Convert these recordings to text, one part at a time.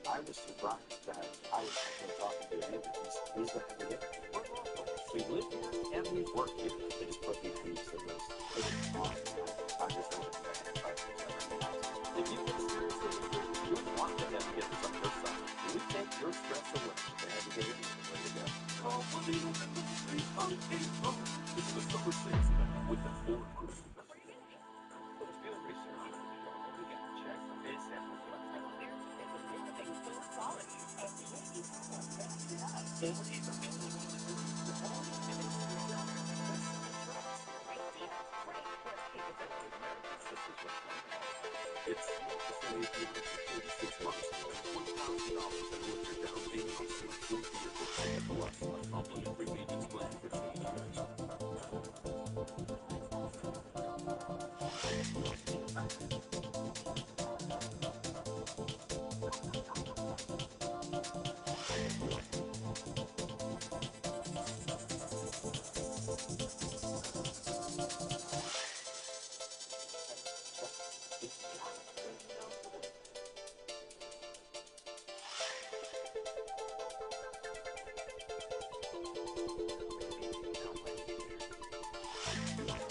I was surprised that I was actually talking to him. He's the head of it. We're local. We live here and we work here. They just put me in each of those. I just don't understand. If you get seriously injured, you want the navigators on your side. We take your stress away. The navigators are the way to go. Call Molino Medical Street on April. This is the Summer Sales event with the Ford Group. Let's do a research. We got to check this out. It's only 46 months, $1,000, and with your down payment on select food vehicles, plus a complimentary maintenance plan for 20 years.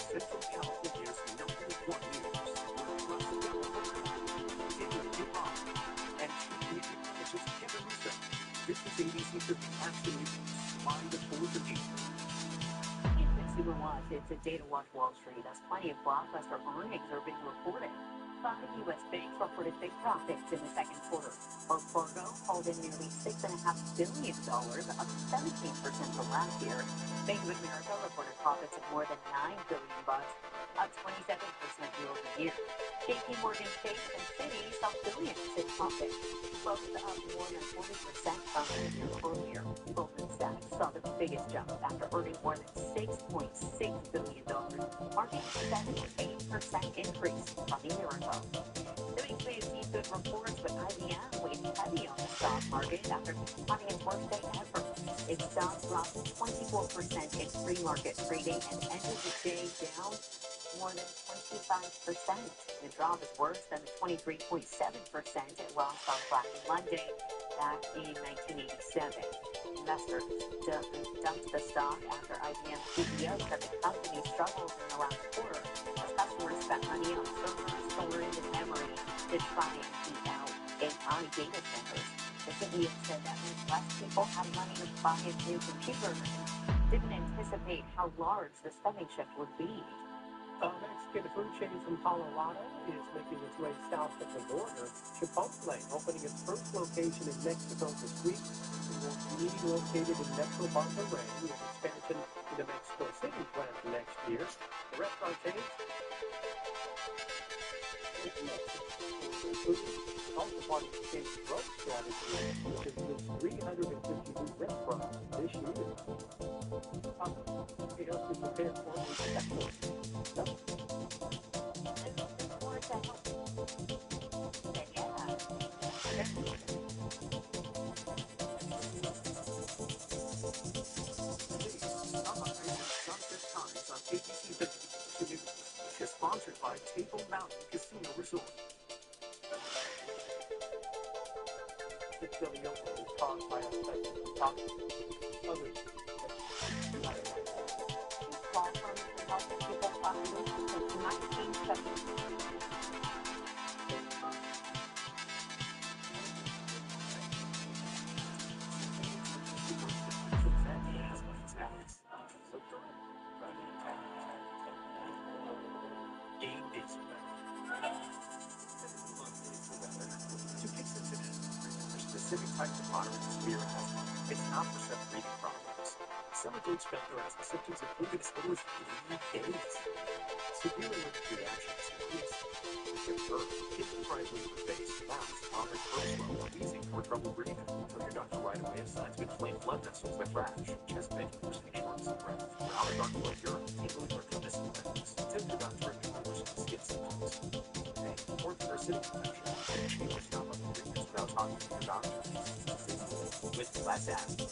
Central California's number one news. And it's just Kevin Russo. This is ABC 50 Afternoon. Live at 4:30. In Consumer Watch, it's a day to watch Wall Street as plenty of blockbuster earnings are being reported. 5 U.S. banks reported big profits in the second quarter. Wells Fargo hauled in nearly $6.5 billion, up 17% from last year. Bank of America reported profits of more than $9 billion, up 27% year over year. JP Morgan Chase and Citi saw billions in profit, both up more than 40% from a year earlier. Goldman Sachs saw the biggest jump after earning more than $6.6 billion, marking a 78% increase from a year ago. The week's seafood reports with IBM weighing heavy on the stock market after having its worst day ever. Its stock dropped 24% in pre-market trading and ended the day down more than 25%. The drop is worse than the 23.7% it lost on Black Monday back in 1987. Investors dumped the stock after IBM CEO said the company struggled in the last quarter as customers spent money on servers, storage, and memory to try and beat out AI data centers. The CEO said that means less people had money to buy a new computer and didn't anticipate how large the spending shift would be. A Mexican food chain from Colorado is making its way south of the border. Chipotle opening its first location in Mexico this week. It will be located in Metro Monterrey with expansion to the Mexico City plant next year. The restaurant chain also part of the chain's growth strategy, which includes 350 new restaurants this year. It helps you prepare for a special. Is sponsored by Table Mountain Casino Resort. The Chilio is caused by a special topic. Others. Law firms have helped people find since 1970. Game days to fix incidents, for specific types of moderate to severe asthma, it's not for some breathing problems. Some adults found their asthma symptoms improved as little as 3 days. Severe allergic reactions, yes, occur if right weaver base, mouse, common first row, wheezing or trouble breathing. Tell your doctor right away if signs of inflamed blood vessels with rash, chest pain, loosening shortness of breath, brown or dark colored urine, tingling or numbness in limbs. Tell your doctor if you're worsening skin symptoms. Hey, or parasitic infection. Change or stop up treatments without talking to your doctor. With glass asthma,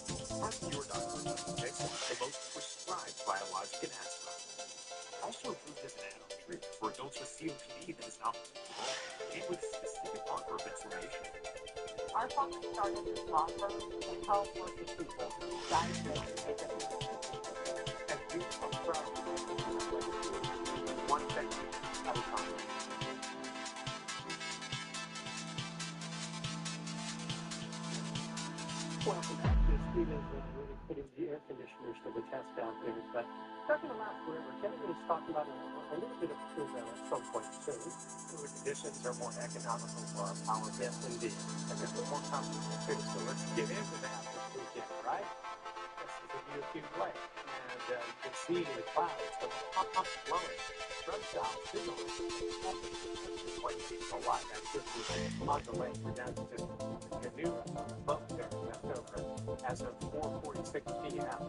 ask your doctor about Vicks, the most prescribed biologic in asthma. Also approved as an add-on treatment for adults with COPD that is not and with specific marker of inflammation. Our fund started this offer to help working people diagnosed with HIV. And you are proud of one thing at a time. Welcome back. This week is really putting the air conditioners to the test out there, but it's not going to last forever. Kevin is talking about a little bit of cool down at some point soon. Cooler conditions are more economical for our power. Yes, indeed. And they're a little more comfortable too. So let's get into that this weekend, right? This is a view of Hume Lake, and you can see the clouds blowing from south to north. A lot of activity on the lake. We're down to just a new boat there left over as of 4:46 p.m.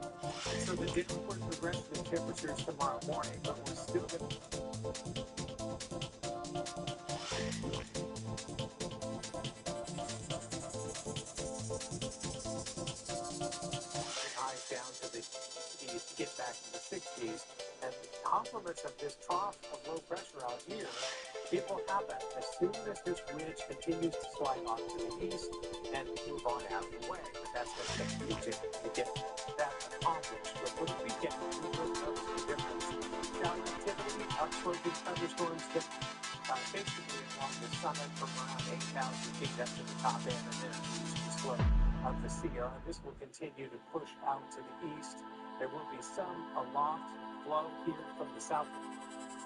So the downward progression in temperatures tomorrow morning, but we're still going to highs down to the 80s to get back to the 60s. And the complements of this trough of low pressure out here, it will happen as soon as this ridge continues to slide off to the east and move on out of the way. But that's going to take a few days to get that accomplished. But for the weekend, we will notice the difference. Shower activity, upsloping thunderstorms that basically along the summit from around 8,000 feet up to the top end, and then the slope of the Sierra. This will continue to push out to the east. There will be some aloft flow here from the south.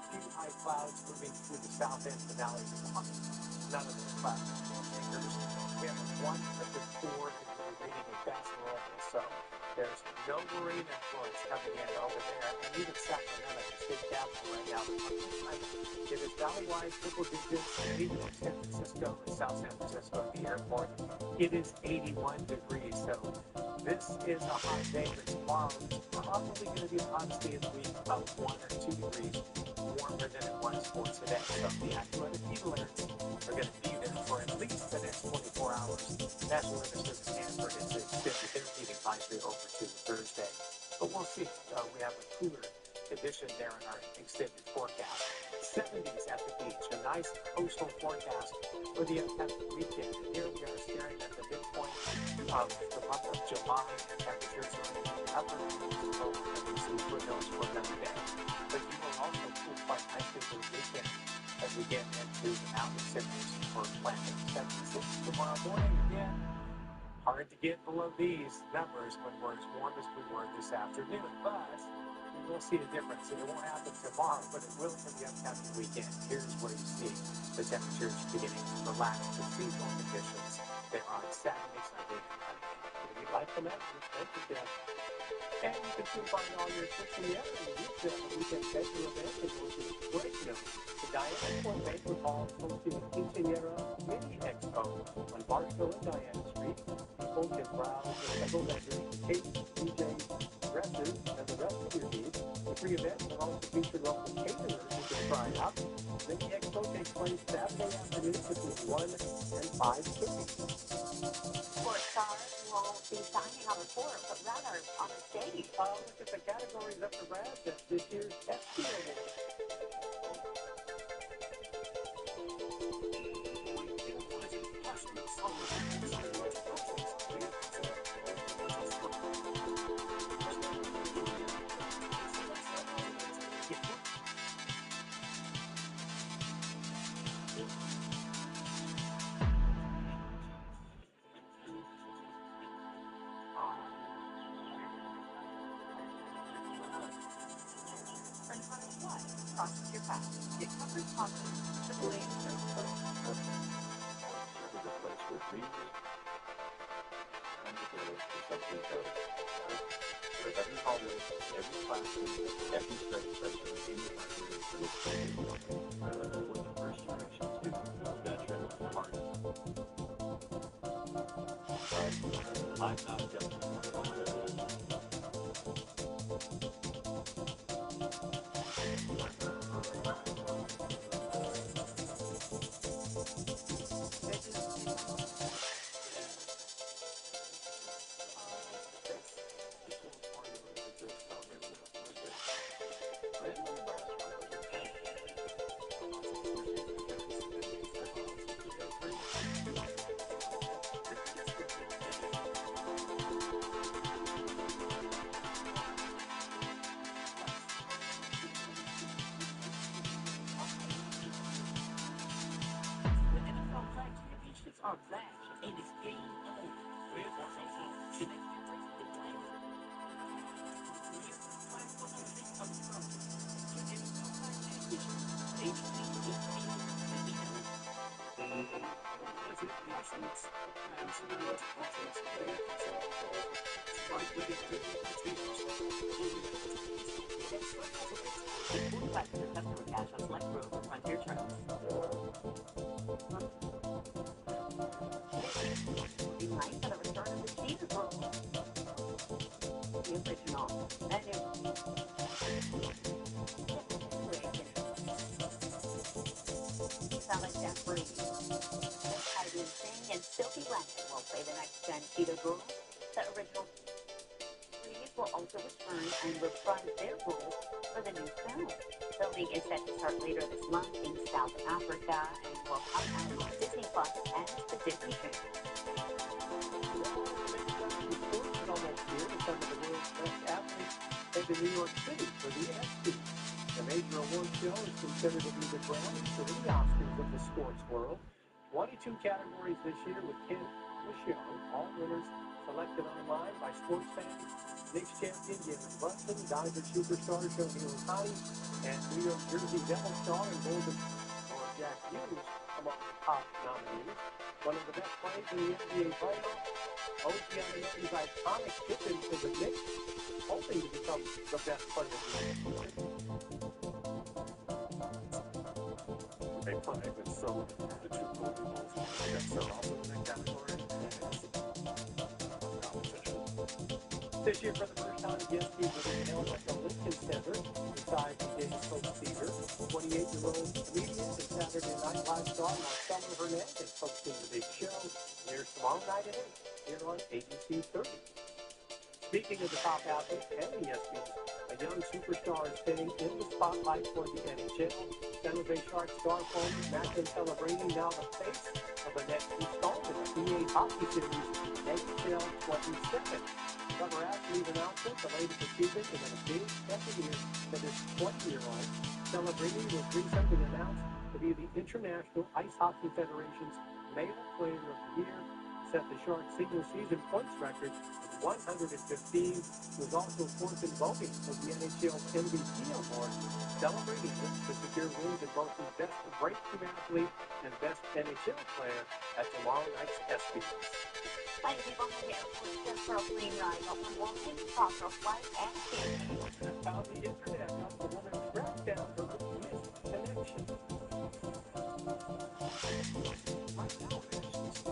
Few high clouds moving through the south end of the valley. None of those clouds are makers. We have one at the 4 that we're reading in Barcelona. So there's no marine influence coming in over there. And even Sacramento, the state capital right now, it is valley-wide triple digits. And even in San Francisco and South San Francisco at the airport, it is 81 degrees. So this is a hot day, but tomorrow is probably going to be the hottest day of the week, about 1 or 2 degrees warmer than it was for today. So the accurate heat alerts are going to be there for at least the next 24 hours. National Weather Service Stanford is extended their heat advisory over to Thursday. But we'll see. We have a cooler condition there in our extended forecast. 70s at the beach, a nice coastal forecast for the upcoming weekend. And here we are staring at the midpoint of the month of July. Temperatures are in the upper 80s, lower 70s, so we're those for another day. But you will also cool quite nicely for the weekend as we get into the mountain centers for planting. 76 tomorrow morning again. Hard to get below these numbers when we're as warm as we were this afternoon, but we will see a difference. And it won't happen tomorrow, but it will for the upcoming weekend. Here's where you see the temperatures beginning to relax to seasonal conditions there on Saturday, Sunday, and Monday. If you'd like to know, thank you, Jeff. And you can still find all your quinceanera and weekend special events in Northeast Fresno. The Diana Point Banquet Hall is hosting a Quinceanera Mini Expo on Barstow and Diana Street. People can browse the several vendors, cakes, DJs, dresses, and the rest of your needs. The free event will also feature local caterers you can try out. Then the expo takes place Saturday afternoon between 1 and 5:30. Sports stars won't be signing on the court, but rather on the stage. Look at the categories up for grabs at this year's ESPY Awards. And no matter what crosses your path, get covered confidence, AAA insurance. Is a place with dreams and together for something better. For every holiday, every classroom, every study session in the country is with the first generation student, veteran, I'm not definitely. The NFL Flag Championships are back, and it's game on. The next generation of players. Flag football thing comes from the NFL Flag Championships. ABC is paying the Get 45% customer cash on select Grove and Frontier trials. Be nice at the return of the cheese roll. The original. That is Salad Chef Bree. Heidi Singh and Sylvie Lennon will play the next gen Cheetah Girls. The original Breeze will also return and reprise their roles for the new film. Filming is set to start later this month in South Africa and will come out on Disney Plus and the Disney Channel. Some of the world's best athletes head to New York City for the ESPYs. The major award show is considered to be the Grammys or the Oscars of the sports world. 22 categories this year with 10 the show. All winners selected online by sports fans. Knicks champion Jalen Brunson, Dodgers superstar Shohei Ohtani, and New York Jersey Devil star and Golden or Jack Hughes among the top nominees. One of the best players in the NBA playoffs. OG Anunoby's iconic kick into the Knicks, hoping to become the best player in the league. They play with so the two Golden Bulls that are also in that category. This year, for the first time, the ESPYs will be held at the Lincoln Center inside the Davis Coast Theater. 28-year-old comedian and Saturday Night Live star Marcelo Hernandez hosting the big show. Here's tomorrow night at 8 here on ABC 30. Speaking of the top athletes and the ESPYs, a young superstar is staying in the spotlight for the NHL. San Jose Sharks star forward Macklin Pellegrini, now the face of the next installment of EA Hockey Series NHL 27. Cover athlete announcement, the latest achievement, and then a big second year for this 20-year-old. Pellegrini was recently announced to be the International Ice Hockey Federation's Male Player of the Year. Set the Sharks' single season points record of 115. He was also fourth in voting for the NHL's MVP award. Pellegrini looks to secure wins in both the Best Breakthrough Athlete and Best NHL Player at tomorrow night's ESPYs. Many people have airports just for a plane ride, but when walking, proper flight and safety. How the internet got the woman tracked down for her missed connection. Right now, it actually starts today.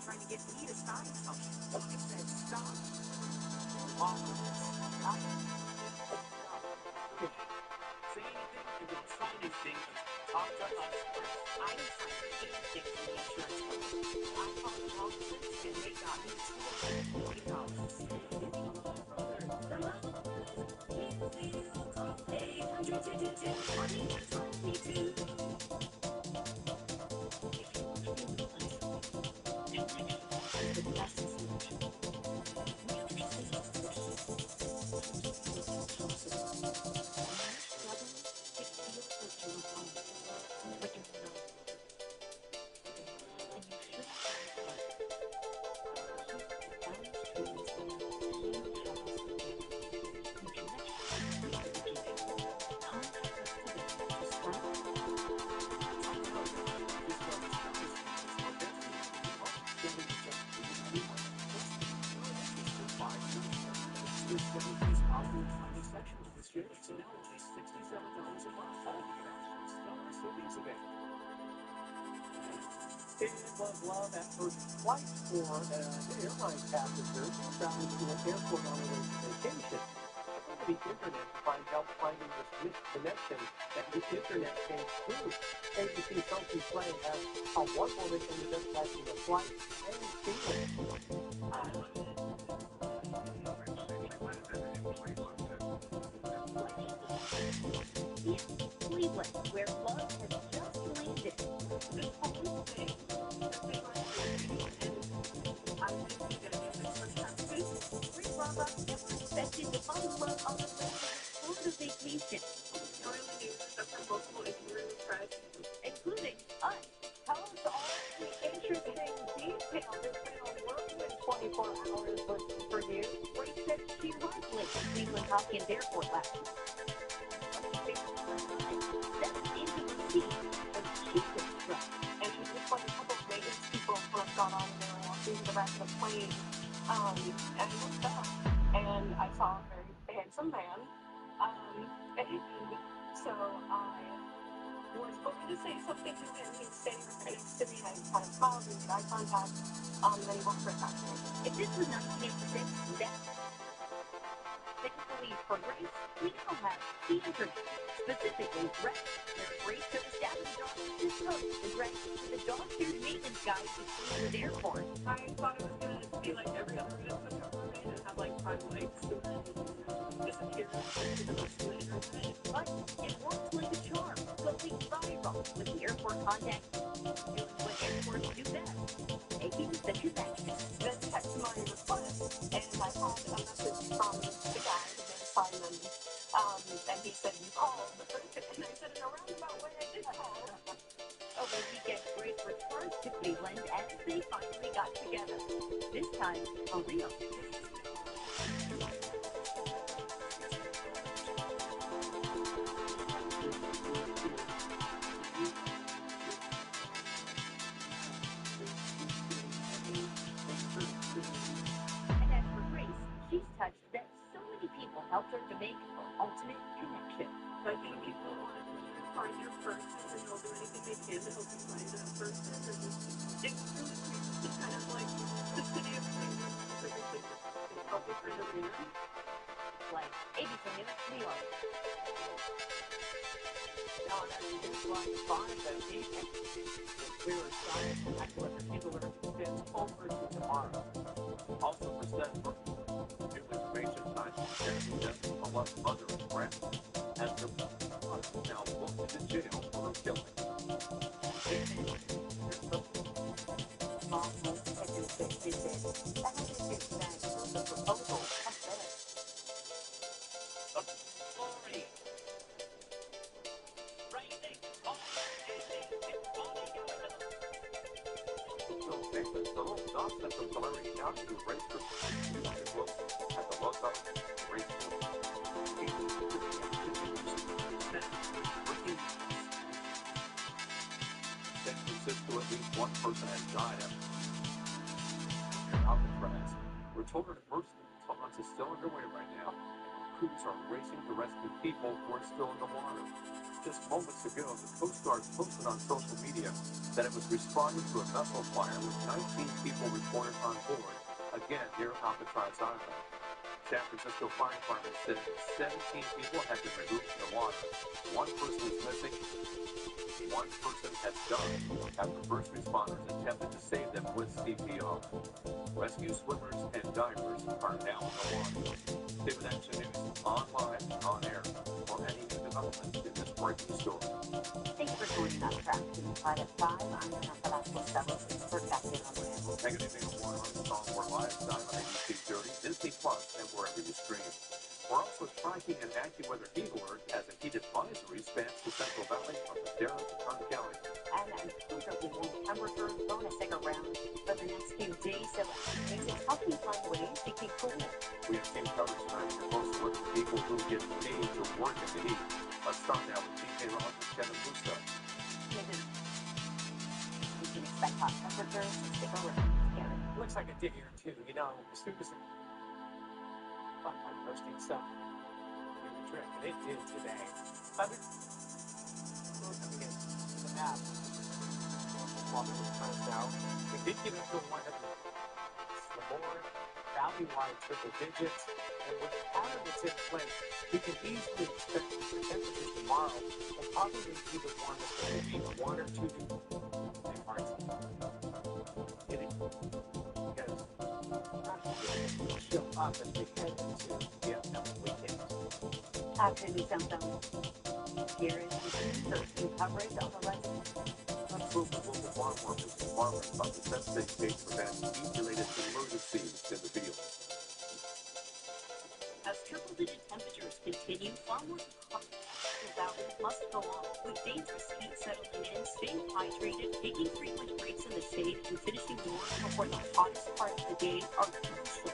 Trying to get me to sign something. I said, stop. Off of this. Say anything, you don't sign anything. Talk to us first. I didn't sign anything from the insurance company. I called the office and they got me $240. Cities event. It was love at first flight for airline passengers traveling to an airport on their way to vacation. The internet to find help finding this missed connection that the internet came through. ABC Sophie Play has how one woman ended up catching a flight and stealing. In Cleveland, where love has just landed. The police say that they were I think that it was fantastic. Rick Roberts never expected to find love on the way to the vacation. Really news that from multiple Instagram threads, including us. Tell us all the interesting details that's been a whirlwind 24 hours looking for you. Ray said she was late at Cleveland Hopkins Airport last week. That's into the sea of cheapest truck. And it was like a couple of maintenance people kind of got on there and walked into the back of the plane. And I looked up and I saw a very handsome man. And so I was going to say something to him. He was standing right next to me and I kind of smiled and made eye contact. And then he walked right back to me. If this was 1986, that's thankfully for Grace, we now have the internet. Specifically, Rex, where Grace took a stab at the dog on his coat, is Rex, the dog food maintenance guy at Cleveland Airport. I thought it was going to be like every other minute and have like 5 likes and then disappear into the rest of the internet. But it worked like a charm, going viral with the airport contact doing what airports do best, making the connection. Then text my request, and I had a message from the guy who did Simon, and he said, you called, and I said, in a roundabout way, I did call. Over the weekend, Grace returned to Cleveland, and they finally got together. This time, for real. And as for Grace, she's touched that so many people helped her to make her ultimate connection. I think people want to find your person and they'll do anything they can to help you find that person. And it's really sweet to kind of like the city of Cleveland specifically help with kind of dinner. Like ABC News, New York. No, that's like fun, but we were excited to have to let the people that are fans over to tomorrow. Also present new information tied to Kennedy death from a mother and friend, as their son is now booked into jail for her killing. The little Dawson from Tulare County who raced her at the Los Alamos race course. San Francisco, at least one person has died after Alcatraz. We're told an emergency response is still underway right now. Crews are racing to rescue people who are still in the water. Just moments ago, the Coast Guard posted on social media that it was responding to a vessel fire with 19 people reported on board, again near Alcatraz Island. San Francisco Fire Department said 17 people have been removed from the water. One person is missing. One person has died after first responders attempted to save them with CPR. Rescue swimmers and divers are now in the water. Stay with Action News online, on air, for any new developments in this breaking story. Thanks for joining us for Action News 5 at 5. I'm Vanessa Vasconcelos for Captain Umbrella. Negative News 1 Armstrong, we're live on ABC 30, Disney Plus, and wherever you stream. We're also tracking an AccuWeather heat alert as a heat advisory spans the Central Valley from Madera to Kern County. And unfortunately, warm temperatures going to stick around for the next few days, so it's helping find ways to keep cool. We have seen coverage tonight for close look at people who get paid to work in the heat. Let's start now with TK Ross and Kevin Musto. We can expect hot temperatures to stick around. Looks like a day or two, you know, students are fun posting stuff. It did today. coming in to the map. Walker is pressed out. We did get into one of Lamore, value-wise triple digits, and with the pattern that's in place, we can easily expect the temperatures tomorrow will probably be the warmest of the week, 1 or 2 degrees getting because show up as we head into the upcoming weekend. Afternoon Samsung. Here is the 13 coverage on the left. Unproven global farm workers and farmers about the best they take for that heat-related emergencies in the field. As triple-digit temperatures continue, farmers without must go on. With dangerous heat settling in, staying hydrated, taking frequent breaks in the shade, and finishing the work before the hottest part of the day are crucial.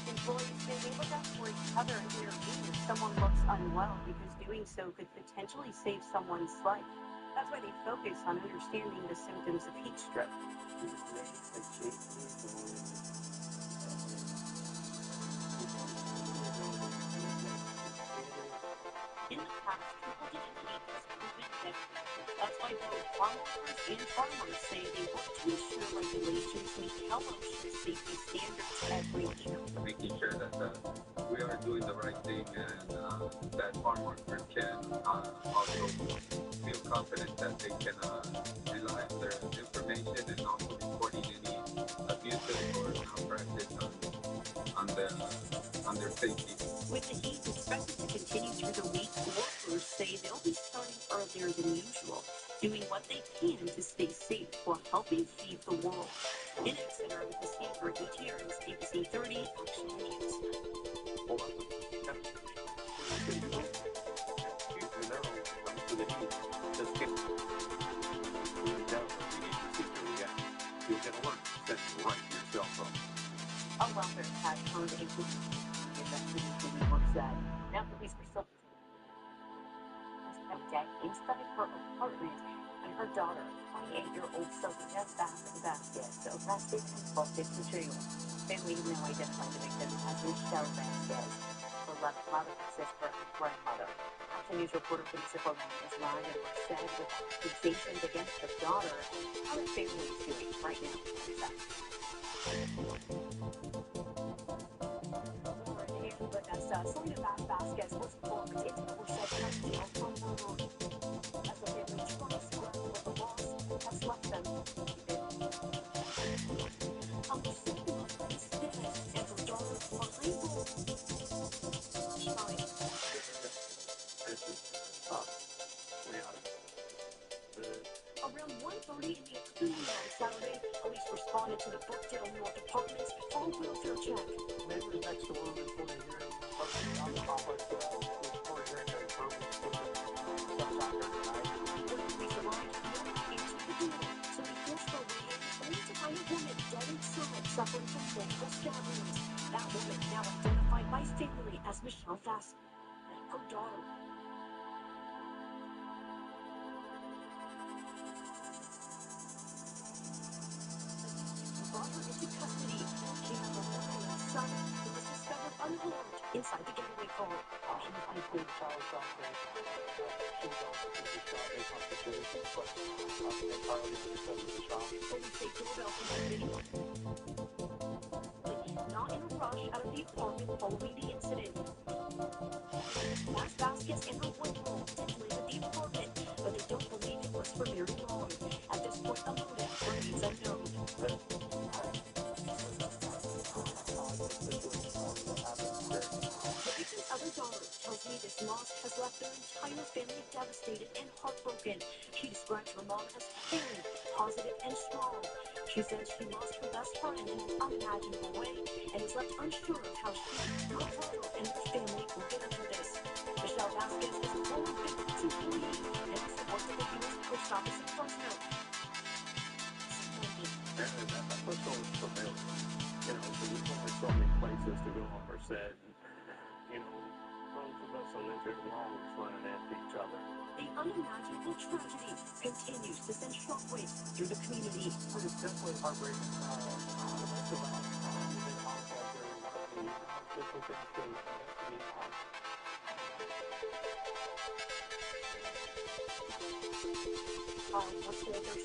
Employees may be look out for each other and intervene if someone looks unwell, because doing so could potentially save someone's life. That's why they focus on understanding the symptoms of heat stroke. In the past, triple-digit heat has proven detrimental. That's why both farm workers and farmers say they work to ensure regulations meet health safety standards every year. Making sure that we are doing the right thing and that farm workers can also feel confident that they can rely on their information and also reporting any abuses or malpractice on their safety. With the heat expected to continue through the week, workers say they'll be starting earlier than usual, doing what they can to stay safe while helping feed the world. In Exeter, with the state for ATR's ABC 30 Action News. Hold on. You'll get alert sent right to your cell phone. A welfare cat turned a investigation reports that now police were still found dead inside her apartment, and her daughter, 28-year-old Sylvia Vasquez, arrested and booked into jail. Family have now identified the victim as Michelle Vasquez, her mother, sister, and grandmother. Action News reporter Francisco is live and we're sad with accusations against the daughter. How the family is doing right now. Selena Vasquez was booked into the Merced County Jail for murder. As the family tries to grapple with the loss has left them. Selena is dead, and her daughter was able to shine. Around 1:30 in the afternoon on Saturday, police responded to the Brookdale North Apartments for a welfare check. Neighbors next door reported hearing on the complex reported hearing that apartment sometime during the night. When police arrived, no one answered the door, so they forced their way in, only to find a woman dead inside, suffering from multiple stab wounds. That woman, now identified by family as Michelle Vasquez, her daughter. Brought her into custody. She had a 1-year-old son who was discovered unharmed inside the getaway car. She was between child suffering. She was also shot based on situation, but entirely because of the shock. Police say doorbell video. Not in a rush out of the apartment following the incident. Vasquez and her 1-year-old did live at the apartment, but they don't believe it was for very long. At this point, the motive remains unknown. The victim's other daughter tells me this loss has left their entire family devastated and heartbroken. She describes her mom as caring, positive, and strong. She says she lost her best friend in an unimaginable way and is left unsure of how she, her brother, and their family will get through this. Michelle Vasquez is a former victim's employee and also worked at the U.S. Post Office in Fresno. That Fresno is familiar. You know, so there's only so many places to go on Merced. You know, both of us will live here long running after each other. The unimaginable tragedy continues to send shockwaves through the community. It's definitely heartbreaking. That's about within contact during official things to investigate that. What's the others?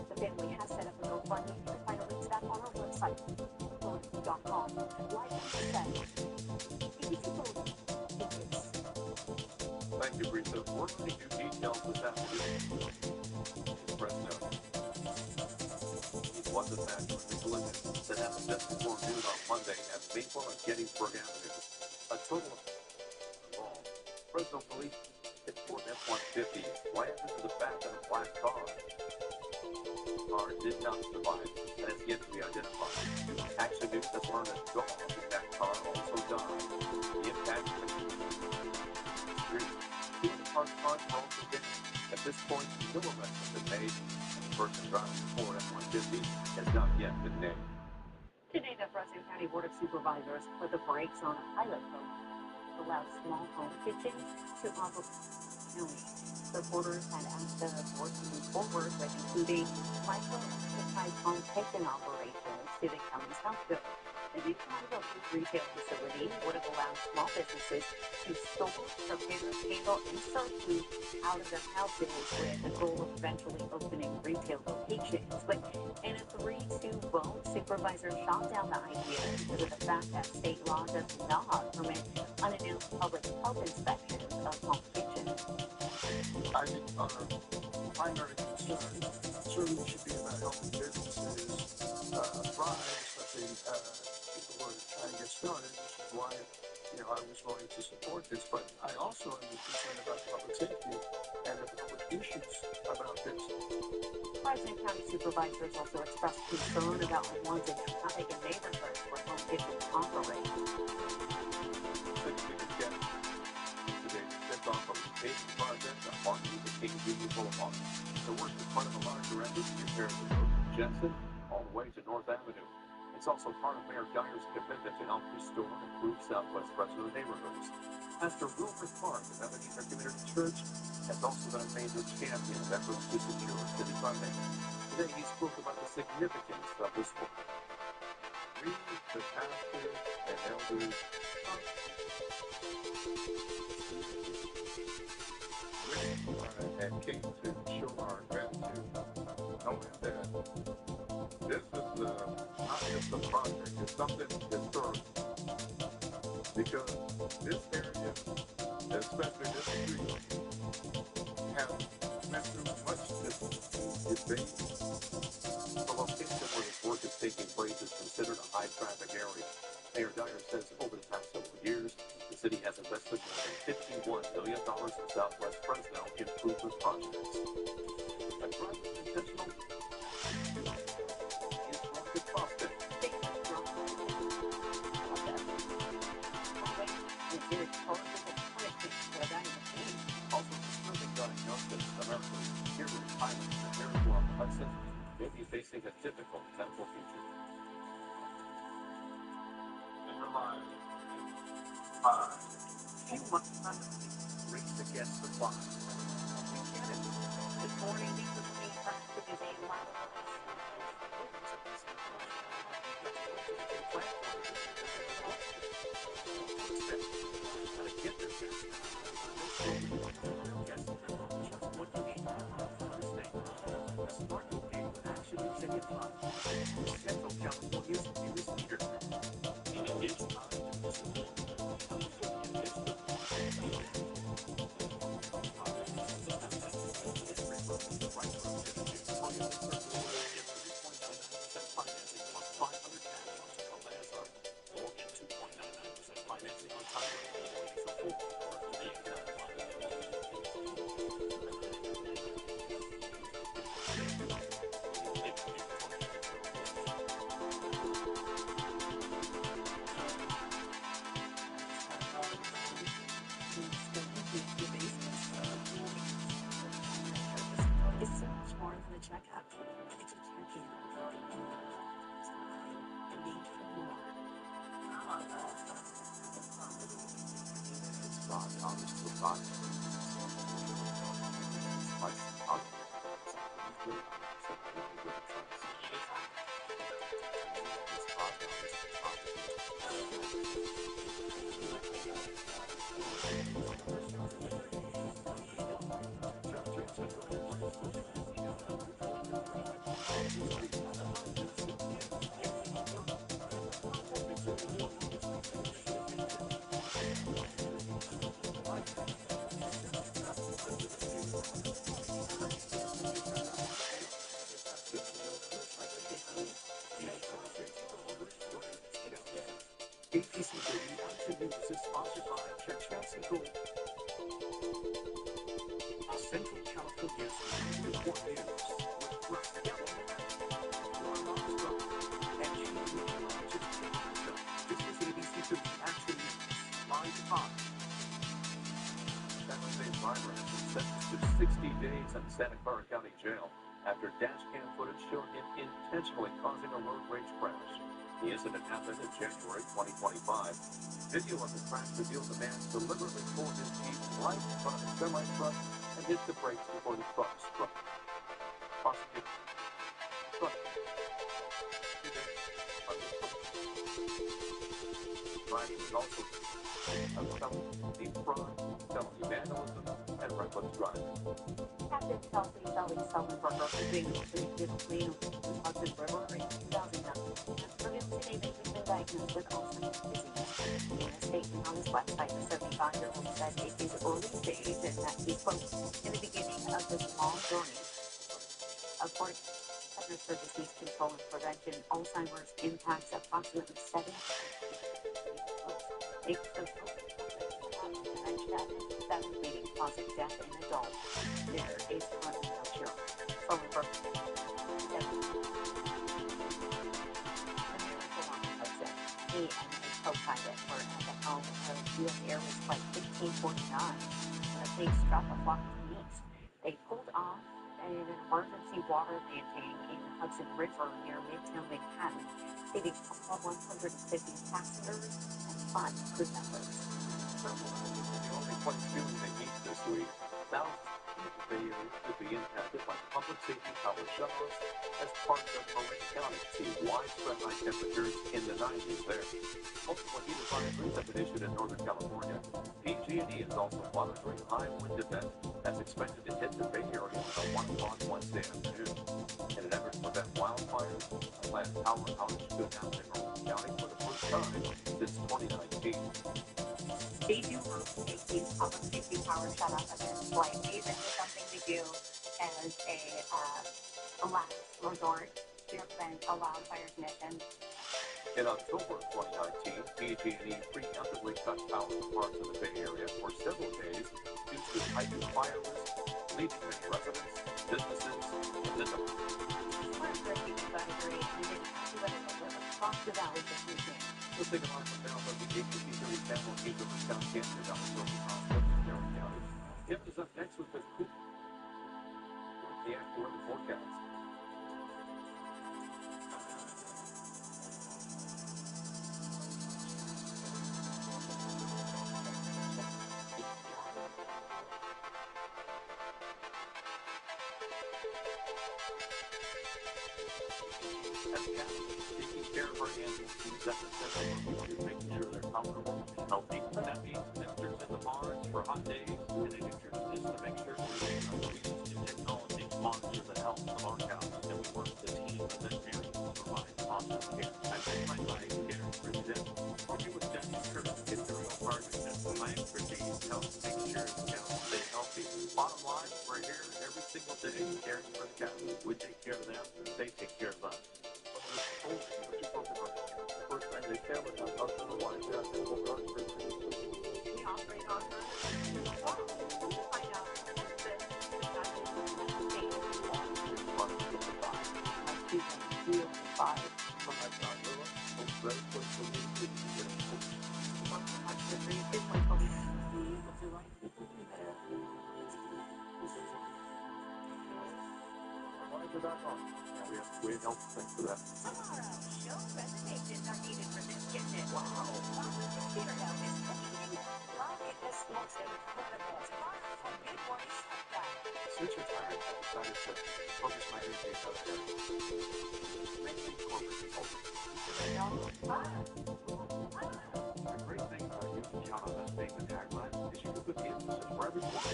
The family has set up a GoFundMe. You can find a link to that on our website, philly.com. Like we said, easy voting. Thank you, Rita. We're going to do details this afternoon. Fresno. He's was a factor in the collision that happened just before noon on Monday at Maple and Gettysburg Avenue. A total of involved. Fresno police hit Ford F-150 slammed into the back of a black car. The car did not survive and has yet to be identified. Action News has learned that dog in that car also died. The impact of the street. Two of the car's cars were also hit. At this point, no arrests have been made, and the person driving the Ford F-150 has not yet been named. Today, the Fresno County Board of Supervisors put the brakes on a pilot program to allow small home kitchens to operate in the county. Reporters had asked the board to move forward with including micro-type home kitchen operations to the county's health bill. The new private retail facility would have allowed small businesses to store, prepare, handle, and serve food out of their houses with the goal of eventually opening retail locations. But in a 3-2 vote, supervisors shot down the idea because of the fact that state law does not permit unannounced public health inspections of home kitchens. I think our primary concern certainly should be about helping businesses thrive, especially people who are trying to get started, which is why I was going to support this. But I also am concerned about public safety and the public issues about this. Fresno County supervisors also expressed concern about unwanted traffic in neighborhoods where home kitchens operate. Off of the paving project on Martin Luther King Jr. Boulevard. The work is part of a larger effort to repair the road from Jensen all the way to North Avenue. It's also part of Mayor Dyer's commitment to help restore and improve Southwest Fresno neighborhoods. Pastor Wilbur Clark of Ebenezer Community Church has also been a major champion of efforts to secure city funding. Today he spoke about the significance of this work. We, the pastors and elders, and came to show our gratitude, knowing that this is not just a project, it's something historic. Because this area, especially this street, has went through much debate. The location where this work is taking place is considered a high-traffic area. Mayor Dyer says over the past several years, the city has invested more than $51 million in Southwest Fresno improvement projects. A project intentional is going to cost it. Also, disturbing diagnosis of America's serious pilot and Airborne Hudson may be facing a difficult medical future. In her life, few months race against the clock. We get it. This morning, these are the main traffic is a lot of APC Action News is sponsored by Church Gold. Central California's report news with Russ Gallo, Lauren Armstrong, and Chief Meteorologist Jim Mitchell. This is ABC 30 Action News, live to 5. San Jose driver has been sentenced to 60 days in Santa Clara County Jail after dash cam footage showed him intentionally causing a road rage crash. The incident happened in January 2025. Video of the crash reveals the man deliberately pulled his Jeep right in front of a semi-truck and hit the brakes before the truck struck. Prosecutor. Driving was also a felony fraud, felony vandalism, and reckless driving. Captain Kelsey Shelly Sullenberger, who previously clean the Hudson River in 2009, has previously been diagnosed with Alzheimer's disease. In a statement on his website, the 75-year-old said it is early stage and that he's, quote, in the beginning of this long journey. According to Centers for Disease Control and Prevention, Alzheimer's impacts approximately 7 dementia and 7 leading cause of death in adults. There is currently no cure. Sullenberger. He and his co-pilot were at the helm of U.S. Airways Flight 1549 when the plane struck a flock of geese. They pulled off in an emergency water landing in the Hudson River near Midtown Manhattan, saving all 150 passengers and 5 crew members. Several is the only place feeling the heat this week. Thousands of the Bay Area could be impacted by public safety power shutoffs as parts of Marin County see widespread high temperatures in the 90s there. Multiple heat advisories have been issued in Northern California. PG&E is also monitoring high wind events that's expected to hit the Bay Area at 1 o'clock Wednesday afternoon. In an effort to prevent wildfires, a planned power outage could happen in Orange County for the first time since 2019. They do take public safety power shutoff events lightly. This is something we do as a last resort to prevent a wildfire condition. In October 2019, PG&E preemptively cut power to parts of the Bay Area for several days due to heightened fire risk, leaving many residents, businesses in the dark. One of the heat advisory needed to live across the valley this weekend. We'll take a look now from the ABC 30 sample case of Wisconsin cancer down in Silver Hospital in Tarrant County. Kim is up next with the AccuWeather forecast. As Kathy is taking care of her animals, she's at the center of her food, making sure they're comfortable, healthy. That means mixers in the barns for hot days, and it introduces to make sure we're using our solutions to technology to monitor the health of our cows, and we work with a team of veterinarians to provide positive care. I've been my life care for them. Working with Dutch Insurance is a real partnership. My expertise helps make sure the cows stay healthy. Bottom line, we're here every single day caring for the cows. We take care of them, and they take care of us. First time they tell us how to the wine down in the garden. We operate on her. Find out We help thanks for that. tomorrow, show presentations are needed for this kitchen. Wow. Computer now is cooking live this morning. Good morning, Since retiring, I decided to focus my energy on other areas. Mainly corporate consulting. The great thing about you can count on us being the tagline is you can put the emphasis wherever you want.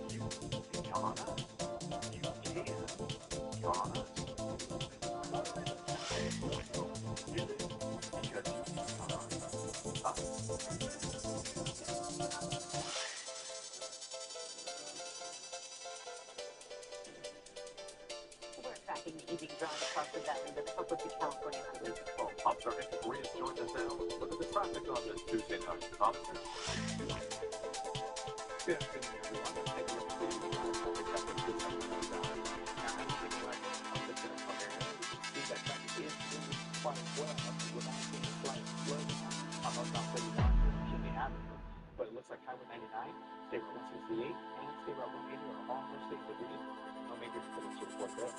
You can count on us. You can count on us. drive across the valley with the help of the California Highway Patrol. Officer Nick Maria joins us now. Look at the traffic on this Tuesday night. Officer? Good afternoon, everyone. Let's take a look at the traffic traffic to the Sacramento Valley. Now, I'm taking a look at the Central area. You can see that traffic is moving quite well. Without being a slight slowdown on Northbound 31 here in Kinley Avenue. But it looks like Highway 99, State Road 168, and State Route 180 are all mostly in good region. No major incidents to report there.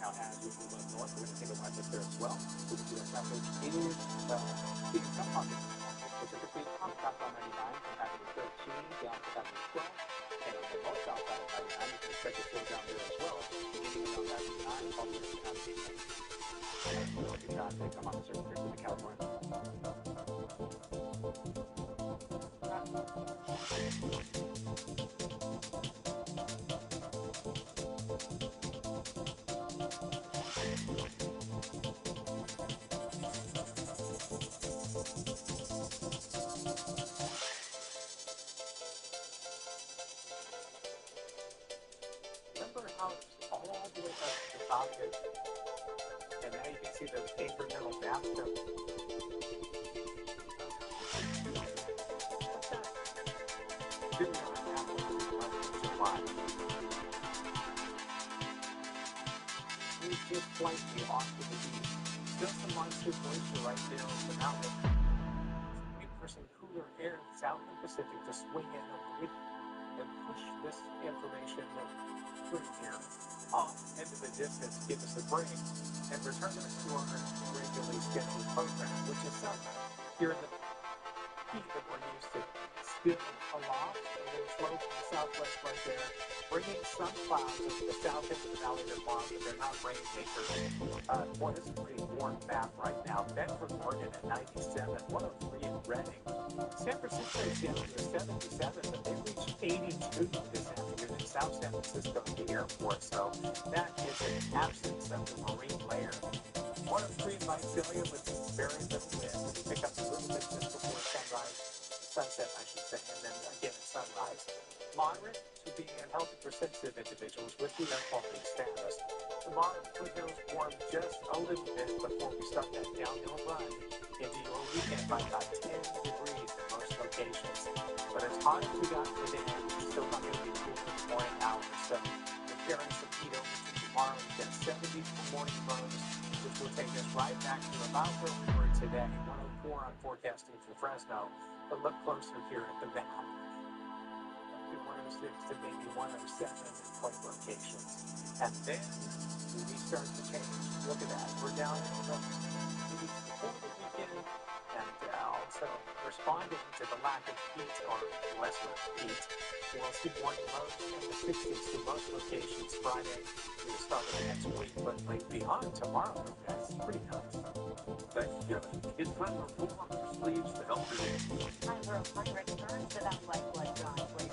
Now, as we move up north, we're going to take a right look there as well. We can see that traffic is seeing some pockets, specifically on southbound 99 from Avenue 13 down to Avenue 12. And on the northbound side of 99, you can expect to slow down there as well, beginning around Avenue 9 all the way to Avenue 8. That's the look at traffic. I'm Officer Chris with the California. Remember how it's all the way up to the top here? And now you can see those incremental bathtub. What's that? Doing on an apple in July. We're just slightly off to the east. Still some monsoon moisture right there on the mountain. Wait for some cooler air south of the Pacific to swing in over the and push this information that we're here off into the distance, give us a break, and return us to our regularly scheduled program, which is summer here in the heat that we're used to. Still aloft, a little slow from the southwest right there, bringing some clouds into the south end of the valley that long, but they're not rainmakers. Boy, this is a pretty warm map right now. Bedford, Oregon at 97, 103 in Redding. San Francisco's down to 77, but they reached 82 this afternoon in South San Francisco at the airport, so that is an absence of the marine layer. 103 in Visalia with very little wind. We pick up a little bit just before sunset, I should say, and then again at sunrise. Moderate to being unhealthy for sensitive individuals with the air quality status. Tomorrow, foothills warm just a little bit before we start that downhill run into your weekend by about 10 degrees in most locations. But as hot as we got today, it's still not going to be cool in the morning hours. So we're carrying some heat over to tomorrow. We've got 70 for morning lows, which will take us right back to about where we were today. 104 on forecasting for Fresno. But look closer here at the map. 106 to maybe 107 in point locations. And then we start to change. Look at that. We're down in the maybe before the weekend and also responding to the lack of heat or lesser heat. We'll see morning lows in the 60s to most locations Friday through the start of the next week. But like beyond tomorrow, that's pretty nice. Thank you, Kevin. It's time to roll up your sleeves to help your day. Time for a fun return to that white blood drive where you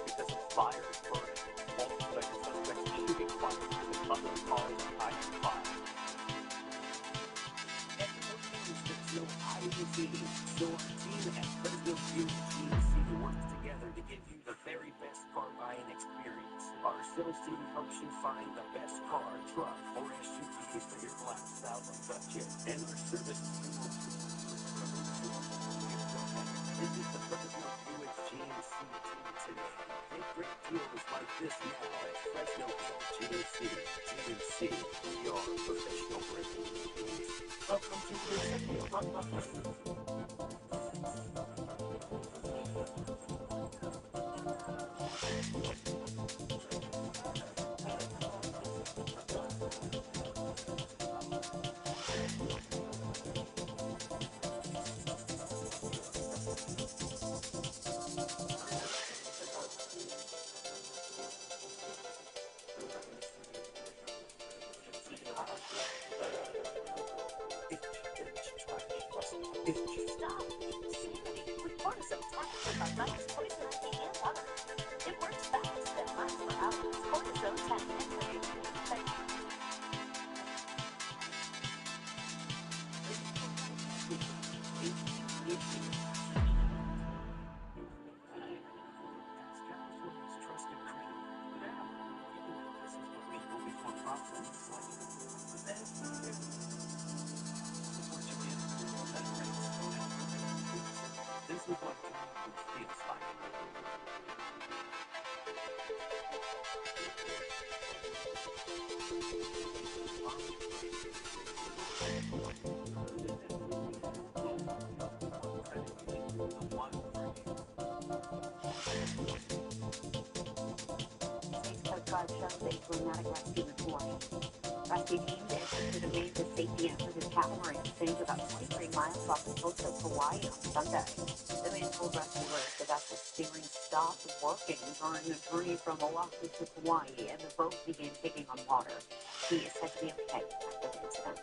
Because of fire burning, multiple suspects shooting fire with other cars and hiding fire. Fresno IUC, your team at Fresno View GMC works together to give you the very best car buying experience. Our sales team helps you find the best car, truck, or SUV for your lifestyle and budget. And our service team will visit the Fresno View GMC team today. Get great deals like this now at Fresno View GMC. GMC, we are professional brand. Welcome to the city of It's is what feels like. States Coast Guard shows a dramatic rescue in Hawaii. Rescue teams issued a massive safety out of the Calamari Exchange about 23 miles off the coast of Hawaii on Sunday. The man told rescuers the vessel's steering stopped working during a journey from Oahu to Hawaii, and the boat began taking on water. He is said to be okay after the incident.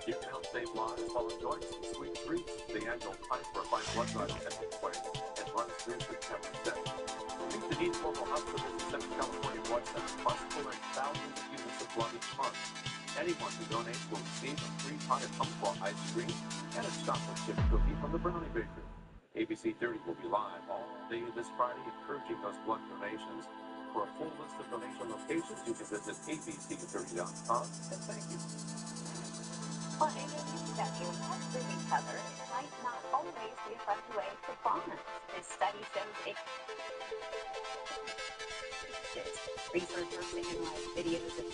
You can help save lives while enjoying some sweet treats. The annual Time for a Fine Blood Drive takes place and runs through September 7th. Meet the needs local hospitals in Central California Blood Center plus pulling thousands of units of blood each month. Anyone who donates will receive a free pie of Umpqua ice cream and a chocolate chip cookie from the Brownie Bakery. ABC 30 will be live all day this Friday, encouraging those blood donations. For a full list of donation locations, you can visit abc30.com, and thank you. Well, and if you study your pets with each other, it might not always be a fun way to bond. This study shows it. Researchers analyze videos of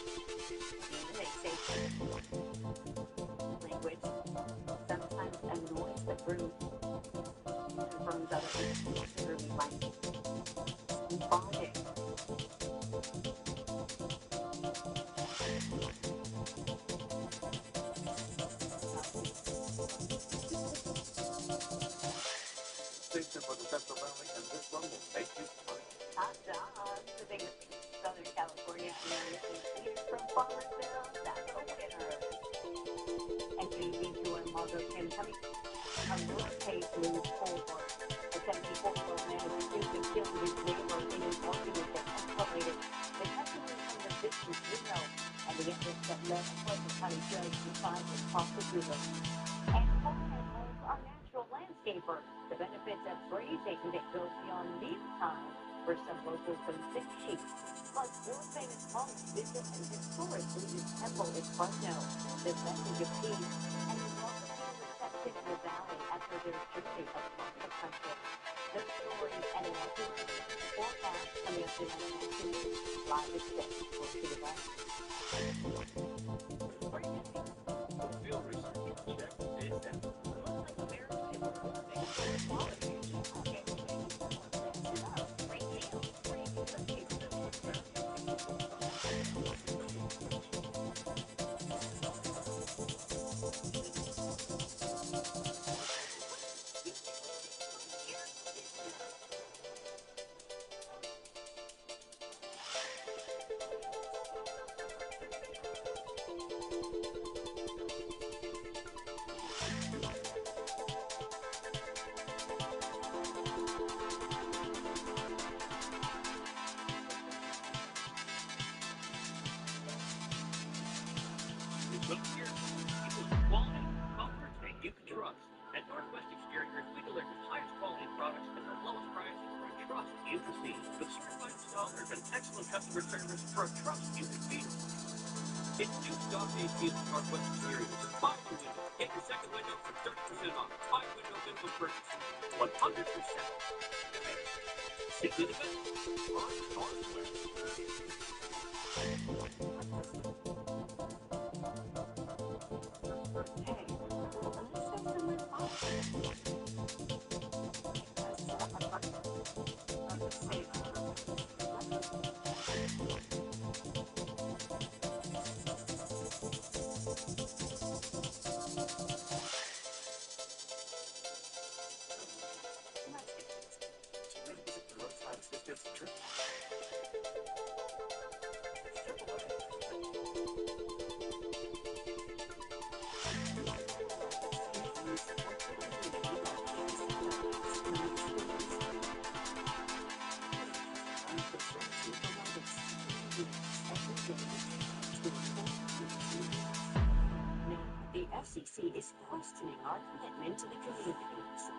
they say language, sometimes a noise that confirms other really like bonding. Station for the Central Valley, and this one will make you smile. Hot dogs, the biggest Southern California American eaters from Farmersville, that's a winner. And JV tour Margot Kim coming. A murder case moves forward. A 74-year-old man is accused of killing his neighbor in an argument that escalated. The testimony from the victim's widow and the evidence that led a Pleasant County judge to find the prosecutor. And farmers are natural landscapers. The benefits of grazing that goes beyond mealtime for some locals and sick sheep. Plus, world-famous monks visit an historic Buddhist temple in Fresno. The message of peace and the welcoming reception in the valley after their journey across the country. The stories and announcements forecast coming up tonight afternoon. Live at 6. We'll see you then. Field research check is that Look here, equals quality, comfort, and you can trust. At Northwest Exteriors, we deliver the highest quality products at the lowest prices for a trust you can see. With certified installers and excellent customer service for a trust you can feel. It's new stock AC at Northwest Exteriors. Buy one window, get your second window for 30% off. Buy window minimum purchase. 100%. Simply the best. On Northwest. The FCC is questioning our commitment to the community.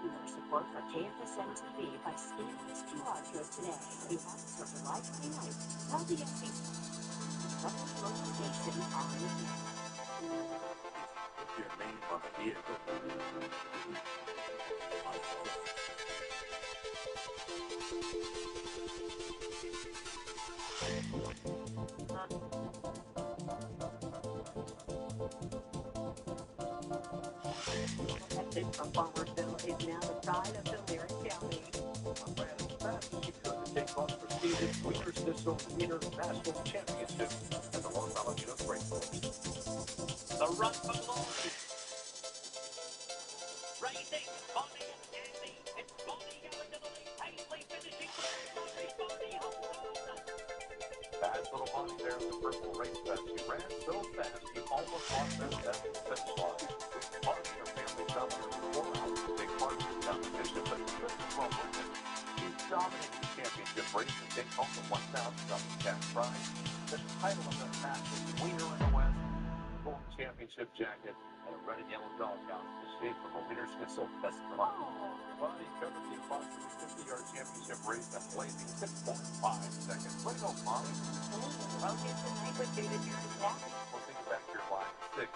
Your support for KFSM-TV by scanning this QR code today. You have to serve a live tonight. Tell the FCC to local station on the net. Your name on the vehicle. Message from Farmersville is now the pride of Tulare County. She could take on prestigious Wiener Schnitzel International Championship at the Los Alamitos Racecourse. The run for glory. Racing, Bonnie and Andy. It's Bonnie going to the lead. Paisley finishing first. Bonnie home run. Fast little Bonnie there in the purple race vest. She ran so fast she almost lost that finish line. Bonnie and her family traveled for 4 hours to take part in the competition, but couldn't well win it. She dominated the championship race and take home the $1,000 cash prize. The title of the fastest wiener in the West, gold championship jacket, and a red and yellow doghouse, the shape of a Wiener Schnitzel festival. Bonnie covered the approximately 50-yard championship race at blazing 6.5 seconds. Way to go, Bonnie. Okay, tonight with David here in Dallas. We'll take it back to your line at 6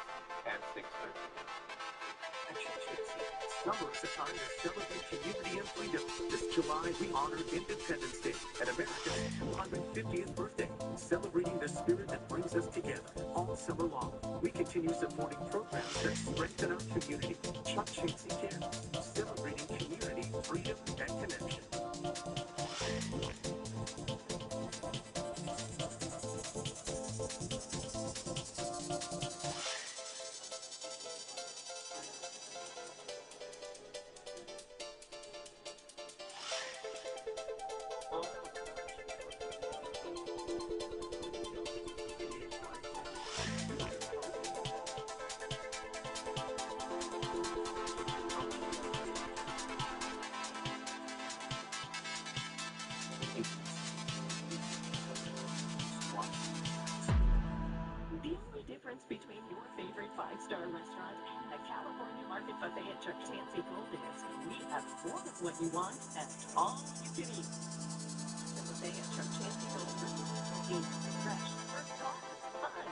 and 6:30. Summer is a time to celebrate community and freedom. This July, we honor Independence Day and America's 250th birthday, celebrating the spirit that brings us together all summer long. We continue supporting programs that strengthen our community. Chuck Chansey Cares, celebrating community, freedom, and connection. The only difference between your favorite five-star restaurant and the California Market Buffet at Chuck Chansey Gold is we have more of what you want and all you can eat. The buffet at Chuck Chansey Gold is fresh, first class, fun.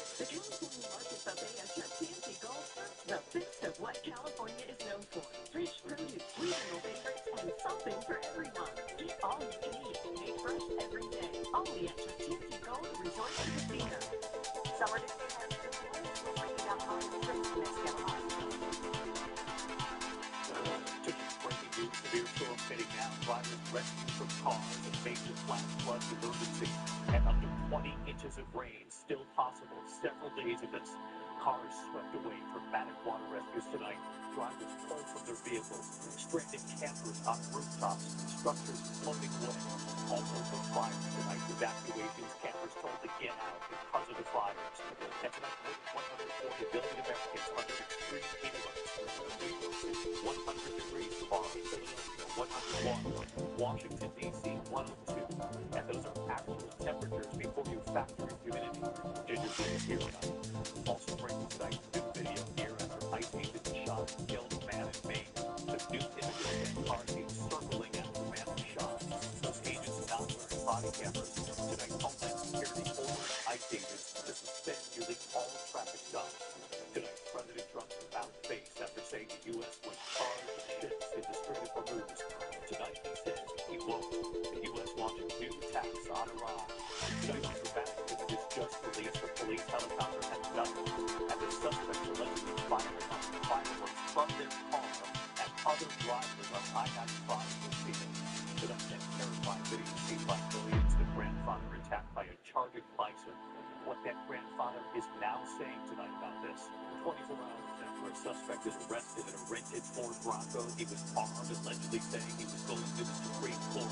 The California Market Buffet at Chuck Chansey Gold serves the best of what California is known for. Fresh produce, regional favorites, and something for everyone. Eat all you can eat, made fresh every day. Only at Chuck Chansey Gold Resort and Casino. Summer Day has been blessed with bringing out hot drinks next to us. Breaking news, severe storm hitting now. Drivers rescued from cars, a major flash flood emergency, and up to 20 inches of rain still possible. Several days of this. Cars swept away. Dramatic water rescues tonight. Drivers pulled from their vehicles. Stranded campers on rooftops. Structures floating away. Also for fires tonight. Evacuations. Campers told to get out because of the fires. And tonight, more than 140 million Americans under extreme heat alerts. New York City, 100 degrees tomorrow. Philadelphia, 101. Washington, D.C., 102. And those are actual temperatures before you factor in humidity. Ginger C is here tonight. Also breaking tonight, new video here after ICE agents shot and killed a man in Maine. The new images and cars seen circling after the man was shot. Those agents not wearing body cameras. Tonight, Homeland Security ordering ICE agents to suspend nearly all traffic stops. Tonight, President Trump's about face after saying the U.S. would charge ships in the Strait of Hormuz. Tonight, he says he won't. The U.S. launching new attacks on Iran. Tonight, dramatic images just released from police helicopter at night. And the suspects allegedly firing off fireworks from their car at other drivers on I-95 this season. Tonight, that terrifying video seen by millions, the grandfather attacked by a charging bison. What that grandfather is now saying tonight about this. 24 hours after a suspect is arrested in a rented Ford Bronco, he was armed, allegedly saying he was going to the Supreme Court.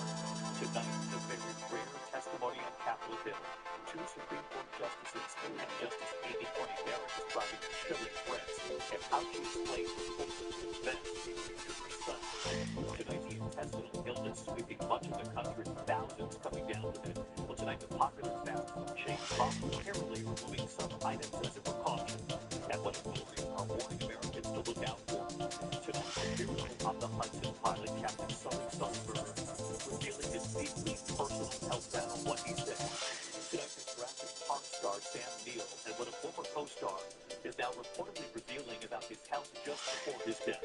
Tonight, the very rare testimony on Capitol Hill. Two Supreme Court justices and Justice Amy Coney Barrett describing chilling threats and how she explains the court's events to her son. Tonight, the intestinal illness sweeping much of the country, thousands coming down with it. Well, tonight, the popular fast food chain voluntarily removing some items as a precaution. And what authorities are warning Americans to look now reportedly revealing about his health just before his death.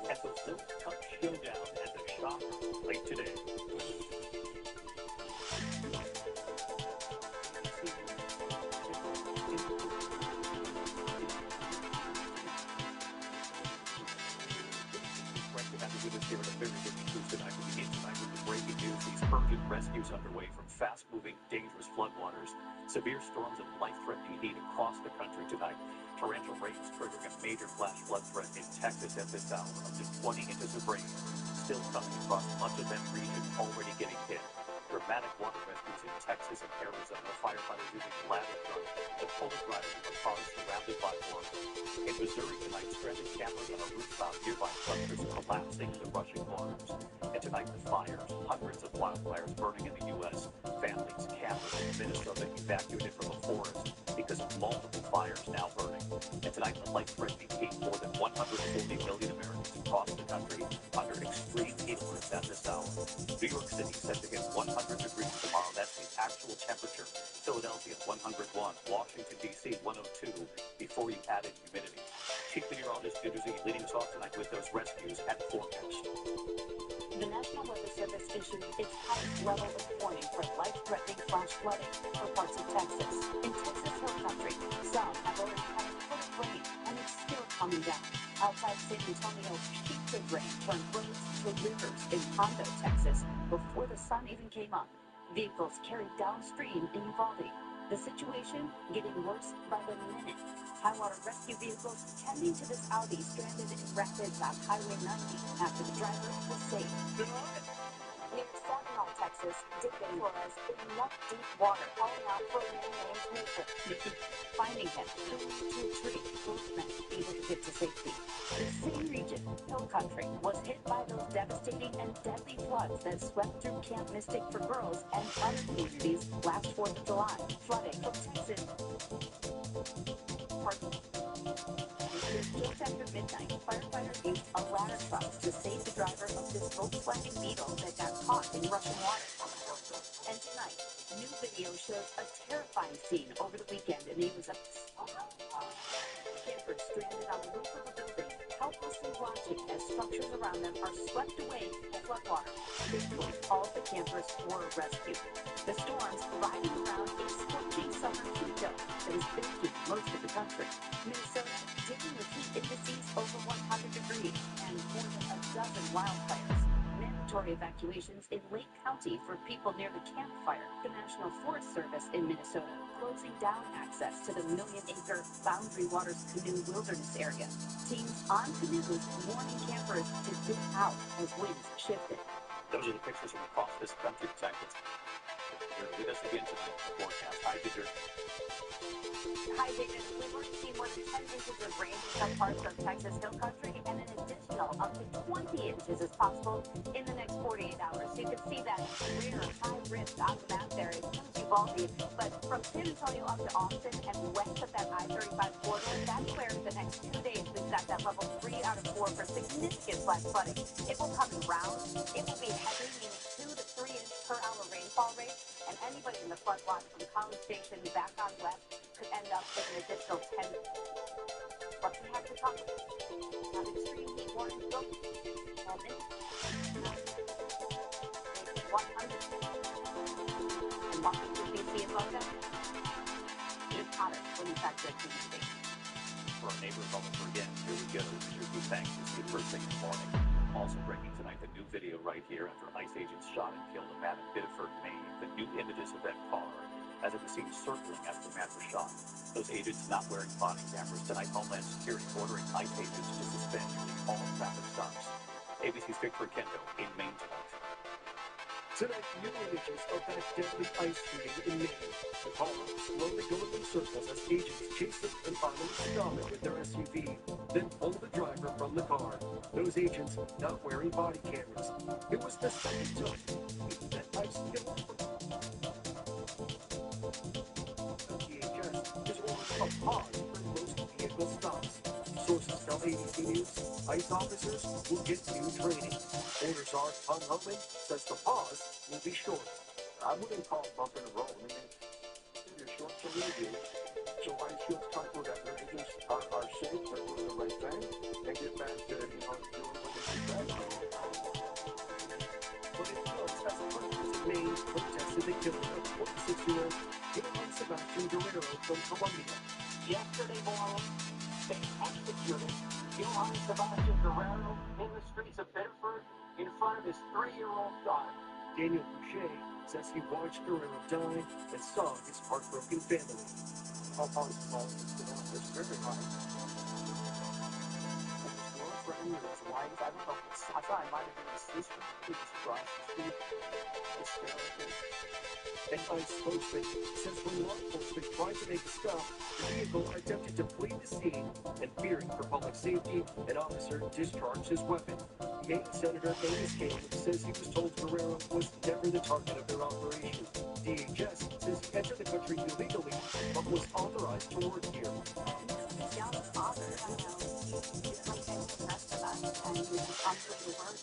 And so Phil's tough showdown and the shocker late today. Here at a very busy news tonight. We begin tonight with the breaking news. These urgent rescues underway from fast-moving, dangerous floodwaters. Severe storms and life-threatening heat across the country tonight. Torrential rains triggering a major flash flood threat in Texas at this hour. Up to 20 inches of rain still coming across much of that region, already getting hit. Dramatic water rescues in Texas and Arizona. Firefighters using ladder trucks to pull the drivers of cars surrounded by water. In Missouri tonight, stranded campers on a rooftop nearby clusters collapsing in the rushing waters. And tonight, the fires, hundreds of wildfires burning in the U.S. Families, campers in Minnesota evacuated from a forest because of multiple fires now burning. And tonight, the life-threatening heat, more than 140 million Americans across the country under extreme heat alerts at this hour. New York City set to hit 100 degrees tomorrow. That's the actual temperature. Philadelphia 101, Washington, D.C. 102, before you added humidity. Chief Meteorologist New Jersey leading us off tonight with those rescues and forecast. The National Weather Service issued its highest level of warning for life-threatening flash flooding for parts of Texas. In Texas Hill Country, some have already had a foot of rain, and it's still coming down. Outside San Antonio, sheets of rain turned roads to rivers in Hondo, Texas, before the sun even came up. Vehicles carried downstream in Uvalde. The situation getting worse by the minute. High water rescue vehicles tending to this Audi stranded in rapids on Highway 90 after the driver was saved. Near Saginaw, Texas, David Flores in neck-deep water calling out for a man named Nathan. Finding him, to a tree, both men able to get to safety. The same region, Hill Country, was hit by those devastating and deadly floods that swept through Camp Mystic for girls and other communities last 4th of July. Flooding from Texas. Just after midnight, firefighters used a ladder truck to save the driver of this Volkswagen Beetle that got caught in Russian water. And tonight, new video shows a terrifying scene over the weekend in Arizona. Campers stranded on the roof of a building, helplessly watching as structures around them are swept away by floodwater. Thankfully, all the campers were rescued. The storms riding around a scorching summer heat dome that is baking most of the country. Minnesota dealing with heat indices over 100 degrees and more than a dozen wildfires. Mandatory evacuations in Lake County for people near the campfire. The National Forest Service in Minnesota closing down access to the million-acre Boundary Waters Canoe Wilderness area. Teams on canoes warning campers to get out as winds shifted. Those are the pictures from across this country. You're with us again tonight for the forecast. Hi, Victor. Hi, David. We've already seen more than 10 inches of rain in some parts of Texas Hill Country, and an additional up to 20 inches is possible in the next 48 hours. So you can see that rare high risk on the map there. It comes Uvalde, but from San Antonio up to Austin and west of that I-35 corridor, that's where the next 2 days we've got that level 3 out of 4 for significant flash flooding. It will come in rounds. It will be heavy, meaning 2 to 3 inch per hour rainfall rate, and anybody in the flood watch from College Station back on west could end up with an additional 10. What we have to talk about? Have extreme heat warnings go? 100. And Washington, D.C. above that? It's hotter when you factor in the state. For our neighbors all over again, here we go. Your good thanks. It's the first thing in the morning. Also breaking tonight, the new video right here after ICE agents shot and killed a man in Biddeford, Maine. The new images of that car as it was seen circling after the man was shot. Those agents not wearing body cameras. Tonight, Homeland Security ordering ICE agents to suspend nearly all traffic stops. ABC's Victor Kendo in Maine tonight. Tonight, new images of that deadly ice shooting in Maine. The car slowly going in circles as agents chase it and finally stop it with their SUV, then pull the driver from the car. Those agents not wearing body cameras. It was the second time that ice killed. DHS is ordering a pause for most vehicle stops. Sources tell ABC News ICE officers will get new training. Orders are Tom Huntman says the pause will be short. I wouldn't call it bump in the road. I mean, it's short to review. So ICE feels comfortable that their agents are in the killing of 26-year-old Johann Sebastian Guerrero from Colombia. Yesterday morning, they executed Johann Sebastian Guerrero in the streets of Bedford in front of his 3-year-old daughter. Daniel Boucher says he watched Guerrero die and saw his heartbroken family. How possible is the numbers very high. Girlfriend or his wife, I don't know. I thought it might have been his sister who was across the street, hysterical. An ICE spokesman says when law enforcement tried to make a stop, the vehicle attempted to flee the scene, and fearing for public safety, an officer discharged his weapon. Maine Senator Angus King says he was told Guerrero was never the target of their operation. DHS says he entered the country illegally, but was authorized to work here. His young father, I know, he's like any of the rest of us, and he was constantly work.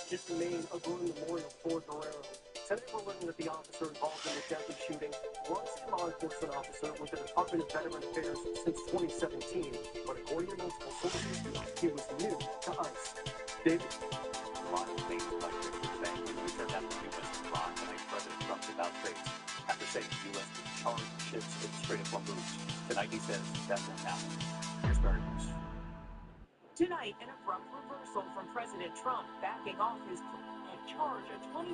Just remain a glowing memorial for Guerrero. Today we're learning that the officer involved in the deadly shooting was a law enforcement officer with the Department of Veteran Affairs since 2017, but according to multiple sources, he was new to ICE. David? A lot of things like Richard saying we turned out to be U.S. Iran tonight. President Trump's about face after saying the U.S. would charge ships in the Strait of Hormuz. Tonight he says that won't happen. Here's Barry Bruce. Tonight, an abrupt reversal from President Trump backing off his charge a 20%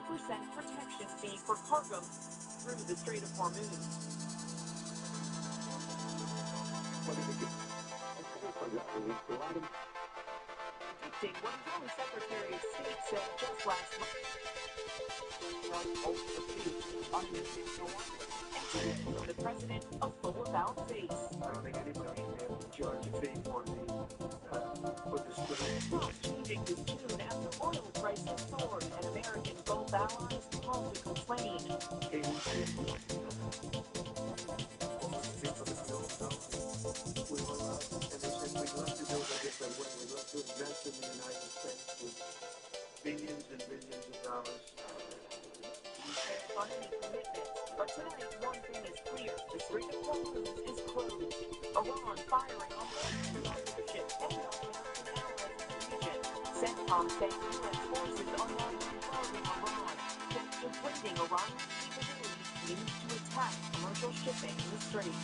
protection fee for cargo through the Strait of Hormuz. What did he do? Predicting what his own Secretary of State said just last month. Trump the fee on the and today from the president, a full about face. I don't think anybody should be able to charge a fee for the street. Trump changing his tune after oil prices soared and American Gulf allies called to complain. We will, and they said we'd love to do it a different way. We'd love to invest in the United States with billions and billions of dollars. On any commitments, but tonight one thing is clear: the Strait of Hormuz is closed. Iran firing on multiple ships and on American allies in the region. CENTCOM saying U.S. forces are now bombarding Iran, depleting Iran's capabilities used to attack commercial shipping in the strait.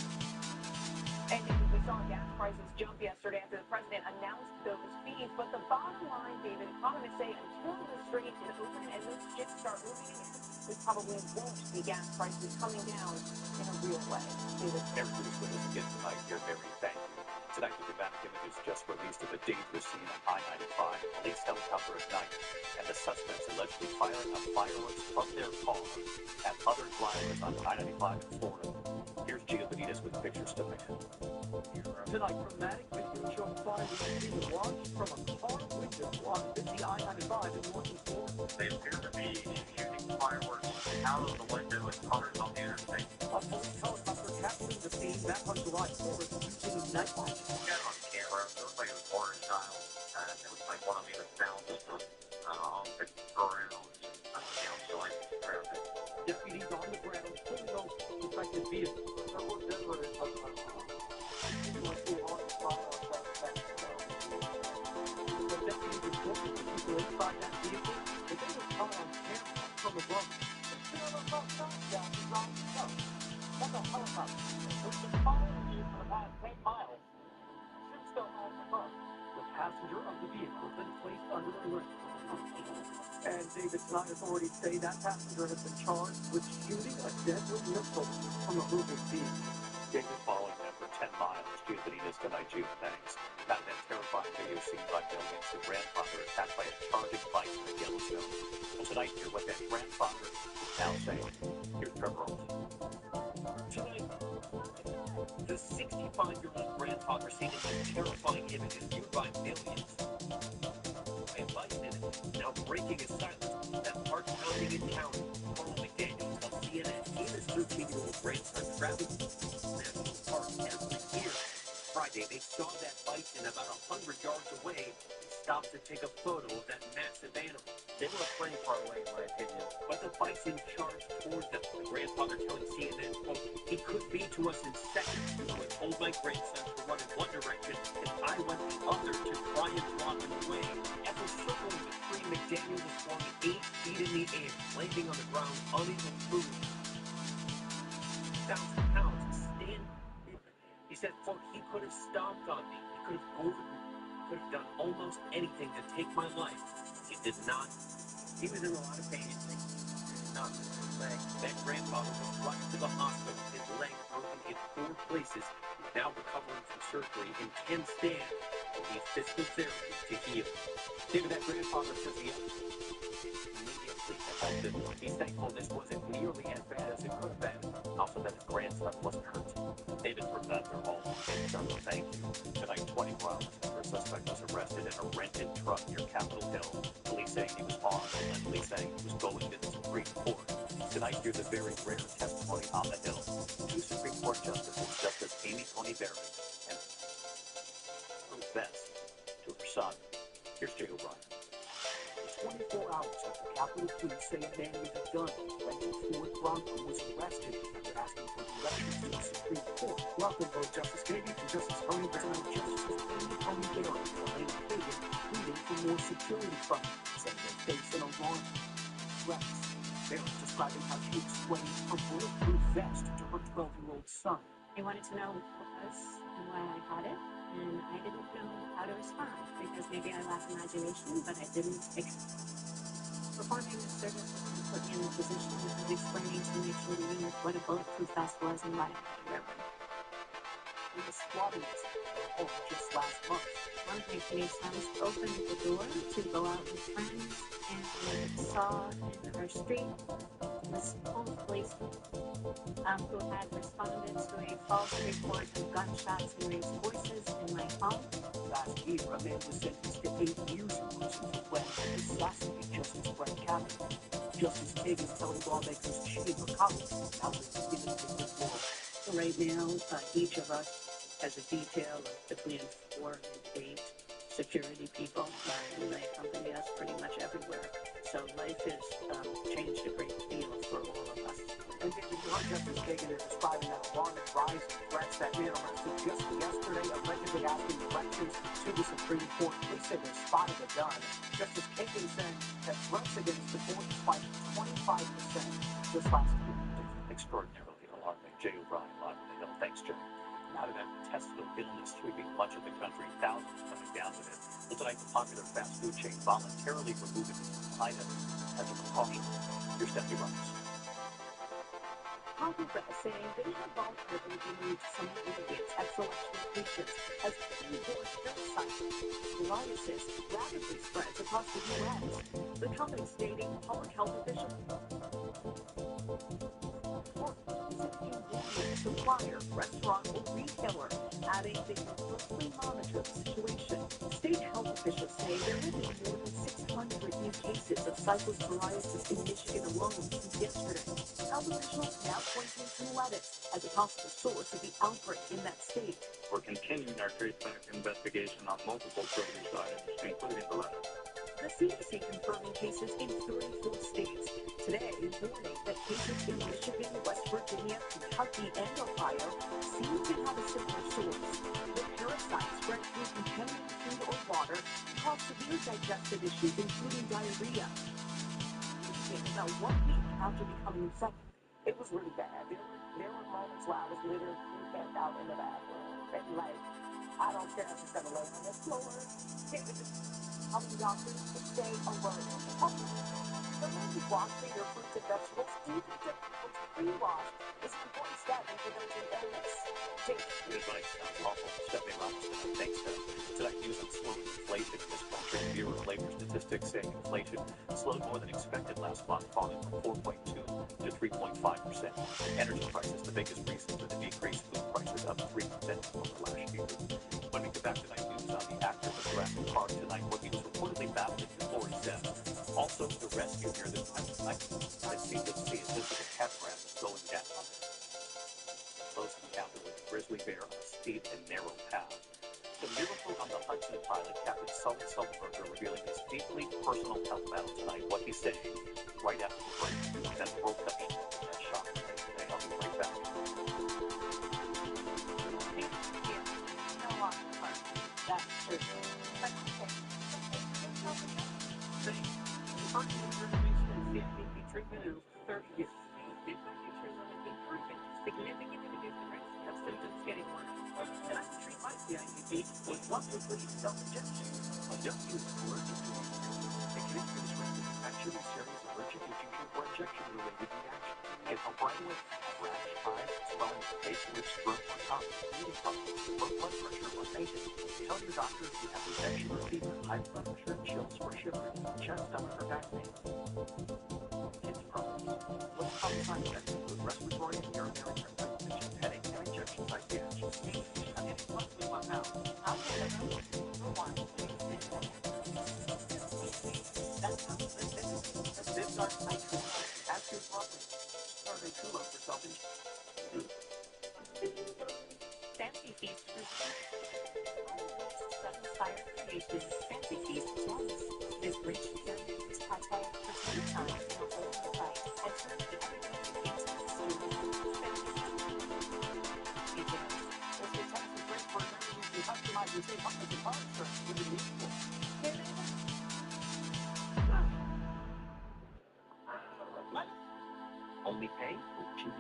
And we saw gas prices jump yesterday after the president announced those fees. But the bottom line, David, economists say until the strait is open and those ships start moving again, we probably won't see gas prices coming down in a real way. David? Barry Bruce with us again tonight. Here, Barry, thank you. Tonight, the dramatic images just released of a dangerous scene on I-95, police helicopter at night, and the suspects allegedly firing up fireworks from their car at other drivers on I-95 in Florida. Here's Gio Benitez with pictures tonight. Tonight, dramatic video showing fireworks being launched from a car window on busy I-95 in northern Florida. They appear to be shooting fireworks out of the window with cars on the interstate. A police helicopter captured the scene back on July 4th using night light. Got on camera, it looked like it was orange style, and it was like one of the sounds of around outside traffic. Deputies on the ground pulling those suspected vehicles. The deputies reported the people inside that vehicle that they were caught on camera from above. That's a helicopter. Which is following you for the past 10 miles. Should still have the bus. The passenger of the vehicle then placed under arrest. And David, tonight authorities say that passenger has been charged with shooting a deadly missile from a moving vehicle. David following them for 10 miles. Gio Benitez tonight, Gio, thanks. That terrifying video seen by millions. The grandfather attacked by a charging bison at Yellowstone. Well, tonight, hear what that grandfather is now saying. Here's Trevor Olsen. Tonight, the 65-year-old grandfather seen in these terrifying images viewed by millions. A bison now breaking his silence. That heart-pounding encounter. Carl McDaniels on CNN. He and his 13-year-old grandson travel National Park every year. Friday, they saw that bison about 100 yards away. Stopped to take a photo of that massive animal. They were plenty far away, in my opinion. But the bison charged toward them. The grandfather telling CNN, quote, "He could be to us in seconds. So I told my grandson to run in one direction, and I went the other to try and block him away." After circling the tree, McDaniel was flung 8 feet in the the air, landing on the ground, unable to move. 1,000 pounds, stand. He said, quote, he could have stomped on me. He could have gored me. Could have done almost anything to take my life. He did not. He was in a lot of pain. Not his leg. That grandfather was rushed to the hospital. His leg broken in 4 places. He's now recovering from surgery and can stand. He needs physical therapy to heal. David, that grandfather says he immediately to help him. He's thankful this wasn't nearly as bad as it could have been. Also that his grandson wasn't hurt. David Professor also saying several thank you. Tonight, 24 hours after a suspect was arrested in a rented truck near Capitol Hill. Police saying he was armed, and police saying he was going to the Supreme Court. Tonight, here's a very rare testimony on the Hill. 2 Supreme Court justices, Justice Amy Coney Barrett and Ruth Vest, to her son. Here's Jay O'Brien. 24 hours after Capitol Police say a man with a gun rented Ford Bronco was arrested after asking for directions to the Supreme Court. Welcome, both Justice Kagan and Justice Coney Barrett. Justice Amy Coney Barrett and Elaine Kagan pleading for more security from him, saying they face an alarm threats. Barrett describing how she explained a bulletproof vest to her 12-year-old son. They wanted to know what it was and why I had it, and I didn't know how to respond because maybe I lacked imagination, but I didn't. Performing the service put me in the position of explaining to make sure we knew what a bulletproof vest was and why I had to wear one. In the squatting home just last month. One of my teenage sons opened the door to go out with friends, and we saw in our street this old policeman who had responded to a false report of gunshots and raised voices in my home. Last year, a man was sentenced to 8 years in prison for planning to assassinate Justice Brett Kavanaugh. Justice Kagan telling lawmakers she and her colleagues now live in a different world. Right now, each of us has a detail of between 4 and 8 security people and they accompany us pretty much everywhere. So life has changed a great deal for all of us. And David, Justice Kagan is describing that alarming rise in threats. That man arrested just yesterday, allegedly asking directions to the Supreme Court. Police say they spotted a gun. Justice Kagan saying that threats against the court spiked 25% just last year. Extraordinarily alarming. Jay O'Brien, live on the Hill. Thanks, Jay. Now to that intestinal illness sweeping much of the country, thousands coming down with it. Well, tonight, the popular fast food chain voluntarily removing items as a precaution. Here's Stephanie Rogers. Congress saying they have voluntarily removed some ingredients at selection locations as newborn parasite psoriasis rapidly spreads across the U.S. The company stating public health officials is an ingredient supplier, restaurant, or retailer, adding they will closely monitor the situation. State health officials say there have been more than 600 new cases of cyclosporiasis in Michigan alone since yesterday. Health officials now pointing to lettuce as a possible source of the outbreak in that state. We're continuing our traceback investigation on multiple produce items, including the lettuce. The CDC confirming cases in 34 states. Today, warning that cases in Michigan, West Virginia, Kentucky, and Ohio seem to have a similar source. The parasite spread through contaminated food or water and caused severe digestive issues, including diarrhea. About 1 week after becoming infected. It was really bad. There were moments where I was literally camped out in the bathroom. And like, I don't care if it's gonna lay on the floor. How many doctors to stay alert? The way you wash your fruits and vegetables, even if it's pre-washed, is an important step in preventing illness. News Mike sounds awful. Stephanie Rogers tonight. Thanks, Steph. Tonight, news on slowing inflation in this country. The Bureau of Labor Statistics saying inflation slowed more than expected last month, falling from 4.2 to 3.5%. Energy prices, the biggest reason for the decrease. Food prices up 3% over last year. When we get back tonight, news on the actor of Jurassic Park tonight, what he was reportedly battling before his death. Also, the rescue here that I see this is a cataract going down on it. Close encounter with a grizzly bear on a steep and narrow path. The miracle on the Hudson pilot, Captain Sully Sullenberger, revealing his deeply personal health battle tonight, what he's saying right after the break. Then the World Cup that shock today. I'll be right back. That's true. But okay. Information is treatment in over 30 years. These features of an improvement significantly reduce the risk of symptoms getting worse. And I can treat my CIDP with monthly self-injection. Don't use allergic to these treatments. It can increase risk of infection and serious allergic infusion or injection-related reactions. Get help right away. Rash, eyes, swelling, face, lips, throat, or tongue, eating problems, low blood pressure, or fainting. Tell your doctor if you have infection or fever, high blood pressure, chills, or shivering, chest, stomach, or back pain. Kids problems. What's common side effects include respiratory and urinary tract infections, headache, and injection site reactions. I'm getting plus with my mouth. I'll get a vote for one. That's how this are my true. Ask your doctor. Are they true for self-injection? Fancy Feast Inspired Creations. Fancy Feast Gems. This rich gem is pate for 2 times in a whole bite and serves with everything you can to the stew. Fancy Gems. What's the Texas bread for remember you can customize and save hundreds of dollars for with the equal? Only pay for what you need.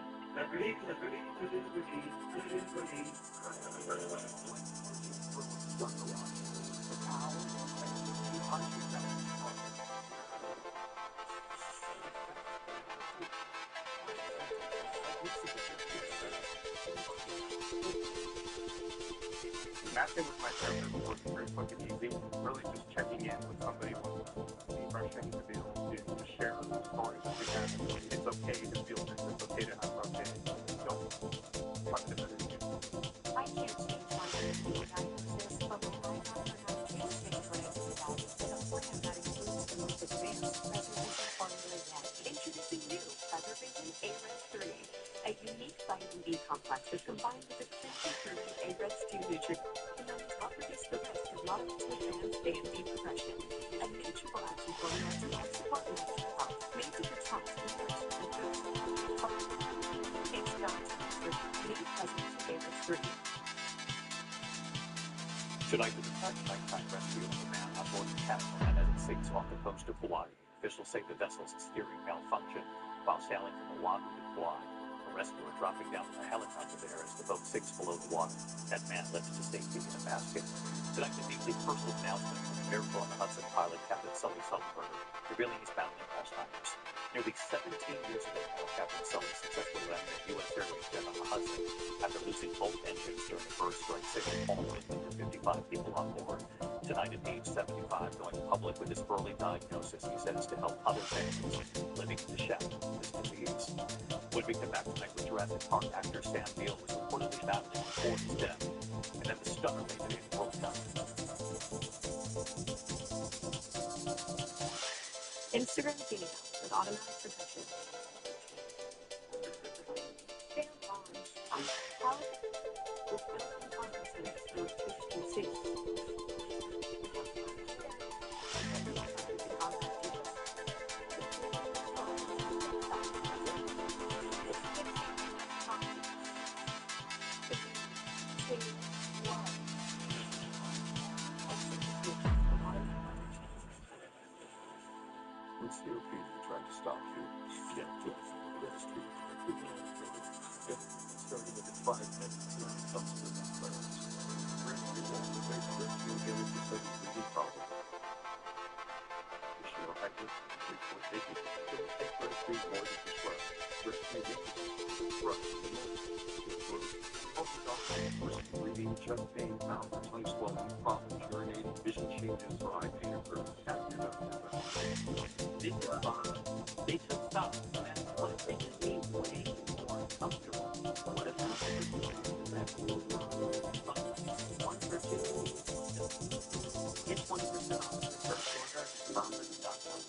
Matching with my therapist was very fucking easy. Really just checking in with somebody was refreshing to be able to share the stories that we have. It's okay to feel this. It's okay to have rough days. Don't try to diminish it. I can't change my diagnosis, but my eye doctor has changed things when I do that. With a plan that includes the most advanced preservation formula yet. Introducing new Preservation AREDS 3, a unique vitamin B complex is combined with a clinically proven AREDS 2 nutrient to help reduce the risk of moderate to advanced AMD progression. A new triple action formula to help support natural health, made to protect and nourish the good. It's not new Preservation AREDS 3. Tonight, the nighttime rescue of a man on board the catamaran as it sinks off the coast of Hawaii. Officials say the vessel's steering malfunctioned while sailing from Oahu to Kauai. A rescuer dropping down from a helicopter there as the boat sinks below the water. That man lifted to safety in a basket. Tonight, the deeply personal announcement from Miracle on the Hudson pilot Captain Sully Sullenberger, revealing he's battling Alzheimer's. Nearly 17 years ago now, Captain Sully successfully landed a U.S. Airways jet on the Hudson after losing both engines during the first strike, saving all but 155 people on board. Tonight, at age 75, going public with his early diagnosis, he says, to help other families living in the shadow of this disease. When we come back tonight with Jurassic Park actor Sam Neill was reportedly battling before his death, and then the stunner made it in the World Cup. Instagram Genie with automatic protection. Fail launch. Health with built-in cognizance through HPC. When COPD tried to stop you, yeah, starting with the 5 minutes and then comes to the clearance. Rescue won't replace rescue again if you say you really problem. You should have to report taking. Don't take rescue more than just run. Rescue needs run. Also document rescue bleeding, chest pain, mouth, tongue swelling, problems, urinating, vision changes, or eye pain occur. Ask your doctor about it. This is fine. They took stock and what if they just be way more comfortable? What if that's 1 for 2? Get 20% off the first order at Bombas.com.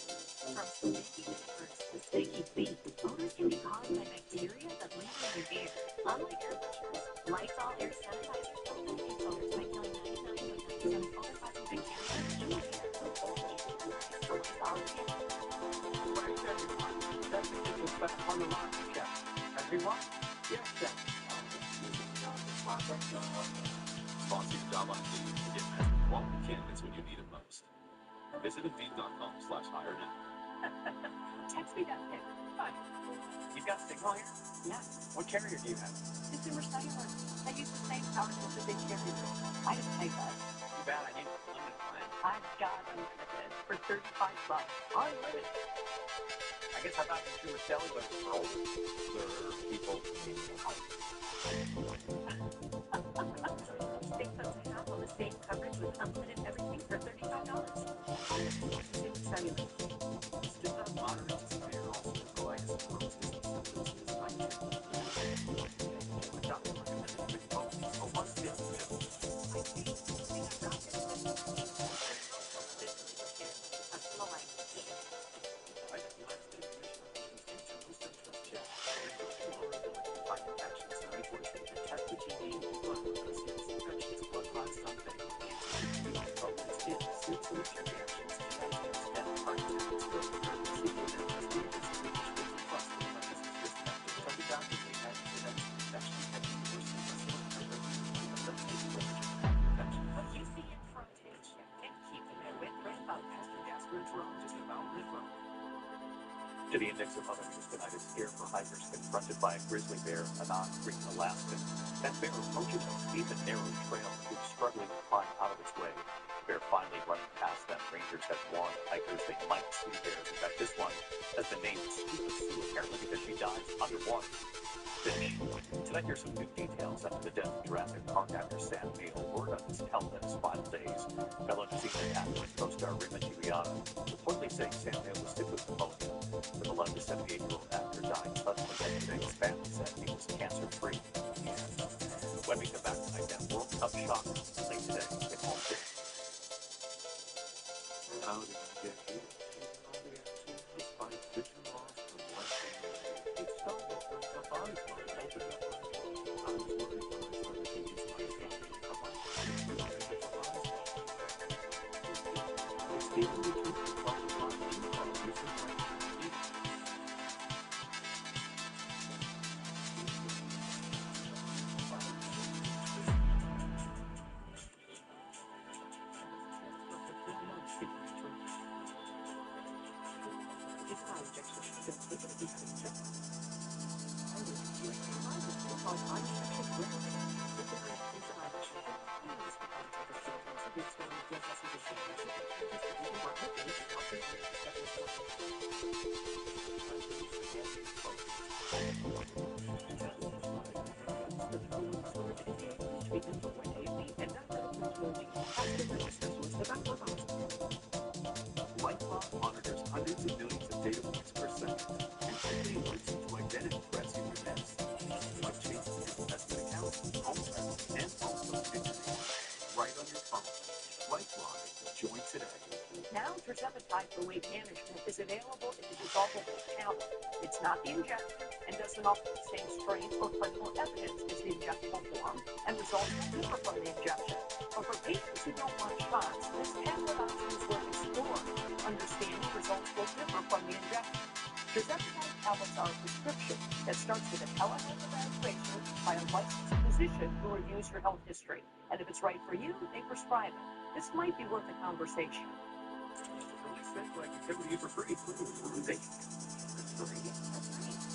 From sticky nippers to sticky feet, odors can be caused by bacteria that linger in your ear. Unlike air fresheners, Lysol air sanitizer only makes odors by killing 99.9% of odor-causing bacteria in your ear. Lysol again. Where's everyone? That's the kitchen stuff on the laundry shelf. Everyone? Yes, chef. Sponsor your job on Indeed and get matched with quality candidates when you need them most. Visit Indeed.com/hire now. Text me that pic. Hi. You've got signal here? Yeah. What carrier do you have? Consumer cellular. I use the same power as the big carrier. I just pay less. Too bad I need a limited plan. I've got unlimited for $35. Unlimited. I guess I'm not consumer cellular for older people. Big folks have all the same coverage with unlimited everything for $35. Consumer cellular. Still have moderate severe ulcerative colitis and Crohn's disease. My doctor recommended big folks a once daily pill. I see. They have doctors that customer language. I just left the commission research was checked. Find infections, reported the test the TB, blood associates infections, blood clots, something. Symptoms and reactions to vaccines that are infections for What you see in frontage and keep them there with rainbow. To the index of other news tonight is scare for hikers confronted by a grizzly bear in Anand, Alaska. That bear approaches a steep and narrow trail and is struggling to climb out of its way. Bear finally running past them. Rangers have warned hikers they might see bears. In fact, this one has been named Scuba Sue, apparently because she dives underwater. Fish. Tonight, here's some new details after the death of Jurassic Park actor Sam Neill. Word on his health in his final days. Fellow New Zealand actor and co-star Rima Tiriana reportedly saying Sam Neill was sick with pneumonia. The beloved 78-year-old actor died suddenly yesterday. His family said he was cancer-free. And when we come back tonight, that World Cup shocker late today in Home Day. How did you get here? All the answers despite vision loss from Western. It started when the body's mind opened up. I was worried when I started to use my phone. It's the only truth to talk about you are using my computer. LifeLock monitors hundreds of millions of data points per second and quickly alerts you to identity threats in your nest, like changes to investment accounts, home titles, and also information right on your phone. LifeLock. Join today. Now, tirzepatide for weight management is available in a dissolvable tablet. It's not the injection and doesn't offer the same strength or clinical evidence as the injectable form, and results will differ from the injection. But for patients who don't want shots, this tablet option is worth exploring. Understanding results will differ from the injection. Tirzepatide tablets are a prescription that starts with a telehealth evaluation by a licensed physician who reviews your health history. And if it's right for you, they prescribe it. This might be worth a conversation. Really said like activity for free. Thank you. That's right.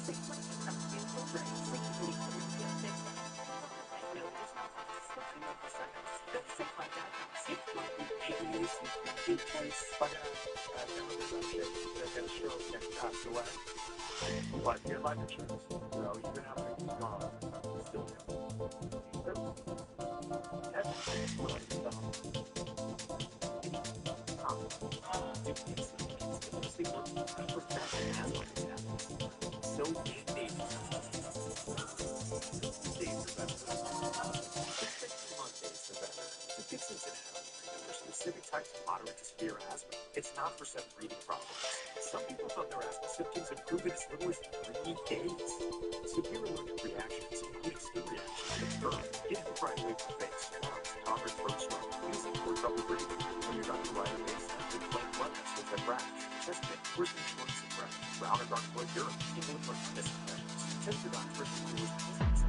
Things like some beautiful brains, like you can feel things like no, just not don't think like that. It's like babies, because My dad had never been that shape that had a stroke and passed away. But he had life insurance. So even after he was gone, still did. So easy. Specific types of moderate to severe asthma. It's not for some breathing problems. Some people thought their asthma symptoms improved in as little as 3 days. Severe allergic reactions, including skin reactions, can occur. Getting the right away from face, arms, tongue, or throat swelling, wheezing, or trouble breathing. When your doctor right away assessed inflamed blood vessels that rash, chest pain, worsening shortness of breath, brown or dark blood urine, inguinal missing infections. Test your doctor for the worst symptoms,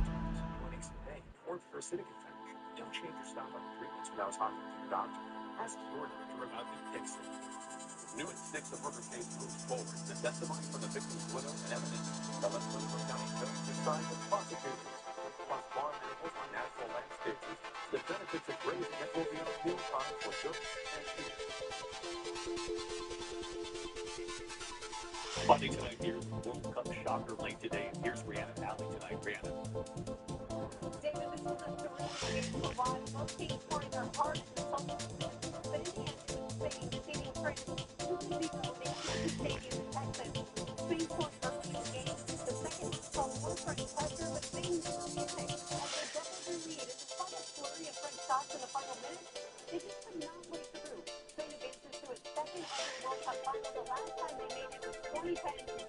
clinics, pain, or parasitic infection. Don't change your stop on treatments without talking to your doctor. Ask your doctor about new Dixon. New at 6, the murder case moves forward. The testimony from the victim's widow and evidence that left Williamson County judge decide the prosecutors, plus farm animals on natural landscapes, the benefits of grazing that will be on meal time for goats and sheep. Funding tonight, here's the World Cup shocker late today. Here's Rihanna Alley tonight. Rihanna. David, this was a terrific game for Rod. Both teams pouring their heart and soul into this. But in the end, it was Spain defeating France 2-0 in Yankee Stadium in Texas. Spain scored early in the game. The second saw more French pressure, but Spain never panicked as they doubled their lead. And despite a flurry of French shots in the final minutes, they just could not break through. Spain advances to its second ever World Cup final. The last time they made it was 2010.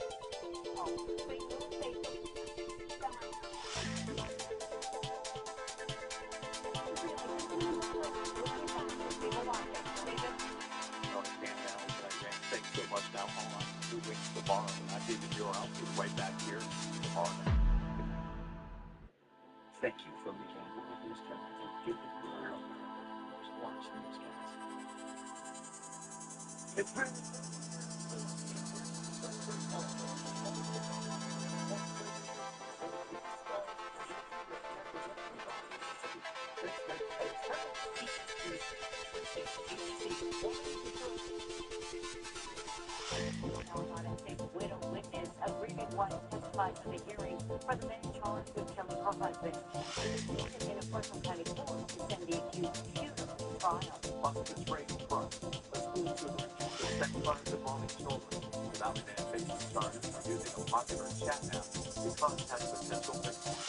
Oh, Spain will stay for Thanks so much. Now on to Wings tomorrow. I'm David Muir. I'll be right back here tomorrow. Thank you for making the newscast. David Muir, most watched newscast. It's been widow witness, a grieving wife testified at the hearing for the man charged with killing her husband. In a Fresno County court to send the accused shooter to trial. Busted trade trust. A school shooter accused of sex crimes involving children. The Valley man faces charges for using a popular chat app to contact potential victims.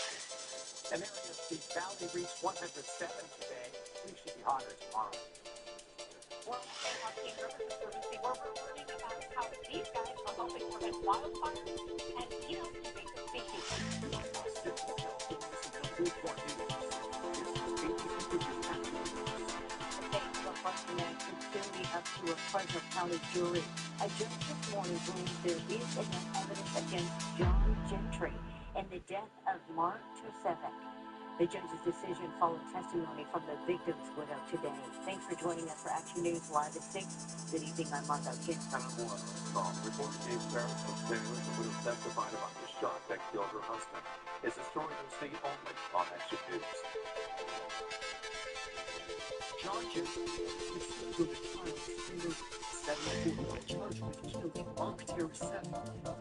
An area of the Valley reached 107 today. We should be hotter tomorrow. Well, San Joaquin River Conservancy, where we're learning about how these guys are helping prevent wildfires and invasive species. Thanks for busting that facility up to a Fresno County jury. A judge this morning ruled there is enough evidence against John Gentry in the death of Mark Tusevik. The judge's decision followed testimony from the victim's widow today. Thanks for joining us for Action News Live at 6. Good evening, I'm Martha Kim. Reporter James Ferris from Taylor, the widow testified about the shot that killed her husband. It's a story you'll see only on Action News. John Gentry is still going to trial December 74, charged with killing Mark Tusevik.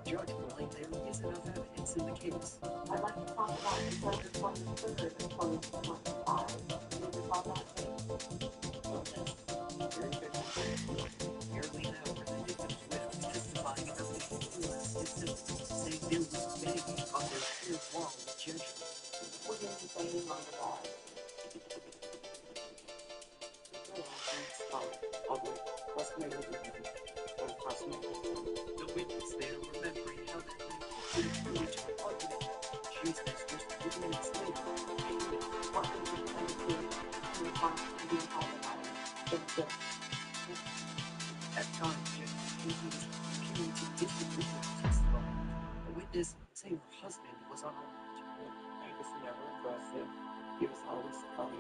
Judge ruling there is enough evidence in the case. I'd like to talk about December 23rd of 2025. Do you recall that date? Nearly an hour, the victim's widow testifying about the shooting system, saying there was banging on their rear wall with Gentry. We're going to be banging on the wall. The witness there remembering how that night they grew into an argument. She says just 3 minutes later, shooting. What was the kind of thing you want to do all the time? At times, Gentry was appearing to disagree with the testimony. A witness saying her husband was unarmed. He was never aggressive. He was always calm.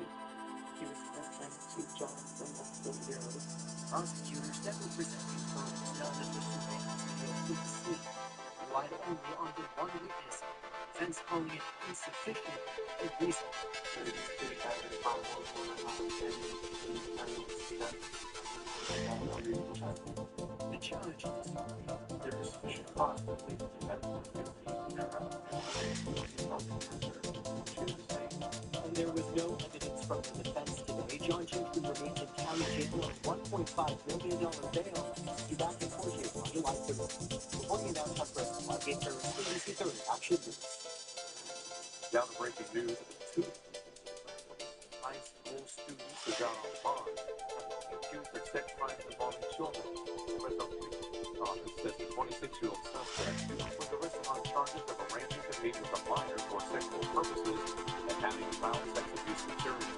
He was never trying to John from multiple years. Prosecutors never presenting photos none of the surveillance video could see. Relied only on the one witness. Defense calling it insufficient and reasonable. The judge disagreed. There is sufficient cause to believe that the medical And there was no evidence from the defense today. John Gentry remains in county jail on a $1.5 million bail. Be back in court here on July 3rd. Reporting in downtown Fresno, Mark Gates, ABC 30, Action News. Now to breaking news. Two high school students are down on bond, accused of sex crimes involving children. The Fresno Police Office says the 26-year-old suspect was arrested on charges of arranging to meet with a minor for sexual purposes and having child sex abuse material.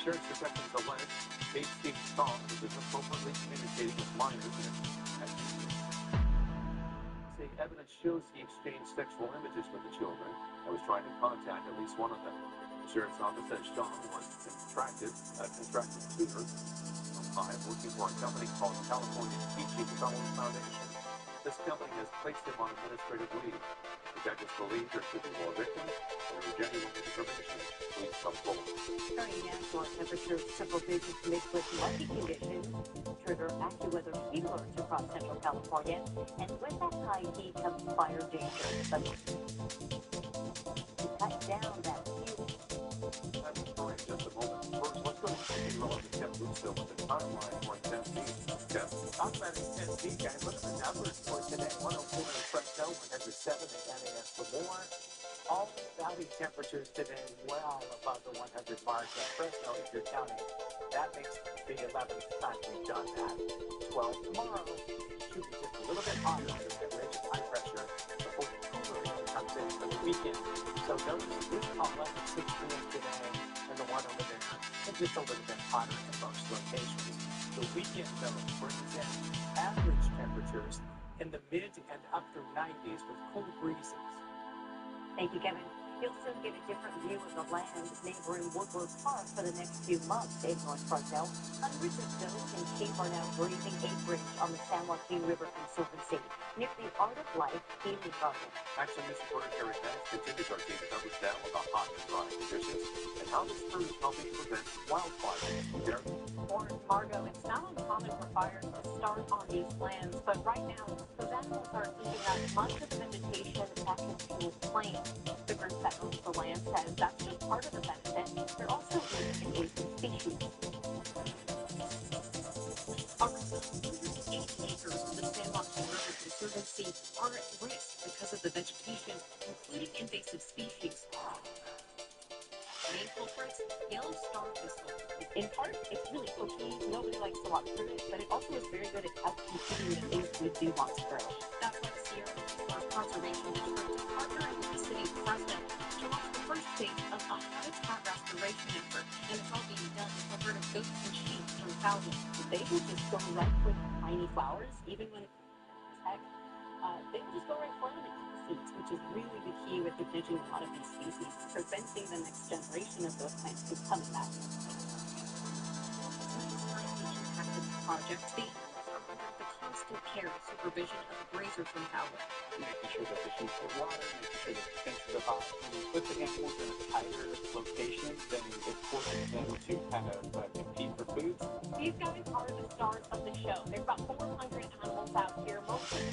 Sheriff's detectives allege Kate Steve Song was inappropriately communicating with minors and say evidence shows he exchanged sexual images with the children and was trying to contact at least one of them. The sheriff's office says Sean was a contracted tutor. 5 working for a company called California Teaching Fellows Foundation. This company has placed him on administrative leave. The judges believe there could be more victims and are genuine information. Please come forward. Turning now to temperatures, triple digits mixed with lucky conditions trigger AccuWeather heat alerts across central California, and with that high heat comes fire danger. But to cut down that fuel. That's the story in just a moment. First, let's go to meteorologist Jeff Bluestone with the timeline for intense heat. Jeff? Talk about intense heat, guys. Look at the numbers for today. 104 in Fresno, 107 in NAS Lemoore. All valley temperatures today well above the 100 mark. In Fresno, if you're counting, that makes the 11th time we've done that. 12 tomorrow. Should be just a little bit hotter under that ridge of high pressure before the cooler air comes in for the weekend. So notice this call up at 6 p.m. today and the one over there. And just a little bit hotter in most locations. The weekend, though, brings in average temperatures in the mid and upper 90s with cool breezes. Thank you, Kevin. You'll soon get a different view of the land neighboring Woodward Park for the next few months in North Brazil. Hundreds of goats and sheep are now grazing acreage on the San Joaquin River Conservancy near the Art of Life Healing Garden. Action News reporter Terry Bennett continues our team coverage now of the hot and dry conditions and how this crew is helping prevent wildfires. Terry? Warren Margo, it's not uncommon for fires to start on these lands, but right now, those animals are eating up much of the vegetation that can fuel flames. The group that owns the land says that's just part of the benefit. They're also eating invasive species. Around 180 acres of the San Joaquin River Conservancy are at risk because of the vegetation, including invasive species. Main culprits, yellow star thistle. In part, it's really pokey. Nobody likes to walk through it, but it also is very good at outcompeting the things we do want to grow. That's why the Sierra Resource Conservation District is partnering with the city of Fresno to launch the first phase of a habitat restoration effort, and it's all being done with a herd of goats and sheep from thousands. They will just go right with tiny flowers, even when it's heck. They will just go right for them and eat the seeds, which is really the key with managing a lot of these species, preventing the next generation of those plants from coming back. Project. The animals are under the constant care and supervision of a grazer from Howard. Making sure that the sheep get water, making sure that the fences are hot. When you put the animals in a tighter location, then it forces them to kind of compete for food. These guys are the stars of the show. There's about 400 animals out here, mostly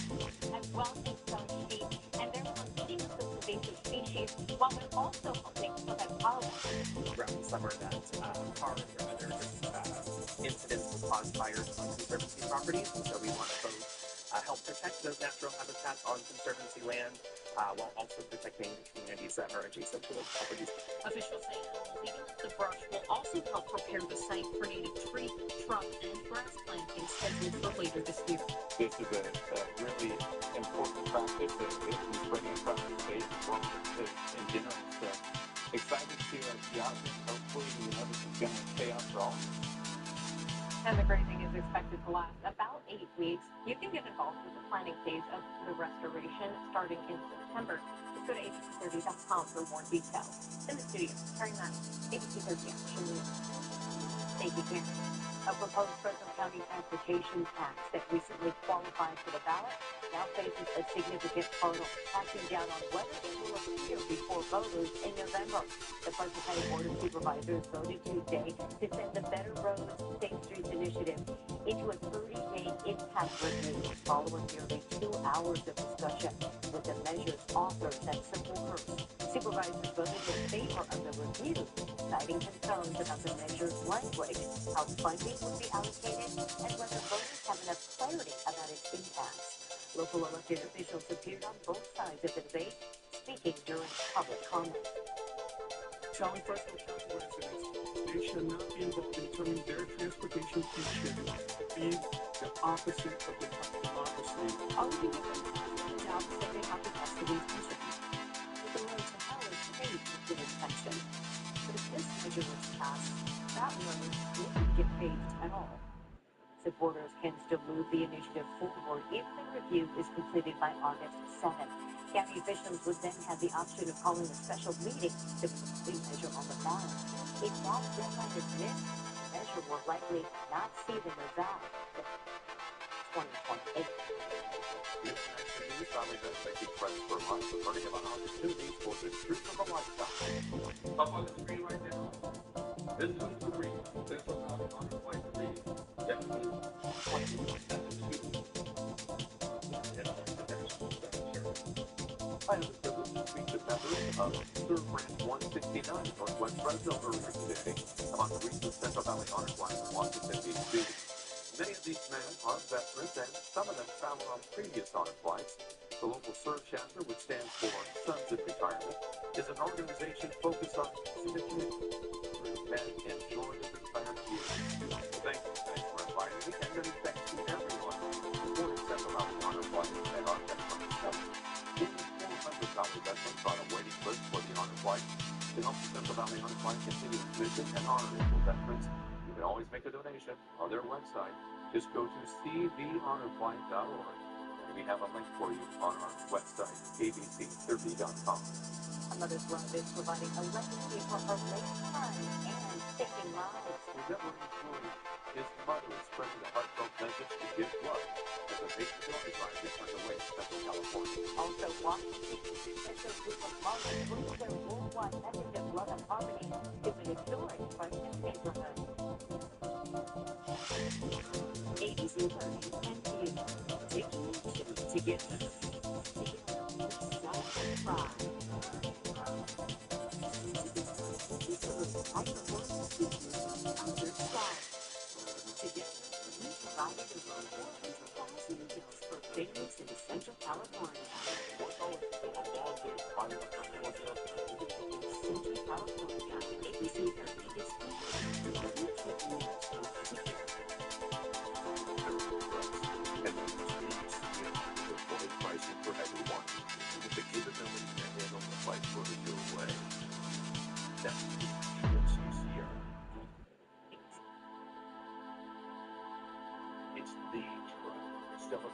as well as some sheep, and they're competing with those invasive species while they're also helping prevent wildfires. Throughout the summer, that cars or other incidents will cause fires on Conservancy properties, and so we want to both help protect those natural habitats on Conservancy land while also protecting the communities that are adjacent to those properties. Officials say animals eating up the brush will also help prepare the site for native tree, shrub, and grass planting scheduled for later this year. This is a really important practice that is spreading across the state as well as in general. So excited to be out and hopefully this is going to pay off for all. And the grazing is expected to last about 8 weeks. You can get involved with the planning phase of the restoration starting in September. Just go to abc30.com for more details. In the studio, Terry Mann, ABC30 Action News. Thank you, Karen. A proposed Fresno County transportation tax that recently qualified for the ballot now faces a significant hurdle, cracking down on whether it will appear before voters in November. The Fresno County Board of Supervisors voted Tuesday to send the Better Roads, Safe Streets Initiative into a 30-day impact review following nearly 2 hours of discussion with the measure's authors and supporters. Supervisors voted in favor of the review, citing concerns about the measure's language, how funding would be allocated, and whether voters have enough clarity about its impacts. Local elected officials appeared on both sides of the debate, speaking during public comment. Telling Fresno County residents they should not be involved in turning their transportation issue be the opposite of the democracy. All we can do is the opposite they have to test these concerns. The road to hell is paved with good intention. But if this measure was passed, that road wouldn't get paved at all. Supporters can still move the initiative forward if the review is completed by August 7th. County officials would then have the option of calling a special meeting to put the measure on the ballot. If that deadline is missed, the measure cancer will likely not see the result until 2028. Here's Action News. Valley Vets making friends for life, learning about opportunities for the truth of a lifetime. Up on the screen right now. This one's for real. This one's on the flight to read. Definitely 2072. I had the privilege to speak to members of Serve Branch 169 in Northwest Fresno earlier today about the recent Central Valley Honor Flight in Washington, D.C. Many of these men are veterans, and some of them traveled on previous honor flights. The local Serve chapter, which stands for Sons in Retirement, is an organization focused on civic community through men enjoy their retirement years. Thanks for inviting me, and many thanks to everyone supporting Central Valley Honor Flight and our veterans. More than 400 Valley veterans on a waiting list for the honor flight. To help the Central Valley Honor Flight continue its mission and honor local veterans, you can always make a donation on their website. Just go to cvhonorflight.org. We have a link for you on our website, abc30.com. A mother's love is providing a legacy for her late son and saving lives. Remembering Floyd, his mother is spreading a heartfelt message to give blood as a patient donor drive gets underway in Central California. Also, Washington, a special group of mothers bring their worldwide message of love and harmony to the historic Franklin neighborhood. ABC 30 and you, taking action together. Families in Central California. Central California, ABC 30 is Pricing for everyone with the capability to handle the flight further your way. That's UCR. It's the truck.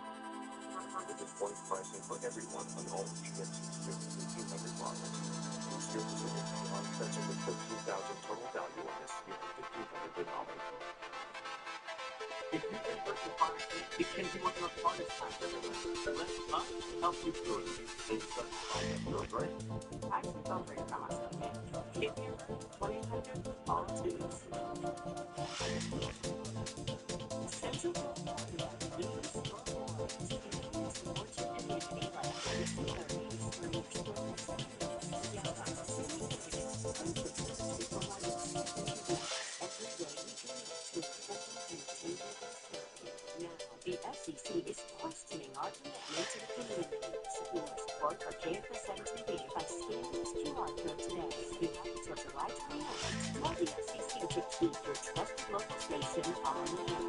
With this point pricing for everyone on all GMC Series 1800 models. This year Pacific Beyond fencing with $13,000 total value on this year $1,500 denominator. If you've been working hard, it can be one of the hardest times of your life. Let us help you through it. It's the concept of great. actually felt very promising. If you're 2000, all twos. Central California is strong boys and support your community like ABC 30 through experience. Together, city leaders, every day we commit to full and now, the FCC is questioning our commitment to the community. Support for KFSM TV by scanning this QR code today. You have until July 29th. Tell the FCC to keep your trusted local station on the air.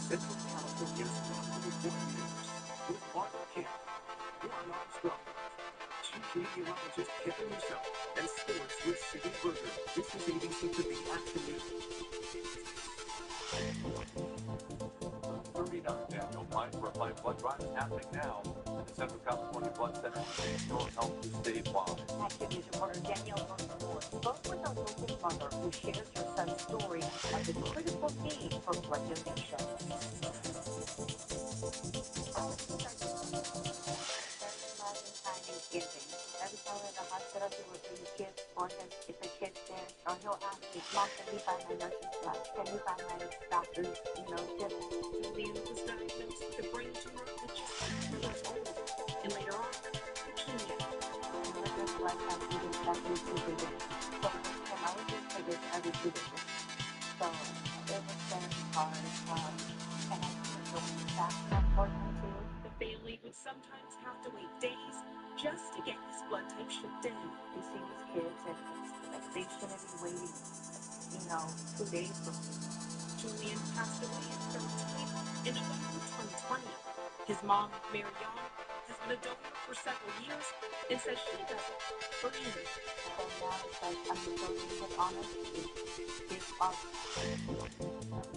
Central California's 140 News with Mark Camp, Ron Armstrong, Chief Meteorologist Kevin Russo, and sports with Sidney Berger. This is ABC to the Action News. 39th annual Blind for a Life blood drive is happening now at the Central California Blood Center to need your help to save lives. Action News reporter Danielle Moore spoke with a local mother who shares her son's story of the critical need for blood donation. Every time at the hospital, he would bring kids for him. If the kid's there, or he'll ask me, Mom, can you buy my nurse's blood? Can you buy my doctor's, just Julian was diagnosed with a brain tumor at just 7 years old, and later on, leukemia. liver blood has to be every 2 days. So with him, I would just take it every 2 days. So it was very hard, and I couldn't go fast enough for him too. The family would sometimes have to wait days just to get his blood type shipped in. You see these kids, and it's like they shouldn't be waiting, 2 days for Julian passed away at 13 in November 2020. His mom, Mary Young, has been a donor for several years and says she does it for him. So now it's like I'm donating with honor to give up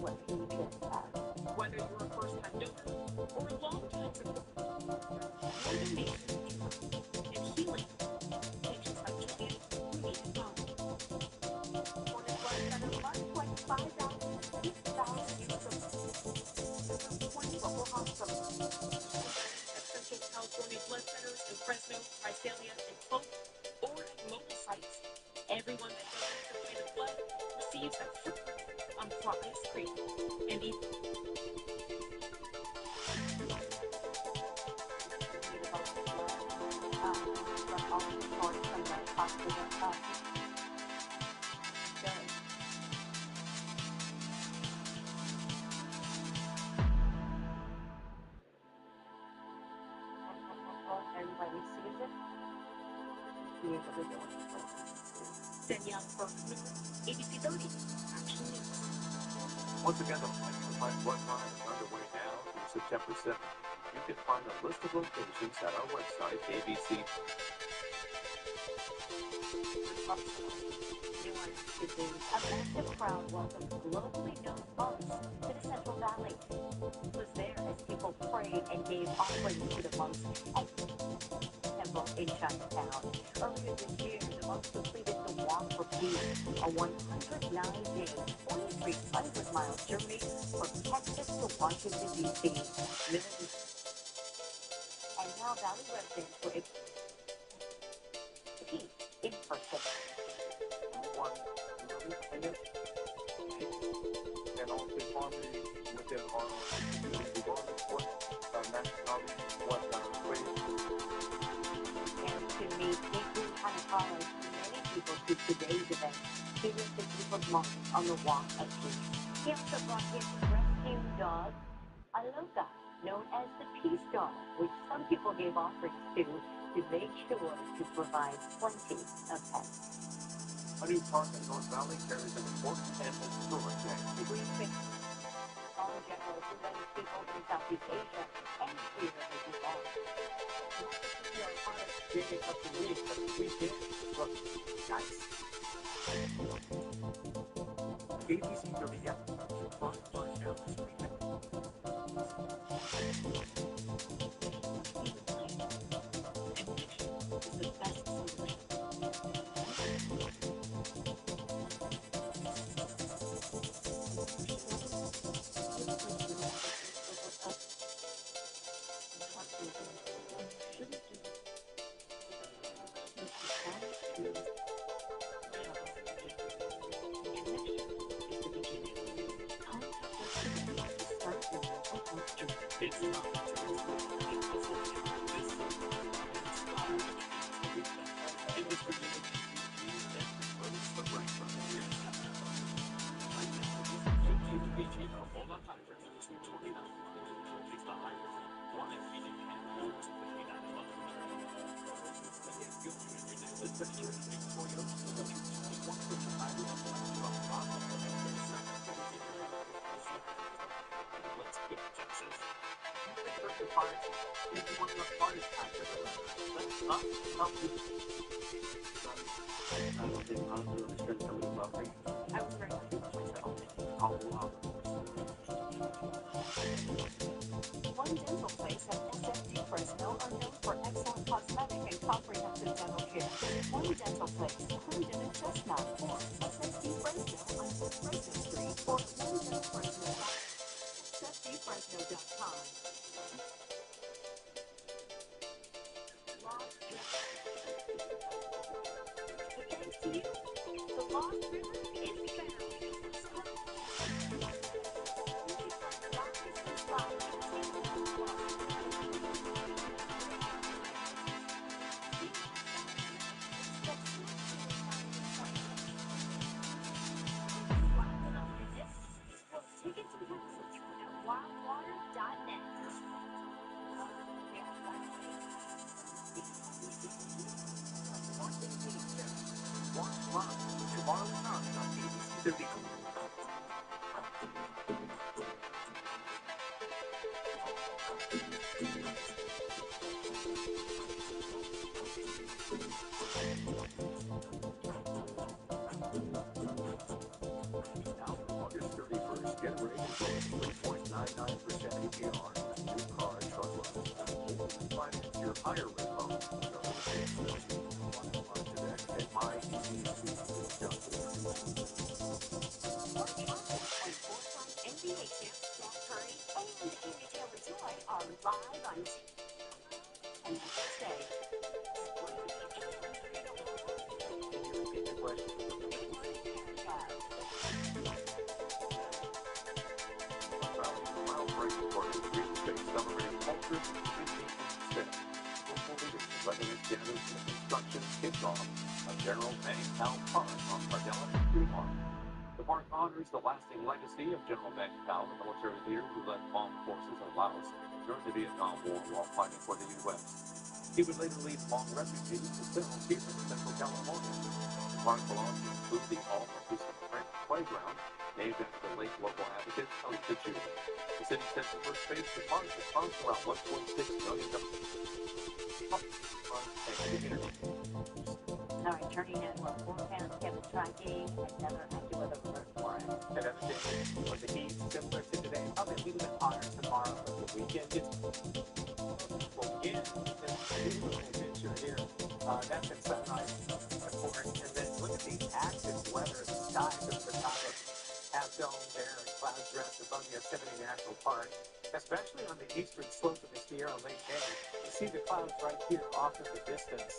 what he just has. Whether you're a first-time donor or a long-time supporter, your donation and healing patients like Julian who need it most. For his blood center, $1.5 use of 20 local hospitals. At Central California Blood Centers in Fresno, Visalia, and Polk, or at mobile sites, everyone that donates a pint of blood receives a free ice cream and even From all the reports from the hospital. Everybody sees it. Be able to do it. Danielle Berkman, ABC 30, Action News. Once again, the National Blood Drive is underway now through September 7th. You can find a list of locations at our website, ABC. A massive crowd welcomed globally known monks to the Central Valley. He was there as people prayed and gave offerings to the monks at the temple in Chinatown. Earlier this year, the monks completed the Walk for Peace, a 109-day, 4,300-mile journey from Texas to Washington, D.C. And now Valley residents were able to peace in person. One really cleanest and also harmony within our community, regardless what nationality, what race. And to meet deeply unfollowed many people to today's event, he was the people's monk on the Walk of Peace. He also brought his rescue dog, Aloka, known as the Peace Dog, which some people gave offerings to make sure to provide plenty of pets. A new park in North Valley carries an important and historic name. All generals who led people in Southeast Asia and here as well. Our hottest day of the week, but the weekend look nice. ABC 30 sponsored by Alice Green. Is the best solution. It's not. It was created the right from here. All the time for 29. It's the higher one if you didn't have yours to 59 love. The picture for you. One picture I would like let's get Texas. The parts is one of the hardest times I've ever had. Let's not help you. I don't think I'll do it. Spend some of the buffering. I was very happy with myself. Oh, wow. One dental place at SFD Fresno are known for excellent cosmetic and comprehensive dental care. One dental place, Herndon and Chestnut, or SFD Fresno on Fresno Street, or SFDFresno.com. Thanks to you, the Lost River is found. Tickets and purchases at wildwater.net. APR, new car, truck loans, finance your higher rate loans. Today at MyEasyEasy.com. NBA champs Steph Curry and Amy Taylor-Joy are live on TV. And Thursday, Can you repeat the question? Groundbreaking for industry space celebrating culture and instead. Local leaders, residents, janitors, and construction kicks off a General Bank Town Park on Cardella Street Park. The park honors the lasting legacy of General Bank Powell, the military leader who led armed forces of Laos during the Vietnam War while fighting for the U.S. He would later lead Hmong refugees to settle here in Central California. The park will also include the all-inclusive playground named after the late local advocate, Tony Pichu. The city sets the first phase of the park that costs around $1.6 million. all right, turning now to our forecast, Kevin tracking another active weather alert for us. Another day with the heat similar to today, probably a little bit hotter tomorrow, but the weekend gets well again. This beautiful picture here. That's at sunrise, of course. And then look at these active weather skies over the top of Half Dome there and Cloud Dress above Yosemite National Park, especially on the eastern slope of the Sierra Lake Bay. You see the clouds right here off in the distance.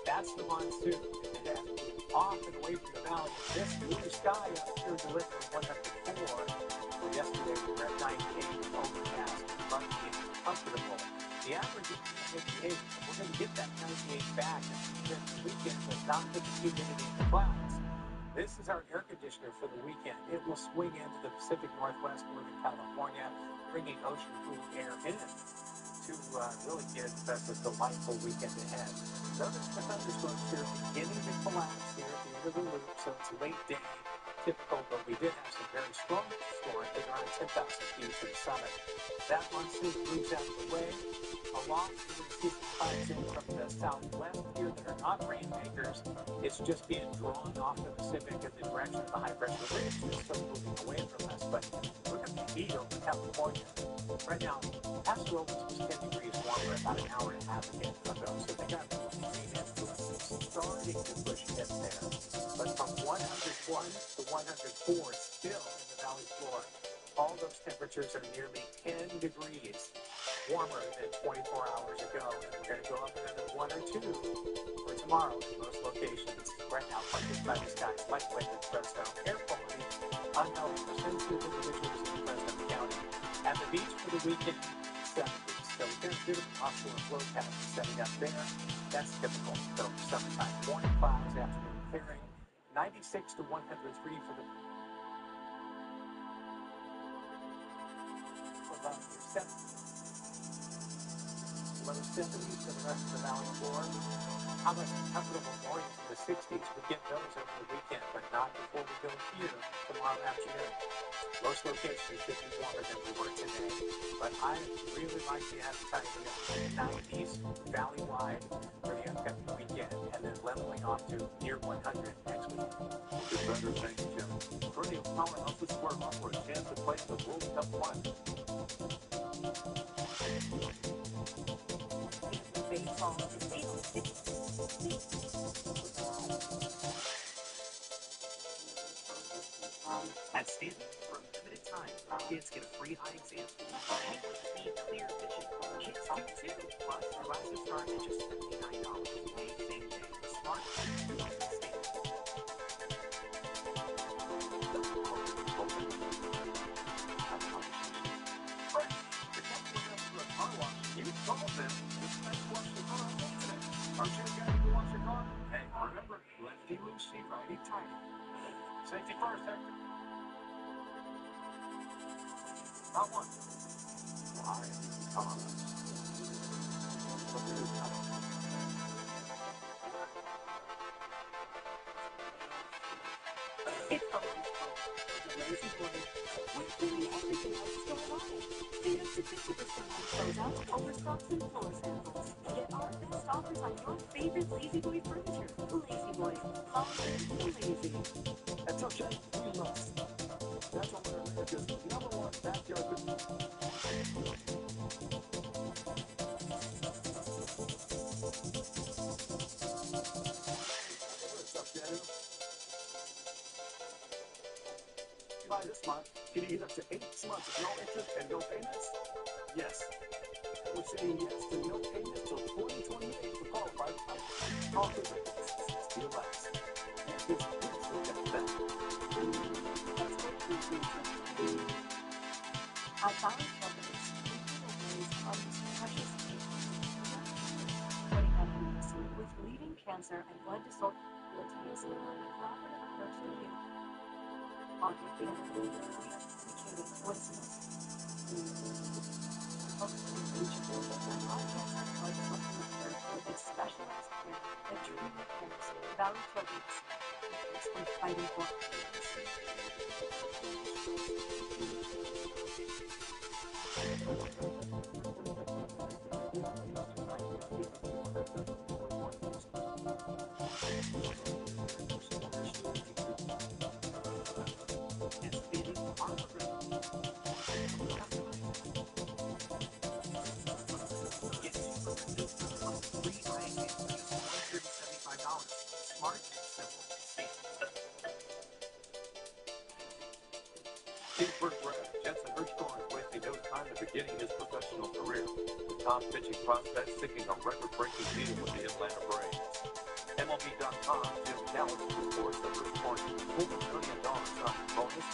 That's the monsoon. It has moved off and away from the valley. This blue sky up here delivers 104. Well, yesterday we were at 98, overcast, lucky, and comfortable. The average is 58. We're going to get that 98 back this weekend, but not with the humidity in the clouds. This is our air conditioner for the weekend. It will swing into the Pacific Northwest, Northern California, bringing ocean cool air in to really get us a delightful weekend ahead. Notice the thunderstorms here beginning to collapse here at the end of the loop, so it's late day typical, but we did have some very strong storms at around 10,000 feet to the summit. That monsoon moves out of the way. Along with the see some clouds in from the southwest here that are not rainmakers. It's just being drawn off the Pacific in the direction of the high pressure ridge that's still moving away from us. But look at the heat over California. Right now, Paso Robles was 10 degrees warmer about an hour and a half ago, so they got rain influence starting to push in there. But from 101 to 104 still in the valley floor, all those temperatures are nearly 10 degrees warmer than 24 hours ago. And we're going to go up another 1 or 2 for tomorrow in most locations. Right now, partly cloudy skies, light wind in Fresno, air quality unhealthy for sensitive individuals in Fresno County. At the beach for the weekend, 70s. So we're going to do the offshore flow pattern setting up there. That's typical. So summertime, morning clouds, afternoon clearing, 96 to 103 for the above your 70s. Low 70s for the rest of the valley floor. How much comfortable mornings in the 60s? We get those over the weekend, but not before we go here tomorrow afternoon. Most locations should be warmer than we were today, but I really like the appetite of the 90s valley-wide for the upcoming weekend, and then leveling off to near 100 next week. It's better, thank you, Jim. Perennial Power helps us square off for a chance to play the World Cup final. Baseball is able to At Stanton, for a limited time, kids get a free eye exam. People need clear vision. Kids do too. Plus, your glasses start at just $79. Pay same day. Smart. Stanton. Right. If that's what else for a car wash, you call them. This nice wash the car on today. Aren't you the guy who wash your car? Hey, remember, lefty loosey, righty tighty. Safety first, Hector. Not one. Why? Thomas. But there is nothing. It's the lazy boy. Weekly everything else still alive. See up to 50% on closeouts, overstocks, and floor samples. Get our best offers on your favorite Lazy Boy furniture. Lazy Boy. Always the lazy. That's okay. We love it. That's what America's number one backyard business. Smart, can you get up to 8 months of no interest and no payments? Yes. We're saying yes to no payments till 2028 for qualified clients. Call for the deal last. Yes, it's that. Our body companies ways on this precious putting up with leading cancer and blood disorder. Is a collaborative approach to you. On your family, indicating voices. With specialized care that truly cares about children's and fighting for Pittsburgh Brad Jensen Hirschhorn is wasting no time at beginning his professional career. The top pitching prospect seeking a record-breaking deal with the Atlanta Braves. MLB.com Jim Callis reports that Hirschhorn's $4 million signing bonus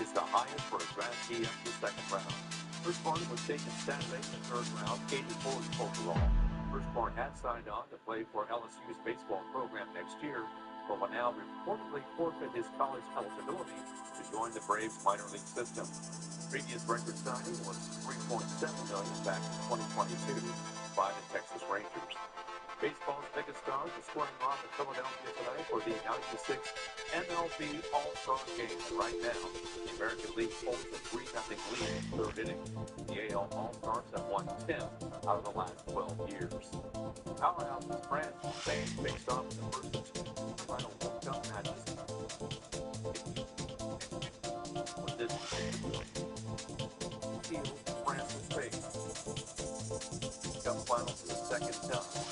is the highest for a draftee after the second round. Hirschhorn was taken Saturday in the third round, 84th overall. Hirschhorn had signed on to play for LSU's baseball program next year, but will now reportedly forfeit his college eligibility to join the Braves minor league system. Previous record signing was $3.7 million back in 2022 by the Texas Rangers. Baseball's biggest stars are squaring off in Philadelphia tonight for the 96th MLB All-Star Game. And right now, the American League holds a 3-0 lead in the third inning. The AL All-Stars have won 10 out of the last 12 years. Powerhouses France and Spain faced off in the first of two final World Cup matches. With this field, France and Spain. Cup final for the second time.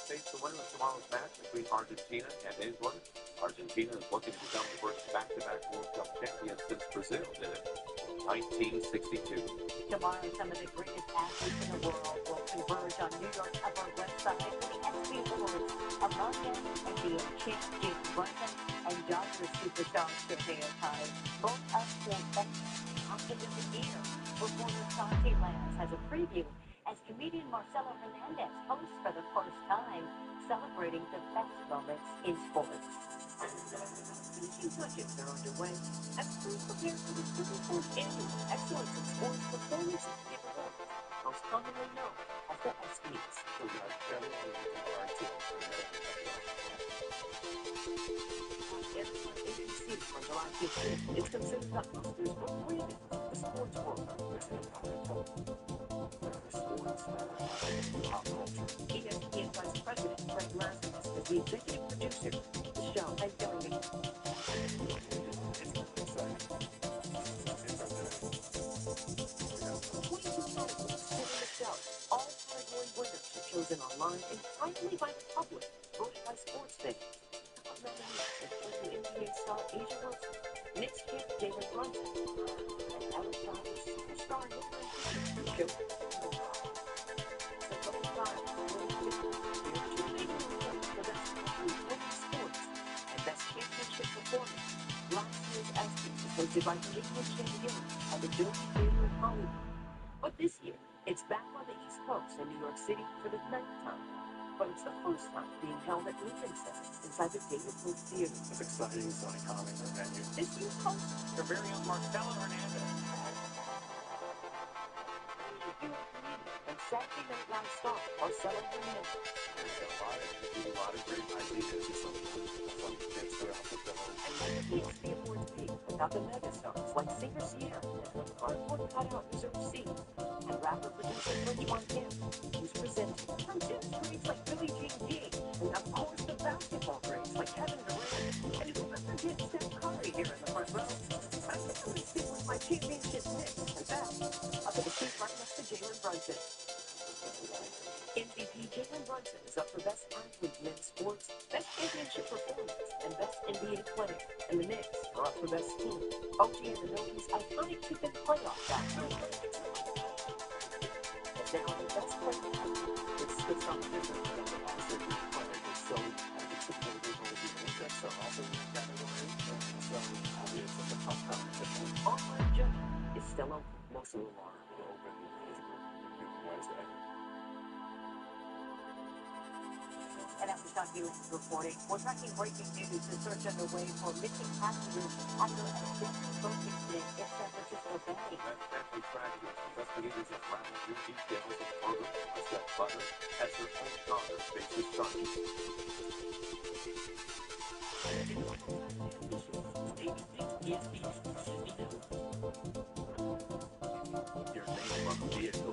Face the winner of tomorrow's match between Argentina and England. Argentina is looking to become the first back-to-back World Cup champion since Brazil did it in 1962. Tomorrow, some of the greatest athletes in the world will converge on New York Cover website for the ESPY Awards. Among them, NBA champ James Brunson and Dodgers superstar Shohei Ohtani. Both up for best confident in the air. Performer Santi Lance has a preview as comedian Marcelo Hernandez hosts for the first time, celebrating the best moments in sports. Finishing touches are underway as schools prepare for the 34th annual Excellence in Sports Performance Awards, most commonly known as the ESPYs. ABC on July 15th is considered the Oscars for women, the sports world. ESPN Vice President Greg Lazarus is the executive producer of the show and joining me. All category winners are chosen online and privately by the public, voted by sports fans. Top nominees include NBA star Asia Wilson, Knicks champ Jalen Brunson, and Alex Dodgers superstar Nick Joe. Hosted by comedian Shane Gillis at the Dolby Theater in Hollywood. But this year, it's back on the East Coast in New York City for the 9th time. But it's the first time being held at Lincoln Center inside the David Hope Theater. It's exciting, it's iconic, the venue. This year's host, Your very own Marcelo Hernandez. and Saturday Night Live star Marcelo Hernandez. A lot of great ideas and some fun things throughout the film. And what would the ESPY Awards be without the megastars like singer Sierra and her cardboard cutout reserved seat, and rapper producer Rich Montana, who's presented from tennis greats like Billie Jean King, and of course the basketball greats like Kevin Durant, and who represents Steph Curry here in the front row. I'm going to sit with my championship Knicks, and that, up at the seat right next to Jalen Brunson. MVP Jalen Brunson is up for Best Athlete in Men's Sports, Best Championship Performance, and Best NBA Player. And the Knicks are up up for best team. OG and the Nobles iconic keep in playoff shot. And now the best player. It's not different than the last of your players. So I think the Warriors will be interested. So also in that category. So it's a tough competition. Online judging is still open. Most of them are open Wednesday. And after Sean Healy's reporting, we're tracking breaking news. The search underway for missing passengers after a deadly boat incident in San Francisco Bay. That's definitely tragic. Investigators have found new details of murder. A stepmother as her own daughter faces charges. Your name on the vehicle.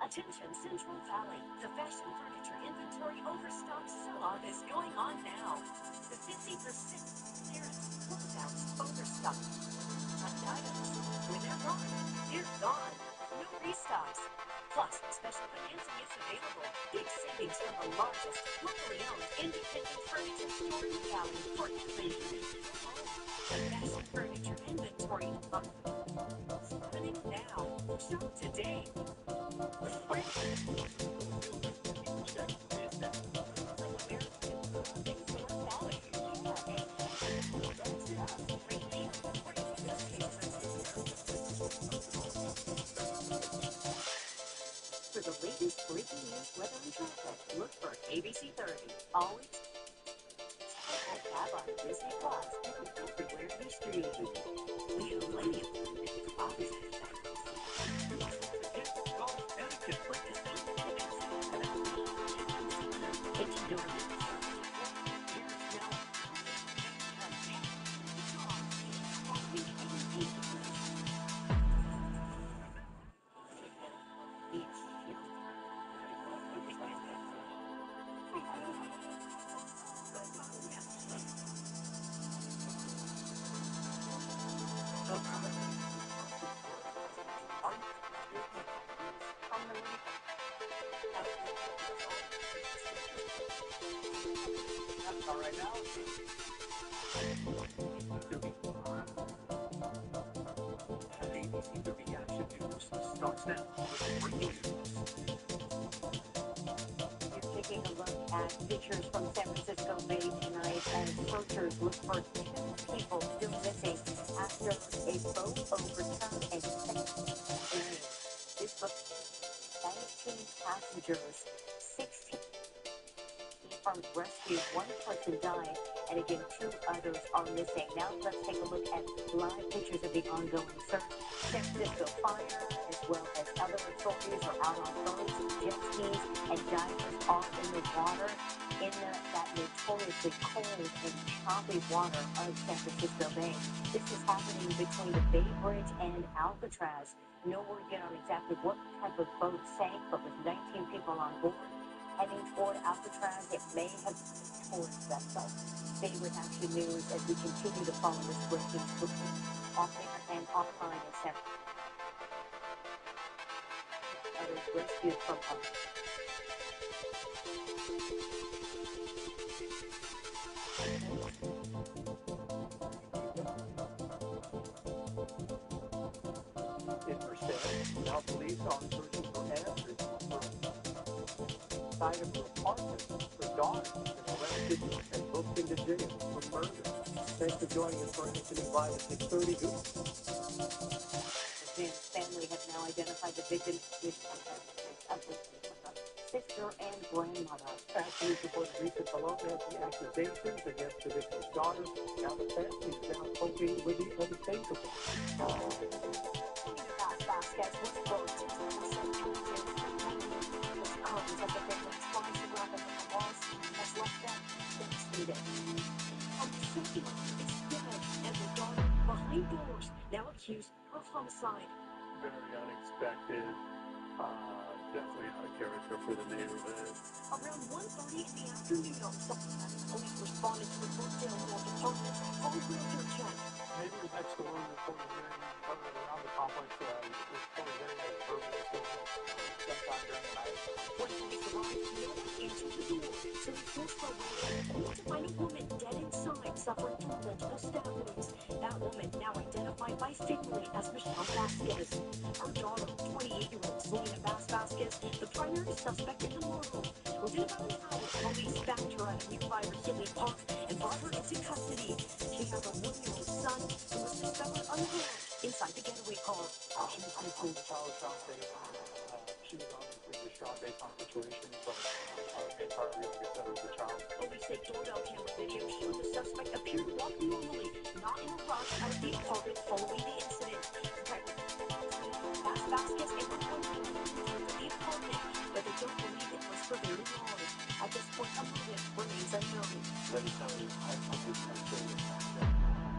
Attention Central Valley, the fashion furniture inventory overstock sell-off is going on now. The 50% clearance closeouts overstock. Some items, when they're gone, no restocks. Plus, special financing is available. Big savings from the largest locally owned independent furniture store in the valley for every home. The fashion furniture inventory happening now. Shop today. For the latest breaking news, weather, and traffic, look for ABC 30. Always tab on Disney Plus and everywhere you stream. We have plenty of options. All right now. ABC 30 Action News starts now with breaking news. You're taking a look at pictures from San Francisco Bay tonight as searchers look for 2 people still missing after a boat overturned and sank. This boat, 19 passengers, 16 are rescued, 1 person died, and again 2 others are missing. Now let's take a look at live pictures of the ongoing search. San Francisco Fire, as well as other authorities, are out on boats, jet skis, and divers are in the water in that notoriously cold and choppy water of San Francisco Bay. This is happening between the Bay Bridge and Alcatraz. No word yet on exactly what type of boat sank, but with 19 people on board heading toward Alcatraz, it may have towards vessel. Stay with Action News as we continue to follow this breaking story off air and offline in San Francisco. Others rescued from Now police are searching for answers from side of her apartment. Her daughter was arrested and booked into jail for murder. Thanks for joining us for Incident Live at 6:30. The man's family have now identified the victim with sister and grandmother. Action News reports recent felonious accusations against the victim's daughter. Now the family is now coping with the unthinkable. Vasquez was booked. He said Tuesday this comes as the family tries to grapple with the loss has left them devastated. A second is dead, and the daughter behind doors, now accused of homicide. Very unexpected. Definitely out of character for the neighborhood. Around 1:30 in the afternoon on Sunday, police responded to the Brookdale North Apartments on Realtor check. Neighbors next door reported hearing around the complex. Reported hearing a verbal disturbance sometime during the night. When police arrived, no one answered the door, so they forced their way in to find a woman dead inside, suffering from multiple stab wounds. That woman, now identified by family as Michelle Vasquez. Her daughter, 28-year-old Selena Vasquez, the primary suspect in the murder. Within about an hour, police found her at a nearby Kinley Park and brought her into custody. She has a 1-year-old son who was discovered unharmed inside the getaway car. She was in the child shock phase. She was obviously distraught based on the situation, but made priority to get better with the child. Police say doorbell camera video showed the suspect appeared to walk normally, not in a rush out of the apartment following the incident. Vasquez and her boyfriend returned to the apartment, but they don't believe it was for very long. At this point, a motive remains unknown. Let me tell you, I think it's unclear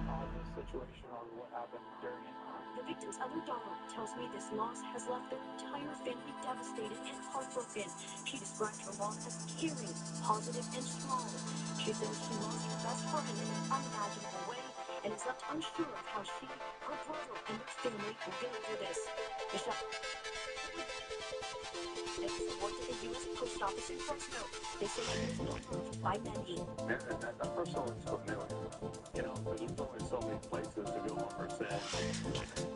on this situation or what happened during it. The victim's other daughter tells me this loss has left their entire family devastated and heartbroken. She described her mom as caring, positive, and strong. She says she lost her best friend in an unimaginable way and is left unsure of how she, her brother, and their family will get over this. Michelle worked at the U.S. Post Office in Fresno. They say she is beloved by many. That person is familiar. You know, there's only so many places to go on per se.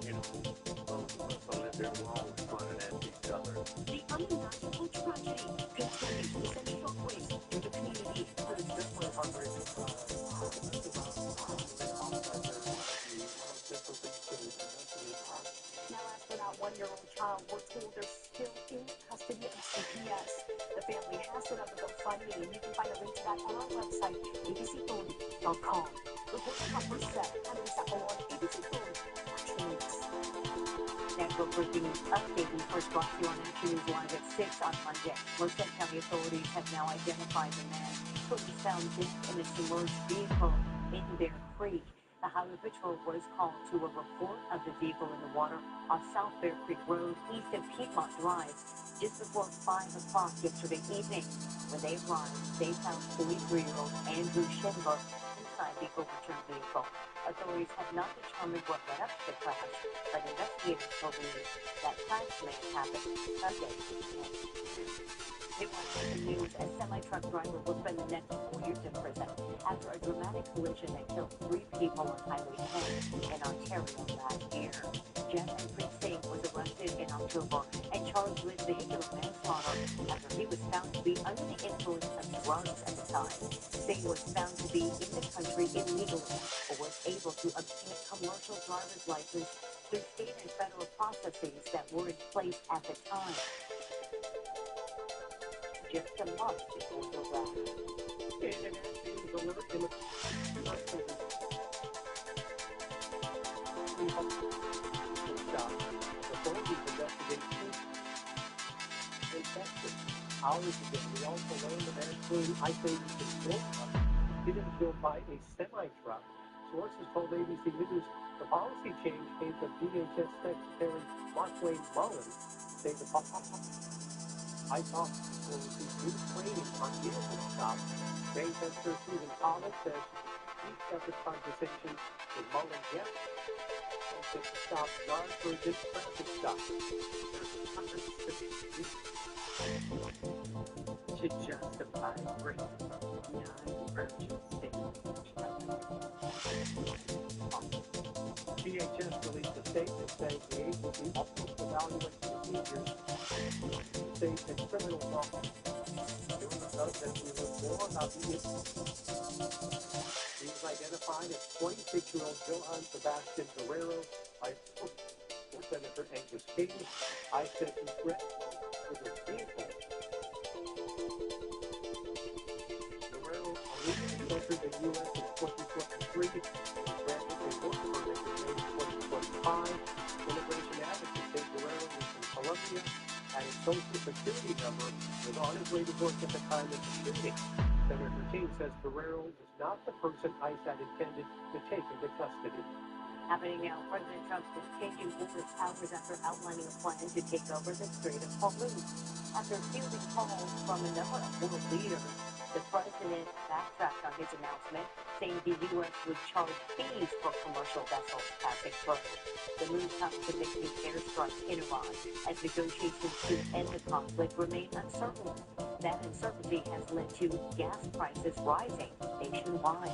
You know, those of us that live here, we're always running at each other. The unimaginable tragedy continues to send shockwaves through the community. But it's definitely heartbreaking. Now, as for that 1-year-old child, we're told they're still in custody of CPS. The family has set up a GoFundMe, and you can find a link to that on our website, abc40.com. Reporting from Merced, I'm Lisa Owen, ABC 40 Action News. Network breaking news updating first brought to you on NQ News Live at 6 on Monday. Merced County authorities have now identified the man who was found dead in a submerged vehicle in Bear Creek. The Highway Patrol was called to a report of the vehicle in the water on South Bear Creek Road, east of Piedmont Drive, just before 5 o'clock yesterday evening. When they arrived, they found 43-year-old Andrew Schindler inside the overturned vehicle. Authorities have not determined what led up to the crash, but investigators believe that crash may have happened Sunday evening. It was the news. A semi-truck driver will spend the next 4 years in prison after a dramatic collision that killed 3 people on Highway 10 in Ontario last year. Jeffrey Singh was arrested in October and charged with vehicular manslaughter after he was found to be under the influence of drugs at the time. Singh was found to be in the country illegally or was able to obtain a commercial driver's license through state and federal processes that were in place at the time. Just a month before the wrath. And an accident alert in the authorities investigation in Texas. Hours ago, we also learned that Ashley I-82 hit and killed by a semi-truck. Sources told ABC News the policy change came from DHS Secretary Markwayne Mullin, saying the ICE officers will receive new training on vehicle stops. Manchester Susan Collins says she separate conversations with Mullin yesterday and said to stop non-urgent traffic stops. To justify bringing non-urgent DHS released a statement saying the agency also evaluates procedures to state and criminal law. It was noted that we learned more about the issue. He was identified as 26-year-old Johann Sebastian Guerrero by Senator Angus King. I said he threatened with his vehicle. Guerrero illegally entered the U.S. in 2023 and granted a work permit in May 2025. Immigration advocates say Guerrero Social Security number was on his way to work at the time of the shooting. Senator King says Guerrero was not the person ICE had intended to take into custody. Happening now, President Trump continues over powers after outlining a plan to take over the Strait of Hormuz. After fielding calls from a number of world leaders, the president backtracked on his announcement, saying the U.S. would charge fees for commercial vessels passing through. The move comes amid new airstrikes in Iran as negotiations to end the conflict remain uncertain. That uncertainty has led to gas prices rising nationwide.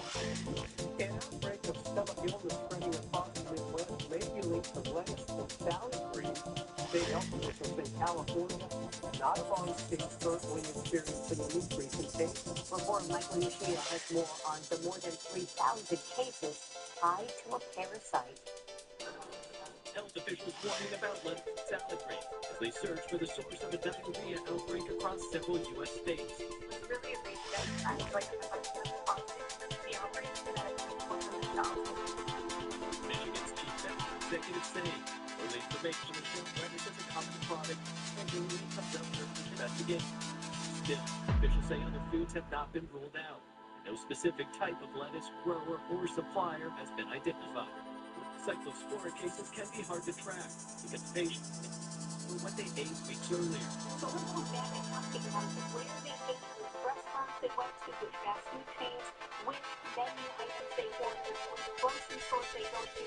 An outbreak of stomach illness spreading across the Midwest may be linked to lettuce and salad greens. State health officials say California, not among states currently experiencing an increase in cases. Reporter Michael Yoshida has more on the more than 3,000 cases tied to a parasite. Health officials warning about lettuce and salad greens as they search for the source of a diarrhea outbreak across several U.S. states. It's really amazing that I was like, the outbreak that was on the shelf. Michigan's chief medical executive saying early information has shown lettuce as a common product and really comes up for investigation. Still, officials say other foods have not been ruled out. No specific type of lettuce, grower, or supplier has been identified. Cyclospora cases can be hard to track because patients were what they ate weeks earlier. So let's go back and talk about where they ate, which restaurants they went to, which fast food chains, which menu items they ordered, which grocery stores they go to.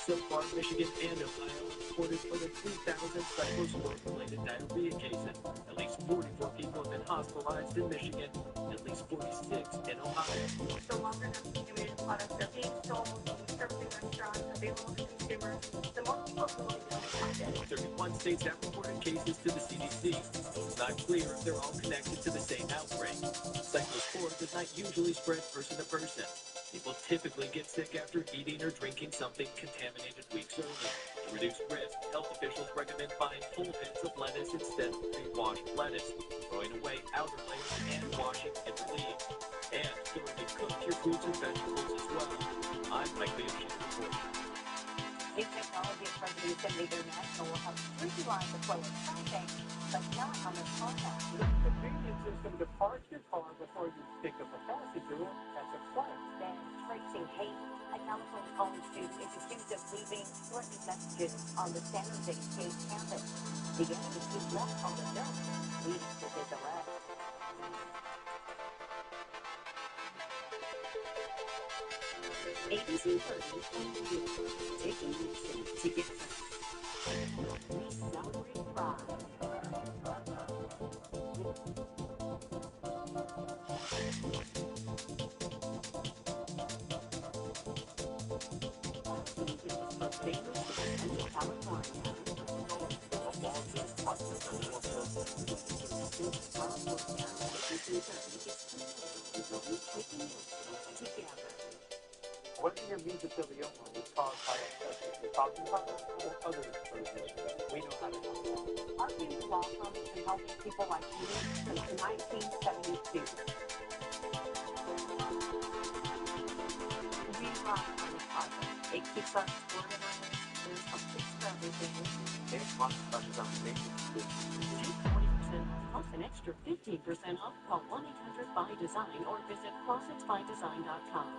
So far, Michigan and Ohio reported more than 3,000 cyclospora-related diarrhea cases. At least 44 people have been hospitalized in Michigan, at least 46 in Ohio. The longer the contaminated products are being sold, served in restaurants, available to consumers, the more people who will become infected. 31 states have reported cases to the CDC. It's not clear if they're all connected to the same outbreak. Cyclospora does not usually spread person to person. People typically get sick after eating or drinking something contaminated weeks early. To reduce risk, health officials recommend buying whole heads of lettuce instead of pre-washed lettuce, throwing away outer layers and washing inner leaves. And thoroughly cook your fruits and vegetables as well. I'm Mike Leopold reporting. New technology at President Assembly International will help streamline the flow of traffic, but not on the contact. The convenience system to park your car before you pick up a passenger at the flight. Then Tracy Hayes, a California college student, is accused of leaving threatening messages on the San Jose State campus. The evidence was left on the note, leading to his arrest. ABC 30 and you, taking you together. We celebrate pride. Whether your mesothelioma is caused by excessive coffee powder or other exposures, we know how to help that. Our team's law firm has been helping people like you since 1972. We rock on this project. It keeps us organized. There's a fix for everything. There's lots of touches on the basics. Take 20% off plus an extra 15% off. Call 1-800-BY-DESIGN or visit ClosetByDesign.com.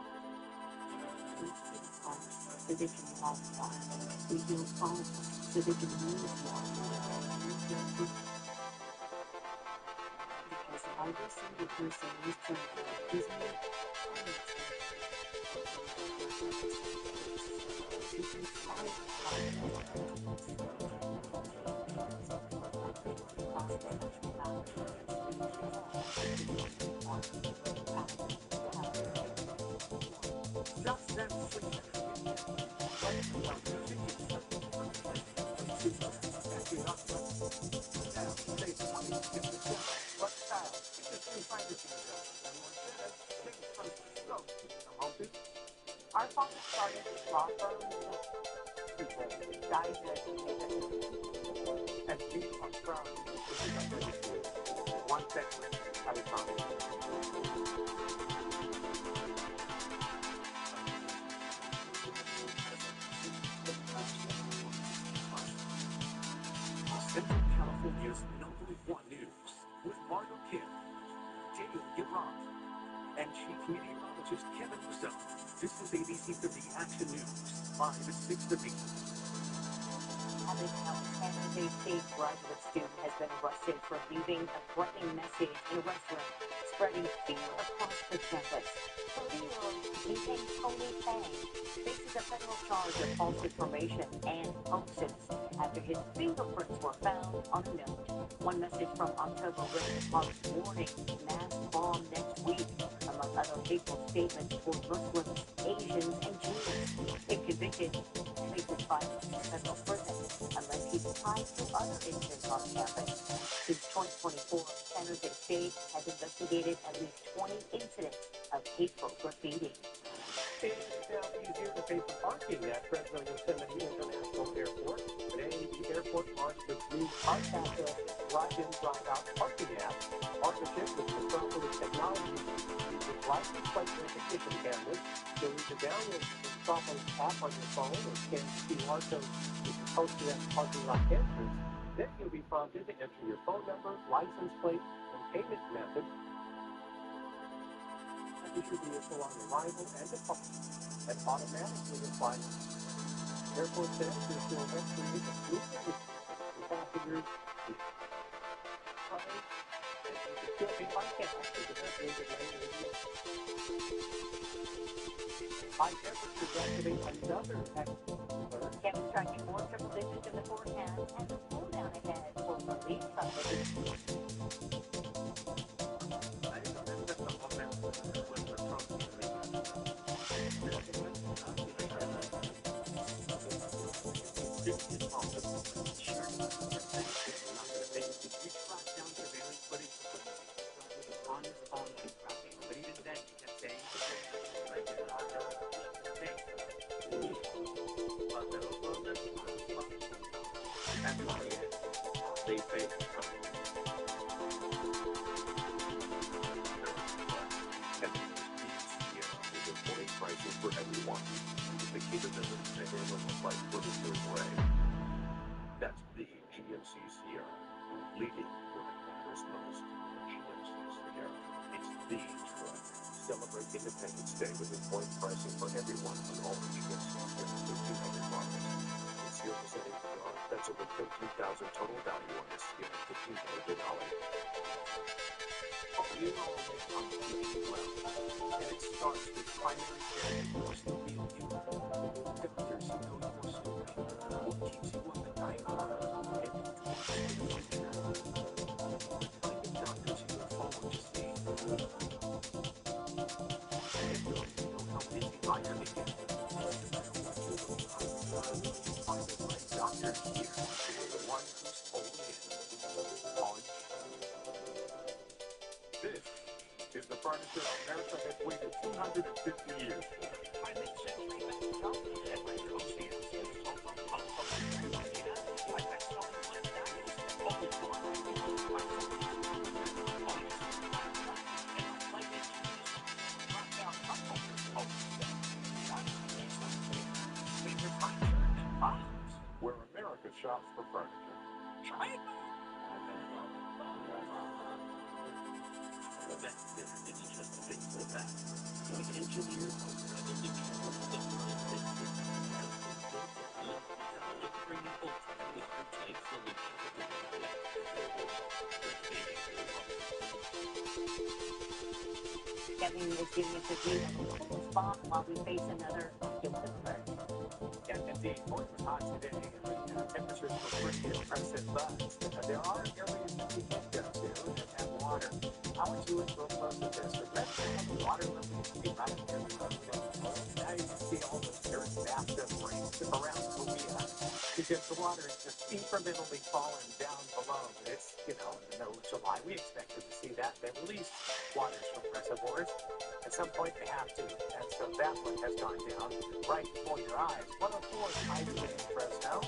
We build homes so they can multiply. We build homes so they can move more. Because every single person in this country is made Our father started this law firm because guys that And we are proud to be one segment at a time. Central California's #1 news with Margo Kim, Daniel Gibran, and Chief Meteorologist Kevin Russo. This is ABC 30 Action News, live at 6:30. Abbott County San Jose State graduate student has been arrested for leaving a threatening message in a restaurant, spreading fear across the campus. 30-year-old Ethan Tony Fang faces a federal charge of false information and hoaxes after his fingerprints were found on a note. One message from October written marks warning mass bomb next week, among other hateful statements toward Muslims, Asians, and Jews. If convicted, he faces 5 years in federal prison unless he's tied to other incidents on campus. Since 2024, San Jose State has investigated at least 20 incidents of hateful graffiti. It is now easier to pay for parking at Fresno Yosemite International Airport. Today, the airport launched its new contactless drive-in, drive-out parking app. Partnership with Conservative Technologies uses license plate recognition cameras, so you can download the software app on your phone or scan the QR code which is posted at the parking lot entrance. Then you'll be prompted to enter your phone number, license plate, and payment method. Your vehicle on arrival and departure and automatically apply. Airport says this will help create a smooth service for passengers who still be by cash because that's where the lane is. High temperatures activate another active. Kevin's tracking more triple digits in the forecast and the cool down ahead for relief traffic. For everyone, the capability to handle the fight for the third way. That's the GMC Sierra, leading where it matters most. GMC Sierra, it's the truck. Celebrate Independence Day with employee pricing for everyone on all the GMC Sierra 1500 models. It's 0% APR. That's over $13,000 total value on this Sierra $1,500 Denali. You know this on TV well, and it starts with primary care and personal view. Doctors who know your story, what keeps you up at night, and your dreams for the future. Finding doctors who look forward to seeing you. And those who know how busy life can get. Find the right doctor here, the one who's all in on you. This is the furniture America has waited 250 years for. By mid-century, Mr. Johnson and my associates used home from California. I bet someone like that is only for my Where America shops for furniture. China. That it's just a thing for that. We engineer a revolution of the first business. Bringing ultimately type solutions. Kevin is giving us a view of the cool spot while we face another active threat. Yeah, indeed. Morning was hot today, and the temperatures were pretty impressive, but there are areas that we can go to that have water. I want you to go close to this. The rest of the water levels be right there. Now you can see all those very bathtub rings around Columbia because the water is just incrementally falling down below. It's, in the middle of July. We expected to see that. They release waters from reservoirs. At some point they have to, and so that one has gone down right before your eyes. 104 high today in Fresno.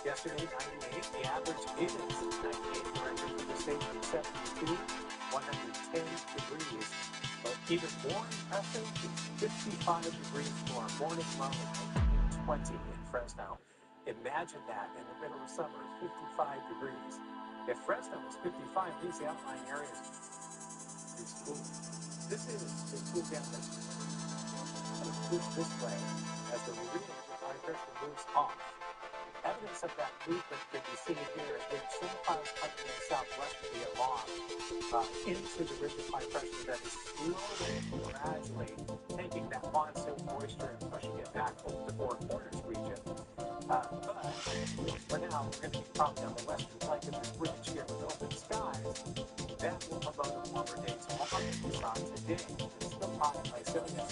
Yesterday, 98. The average is 98. The record for the state is 72, 110 degrees. But even more impressive is 55 degrees for our morning low and 20 in Fresno. Imagine that in the middle of summer, 55 degrees. If Fresno is 55, these outlying areas is cool. This is the cool down this moves this way as the region of high pressure moves off. Evidence of that movement can be seen here as we have some clouds coming in southwesterly along into the ridge of high pressure that is slowly, gradually taking that monsoon moisture and pushing it back over the Four Corners region. But for now, we're going to be propped on the western flank of this ridge here with open skies. That will promote a warmer day tomorrow than we saw today. It's still hot in Visalia.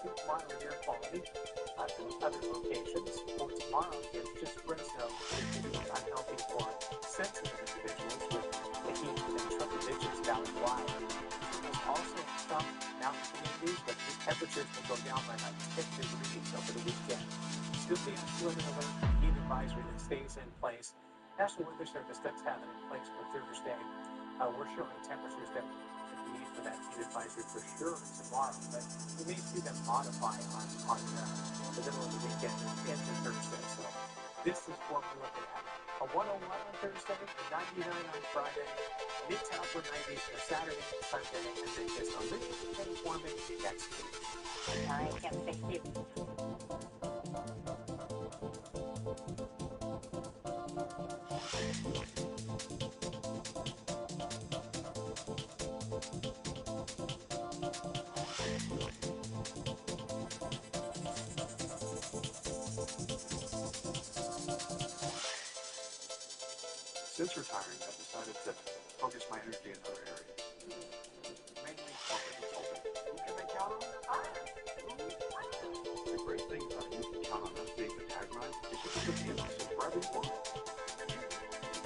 Good moderate air quality in other locations. For tomorrow, it's just Fresno. It's unhealthy for sensitive individuals with the heat and trepidatious valley-wide. There's also some mountain communities, but these temperatures will go down by like 10 degrees over the weekend. Still the unfilling alert heat advisory that stays in place. National Weather Service does have it in place for Thursday. We're showing temperatures that we need for that heat advisory for sure tomorrow, but we may see them modify on the middle of the weekend into Thursday. So this is what we're looking at. A 101 on Thursday, a 99 on Friday, mid-to upper 90s for Saturday and Sunday, and then just a little bit of warming next week. All right, Kevin, thank you. Since retiring, I've decided to focus my energy in other areas, mainly corporate consulting. Who can they count on? The great thing about you can count on us being the tagline is you can put the emphasis wherever you want.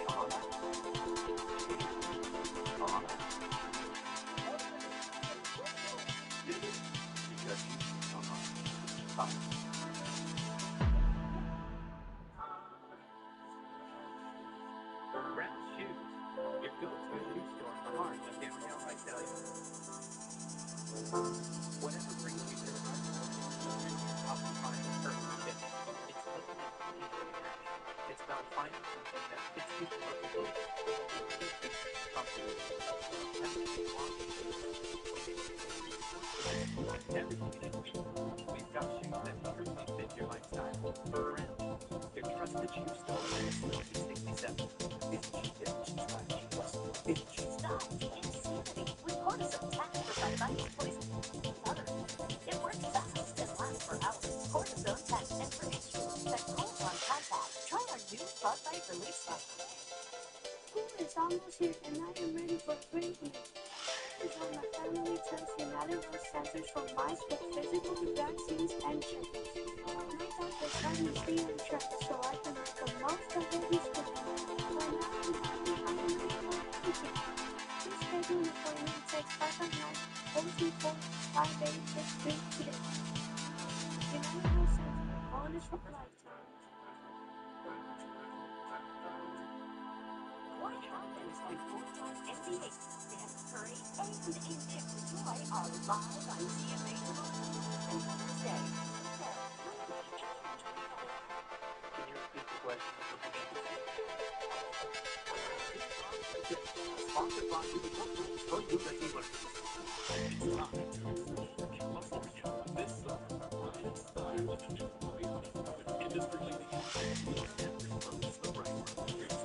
Count on us. Count on us. Because you can count on us. Brown Shoes, your go-to shoe store for hard like Gabrielle Visalia. Whatever brings you to the heart, help you find the perfect fit. It's looking at the It's about finding something that fits you perfectly. Every week, we've got shoes that truly fit your lifestyle. Brand, your trusted shoe store is 67. Stop insanity with cortisone tax for bites, poison, and others. It works fast and lasts for hours. Cortisone tax and for instruments that calls on contact. Try our new bug bite release system. School is almost here and I am ready for great news. This is how my family trusts United Health Centers for mice with physical vaccines and checkups. My doctors help me stay on track so I can make the most of every school. When I am happy, I am ready for everything. To schedule an appointment, text 519-424-5863 today. United Health Center, bonus for lifetime. What happens when four-time NBA Steph Curry and India Joy are live on CMA and Thursday? Can you repeat the question? Sponsored by the Workforce for University. It's time to explore California this summer. Ryan Stein with a new Toyota with industry-leading innovation and response the right experience.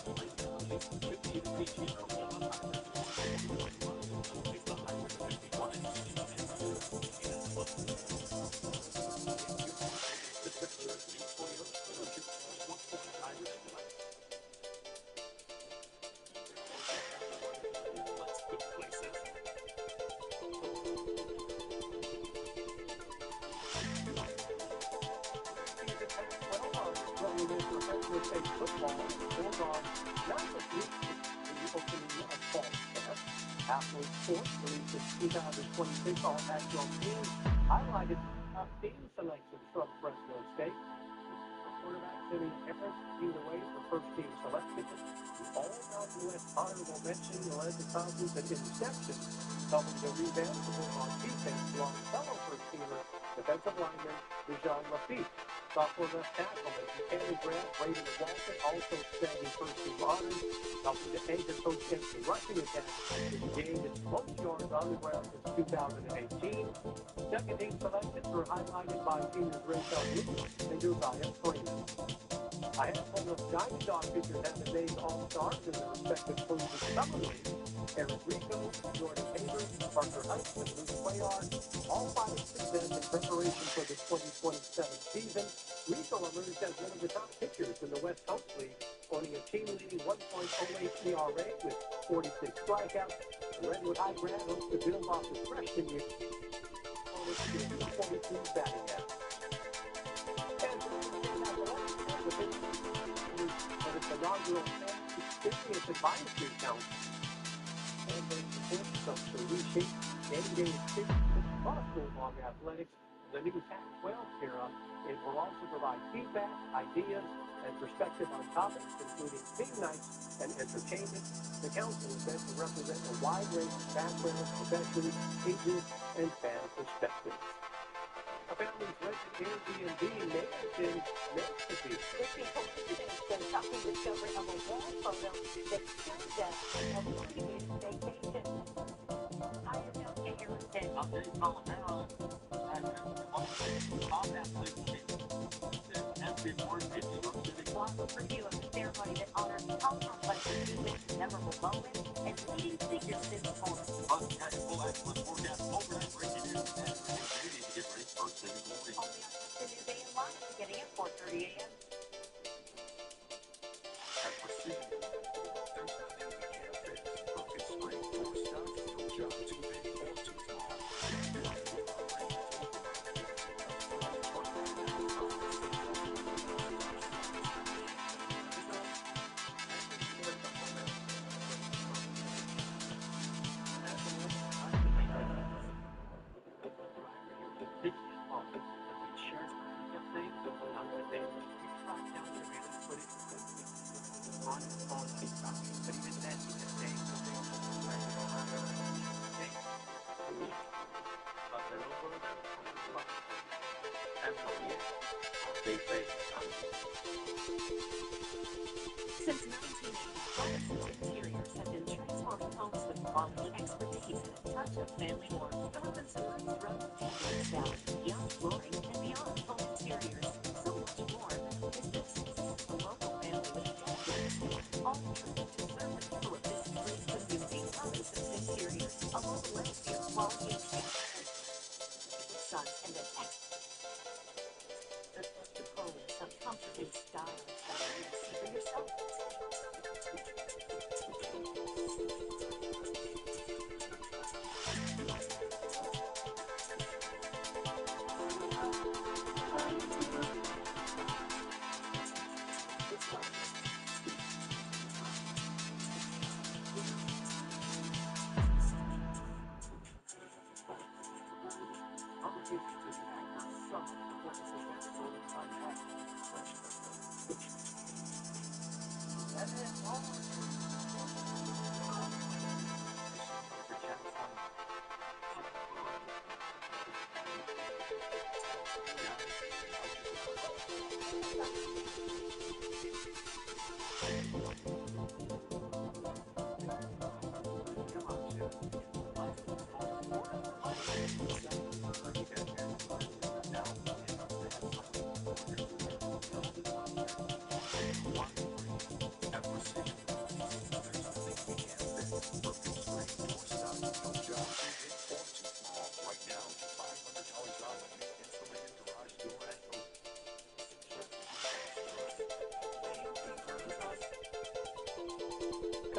Right now, it's 50-year-old Honda Hybrid. It's the Hybrid 51 and Football, Bulldogs, not the group, the opening of fall camp. Athlete Sports released its 2026 All-National Team, highlighted team selections from Fresno State. quarterback Simeon Harris leading the way for first-team selection. The All-Mountain West honorable mention, Elijah Thompson's an interception, helping to rebound the ball on defense along fellow first-teamer defensive lineman Dejan Lafitte. Sophomore left tackle and Buchanan grad Braden Walton also snagging first-team honors, helping to anchor Coach Kemp's rushing attack, which gained its most yards on the ground since 2018. Second-team selections were highlighted by seniors Rayshon Lucas and Josiah Freeman. A handful of Diamond Dog pitchers have been named All-Stars in their respective collegiate summer leagues. Eric Rico, Jordan Haber, Parker Heights, and Luke Cuellar all filed success in preparation for the 2027 season. Rico emerged as one of the top pitchers in the West Coast League, owning a team-leading 1.08 ERA with 46 strikeouts. The Redwood High grad hopes to build off his freshman year on his 42 batting average. And its inaugural experience advisory council. And they support some to reshape game-day experience across Bulldog athletics. The new Pac-12 era, it will also provide feedback, ideas, and perspective on topics including theme nights and entertainment. The council is meant to represent a wide range of backgrounds, professions, ages, and fan perspectives. A family's rented Airbnb may have been meant to be. This week, the shocking discovery of a wall photo that shows us a previous vacation. I am now Harrington. I'm Dave Colorado. Plus a preview of the ceremony that honors complex achievements, memorable moments, and leading figures in sports. Full excellent forecast overnight breaking news and ready to get ready first thing in the morning. Only on the News AM Live, beginning at 4:30 a.m. At Precision, there's nothing we can't fix. Focus spring for stuff, no job too big or too small. Since 1980, Robinson's Interiors have been transforming homes with quality, expertise, and a touch of family warmth. The Robinson rooms run deep in the valley, beyond flooring and beyond home interiors. So much more. This is a local family with a dedicated staff, all driven to serve the people of this great community. Robinson's Interiors, a local landscape quality and sons and an the trusted home, some comfort and style. See for yourself.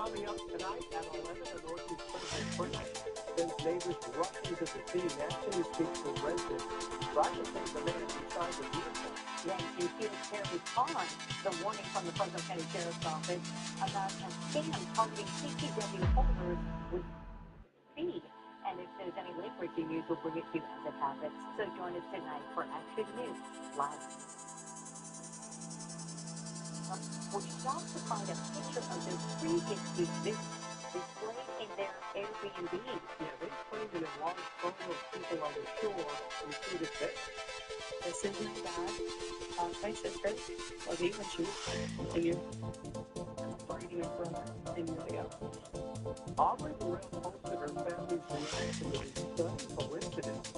Coming up tonight at 11, a Northeast President French sends neighbors rushing to the scene. Actually speaks to residents, trying to save the man inside the vehicle. Yankee Field Terry Pond, the warning from the Fresno County Sheriff's Office about a scam targeting CCW holders with fee. And if there's any late breaking news, we'll bring it to you as it happens. So join us tonight for Action News Live. were shocked to find a picture of their previous visit displayed in their Airbnb. Yeah, they claimed that a large photo of people on the shore included this. This is my dad, my sister, Libby, when she was a year, breeding a brother 10 years ago. Aubrey Burrell posted her family's reaction to this stunning coincidence.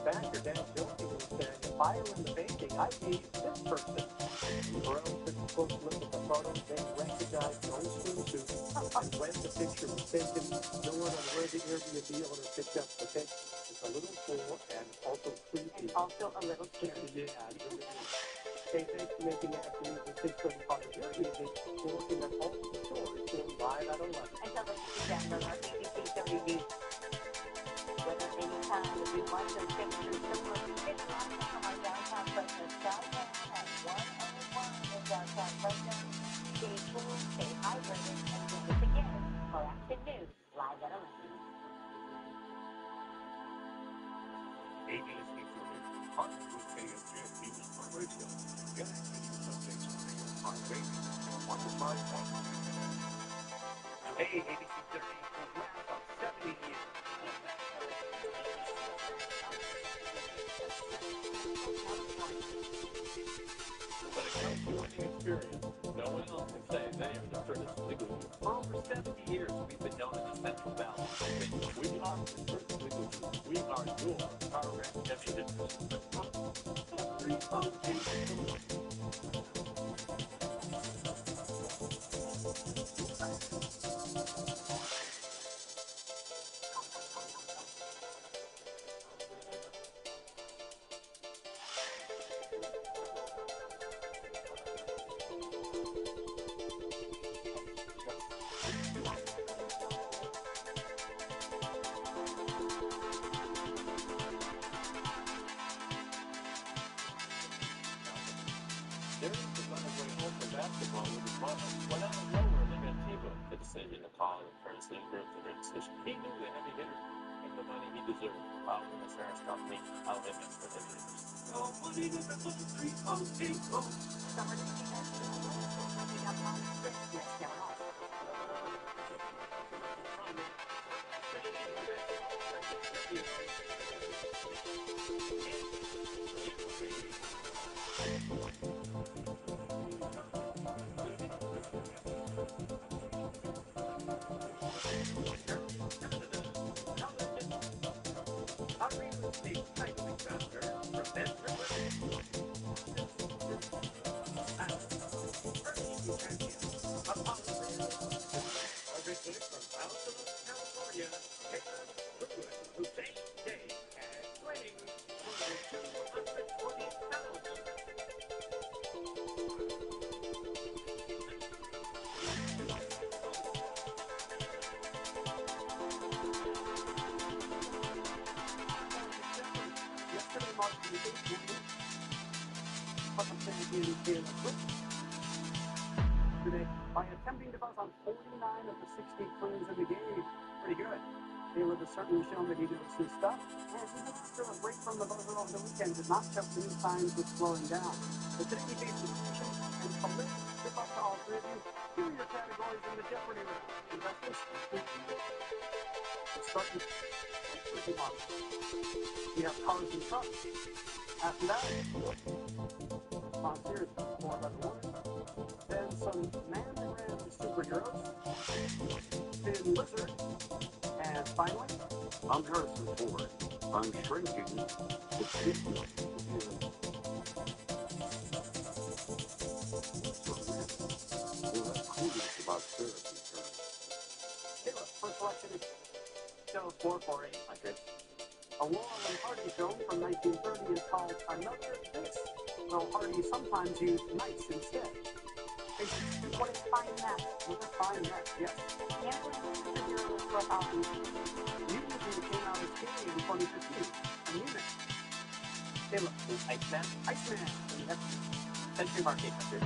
Back, her dad jokingly said, if I were in the painting, I'd be this person. Burrell took a close look at the photo, then recognized no swimsuit. And when the picture was taken, no one on where the Airbnb owner picked up the pic. It's a little cool and also creepy. And also a little scary. Yeah, it really is. Hey, thanks for making that news at 6:30 part of your evening. We're looking at all the stories going live at 11. Until they see down on our BBC 30 News. Whether any time that we want those temperatures similar to this line from our downtown Fresno southbound at 101 in downtown Fresno. Stay cool, stay hydrated, and join us again for Action News live at 11. ABC News, partnered with KFJ News on Radio. Get Action News updates on Mayor Park Baby, 105.1. Hey, ABC 30 will wrap up 70 years. When it comes to winning experience, no one else can say they are the Curtis Legal Group. For over 70 years, we've been known as the Central Valley. We are the Curtis Legal Group. We are your car wreck deputy. There is the runaway home for basketball with his mother. When out of nowhere, they got Tebow. The decision to call the Curtis Legal Group to their decision. He knew the heavy hitter and the money he deserved. Following the Sarah's company, I'll invest for the hitters. No money to the 3 people. Summer dating at coming up on 6 West Carolina. Our real estate tycoon founder, Professor originally from Alcala, California, Taylor Goodwin, who same day has claimed over 220,000. Yesterday marked the 8th today by attempting to buzz on 49 of the 60 clues in the game. Pretty good. Taylor has certainly shown that he knows his stuff, and even after a break from the buzzer over the weekend, did not show any signs of slowing down. But today he faced decision and prolific. Good luck to all three of you. Here are your categories in the Jeopardy round. Contestants, we'll start with Ricky Martin. We have cars and trucks. After that, sponsors, 411. Then some man-ran superheroes. Then Lizard. And finally, I'm Harrison Ford. I'm shrinking the treatment of you. Well, that's cool about therapy terms. Taylor, first selection is So 44800. a Laurel and Hardy film from 1930 is called Another This, though Hardy sometimes used nice instead. What is Find That? Another fine net, yes. Never superheroes for hobbies. New movie came out as gay in 2015. Anemic. Taylor, Iceman, Iceman, and that's Century Mark 800.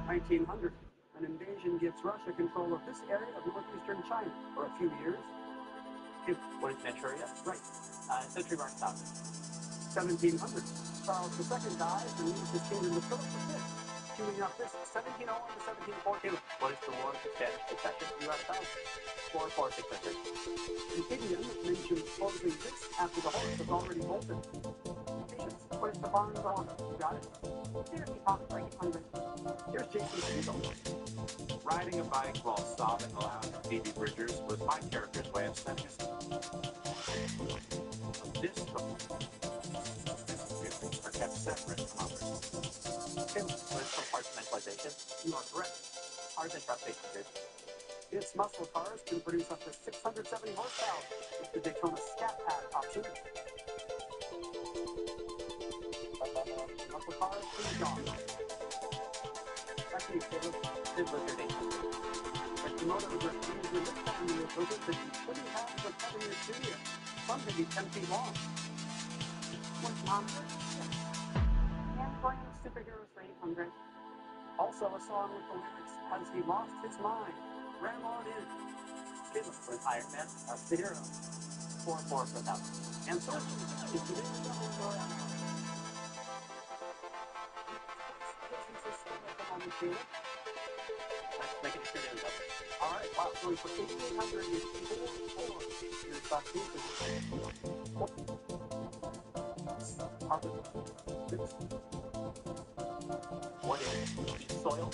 1900. An invasion gives Russia control of this area of northeastern China for a few years. What is Manchuria? Right. Century Mark 1000. 1700. Charles II dies and leaves his kingdom to Philip V. Queuing up this 1701 to 1714. What is the war of the Spanish Succession? You got a thousand. 44600. Gideon mentions closing this after the horse has already bolted. Patience. What is the barn on? You got it? Therapy box for 800. Here's Jason Segel. Riding a bike while sobbing aloud to Phoebe Bridgers was my character's way of sending us. This book. His feelings are kept separate from others. What is compartmentalization? You are correct. Ours and trust 800. Its muscle cars can produce up to 670 horsepower with the Daytona Scat Pack option. Muscle cars, please gone. Back to you, Caleb. Sid Lizard 800. Motos are used in this family of lizards that you shouldn't have for pet in your studio. Some may be 10 feet long. What's monster? And Brian Superheroes for 800. Also a song with the lyrics, Has He Lost His Mind? Ram on in. Caleb, What is Iron Man? that's the hero. 44 for 1000. And so, if you didn't know where we're at, businesses still at the moment, Caleb. Let's make it sure to All right, wow, going for 8,800 is 4. Here's Buck Cooper. Harvard. What is peat soil?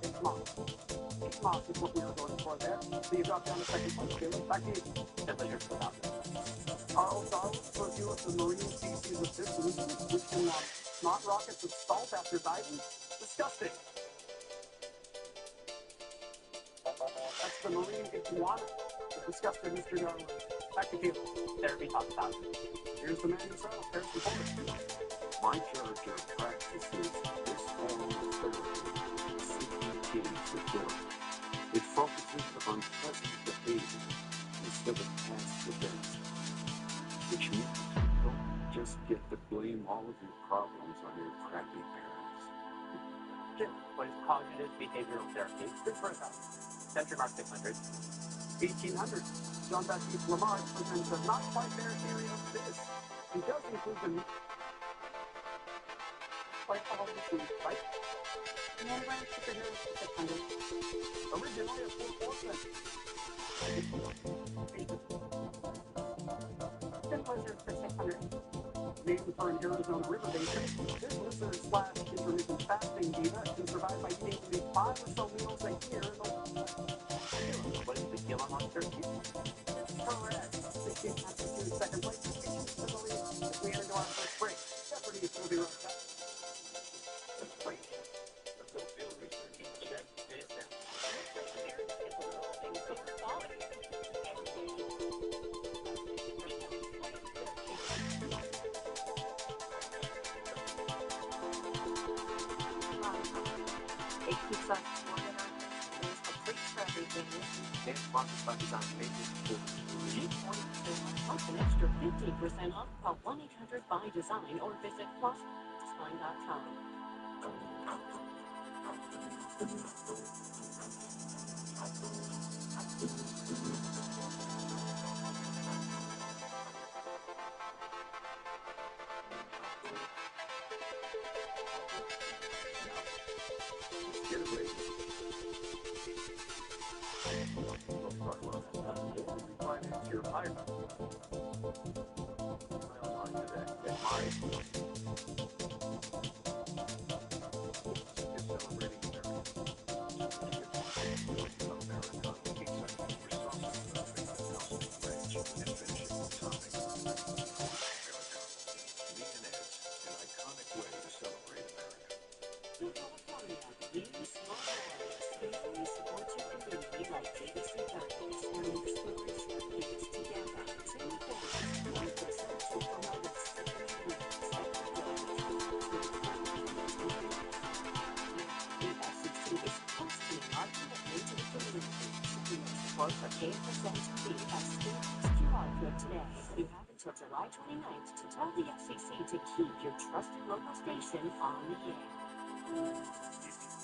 It's moss. It's moss is what we were going for there. So you drop down to second place, Caleb. Back to you. Sid Lizard for 1000. Charles Darwin's review of the marine species of this lizard, which can launch snot rockets of salt after diving. Disgusting. That's the marine iguana that disgusted Mr. Darwin. Back to Caleb. Therapy talk 1000. Here's the man himself, Harrison Ford. My character practices this form of therapy, CBT for good. It focuses on present behavior instead of past events, which means you don't just get to blame all of your problems on your crappy parents. What is cognitive behavioral therapy? Good for a thousand. Century Mark 600. 1800. John Baptiste Lamar presents a not quite there theory of this. He does include the quite all the machines, right? And Brian Superheroes for 600. Originally a 4 cent. Sid Lizard for 600. Named for an Arizona river basin, this lizard slash intermittent fasting diva can survive by eating only 5 or so meals a year in the What is the Gila monster? correct. 16 after 2 second place. Patience to believe as we enter our first break. Jeopardy will be right back. Wait. The field research check this out. Looks like America is developing solar quality. It keeps us organized. There's a place for everything. It's sponsored by Design Pages. Get 40% off plus an extra 15% off. Call 1-800-BUY-DESIGN or visit plusdesign.com. Get a raise. Refinance your life. Online today. At my is celebrating America. In California, you small boys really support your community like JVC Partners and explore stories together. 1% to promote its FCC is posting our commitment to the community. Support for KFSM TV by scanning this QR code today. You have until July 29th to tell the FCC to keep your trusted local station on the air.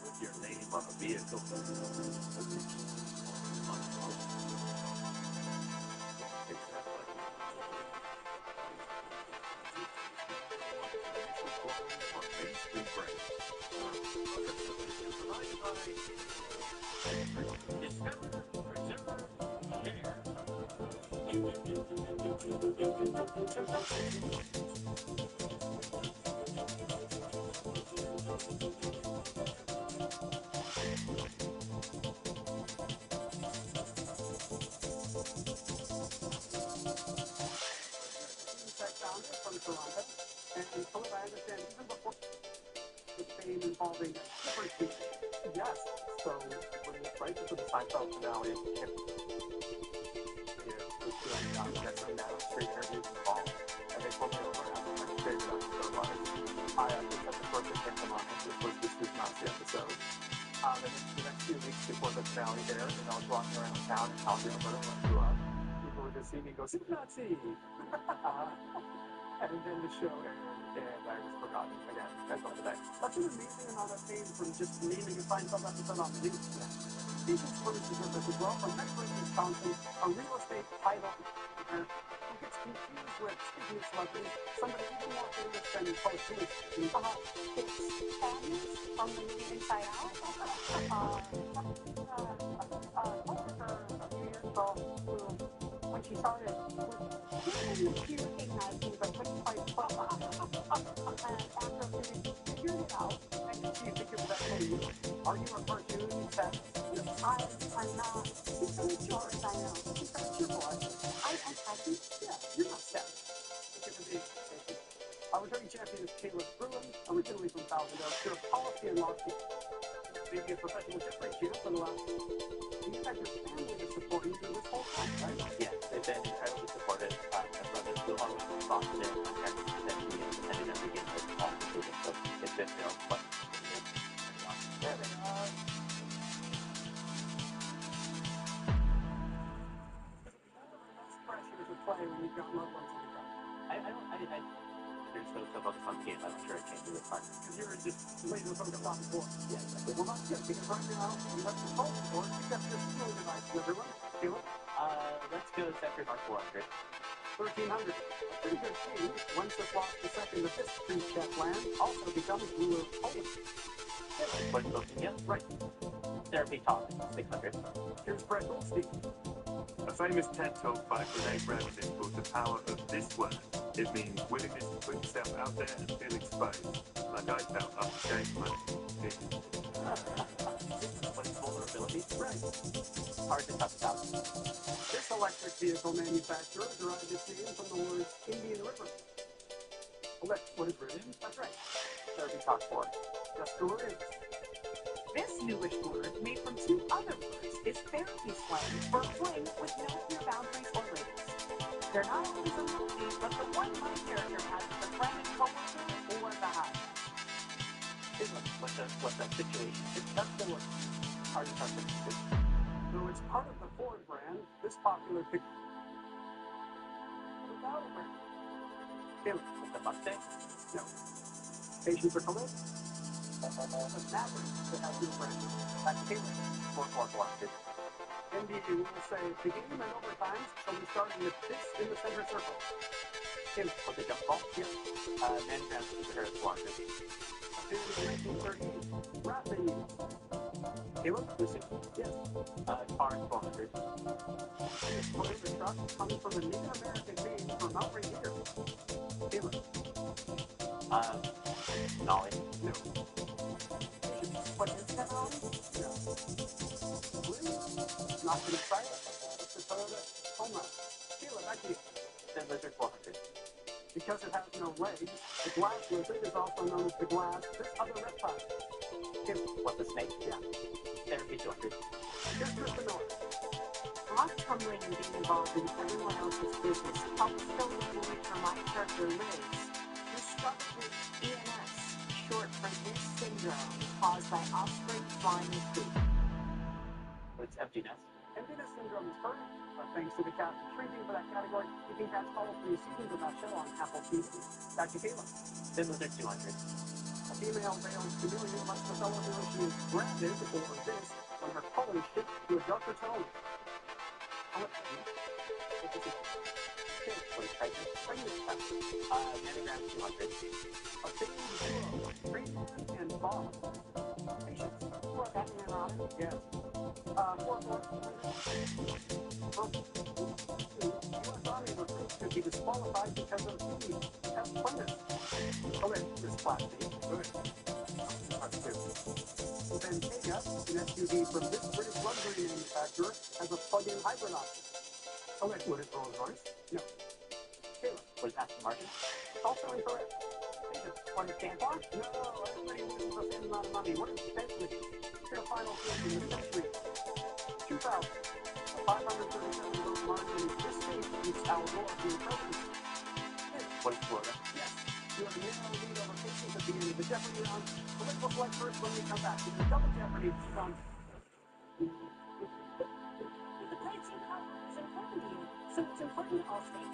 Put your name on a vehicle. Exactly. or mainstream brands. Provided by Discover, Preserve, Share. Founder from Toronto, and Philip, I understand even before the fame involving different speech. Yes. So when the prices of the Seinfeld finale hit, was doing that's some now straight interviews involved, and they told me over after my favorite episode was I think that's the perfect thing to mine, which was the Sweet Nazi episode. And then the next few weeks before the finale aired, and I was walking around town in Calgary, Alberta, where I grew up, people would just see me go, Sweet Nazi! And then the show aired, and I was forgotten again, as well today. That's an amazing amount of fame from just naming a Seinfeld episode on the news today. Patience Furniture with us as well from Medford, Wisconsin, a real estate title who gets confused with, speaking of celebrities, somebody even more famous than Post Who's. It's Agnes from the movie Inside Out. Coworker a few years ago who, when she started, she recognized me, but couldn't quite put and after a few weeks, figured it out. And did she think it was actually, are you a cartoon? I'm not. She's very short, I know. She's got a cheerful accent. I think, Yeah, you're not sad. Look at the big station. Our returning champion is Caleb Bruin, originally from Thousand Oaks, your policy and law school. Maybe a professional different champ for the last. You've had your family to support you through this whole time, right? Yes, they've been incredibly supportive. My brothers will always respond to their contacts that we have attended every game of all the season, so it's been fun. There they are. Pressure to play when you've got loved ones in the car. There's so focused on kids, I'm not sure it changes the fun. Because you're just waiting for them to lock the door. Yeah, exactly. Well, that's good, because right now, you have some phone support. You've got your fuel device for everyone. Caleb, Let's go sector mark 400. 1300. A pretty good team. Once this lost the second to this pre-check land, also becomes ruler of Poland. What is supposed to be? Right. Therapy Talk, 600. Here's Brett Goldstein. A famous TED Talk by Brene Brown is called The Power of This Word. It means willingness to put yourself out there and feel exposed, like I felt after James Money. What is vulnerability? Right. Hard to talk about. This electric vehicle manufacturer derived its name from the words Indian River. What is written? That's right. Therapy Talk 4. Just the word is. This newish word, made from two other words, is therapy slang for a fling with no clear boundaries or labels. They're not always a movie, but the one my character has is a friend and coworker or the house. What's that situation? That's the word. Hard to talk about. Though it's part of the Ford brand, this popular picture. Without a brand. Caleb, The Mustang? no. Patients are Khalid. The Maverick that has no brand. That's Caleb. 441. NBA will say the game and overtimes shall be starting with this in the center circle. Caleb, What's the jump ball? yes. Manny Brown, Superhero 400. Appeared in 1938. Rat Lady. Caleb, listen. Yes. Cars 400. This Toyota truck comes from a Native American name for Mount Rainier. Caleb, Nolly. no. What is that on? No. Blue? Not going to try it. It's the Toyota Tacoma. Caleb, back to you. Then Lizard 400. Because it has no legs, the glass lizard is also known as the glass, this other reptile. Caleb, What's a snake? yeah. Therapy 200. Here's Krista Miller. Not tumbling and being involved in everyone else's business helps fill the void for my character Liz, who struggled with ENS, short for this syndrome caused by offspring flying with food. What's emptiness? Emptiness syndrome is current, but thanks to the cast shrinking for that category, you can catch all 3 seasons of that show on Apple TV. Back to Caleb. Then Lizard 200. A female veiled chameleon lets the fellow know she is branded, or this, when her colors shift to a darker tone. What is Titan? Bring this up. Mammogram 200. A famed duo, Freeman and Bob. Patients. Well, that's an errata. Yes. 4-4. U.S. Army recruits could be disqualified because of F-funded. Okay, this plastic. Good. Part 2. Bentayga, an SUV from this British luxury manufacturer, has a plug-in hybrid option. Okay, what is Rolls-Royce? No. Caleb. What is Aston Martin? Also incorrect. Patients. What is Jaguar? No, everybody loses the same amount of money. What is Bentley? Your final field in the century. 2000. A 537 vote margin. This state beats Al Gore for the presidency. What is Florida? Yes. You have a narrow lead over patients at the end of the Jeopardy round. Political flight first when we come back. It's a double Jeopardy round. The pricing power is important to you, so it's important to Allstate.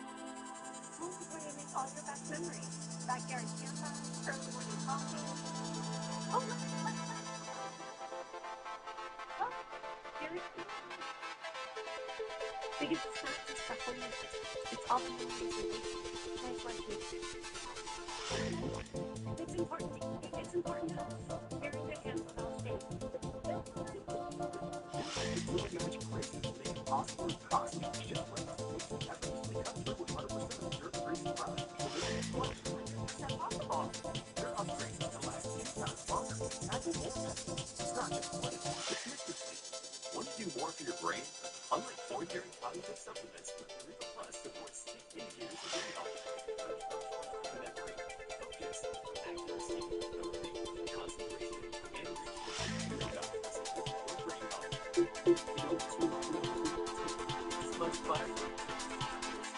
Home is where you make all your best memories. Backyard campouts, early morning coffee. Oh, look. Oh, very cool. Because it's not just the home, it's all the memories you make. Nice one, Keith. It's important to us. You're in good hands with Allstate. Match prices make it possible to cost just like effortlessly cut through 100% of your premium product. So this is what is possible. Your upgrade will last 2 times longer. Imagine this. It's not just sleep, it's Mr. Sleep. Want to do more for your brain? Unlike ordinary cognitive supplements, Eureka Plus supports 6 indicators of brain health. Memory, focus, accuracy, memory, concentration, and Eureka supports your brain health. Much fun.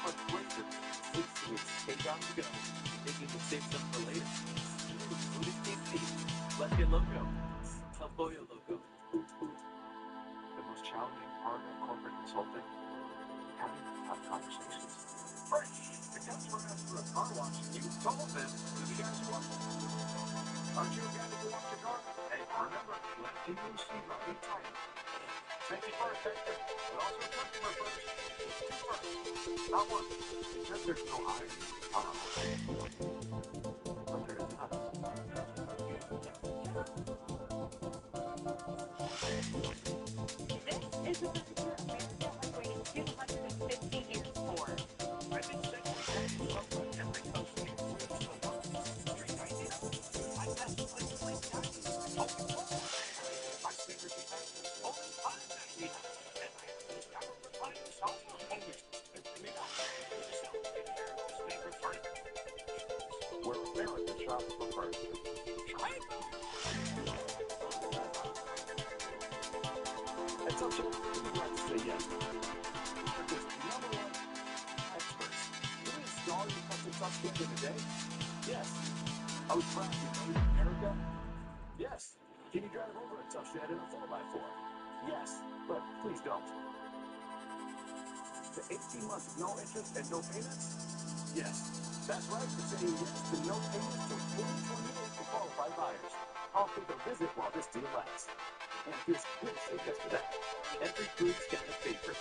Much pleasure. 6 weeks. Take on the go. Thinking you save some for later. Food is tasty. Let's get loco. Helpoyo Loco. The most challenging part of corporate consulting, having tough conversations. Right. The customer asked for a car wash. You told them to the guys who want it. Aren't you a guy that can wash your car? Hey, remember, let people see right time. Safety first, Hector, but also customer first. It's 2 first, not 1. Because there's no iron, but there is us. This is the furniture America has waited 250 years for. I've been saying we have to love every coast here. So long. Street idea. I best place to play dining. My favorite design is only $5.99. And I have this power reclining sofa. Where America shops for furniture. At some shows, we'd like to say yes. We're just #1 experts. Can we install your custom truck kit in a day? Yes. Are we proud to be made in America? Yes. Can you drive over a tough shed in a 4x4? Yes. But please don't. The 18 months of no interest and no payments? Yes. That's right, we're saying yes to no payments till 2028 for qualified buyers. I'll take a visit while this deal lasts. And here's quick say yes to that. Every food's got a favorite.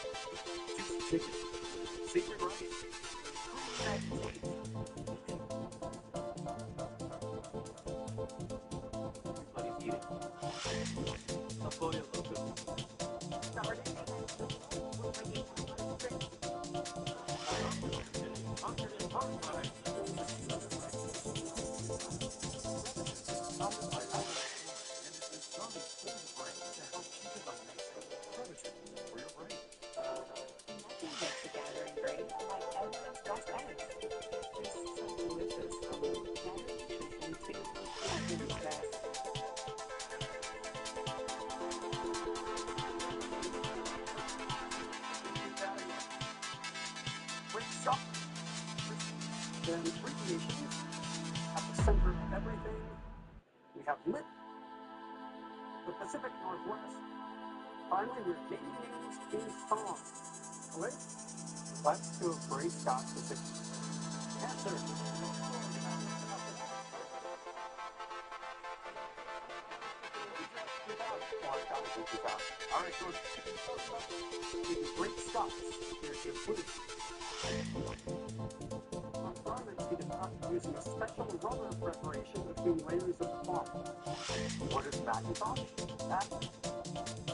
Juicy chicken, savory rice, United States. Everybody's eating. Helpoyo Loco. Then abbreviations at the center of everything. We have lit, the Pacific Northwest. Finally, we're naming names in song. Alright? Let's do Bray Scott Pacific. Answer. Alright, George. Great Scots. Here's your clue. using a special rubber preparation between layers of cloth. What is Macintosh? That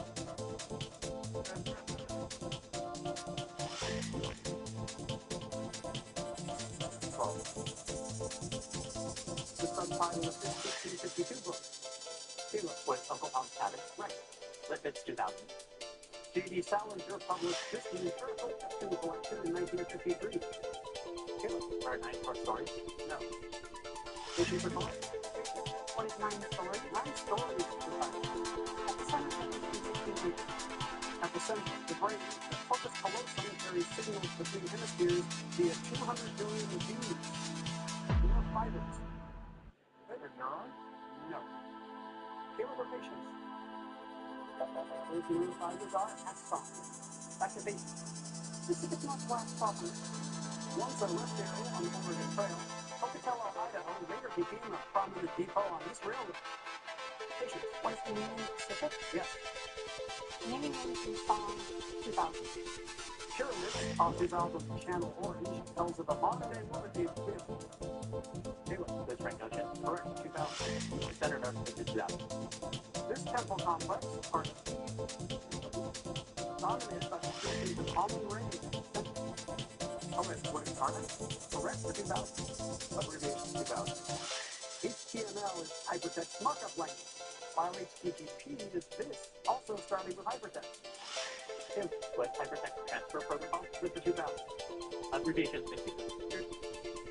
the subtitle of this 1552 book. Caleb, With Uncle Tom's Cabin. right. Lippitz 2000. J.D. Salinger published this empirical Neptune collection in 1953. Caleb, Or 9 short stories. no. Issue for color. What is 9 stories? 9 stories for color. At the center of the 1600. At the center of the brain, the corpus callosum carries signals between hemispheres via 200 billion genes. Neural fibers. Better neuron? No. Caleb, or patience? Those neural fibers are axons. Back to basics. Specific northwest property. Once a rest area on the Oregon Trail, Pocatello, Idaho later became a prominent depot on this railroad. Patience. What is the Union Pacific? Yes. Naming names in song 2000. Pyramids, off his album Channel Orange, tells of a modern-day woman named Quinn. Caleb, The Frank Ocean. correct, 2000. The Center North Pacific 2000. This temple complex, part of dominated by the traditions of almond rain. What is Carmen? Correct, for 2000. Abbreviation 2000. HTML is hypertext markup language, while HTTP is this, also starting with hypertext. Tim, With Hypertext Transfer Protocol. good for 2000. Abbreviation 60.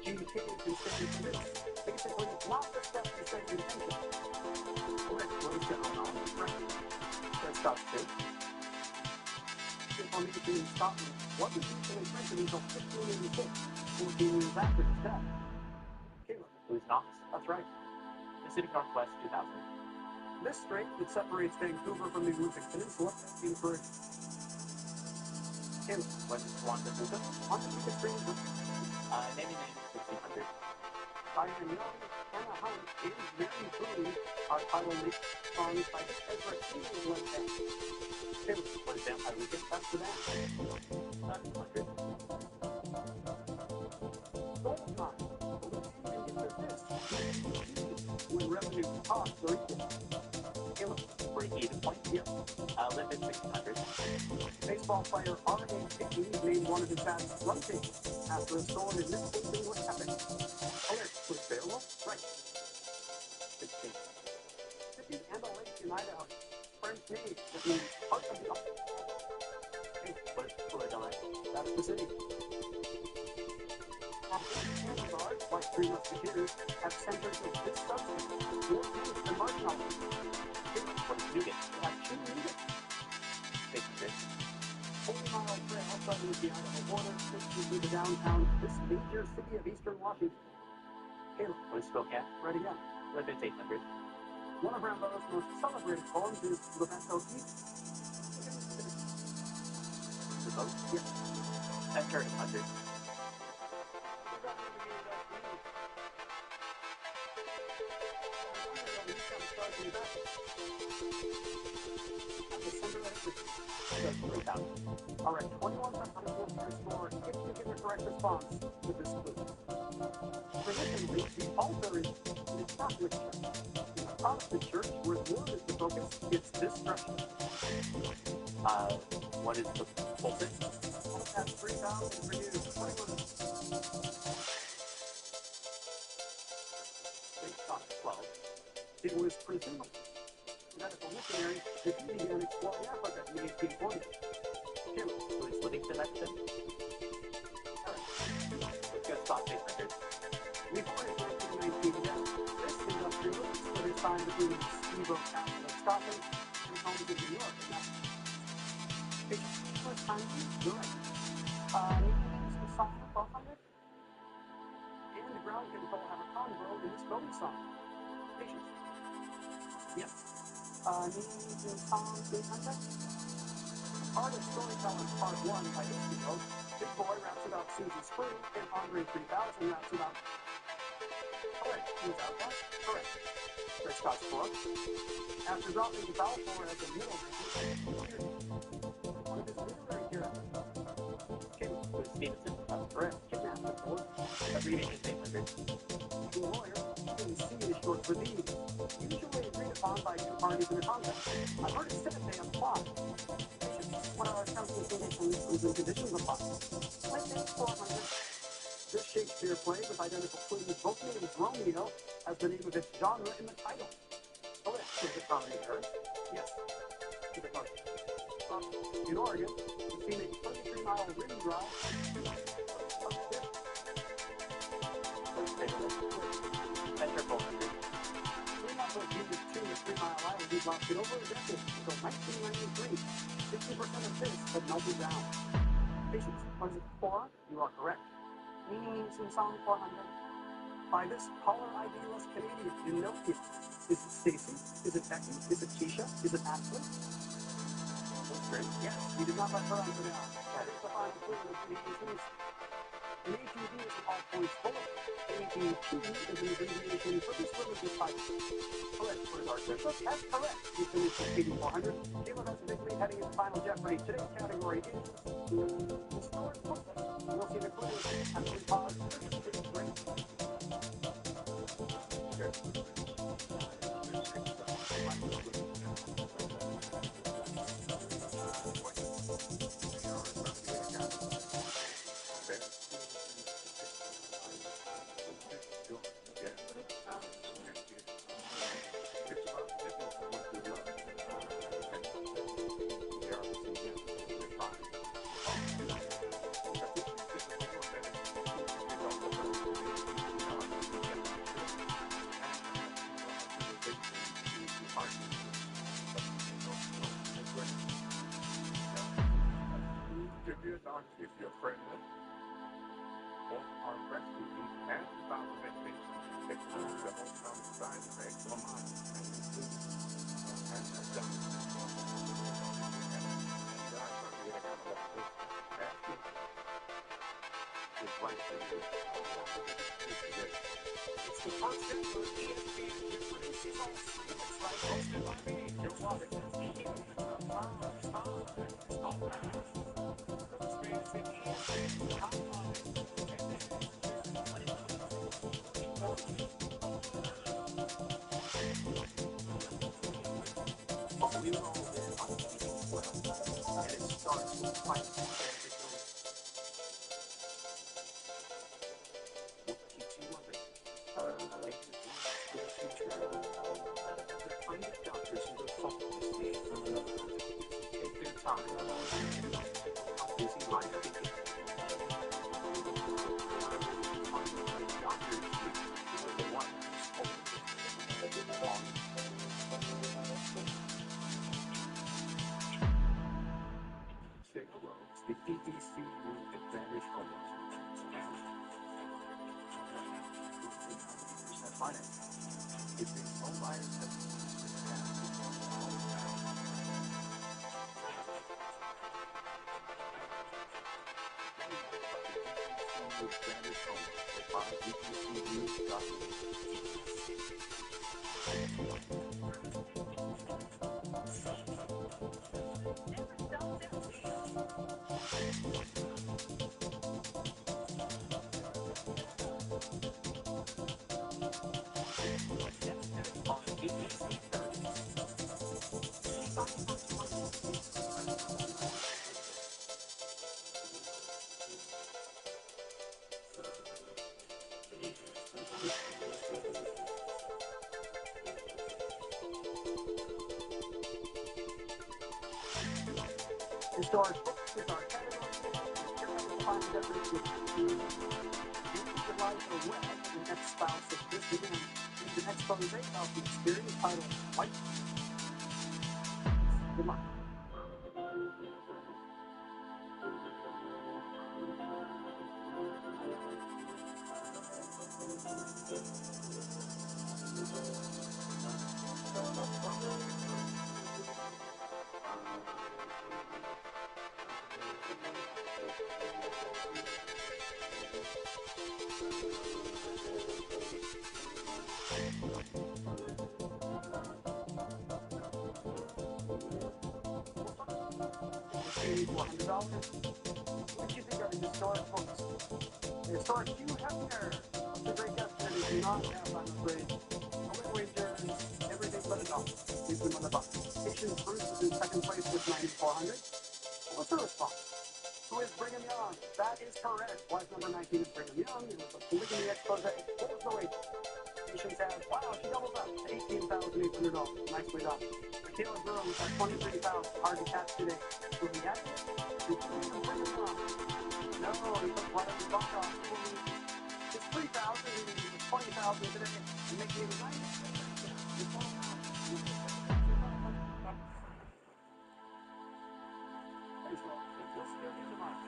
GK can stand for this. Basically, not the steps to set intention. Correct, what is general knowledge? Right. Let's stop too. Information in Scotland wasn't usually printed until 1586, 14 years after his death. Caleb, Who's Knox? that's right. Pacific Northwest 2000. This strait that separates Vancouver from the Olympic Peninsula is for Caleb. What is Wanda Zuka? On the ticket stream, Naming name 1600. Diane Young, Anna Hunt, and Mary Boone are title lead songs by the Ezra King Led Band. Caleb, What is Vampire Weekend? that's the band. 200. Gold mine. And get this. When revenue and costs are equal. Caleb, Break-even point. yes. Lippitz 1600. Baseball player R.A. Dickey named one of his bats Runting after a sword in misplacing was epic. Alert was available. Right. 16. City and a lake in Idaho. French name that means part of the ocean. What is Philadelphia? That's the city. Candy bars, like Three Musketeers, have centers of this substance, more taste than marshmallows. What is Nugent? They have two units. 600. 40-mile trail southern of the Idaho border takes you through the downtown, this major city of eastern Washington. Caleb, What is Spokane? ready up. Lippitz 800. One of Rambo's most celebrated poems is Lamento East. The boat? Yes. Center 800. All right, 21 times will be restored if you give a correct response to this clue. Traditionally, the altar is in the Catholic Church. In the Protestant Church, where word is the focus, it's this structure. What is the pulpit? That's 3,000 for you. 21. St. John 12. It was presumably that as a missionary that he began exploring Africa in the 1840s. Caleb, What is Livingston Exton? Let's go stop 800. before his 1919 death, this industrialist split his time between the steamboat capital of Scotland and homes in New York and Massachusetts. What time is it? You're right. Naming names in song 1200. And the ground control have a convo in this bonus song. Patience. Yes. Naming names in song 300. Art of Storytelling Part 1 by this duo. Big Boy raps about Susan Spring and Andre 3000 raps about... Correct. Who's Outcast? Correct. Chris Scott's book. After dropping Balfour as a middle name, one of his literary characters. Caleb. What is Stevenson? That's correct. Kidnapped before. Reading is 800. The lawyer, C is short for these. Usually agreed upon by two parties in a contract. I've heard it said they apply. What are terms and conditions? Terms and conditions apply. With this 400, This Shakespeare play with identical twins, both named Romeo, has the name of its genre in the title. Correct. Is it comedy, Eric? Yes. To the question. In Oregon, the scenic 33-mile rim drive. Enter 400. Fremont was used 2 to 3 Mile Island heat lasted over a decade until 1993. 50% of this had melted down. Patience, was it 4? you are correct. Meaning in song 400. By this caller ID-less Canadian, you know it. Is it Stacy? Is it Becky? Is it Keisha? Is it Ashley? That's great. Yes, you did not let her answer now. That is the final clue in the Canadian news. An APB is an all-points bullet. APP is an abbreviation for this religious title. Correct, for our Bishop. That's correct. You finished with 8400. Caleb has a victory heading into Final Jeopardy. Today's category is historic football. You'll see the clues after we pause for just a break. If you're pregnant or are breastfeeding and about to make babies, take the most common side effects of mine and that's done. It's the constant for ESPN produces all sports like hosted by me, your wallet. We know this on TV well, and it starts with fight and victory. What keeps you loving? I like to think for the future. The kind of doctors who look forward to seeing take their time and how busy life can get. Doctors are the ones who hold it. The EDC Root Advantage Home Loan. 50% finance. If the home buyers have Advantage Home Loan. At 5 Historic books is our category. Here comes the Final Jeopardy clue. The life of Webb, the ex-spouse of this man, is an expose of the experience titled White. Good luck. $100. What did you think are the historic books? Star Hugh Hefner. The great Hefner did not have, I'm afraid, a wager everything but a dollar. He's been on the box. Patience Bruce is in second place with 9,400. What's her response? Who is Brigham Young? That is correct. Wife number 19 is Brigham Young. It was a polygamy expose. What was the wager? Patience has, wow, she doubles up to $18,800. Nicely done. Michaela Groom at 23,000. Hard to catch today. Will he get it? Brigham Young. No, he took one of the buck off. It's 3,000. It's 20,000 today. And making it nice. It's all out. Thanks, Paul. We'll see you tomorrow.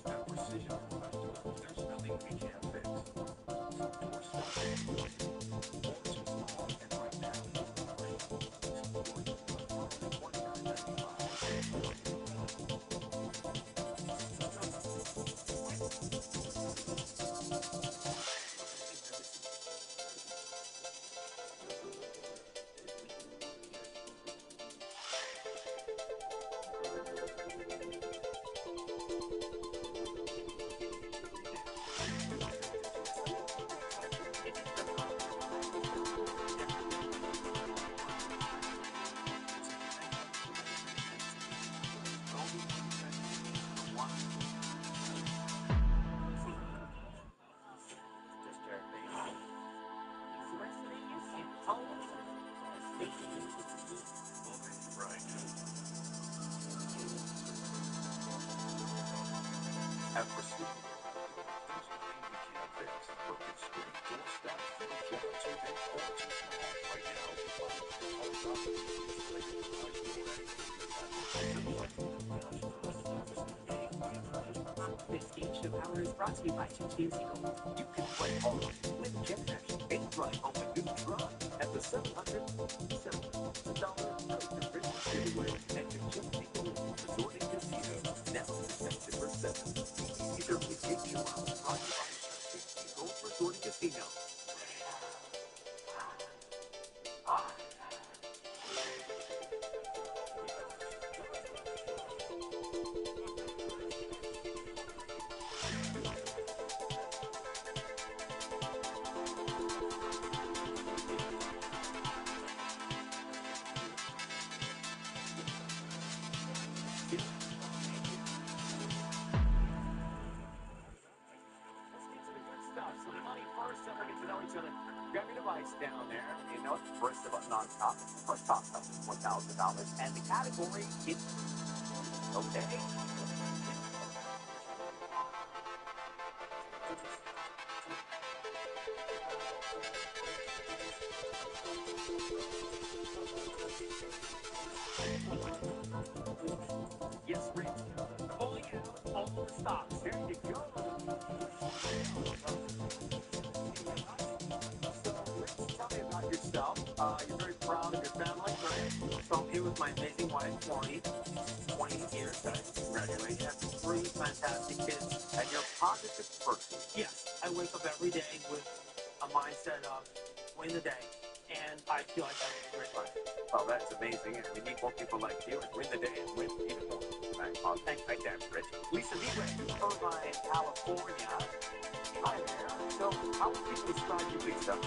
At Precision Professional, there's nothing we can't fix. Door stuff. Or too small, and right now, we're free. Support for only At Precision, there's nothing we can't fix. Broken screen, door stuff, no job too big or too small. Right now, we find all This game show hour is brought to you by Team Eagle. You can play hard with Jetpack. And drive home a new truck at the $700 giveaway at the Team Eagle Resort and Casino. Now September 7th. Easy to escape your hour. Brought to you by Team Eagle Resort and Casino. Grab your device down there. You know, first about non-top. First top stuff is $1,000. And the category is okay. Yes, Rich. Pulling out all the stocks. There you go. Yourself. You're very proud of your family, right? So here with my amazing wife, 20 years, congratulations. You have 3 fantastic kids, and you're a positive person. Yes, I wake up every day with a mindset of win the day, and I feel like having a great life. Well, that's amazing, and we need more people like you, and win the day and win even more. Right? Thanks, Rich. Lisa Libre, Irvine, California. Hi there. So, how would people describe you, Lisa?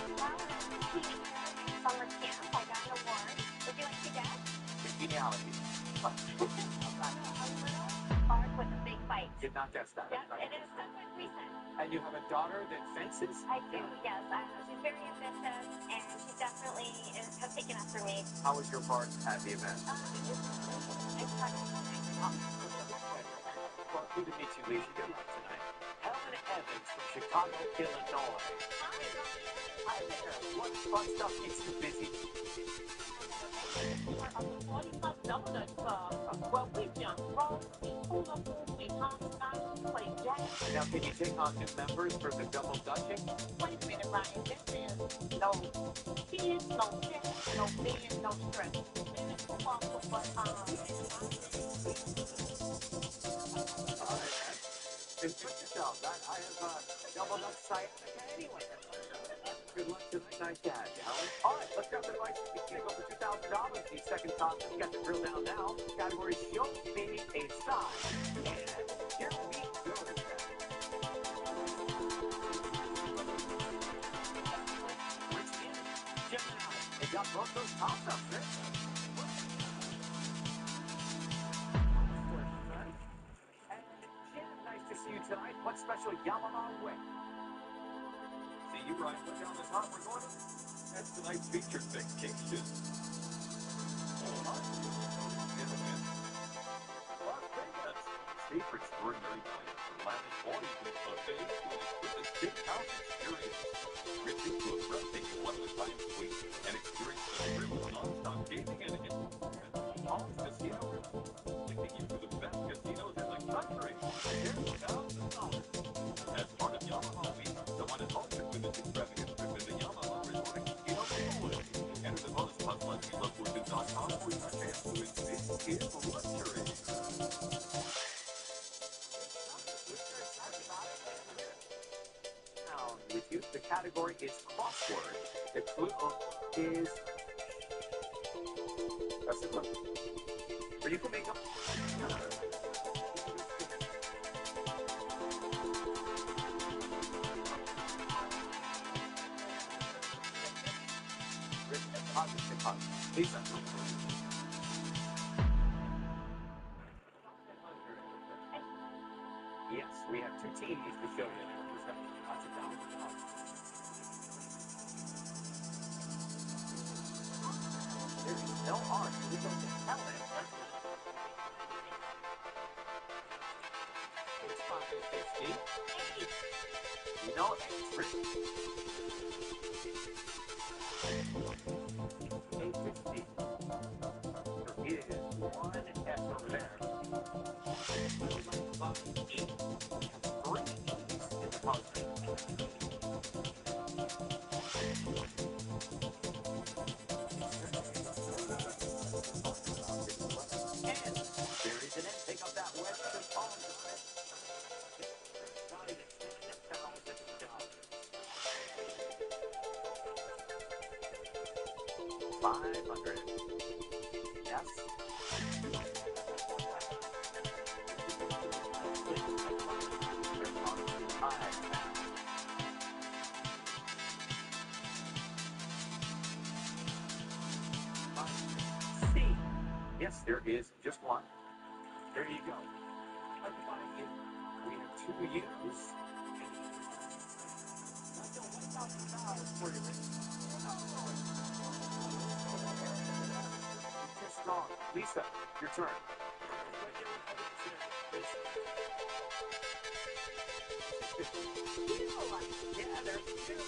Summer camp, I got an award. Would you like to guess? Geniality. A little spark with a big bite. Did not guess that. Yep, it is somewhat recent. And you have a daughter that fences? I do, yes. She's very ambitious, and she definitely has taken after me. How was your part at the event? Well, Good to meet you, Lisa. Good luck tonight. Helen Evans from Chicago, Illinois. Hi there. What fun stuff keeps you busy? Well, we jump rope, we pull up, we hop, we play jack. Now, can you take on new members for the double dutching? Wait a minute, Ryan. This is no kids, no checks, no bed, no stress. Maybe it's a walk, but All right, man. And put yourself. I have double dutch sciatica anyway. Good luck tonight. Nice catch, Alan. All right, let's grab the device. You can go for $2,000. The second toss. You got the drill down now. Category show me a sign. And here we go. They got both those tops up there. And Jim, nice to see you tonight. What special Yamaha way? See you, Ryan. Look down the top. We're going to. That's tonight's featured vacation. Las Vegas. Stay for extraordinary plans from lavish all-you-can-eat buffets to an exquisite steakhouse experience. Rich into a breathtaking one-of-a-kind suite and experience the thrill of non-stop gaming and Palms Casino Resort, linking you to the best casinos in the country. $10,000. As part of Yamaha Week, the one and only with this extravagant trip in the Yamaha Resort Casino Giveaway. Enter the bonus plus LuckyLoveFortune.com for your chance to win big in luxury. With you, the category is crossword. The clue is. That's the clue. Or you can make up. Lisa. Yes, we have two teams to show you. There's no art. We don't tell it. It's 550. No extra. 850. There is one effort there. Three in the puzzle. $500. Yes. C. Yes, there is just one. There you go. We have two U's. For you. Strong. Lisa, your turn. Yeah, there's two.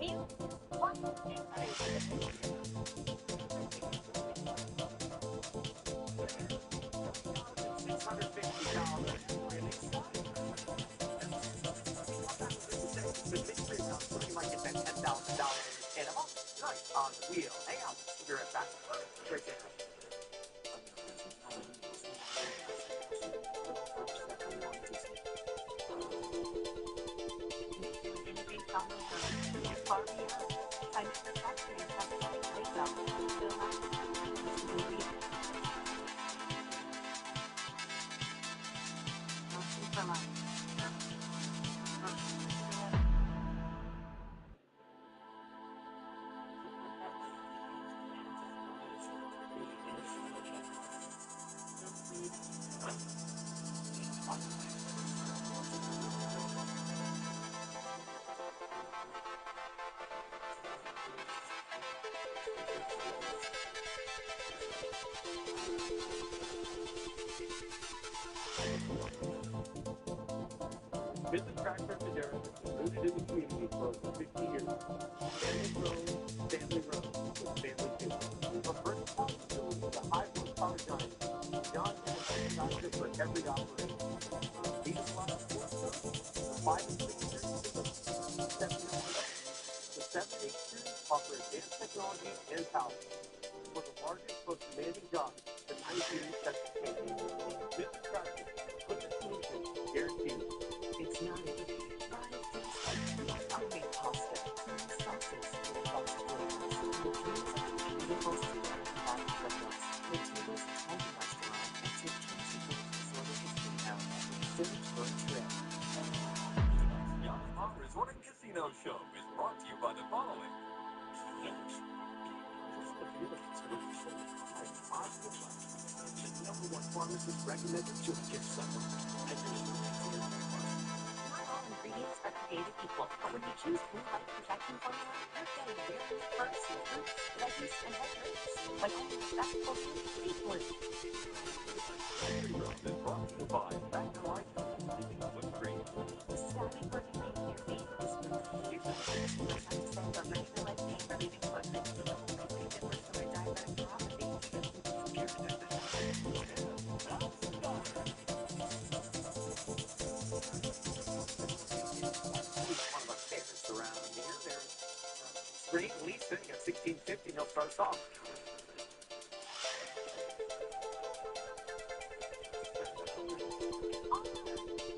Mew? What? On the wheel. Hang on. You're at back. Right there. Business Tractor Madera has been rooted in the community for over 50 years. Family grown, family run, with family business. From vertical to the high horsepower giant every operation. These are the 5 and 6 series, the 7 and 8. The 7 and 8 series offer advanced technology and power. For the largest, most demanding jobs, the 9 series sets the stage. Business practice, equipment solutions, guaranteed. It's not everything. Not a feels like homemade pasta, sauces, lots of flavors, and the dreams of the beautiful Sierra Nevada foothills. Latinos Italian Restaurant and Tim Kelsey Foods Resort and Casino at Research for a Trip. Yamaha Resort and Casino Show is brought to you by the following. The #1 pharmacist recommended to a gift supplement. And Not all ingredients are created equal, but when you choose Blue Light Protection Formula, you're getting berries, fruits, veggies, and whole grains. But only the best for you, eat blue. Is brought to you by Factor Life with Green. This is Abby Burton Lee here, being this movie. Here's what the listeners have to say about regular life pain relieving equipment. The whole complete difference from a diabetic neuropathy. one of my favorites around here. There's Spring Lisa, you got 1650, and he'll start us off.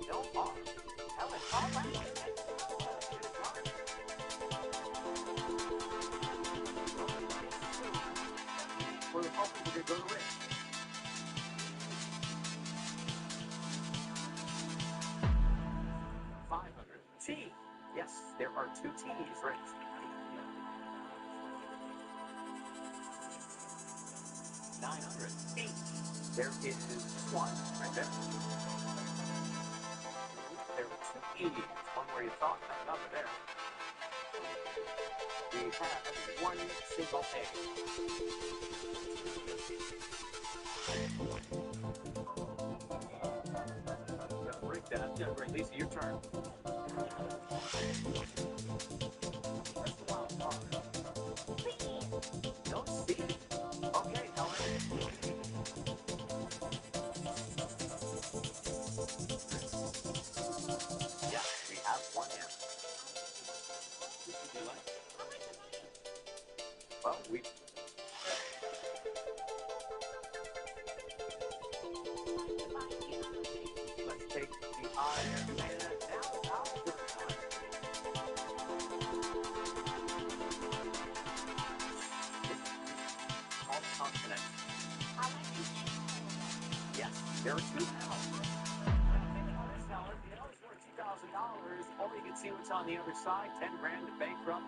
No R. Helen, all right. We're hoping we're going to go to Rich. T. Yes, there are 2 T's, right? $908. There is one right there. There are 2 E's. One where you thought that number there. We have 1 single A. Gotta break that. Yeah, great. Lisa, your turn. That's the wild card. No C. Okay, Helen. Yes, we have 1 M. Would you like? Well, we. Let's take the I and now all the consonants. Yes, there are 2 L's. You know it's worth $2,000. Only you can see what's on the other side. 10 grand to bankrupt.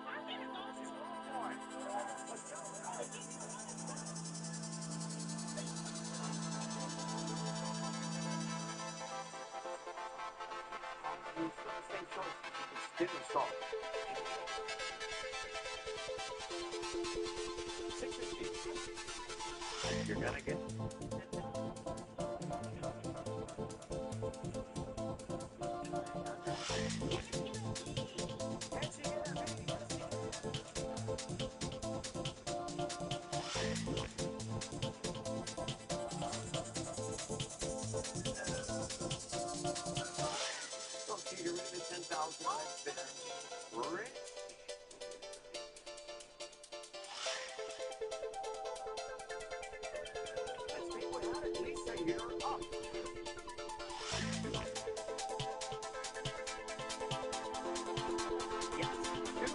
Same choice. It's dinner salt. 650. You're gonna get. Okay, you're in the 10,000 right there. Rich. Let's see what happened. Lisa, you're up. Yes, 2.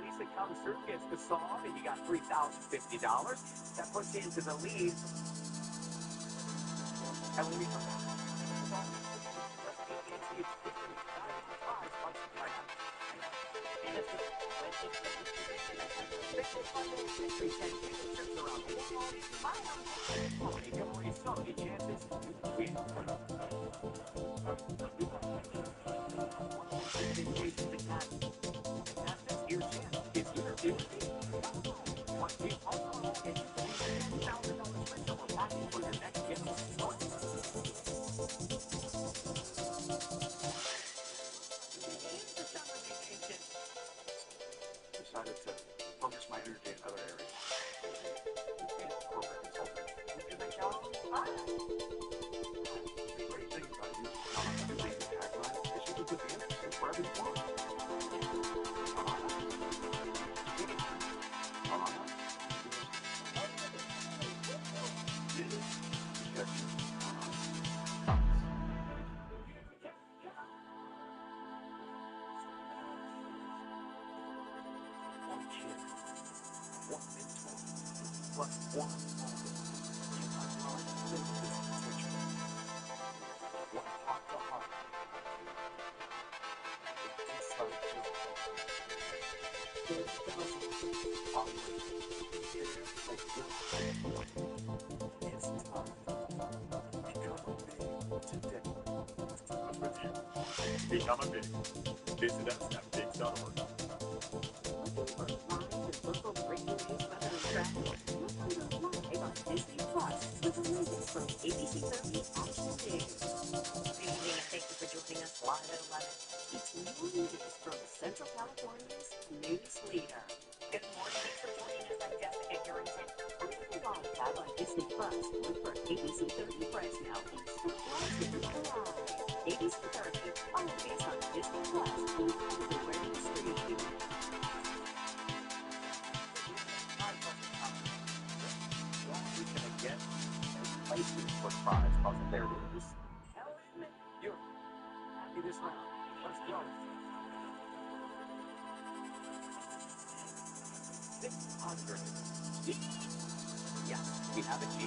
Lisa comes through, gets the song, and you got $3,050. That puts you into the lead. And when we come back, $10,000 for your next gift. decided to focus my energy in other areas. And corporate consulting. You make your own fun. The great thing about you, being a tagline, is you can put the emphasis wherever you want. One kid, one mentor, plus one moment. You unlock limitless potential. One heart to heart. Inside joke. 30,000 are waiting there for you. It's time. Become a big today. With you. Become a big. Visit us at bigs.org. Looking for live and local breaking news, weather, and traffic? Look for those live on Disney Plus with the latest from ABC 30 Action News. Good evening and thank you for joining us live at 11. It's new news from Central California's news leader. Good morning, thanks for joining us. I'm Jessica Harrington. On the live tab on Disney Plus, look for ABC 30 Fresno and start watching live. ABC 30, always on Disney Plus and everywhere you stream. Who's gonna get places for prize? Cause there it is. Helen, you're happy this round. Let's go. 600. Yes, we have a G.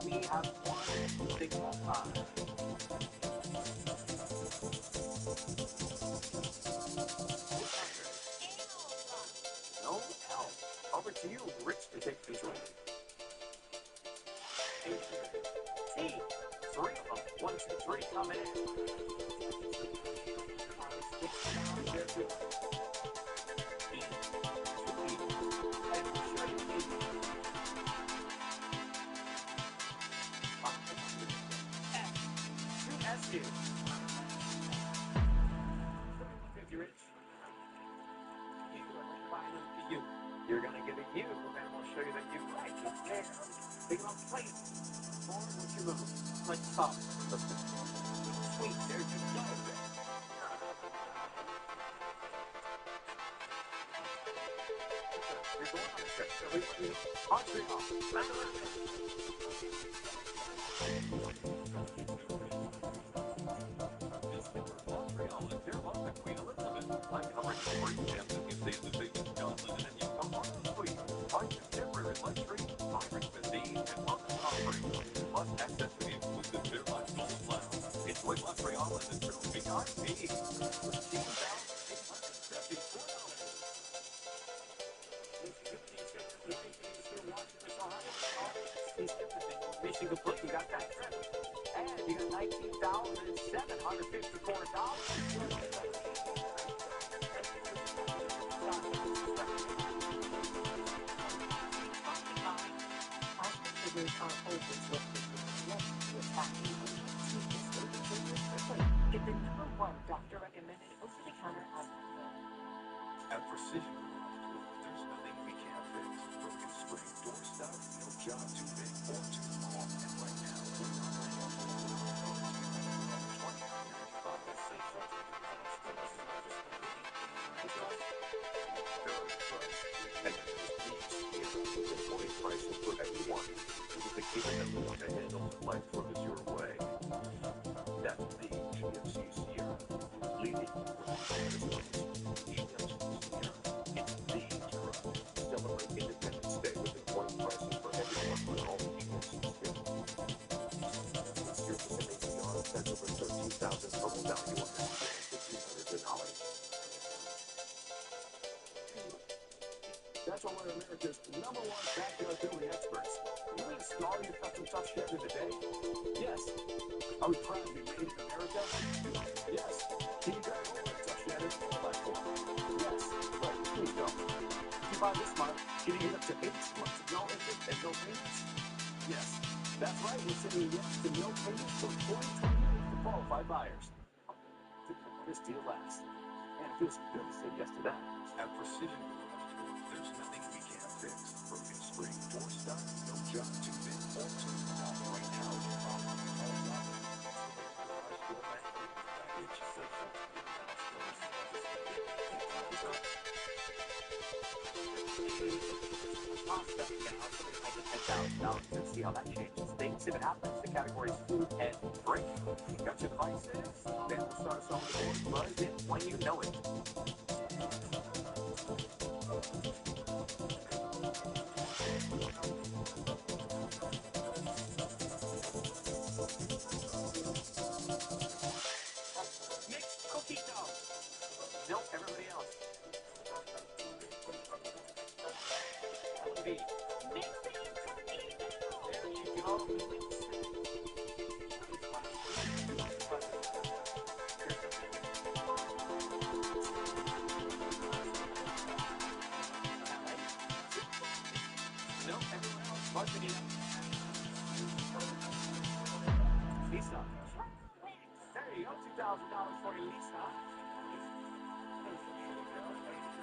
We have one signal time. No help. Over to you, Rich, to take control. T, 3 of them. 1, 2, 3, coming in. You're going to give it you, and we'll show you that you like it there. Big enough plate. Forward, what you move. Like soft. Sweet, there you go. You're going on a trip, so we want you Montreal. Montreal is here on the Queen Elizabeth. I'm covering the great gems and museums of David John Lennon and Yoko Ono Suite. Find contemporary luxury, vibrant cuisine, and wellness offerings. Plus access to the exclusive Fairlife Gold Lounge. Enjoy Montreal as a true VIP. Mission complete. You got that trip. And you got Hospitals are always looking for what's happening. Get the #1 doctor-recommended over-the-counter hospital. At Precision Garage Tools, there's nothing we can't fix. Broken spring, door stuff, no job too big or too small. And right now, we're offering a full $29.95 essentials. And there's these here with employee prices for everyone. With the capability to handle life throws your way. That's the GMC Sierra. Leading Celebrate Independence Day with employee prices for everyone on all the GMC Sierra. It's your Pacific Beyond. That's over $13,000 total value on this $1,500. That's why we're America's #1 backyard building experts. We install your custom Tough Shed in a day? Yes. Are we proud to be made in America? Yes. Can you drive over a Tough Shed platform? Yes. But please don't. If you buy this month, can you get up to 8 months of no interest and no payments? Yes. That's right. We're saying yes to no payments for 2028 for qualified buyers. This deal lasts. And it feels good to say yes to that. At Precision Electrical, there's nothing we can't fix. Broken spring, door stop, no job too big or too small. Right now, your problem is all solved. Garage door management package, social, $10,000 and see how that changes things. If it happens, the category is food and drink. Got your devices? Then we'll start us on the board. Buzz in when you know it. Mixed cookie dough. Nope, everybody else. Be mixing cookie dough. There you go. Nope, everyone else. Buzzing it up. Lisa. There you go, $2,000 for you, Lisa.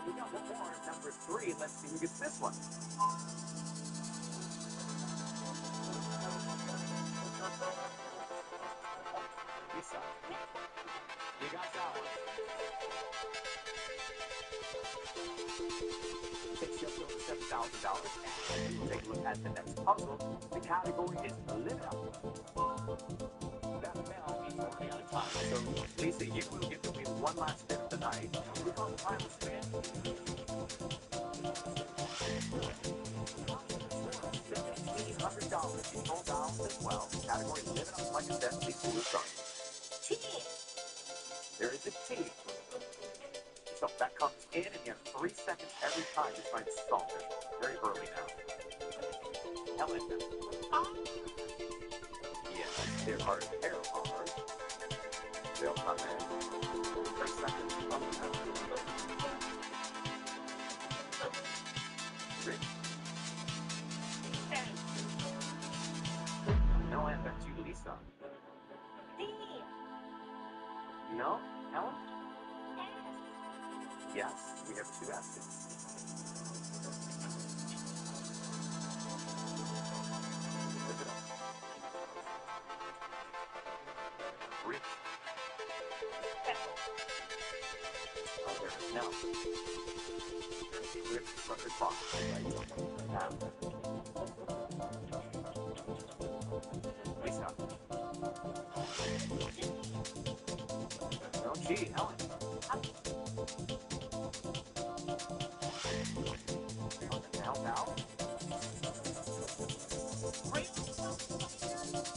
We got one more, number 3. Let's see who gets this one. Lisa. You got that one. Takes just over $7,000. And we'll take a look at the next puzzle. The category is Live It Up. That bell means we're running out of time. So, Lisa, you will get the wheel one last spin of the night. We call the final spin. $1,500. You roll down as well. Category Live It Up. Like I said, Lisa will start. Tea. There is a T. So that comes in, and you have 3 seconds every time to try and solve it. Very early now. Helen. Yes, there are pair R's. They'll come in. 3 seconds. Rich. No, and back to you, Lisa. D. No, Helen? S. Yes, we have 2 S's. Live it up. Rich. Oh, there it is now. Rich from the clock. Right. Now. Lisa. No G, Helen. Help out.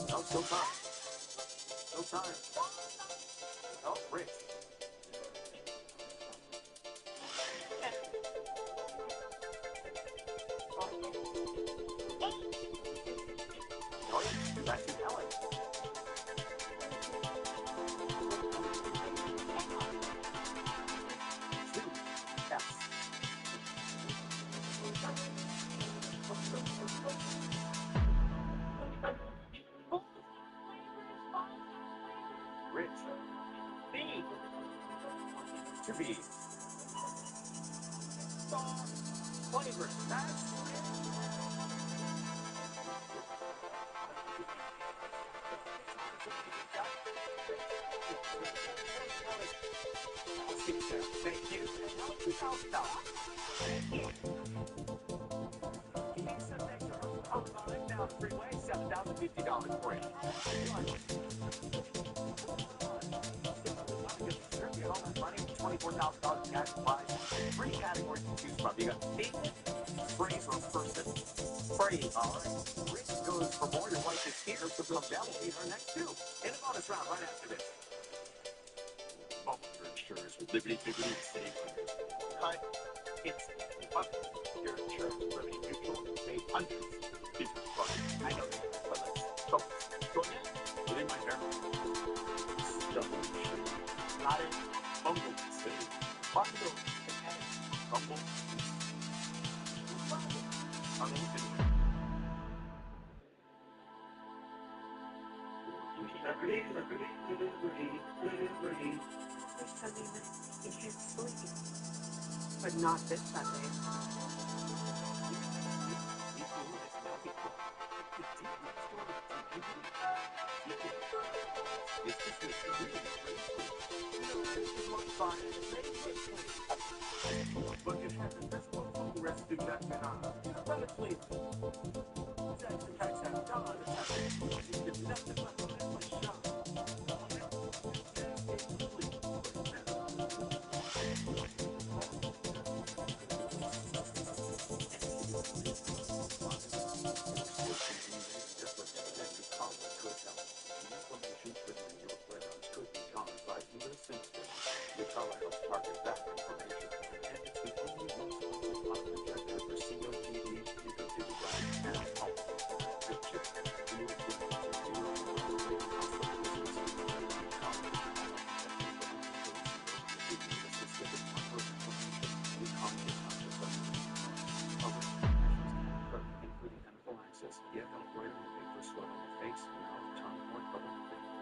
No, still time. Still time. Oh, Rich. Oh, back to Helen. Rich. B. 2 B's. Flavors. That's Thank you. Down the freeway, $7,050 for you. All that money, $24,000 cash prize. 3 categories to choose from. You got theme, phrase, or person. Phrase. All right. Rich goes for more. Your wife is here, so come down. We'll be her next 2. In the bonus round right after this. Bumper insurance with Liberty Liberty Save Hundreds. Hi, it's Bumper. Your insurance with Liberty Mutual. Save hundreds. These are fun. I Tonya, within my hair. Double shit. Not it. Bumble. City. Bundle. Bumble. I'm looking at Liberty, liberty, liberty, liberty. This Sunday night, you can't sleep. But not this Sunday. But it happens. That's what food residue that been on. Relatively. Jackson Heights have done. It's nothing but a little shot.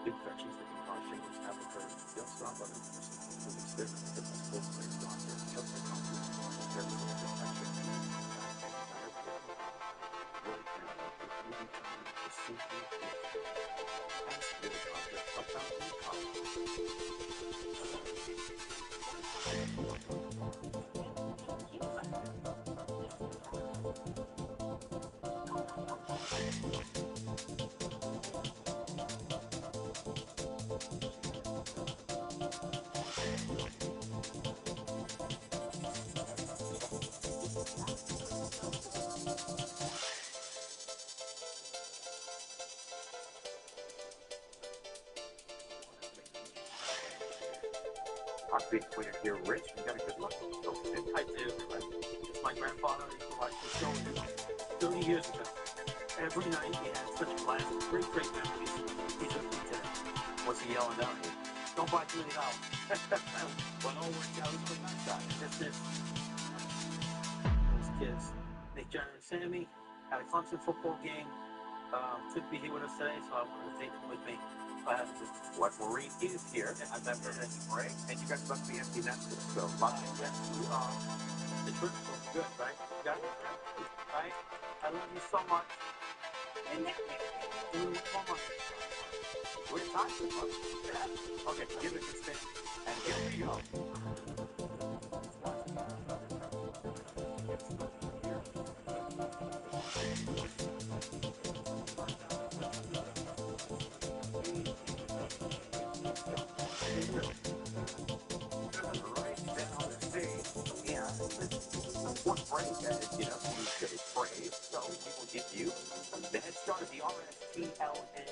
Infections that can cause shingles have occurred. They'll stop other medicines, including steroids, that must both play doctor, help the confidence, parasitic infection, right now, if you become a simple gift, ask your doctor about your When you're rich, you got a good luck. I do. It's my grandfather used to watch the show with him 30 years ago. Every night he had such a blast. Great memories. He's a today. What's he yelling down here? Don't buy too many dollars. Well, all worked out for my side. That's it. Those kids, Nick, Jared, and Sammy, had a Clemson football game. Couldn't be here with us today, so I wanted to take them with me. What Maureen is here. I met her at the break, and you guys must be empty nesters. So, yes, we are. The trip was good, right? You got it? Right? I love you so much. And Nick, do one more month. We're time for month. Yeah. Okay, give it a spin. And here we go. One break, you know, you could have sprayed, so we will give you the head start of the RSTLNNE.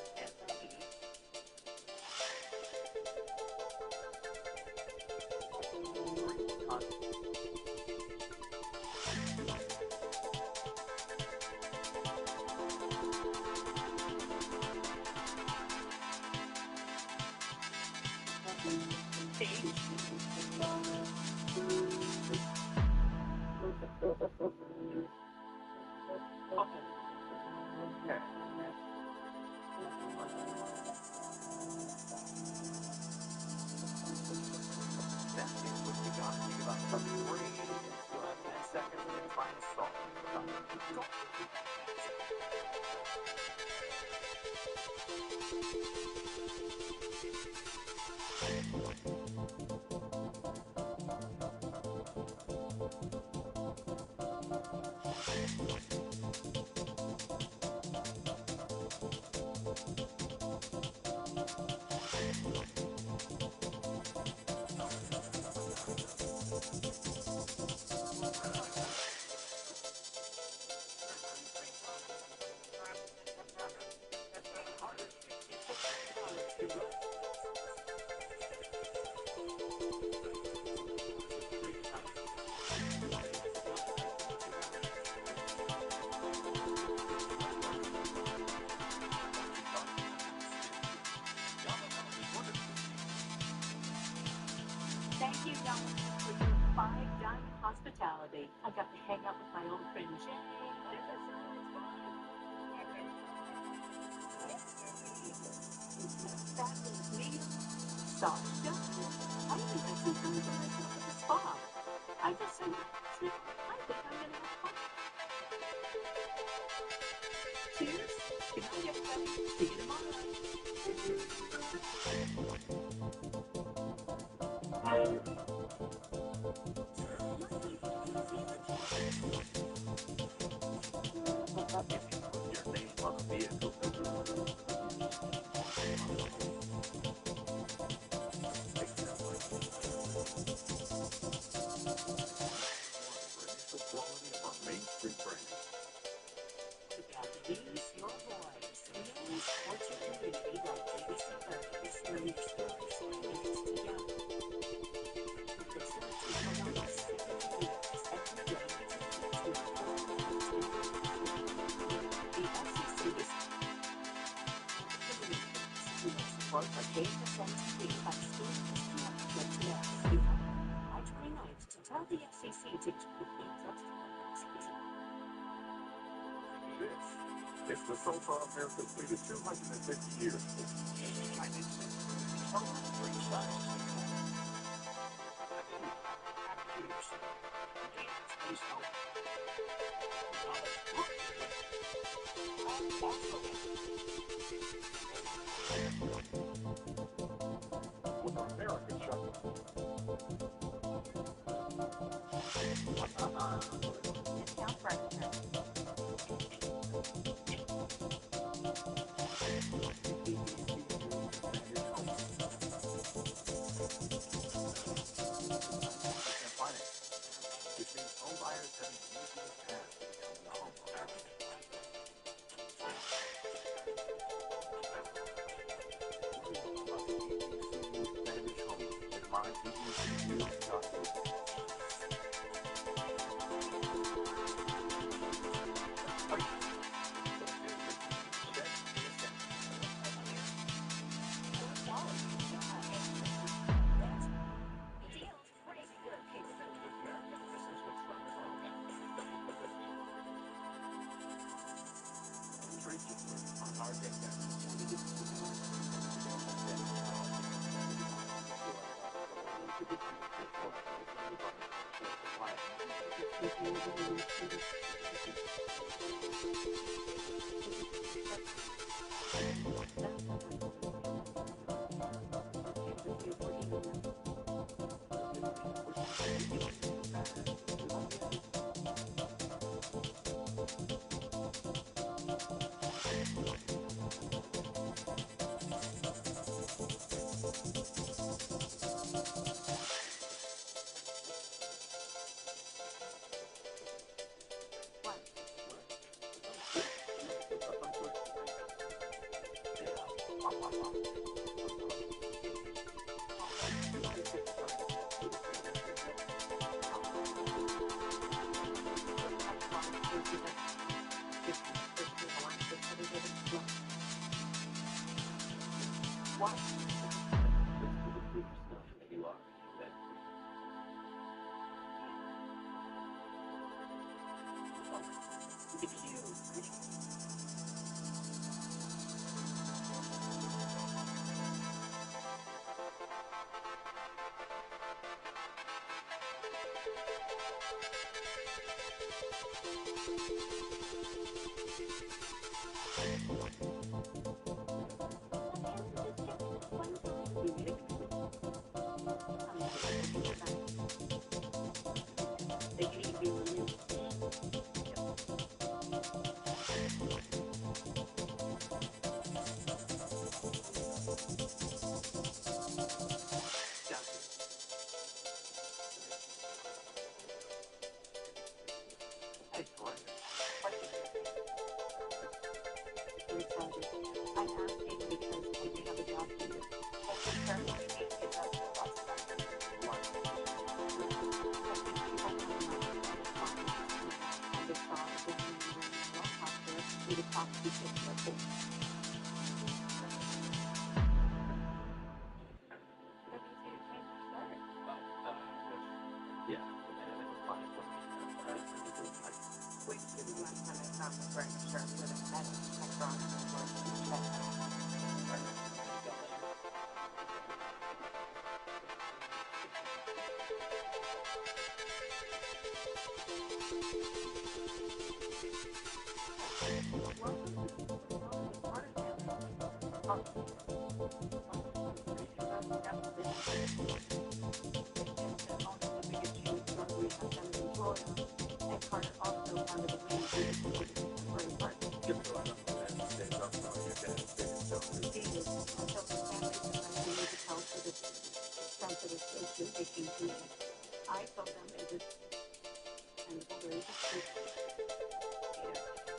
Five Diamond Hospitality. I got to hang out with my old friend Jay. Fabulous meal. Saw a show. I even got some time for myself at the spa. I just said, I think I'm going to have fun. Cheers. Good night, everybody. See you tomorrow. Your name on the vehicle. Quality of our Main Street brand. Use your voice. We only support your community like ABC 30 is through your story streamings together. The facility for almost 70 years every day to the FCC is who will support for 8% TV by school disconnect July 29th to tell the FCC to keep This is the sofa America completed 250 years ago. I did say, three sizes. Please help. With American shuttle. discount furniture. Which means home buyers have an easier path to becoming a homeowner. Manage home with my One with Greg Sharp with a Meta, Techron, I told them it was kind of very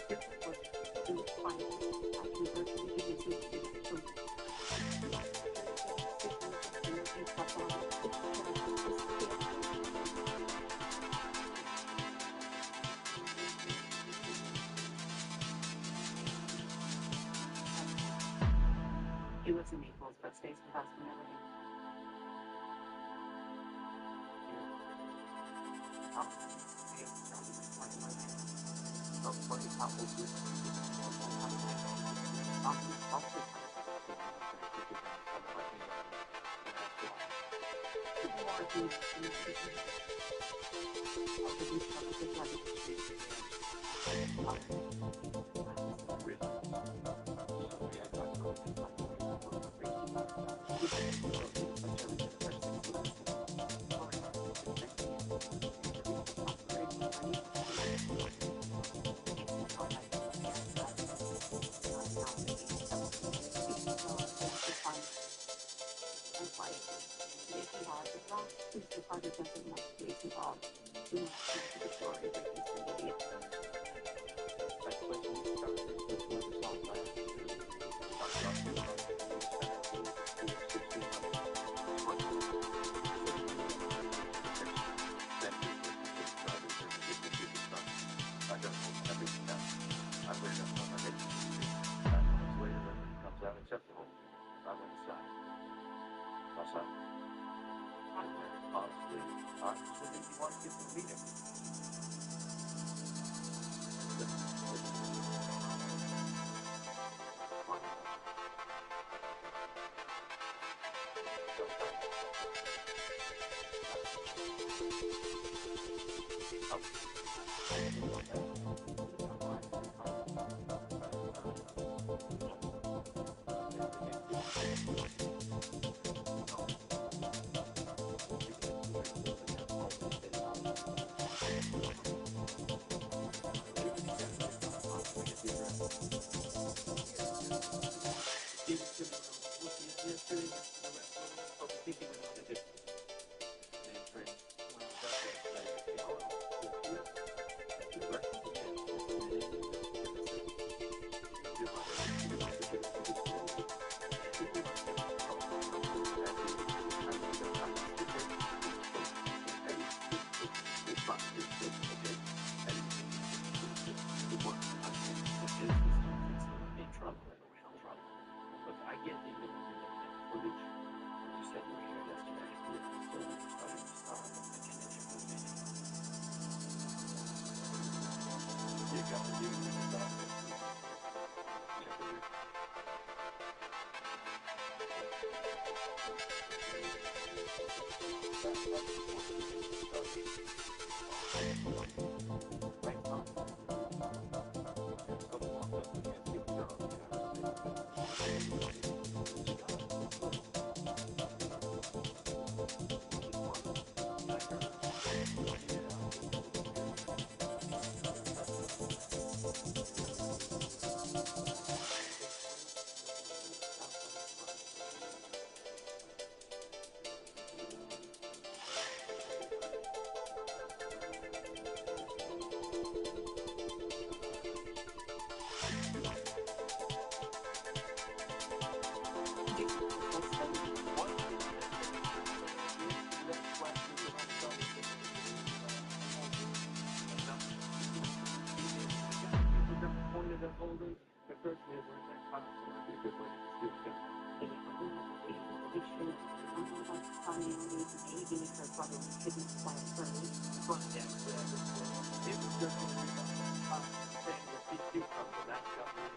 different was to find I can virtually give you two he lives in Naples, but stays with us whenever he do come to that government.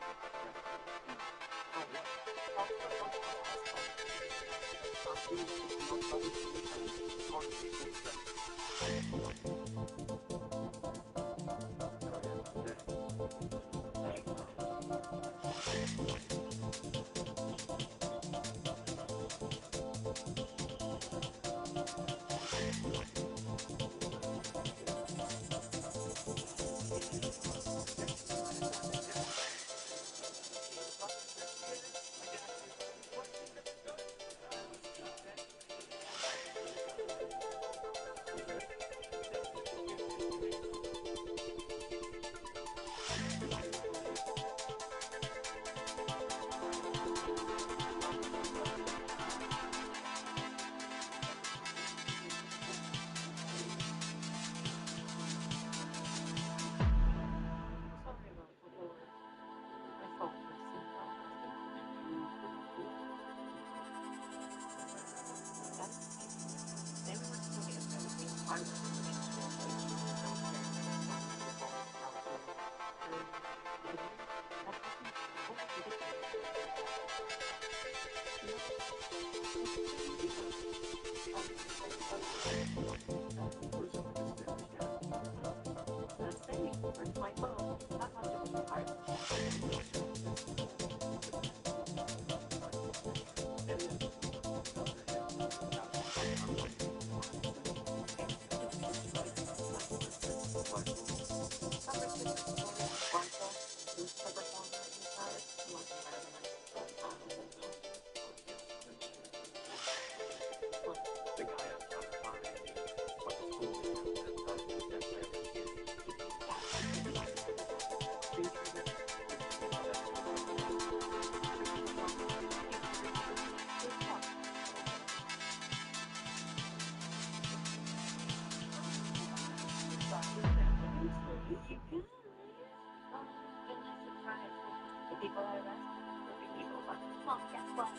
People I arrest will be people like, Mom, guess what?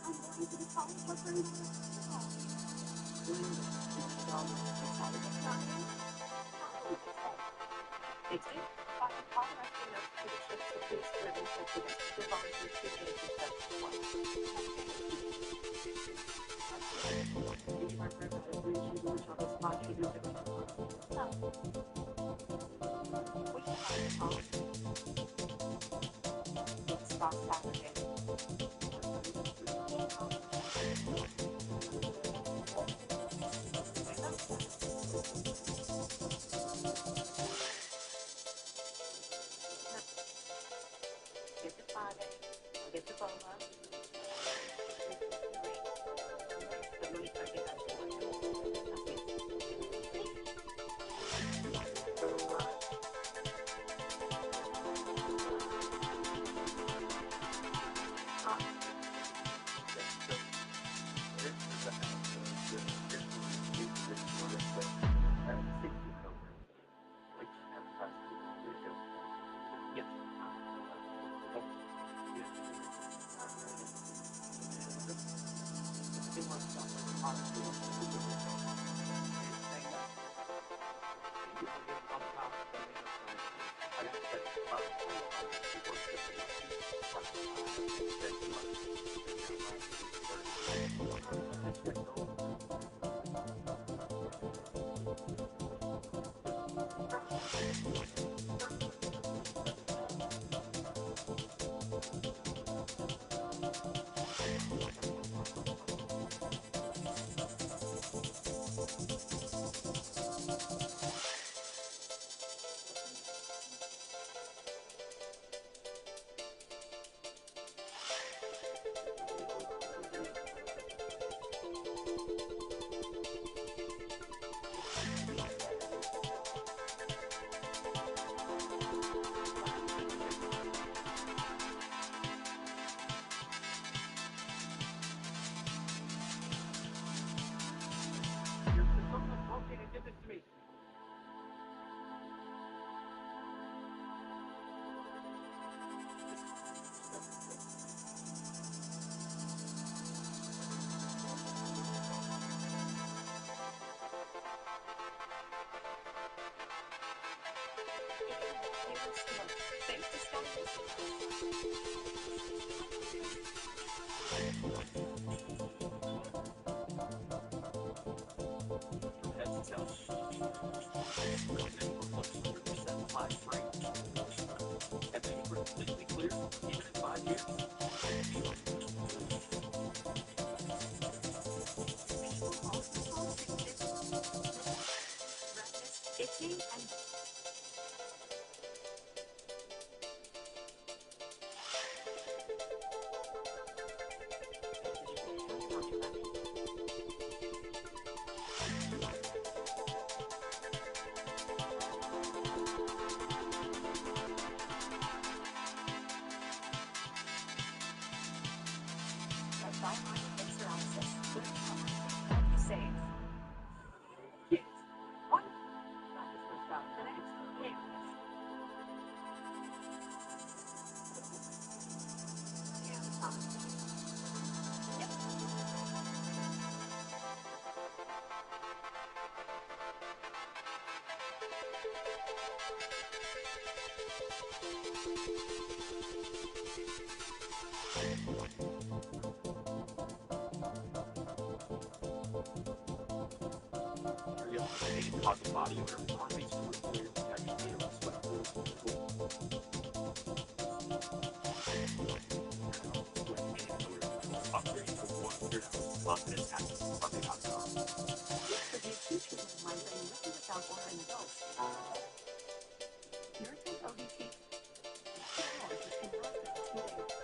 I'm going to the college for free. Stop Saturday. Get the Friday, get the boba. The money I get that to stainless steel. Thanks to Skynet. From head to toe. Connect for 100% flat free. And paper completely clear, even in 5 years. Itchy and safe. Yes. One. That is what's up. The next. Yeah. Hurry up, they cause a body odor. Concrete screw clear, protect your hair, sweat fluid, upgrade to 100 confidence hacks. Monday.com. This could be a huge hit of mine saying listen without ordering a dose. Nurtec ODT. $2 is converted in 2 days.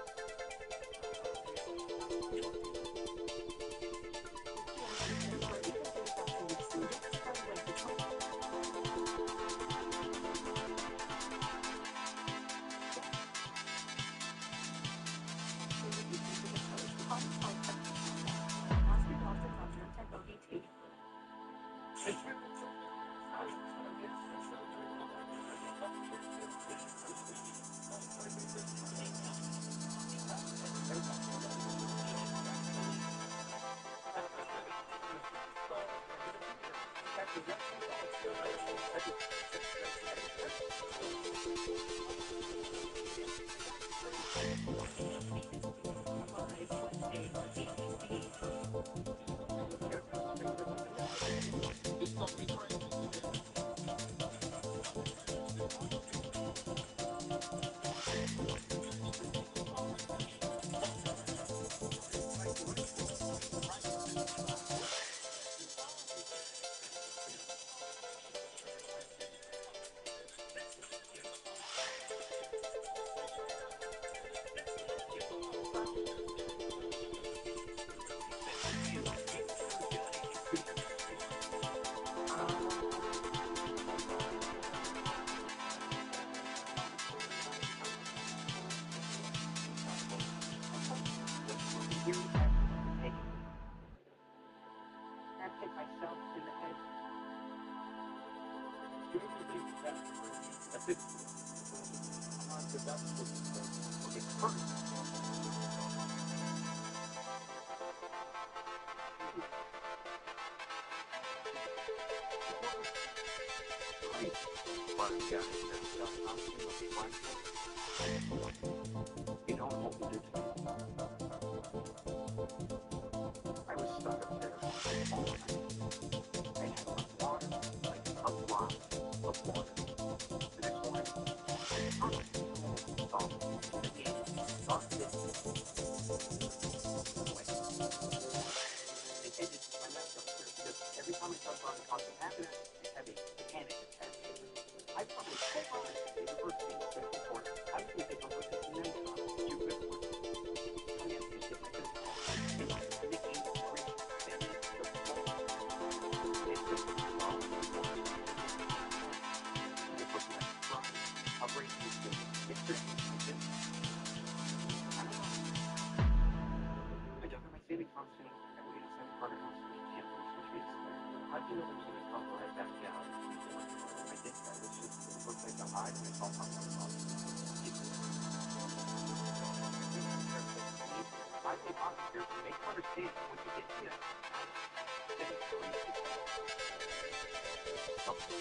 I've hit myself in the head. That's it. Okay, perfect. Great. But yeah, that's just not you don't hold it to me. I was stuck up there all night. I had enough water, like a lot of water. The next morning, every time I talk about the causing happiness, I have a panic attack. I probably so hard at the university of Central Florida. I was going to take a look at the night you good work. I have to get my business out. And I'm making great family the ball. It's just a problem. The person that's trying to raise this thing. It's just I don't know. I don't have my savings house sitting at Wayne Center Carter House in Campbell, which is how do you know there's going to come right back down? I think that was just it looked like the eye when I saw something on the I think officers make you understand when you get to that then it's crazy. Something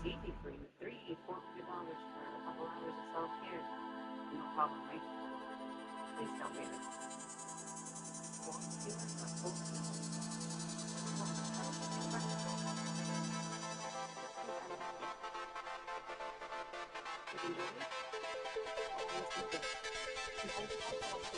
Easy for you. $300, $400 for a couple hours of self-care. No problem, right? Please tell me this. Well, you are not full of no. You enjoy it? Yes, you do. You hold the phone call for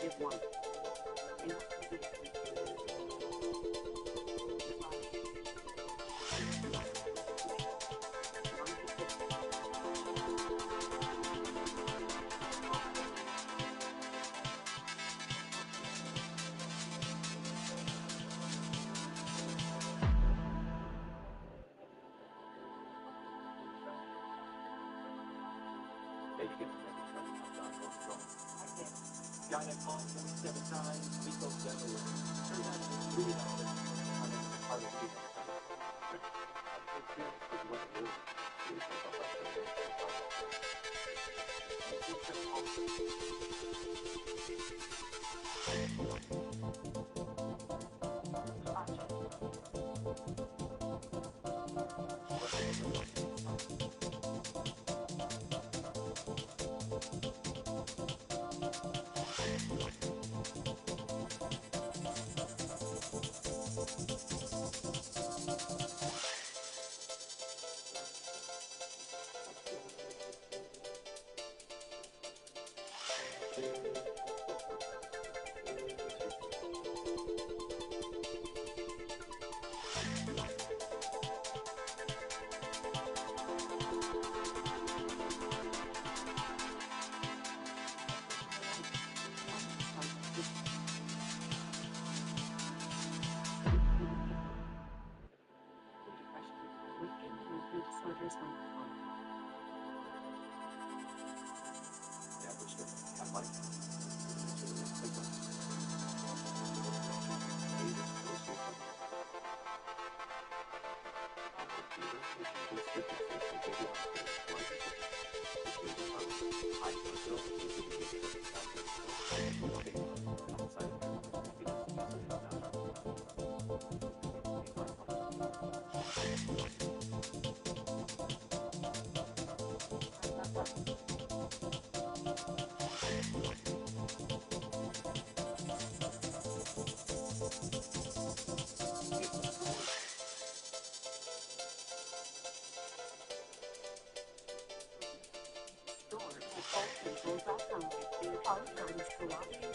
It won. Got that call 47 times, we go Delaware. Turned out it was $3 on the part of the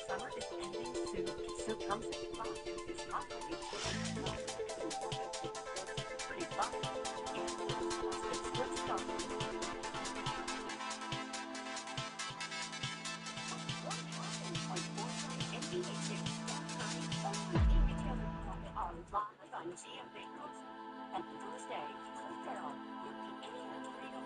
Summer is ending soon, so come say goodbye. It's not ready to pretty fun. Let's start. Are live on GMA Coast. And Thursday, Carol with the AM Freedom.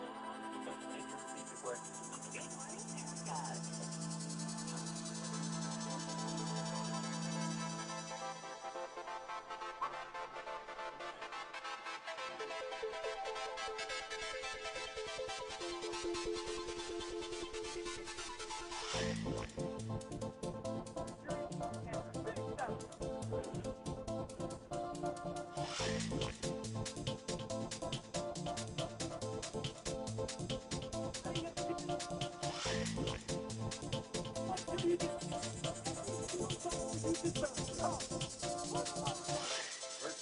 Hurt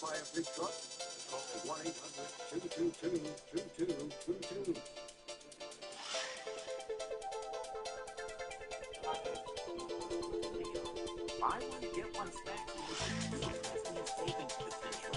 by a big truck? Call 1-800-222-2222. Buy one, get one snacks and increasing your savings potential.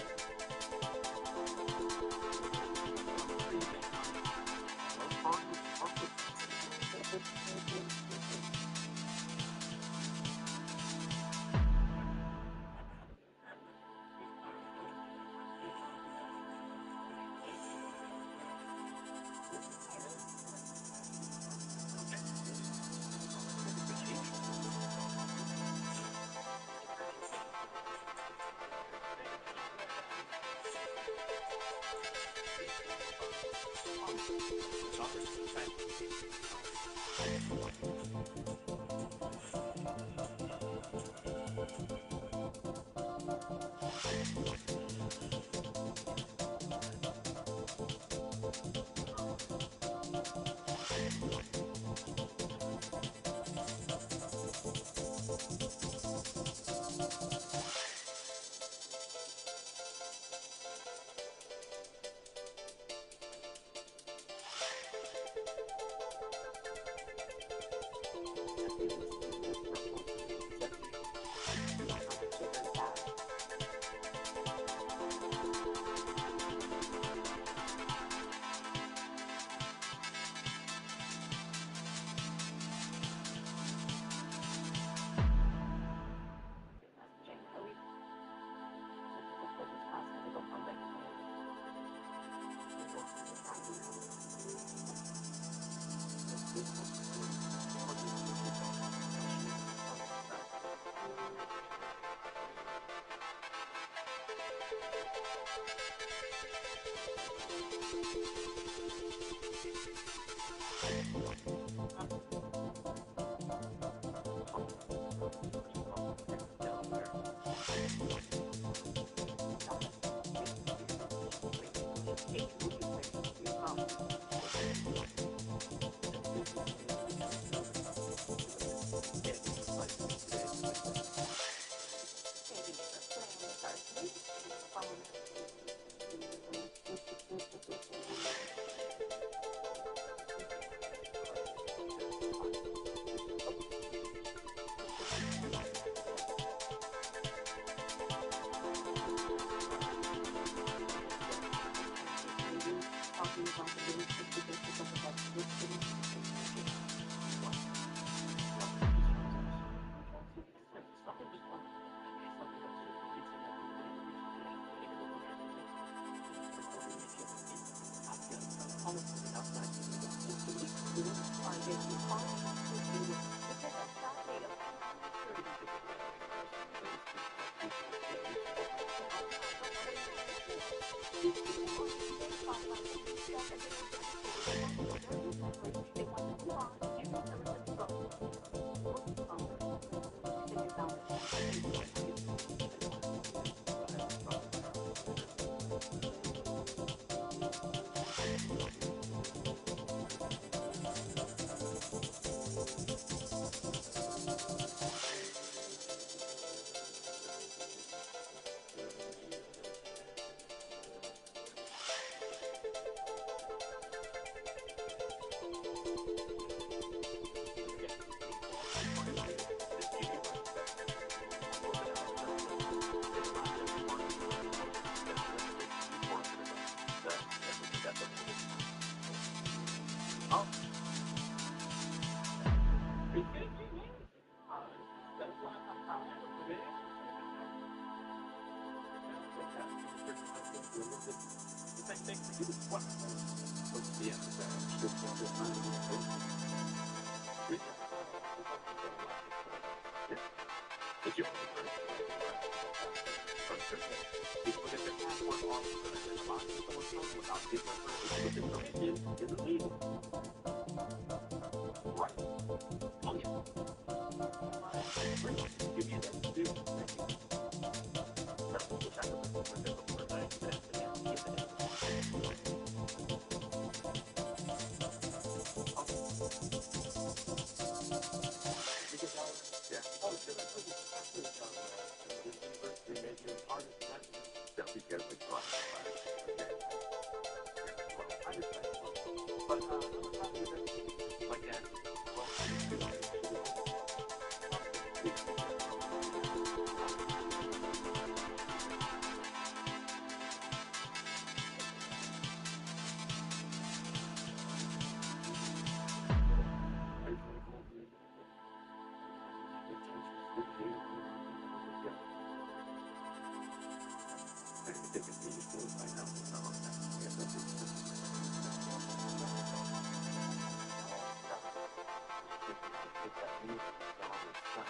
you daughter's son.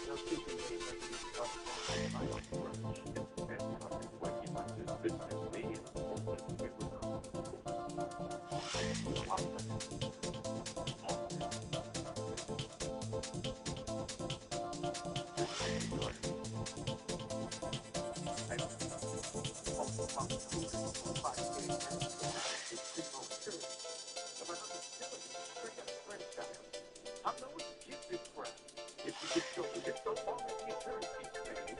No keeping the residents of the final grudge and covering what you might just business me and hopeless we would know. I'm the one who gives this crap. If you get so long as the insurance keeps paying.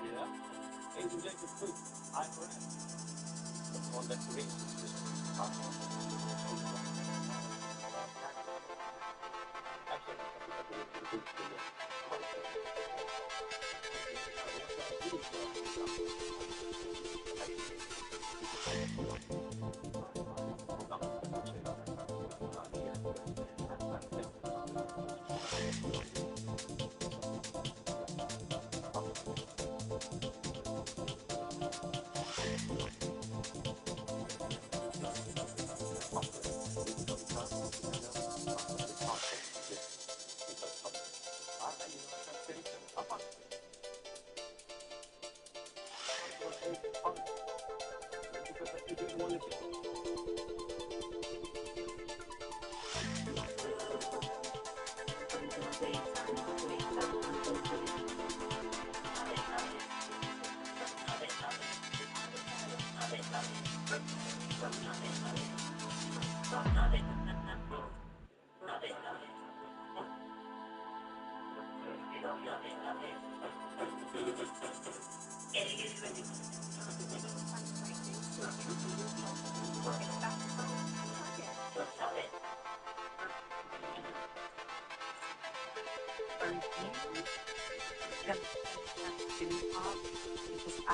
Yeah. Agent Jacob Coop, I'm Brad. On investigation. I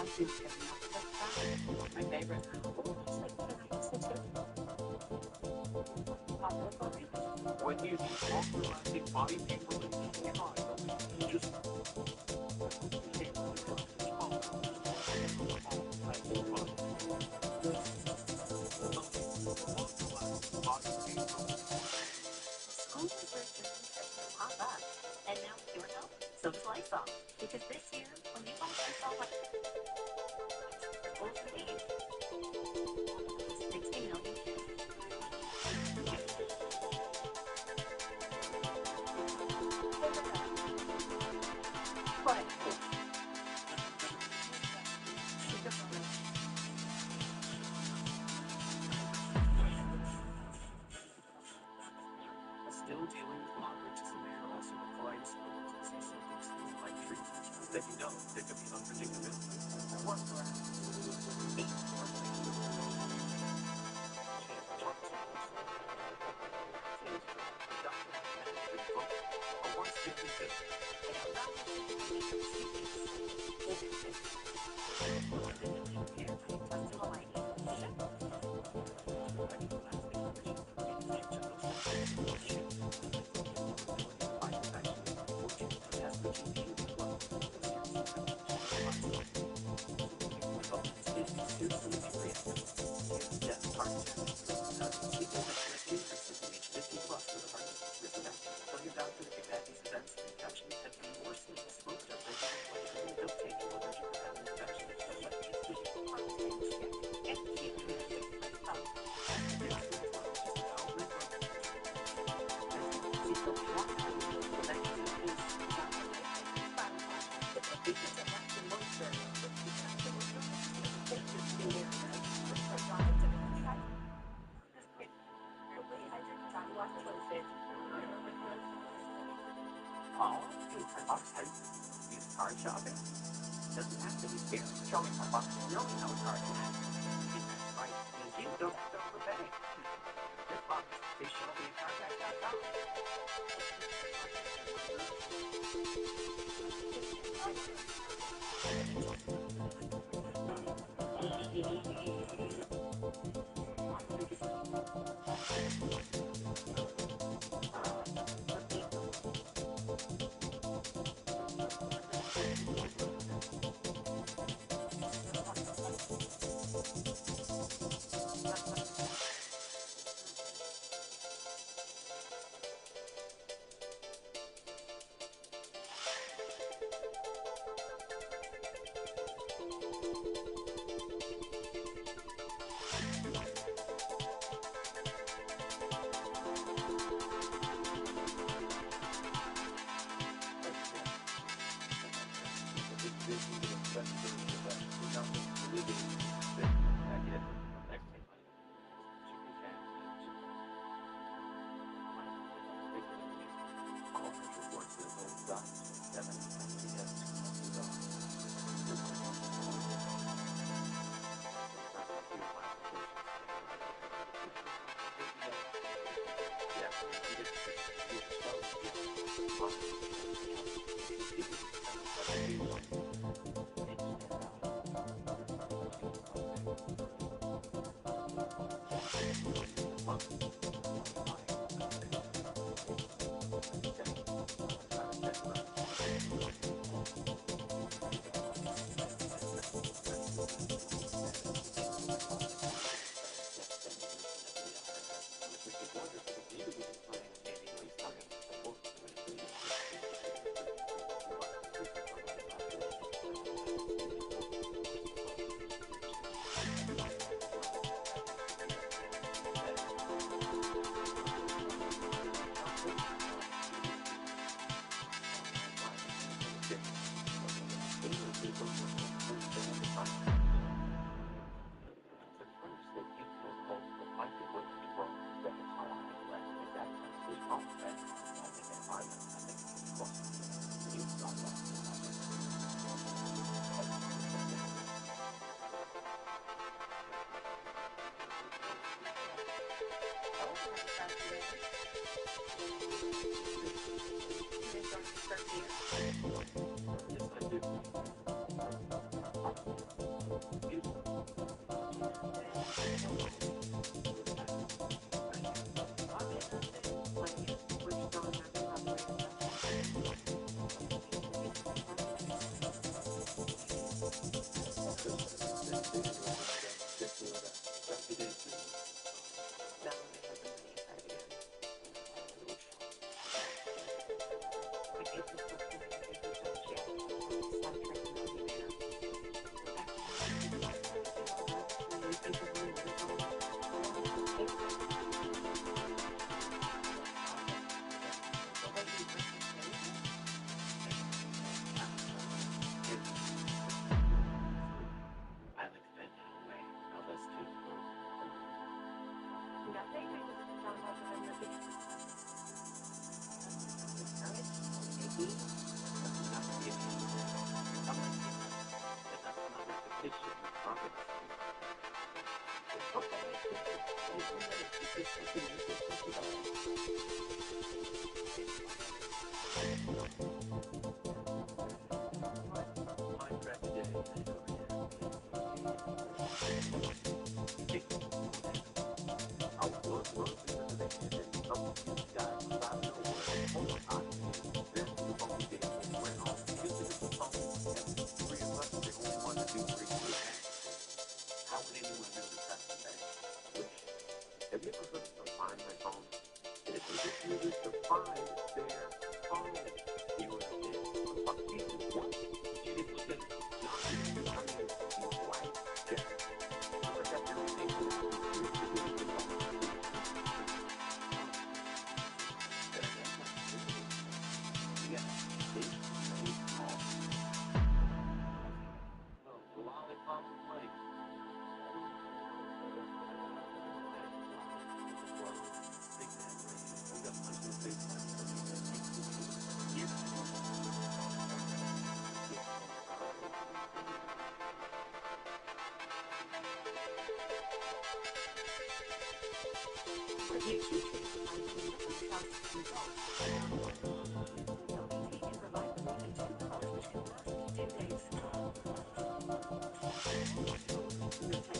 do my favorite. When you need longer-lasting body pain relief, try the just And now with your help, so does Lysol. Because this year, when you buy Lysol, like 60 million kids. What? Still dealing with moderate to severe ulcerative colitis and disease symptoms like treatments that you know there could be unpredictability. Oh, car shopping? Doesn't have to be scary. Show me $10, knowing how a car can act. That's right, means you don't have to overpay. Just box, they show me a carjack.com. Have you ever heard of the Find My Phone? It is users to find their phone. You should treat LBT can provide relief in 2 hours, which can last up to 2 days.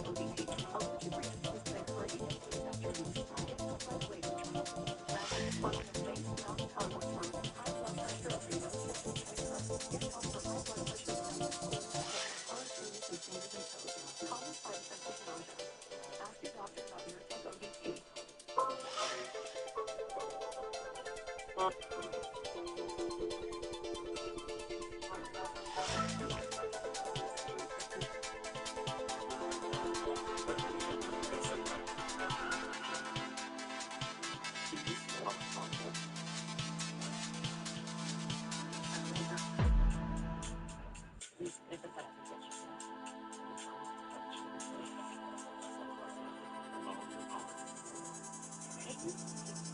ODT, allergic reactions that occur in the face after use. It's a way to try to rather than face down tongue or tongue, high blood pressure or renal symptoms can occur. Get help for high blood pressure, numbness, coldness, hard fingers and fingers and toes. Common side effects of nausea. Ask your doctor about Nurtec ODT.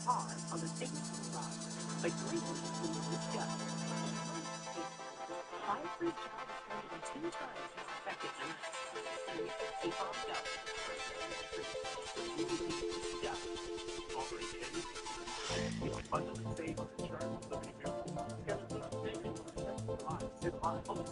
Hard on the thickness of the rock, but greatly improves disgust. Fire-proof gel is more than 2 times as effective than keep on going. Disgust. Already changed. It's abundantly safe on insurance, Liberty Mutual. Sit high. Oh,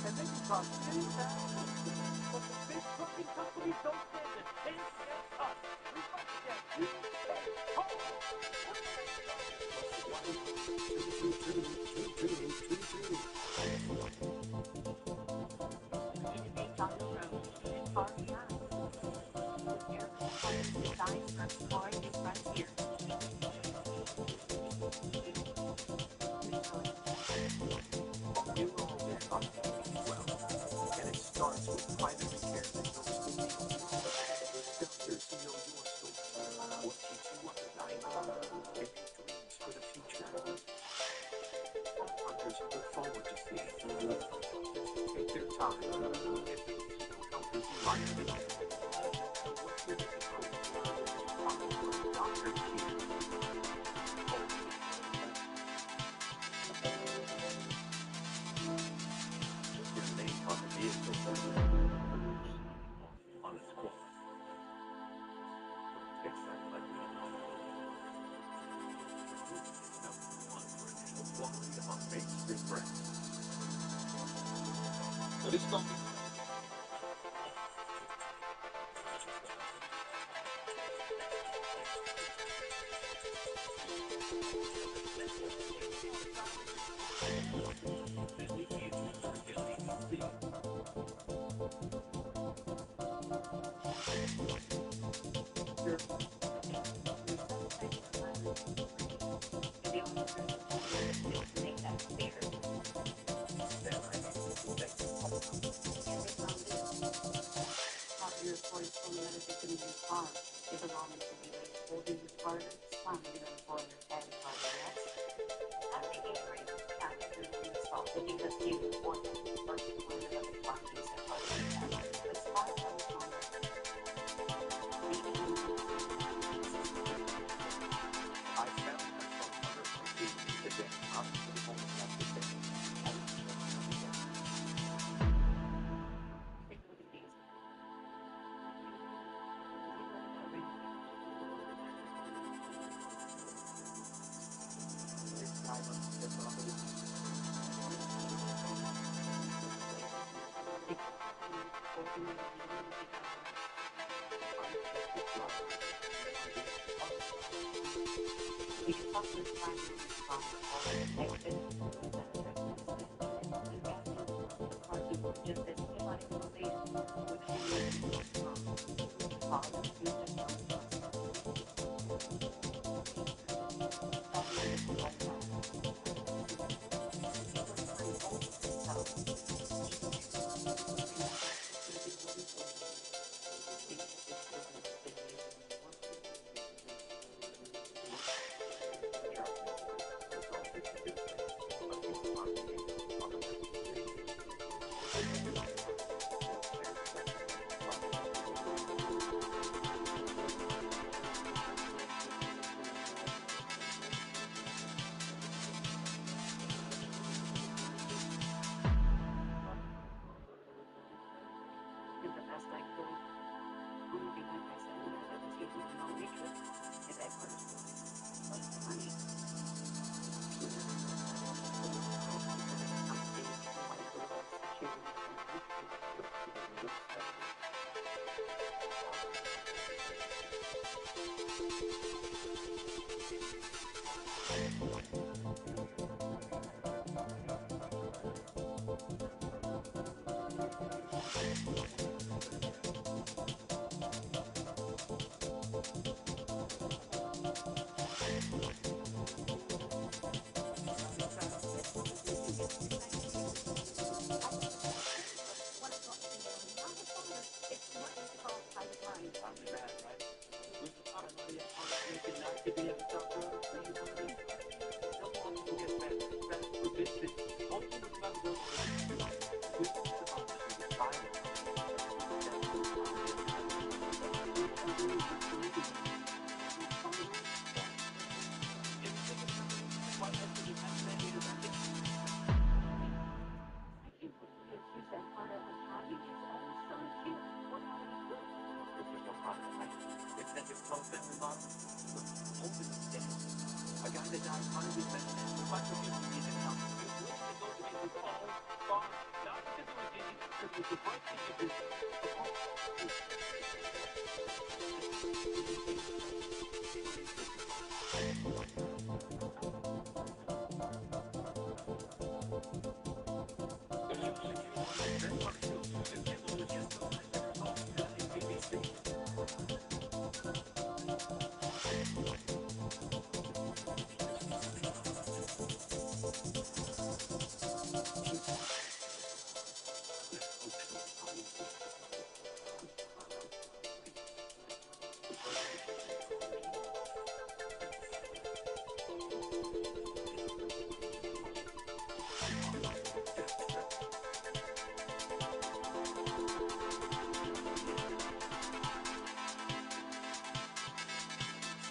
And they can cost $10,000. But the big trucking companies don't stand a chance against us. We must get you paid. And it starts with primary care that knows the needs. Doctors who know your story will teach you what to diagnose and make dreams for the future. Hunters who look forward to seeing you. Take their time. Get them to know how busy life is. And what you're looking for. Dr. Q. your name on the vehicle on its quality. Fix that like we know. #1 for additional quality on Main Street brand. But it's gonna be You can talk to the client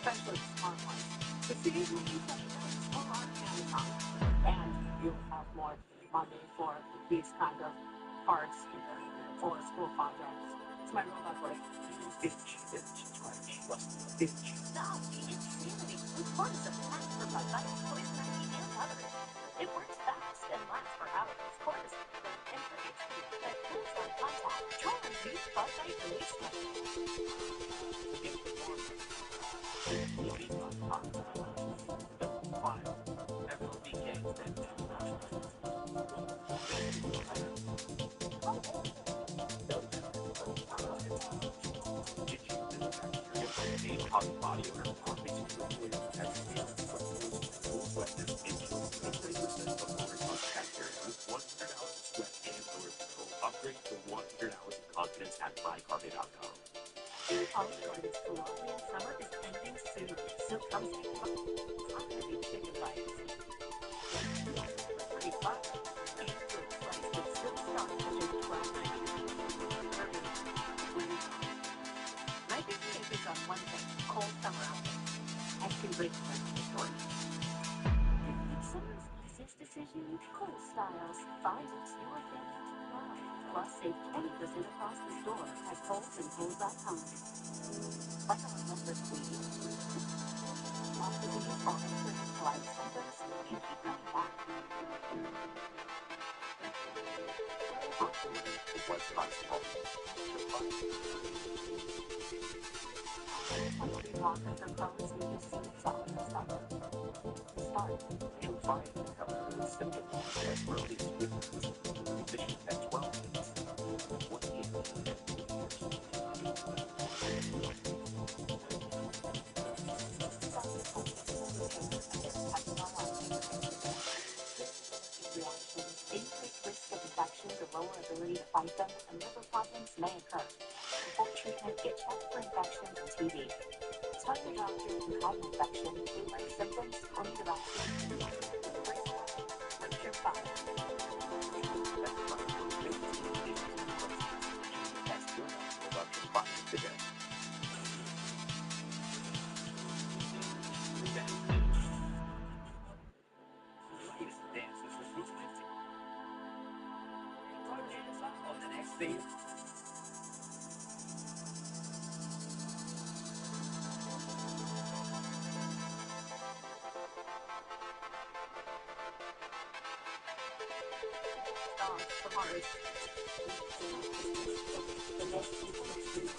especially smart ones. The cities will be or on Amazon, and you'll have more money for these kind of parts for school projects. It's my robot voice. Bitch, Stop the insanity. Report is a pack for my life, poison ivy, and others. It works fast and lasts for hours. Cortis, the information that cools on contact. Try and use Bud Light release body odor, basically avoid bacteria, sweat this into 20% of more bacteria with 100 hours of sweat and odor control. Upgrade to 100 hours of confidence at buycarpet.com. College Gardens Colombian summer is ending soon, so come take Coffee chicken bites. Pretty fun. And fruit slice that still start at just $12.99. My big tip is on one thing, cold summer outfits. I can break the story. Summer's easiest decision, Cool Styles. Find it's your thing now. Plus, save 20% across the store at ColesandCool.com. Like our number 3. After these all different life centers, you keep coming back. What's possible? Once we walk up the phones, we just see it's all in the summer. Start. You'll find the symptoms that release efficient at 12 weeks. 1 year. Despite them, liver problems may occur. Before treatment, get checked for infections and TB. Tell your doctor if you have an infection, flu-like symptoms, or need a vaccine. What's your file? Ask your doctor about your findings today. Latest dances with Roots 50. Go dance up on the next scene. Dogs from Mars. The next people next week.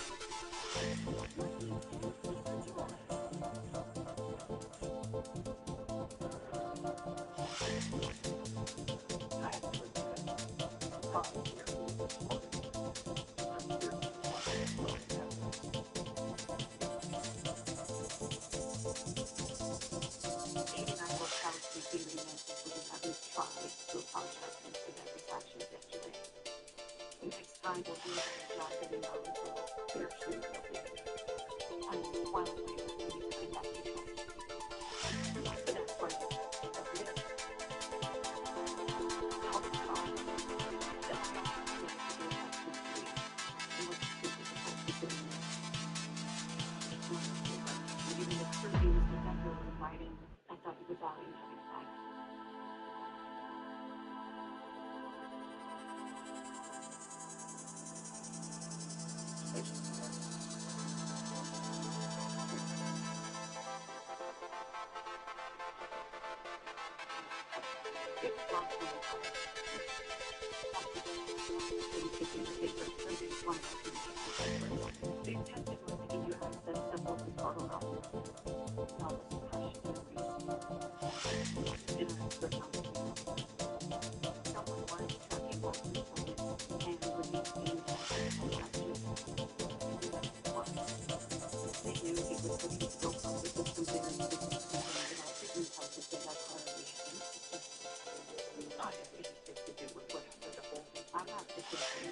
Next time we'll do a better job getting our results. Here soon, they'll be there. And while we need to conduct the trust. But that's where that's it. The whole song. That's not even the previews that Decker was writing, I thought he was value having a back. The intention was to give you access to multi-photo albums. Now the suppression increased. In our expert conversation, someone was tracking multi-photos and would be seen as they knew he was looking to go from the system there and the system without treatment houses that had priority. I have anything to do with what happened to Holden. I'm not suggesting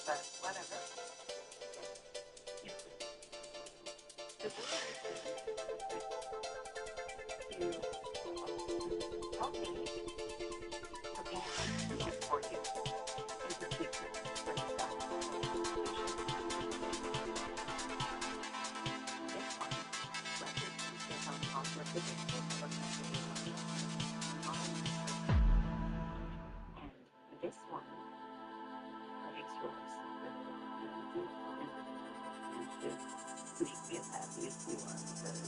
But whatever. you should be as happy as you are because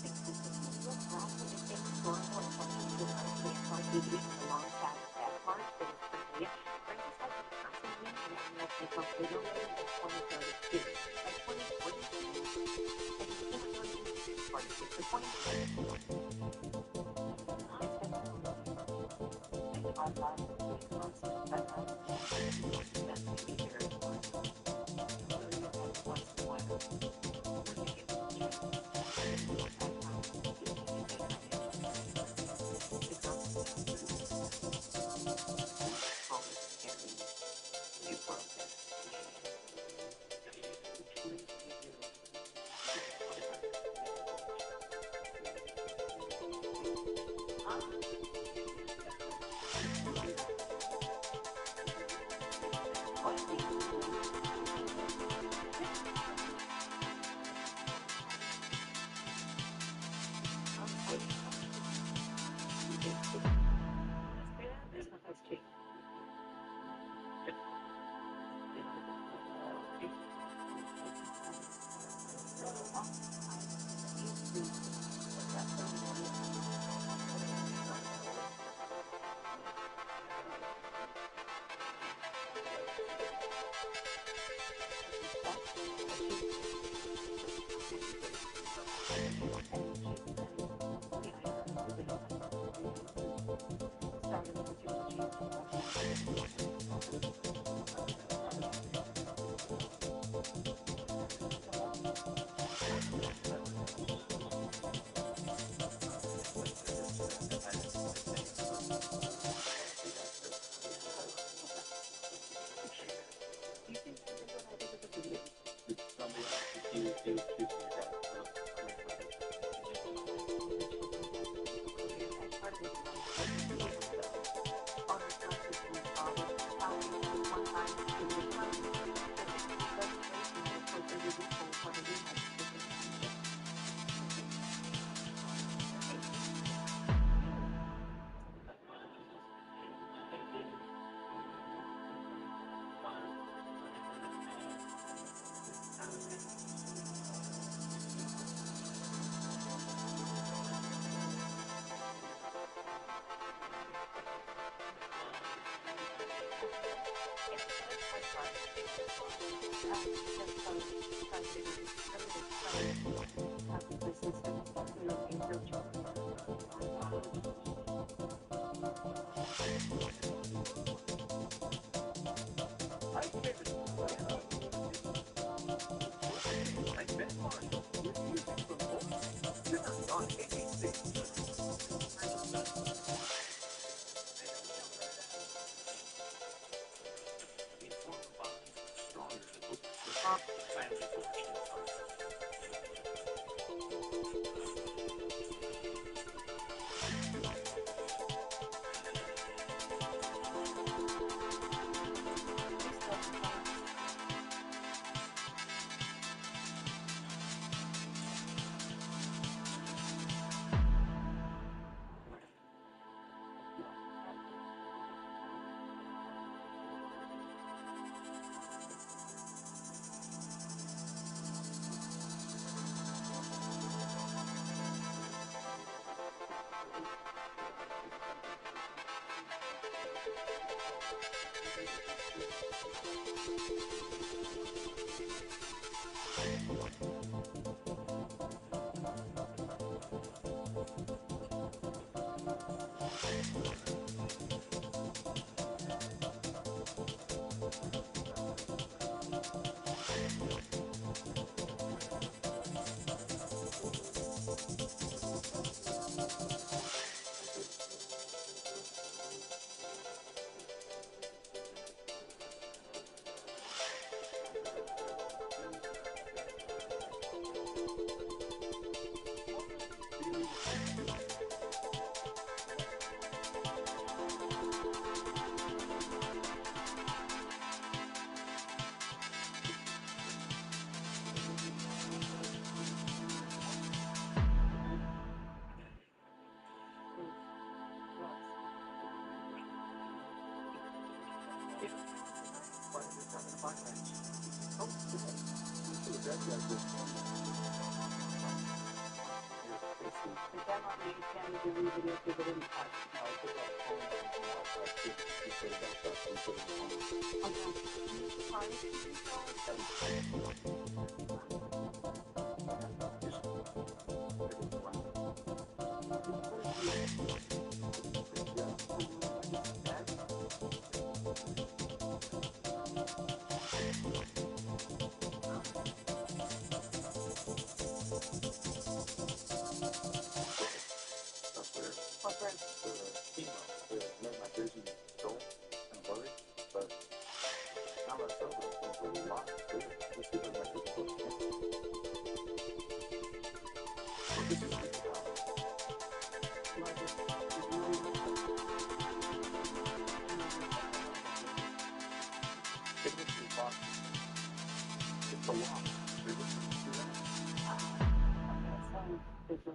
what's wrong with the things going on functions with our stance on TV and the long chat at parts that is pretty. Francis has been constantly and will take up bigger role in 2032. By 2042, and he's still going to be part of it. For 5 minutes. Oh, okay. You should have read that. The demo on the ATM is your video to the limit part. If you're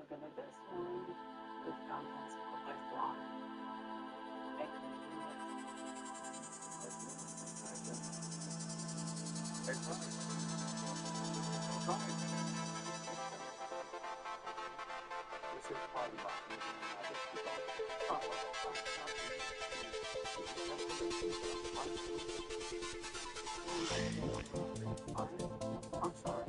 gonna this one with contents of my blog, I can do I'm sorry.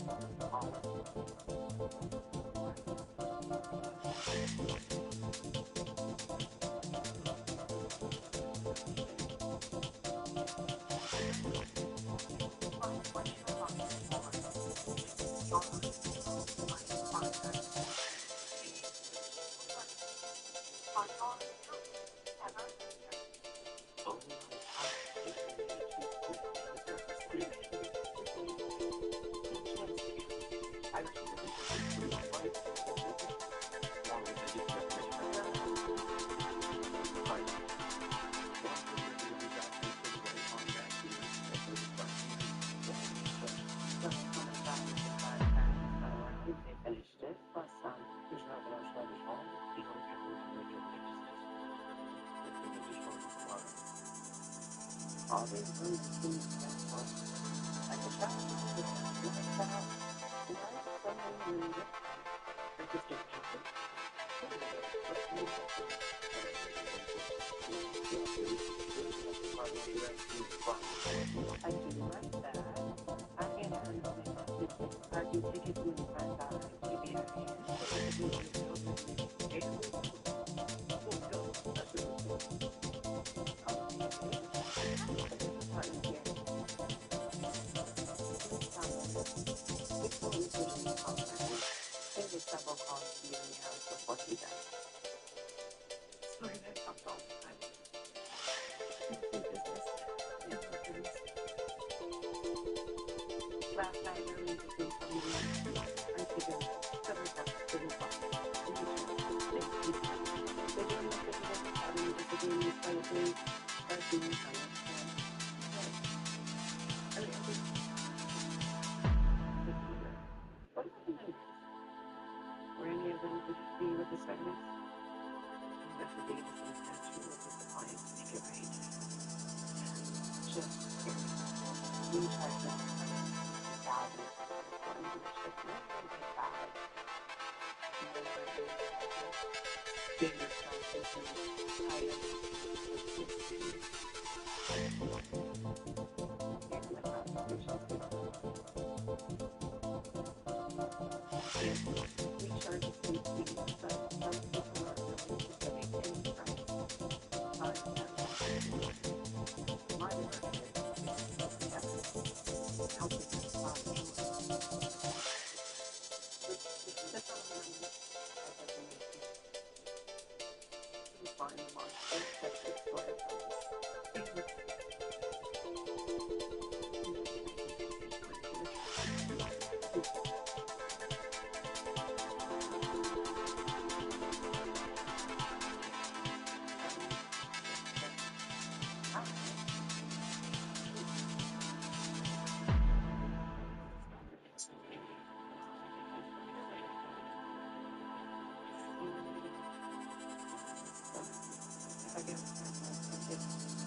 All these rooms seem to have fun. Like a shop, like someone read it. I just get happy. I do like that. I can't understand that. Parking tickets $25. Several calls to you in the house before he died. Story that comes all the time. Last night, early between 7 and I figured 7 o'clock, 7 o'clock. They're doing the physical, having a disagreement, slightly, arguing, I understand. I mean, what about the numbers? Were any of them could be with the segments? Investigators and statute with the client to make it right. Just scary. We tried to I guess.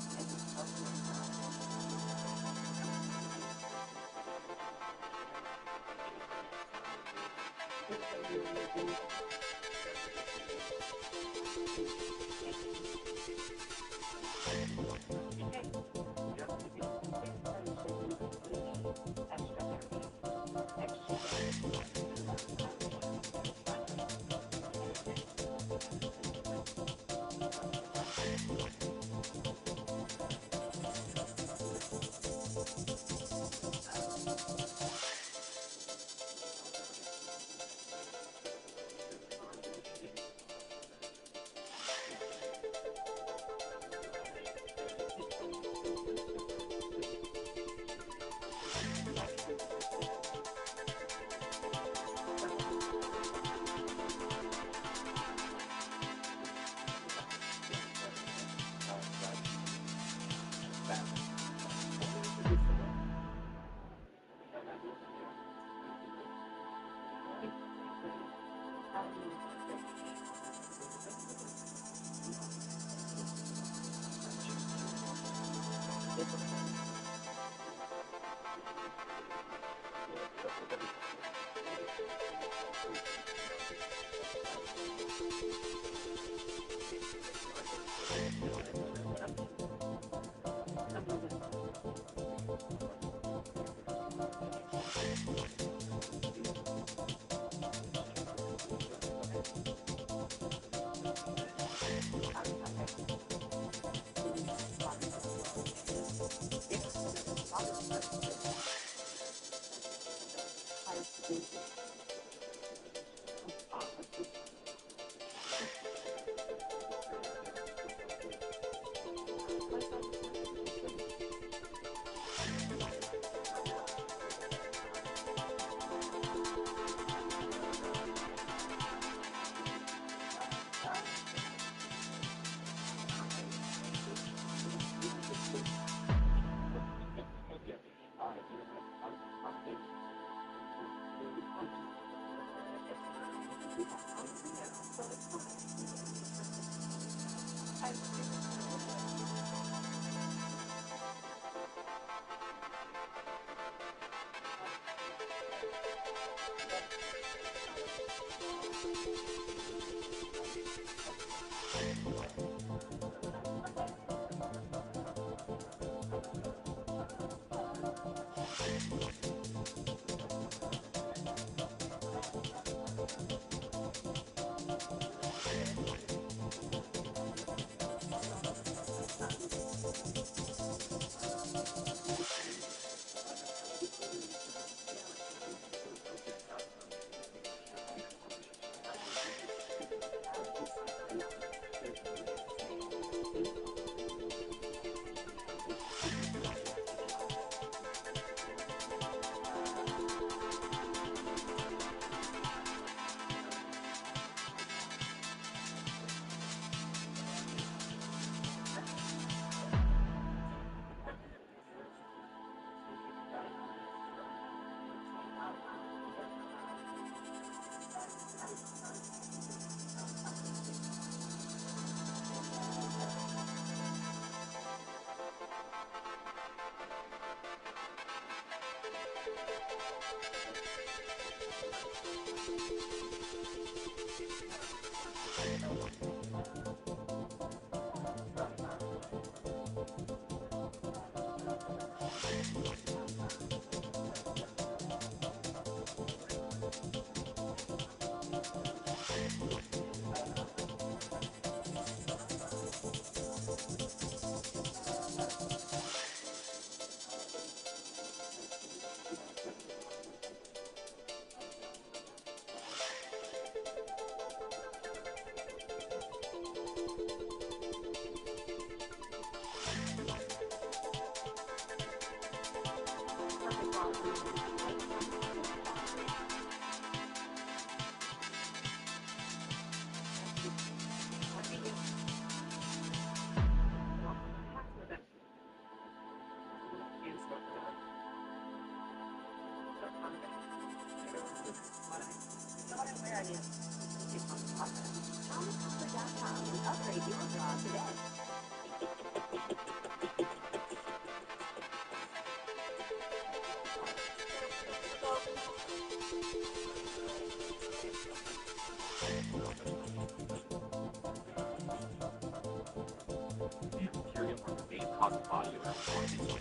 cause the body odor or insect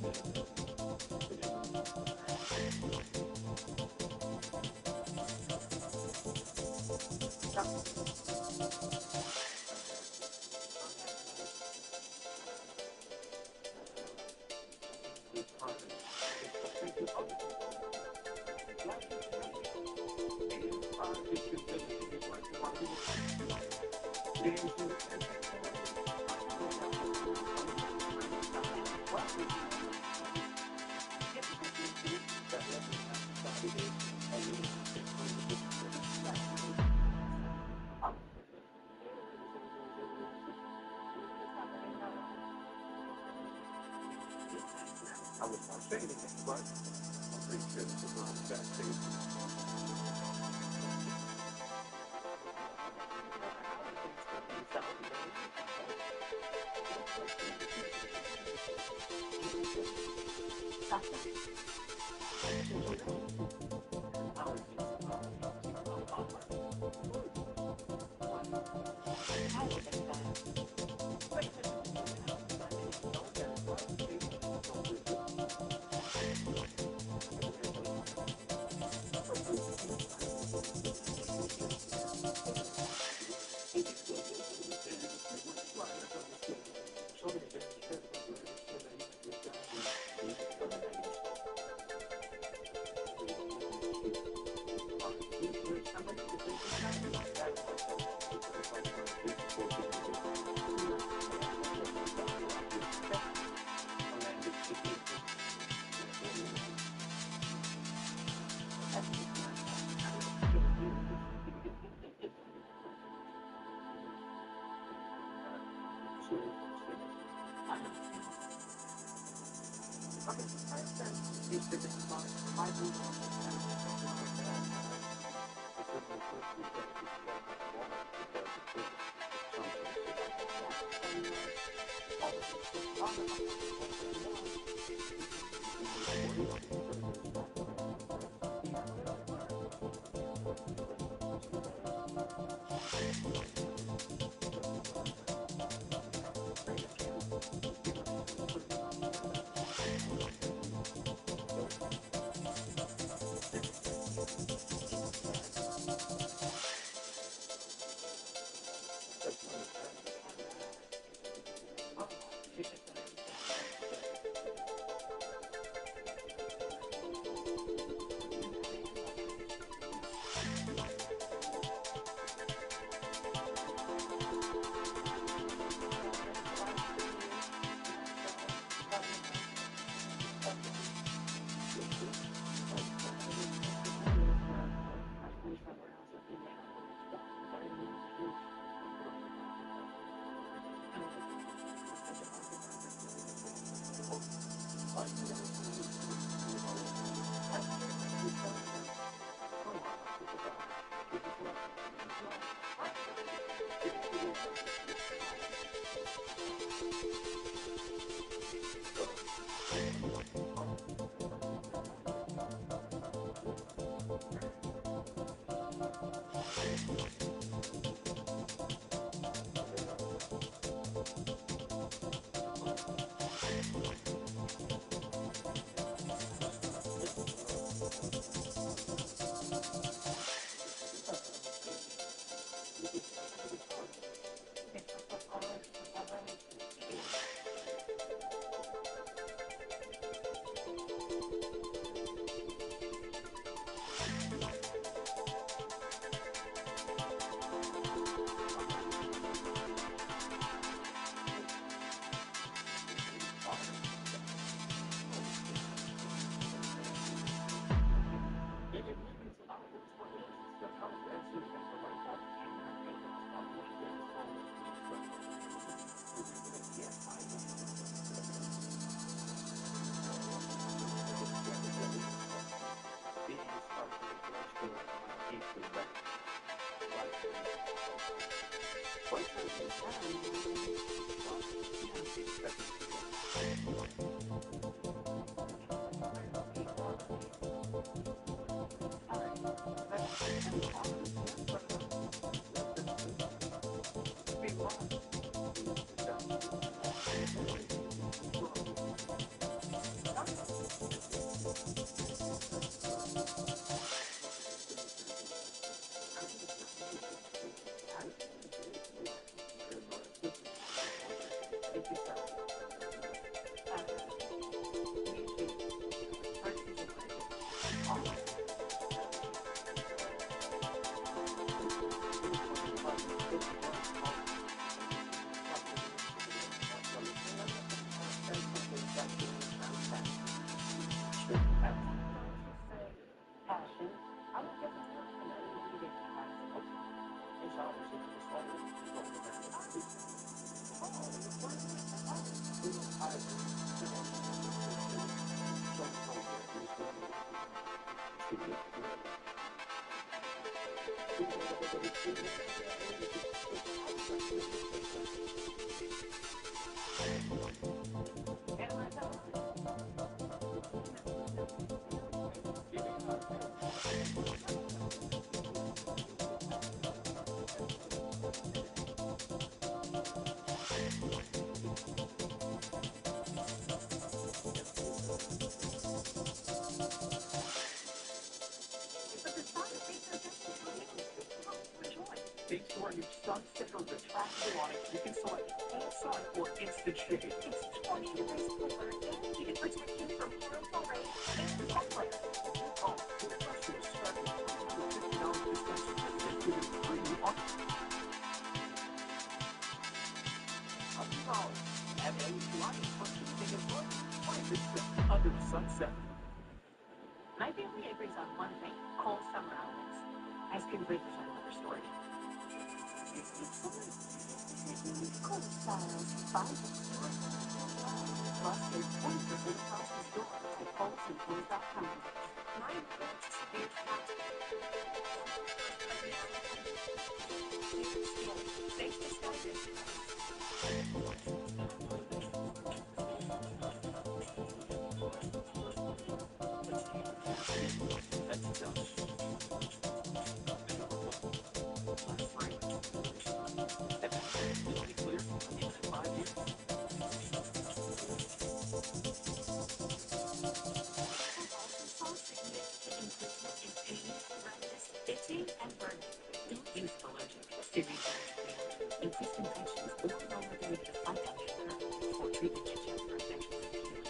removal. this time. It's something to other people. Black information. And it's considered to be like one I was not saying anything, but I'm pretty sure this is not that thing. Thanks to our new Sunset or retractable awning, you can select full sun or instant shade. It's 20 degrees cooler, and you can protect you from harmful rain and sunlight. Oh, with special special $50 discount to free $100. Have LED lighting for keeping it bright. Find this under the sunset. My family agrees on one thing: cold summer outlets. Ice cream breakers are another story. Cool styles, 5 plus save 20% across the store at coldsandcool.com. My huge Thanks to Skype. Itching and burning. Don't use allergic, serious allergic. Increased infections or vulnerability to fight allergic or treat itching for infections and healing.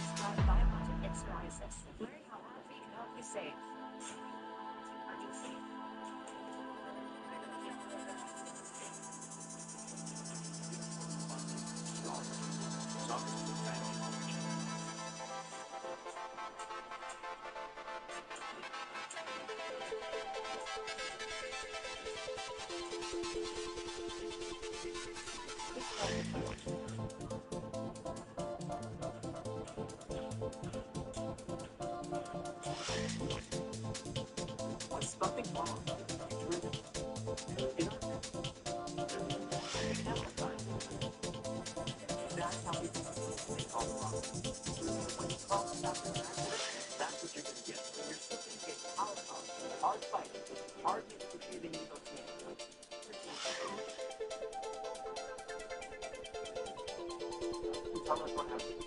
Prescribed biologic and psoriasis. Learn how Orphe can help you save. Was nothing wrong? In our that's how people they call the rock. When you call the doctor an accident, that's what you're going to get. You're still going to get hard talk, hard fighting, hard negotiating, Tell us what happened.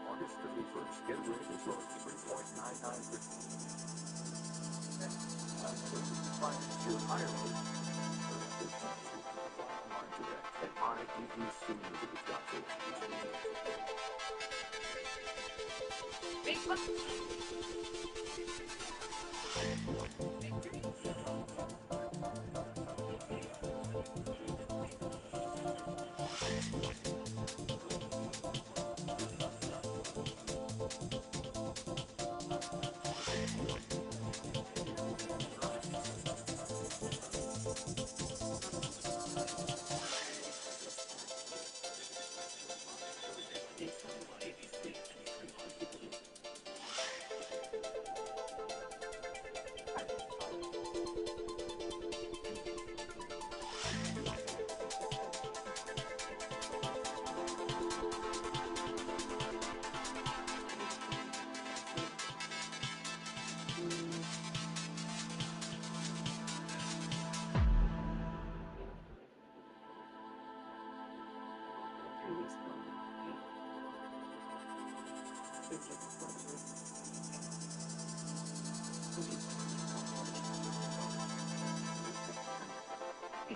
August 31st, get ready to soar 3.99%. Finance your higher rate. At myEVCMusic.org. Big bucks. Hey,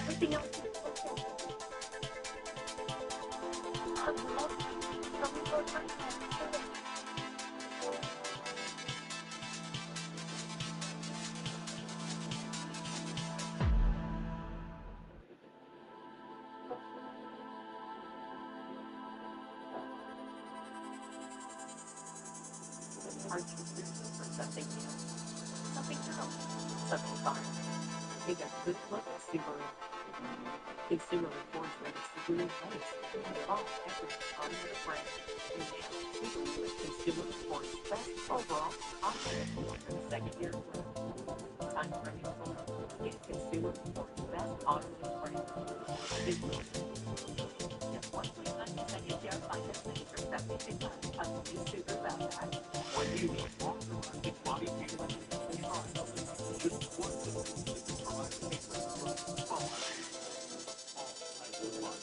Everything else is okay. I love you. Tell me about your Aren't you searching for something new? Something new? Something fun? Take a good look at Subaru. Consumer Reports rated Subaru highest of all ever automotive brands. And now, Subaru is Consumer Reports best overall automotive for the second year in a row. Time for a new phone. Get Consumer Reports best automotive brand. Subaru. Just 1.9% APR financing for 76 months on the new Subaru Outback. When you need long-term body treatment and trust, just one visit provides treatment from all types of fun.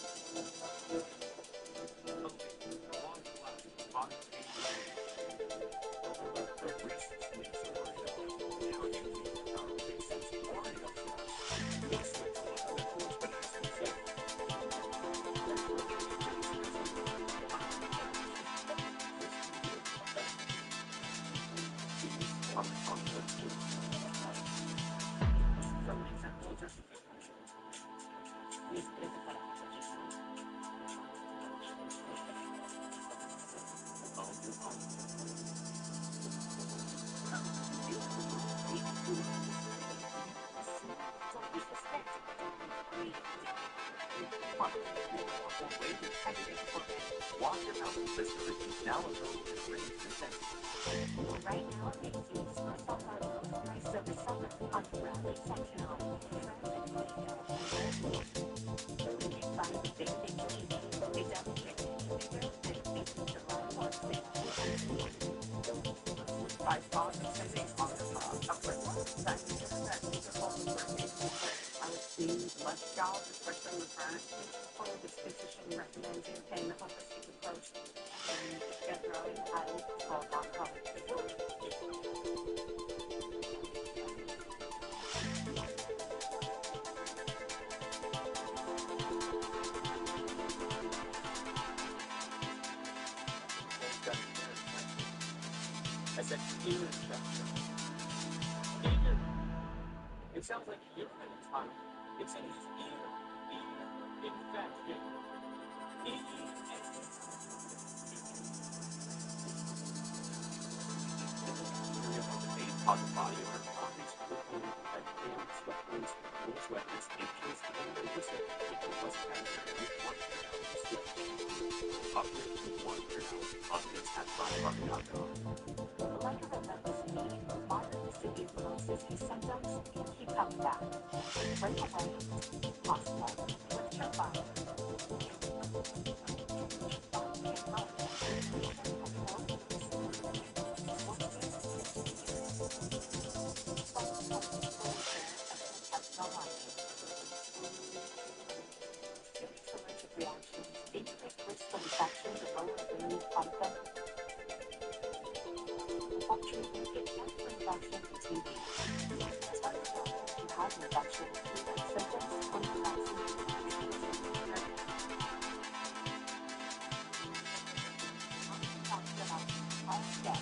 Long-lasting body treatment. Recently, now using our recent Oreo flash. It's the color that was bananas. Walker Mountain Blister is now available in range for Right now at Macy's, first off our lowest price of the summer on the Bradley section on we make fun of the big things easy. They don't get any bigger than Macy's July 1 sale. 5 pounds of saving on the upward one. That's the whole birthday. I would see much job, especially with France. For this position recommends you can help us keep approach and get growing items for Hong Kong. I said, ear infection. Ear. It sounds like urine time. It's in his ear. Ear infection. on the body of our bodies, like sweat wounds, sweatness, injuries, and percent if it wasn't necessary, 100 hours up to 100 hours confidence at 500.com. Like a relentless need, modern city close experiences these symptoms can keep coming back. Right away, it's possible. With Surefire, allergic reactions, increased risk of infection to lower immune function, treatment can check for infection and TB. Tell your doctor if you have an infection, flu-like symptoms, or the vaccine. Talking about all day.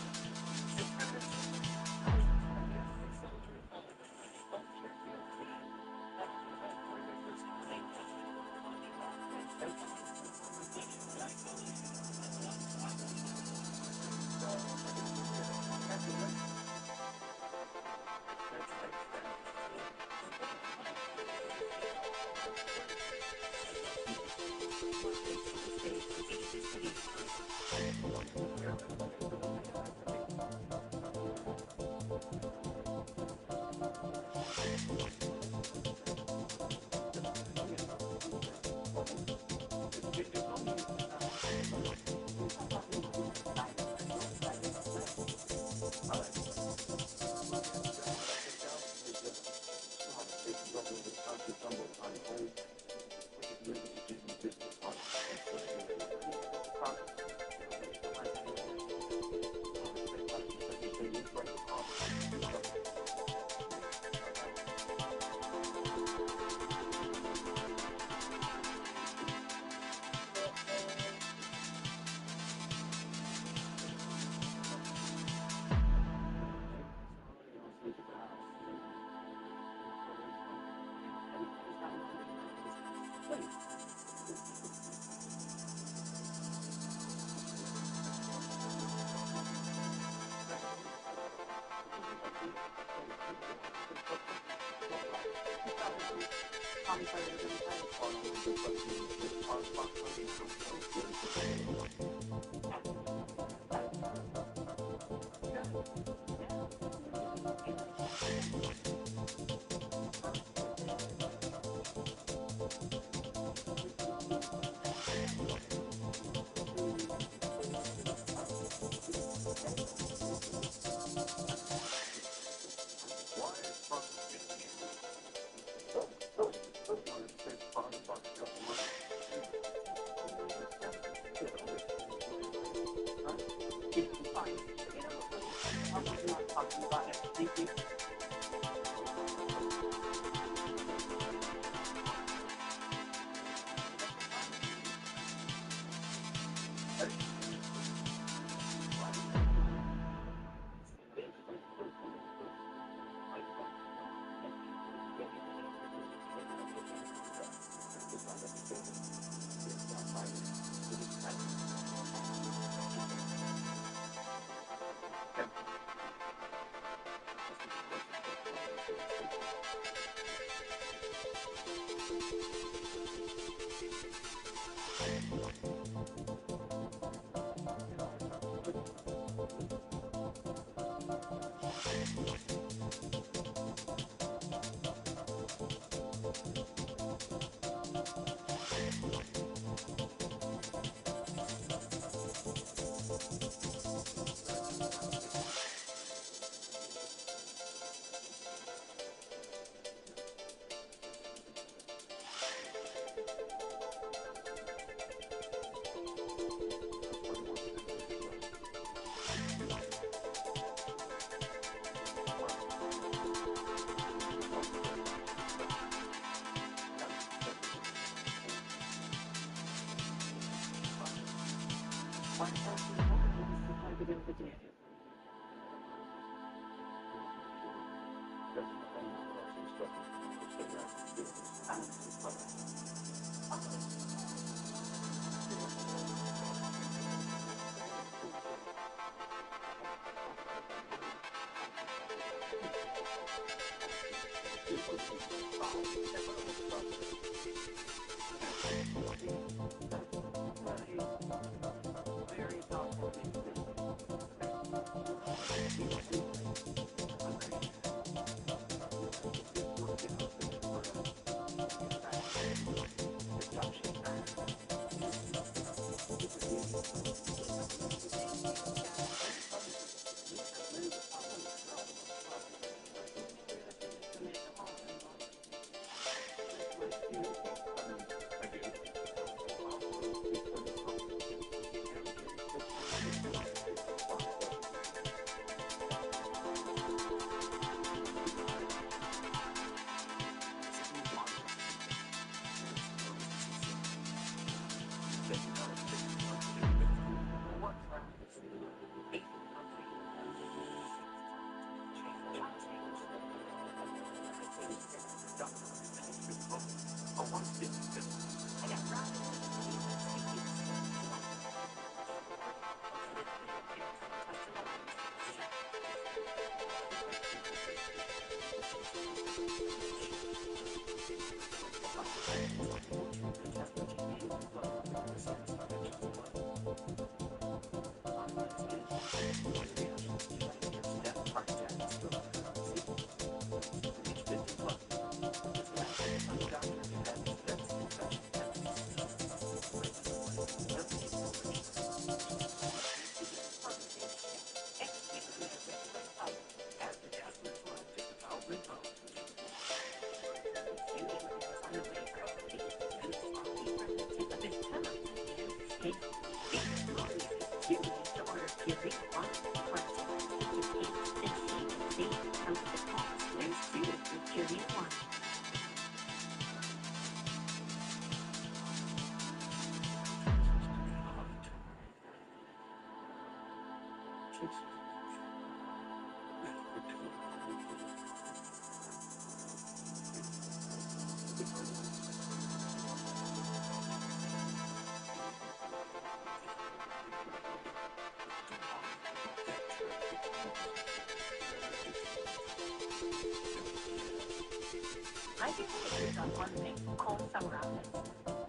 I do think on one thing, cold summer outfits.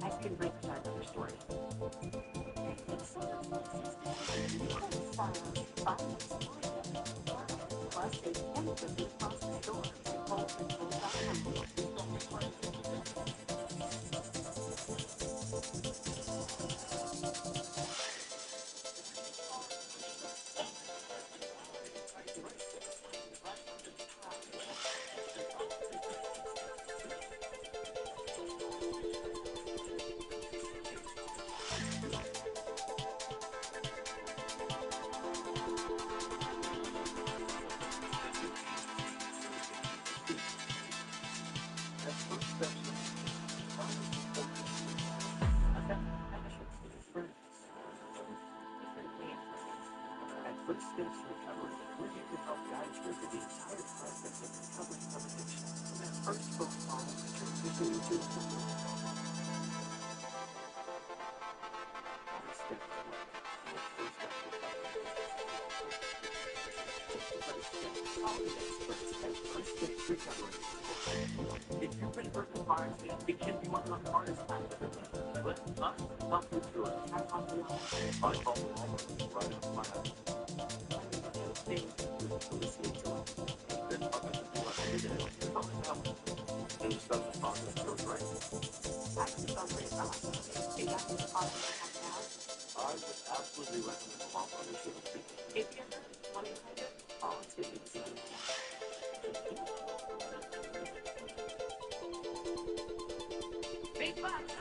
Ice cream breakers are another story. It's some of the cold style, plus it's anything across the store. First steps recovery, where you can help guide you through the entire process of recovering from addiction. From that first phone call to transitioning to a full one step forward. Your first step recovery. Take the first step. Call the experts at First Steps Recovery. If you've been hurt in cars, it can be one of the hardest times of your life. Let us help you through it. I call the right up my house. Listening to it. Then others will do what they did. It's always helpful. And the social process goes right. Actually, sounds very awesome. Is that the possible to have now? I would absolutely recommend a law firm issue of speaking. If you're not 1-800, call 280. Big bucks.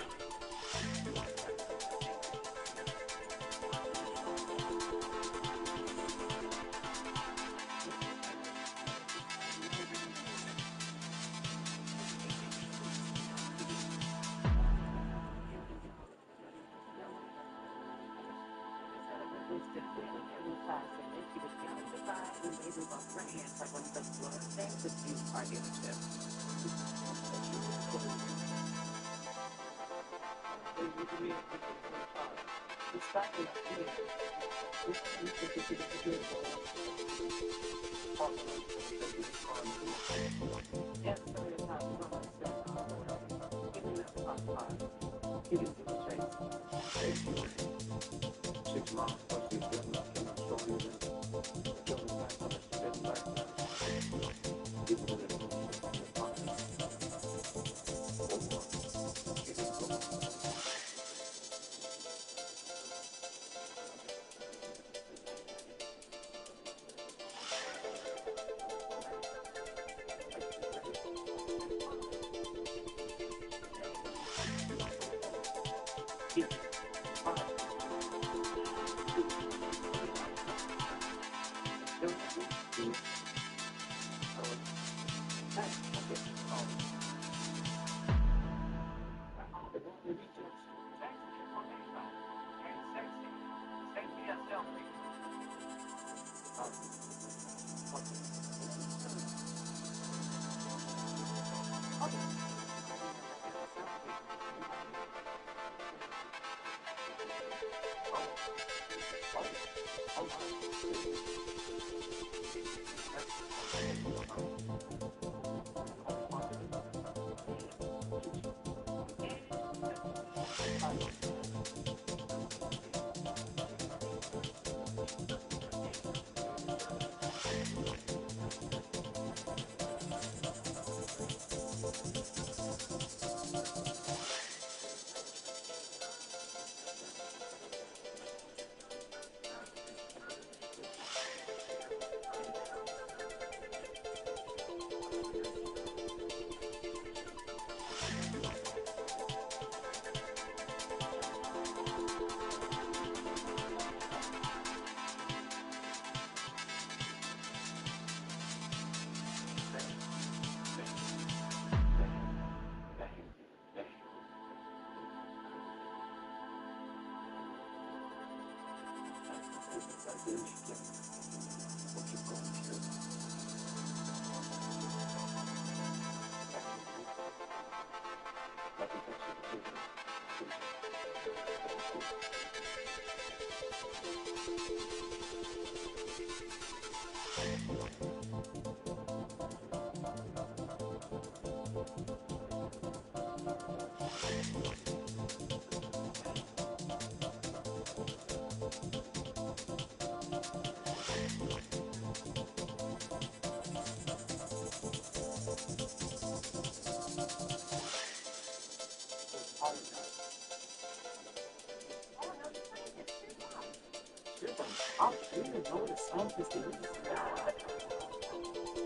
You don't know what a scientist is?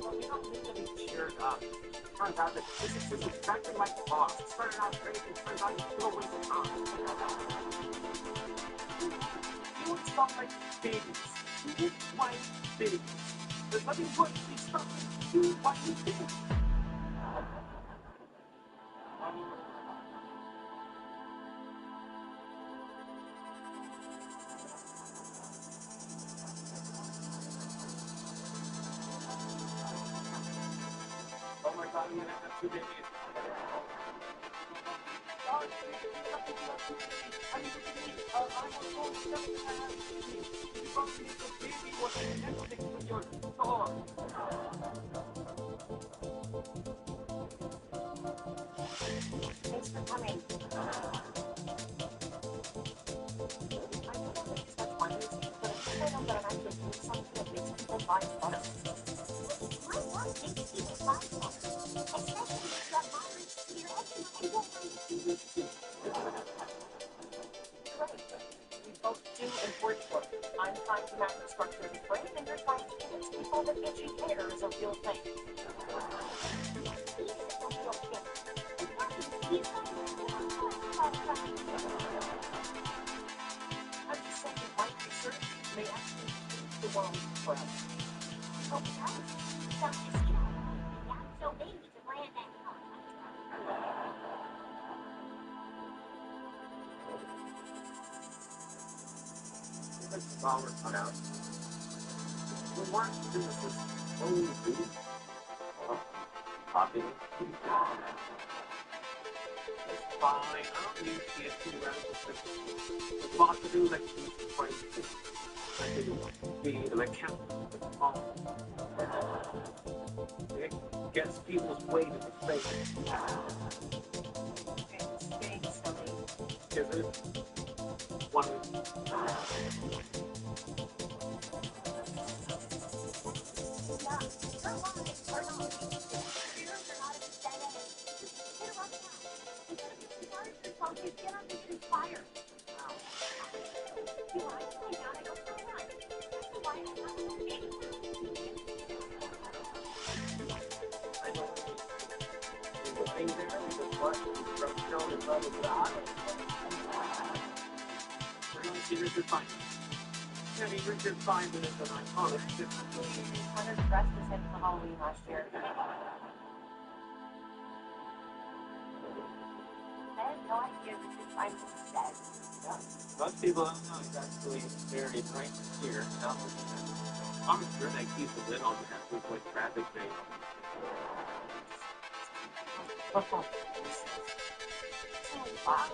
Well, you don't need to be cheered up. Turns out that physics is exactly like boss. It started out great and turns out you still waste of time. You would stop like babies. You white babies. There's nothing good to be stuck in two white babies. Oh my God, I'm gonna have two babies. God, I mean, look at me. I'm almost 7 and I have a baby. You probably need a baby watching Netflix with your dog. Thanks for coming. I don't know if that's one reason, but at least I know that I'm actually doing something that makes people's lives better. My work makes people's lives better. Especially if you've got moderate severe eczema and don't mind the TV. You're right. We both do important work. I'm trying to map the structure of the brain, and you're trying to convince people that itchy hair is a real thing. I'm just saying that my research may actually change the world forever. Oh, guys, some is not so baby to land that Let's power cut out. We weren't businesses only food. Popular. It's fine. I don't need to get too radical. There's lots to do, like use the brain to be an accountant with a phone. It gets people's weight in the face. It's getting silly. Is it? One Yeah, you're lying. Or not. Computers are not a dead end. Hit a rough now. Instead of being smart, your phone is get up and get inspired. You are actually gotta go for a run. That's why I'm not going to I know the thing there with the butt from shown in front of the island. We're going to see Richard Feynman. I mean, Richard Feynman is an iconic. Hunter dressed as him for Halloween last year. I had no idea Richard Feynman was dead. Yeah. Most people don't know he's actually buried right here. I'm sure they keep the lid on that with like traffic thing. Wow.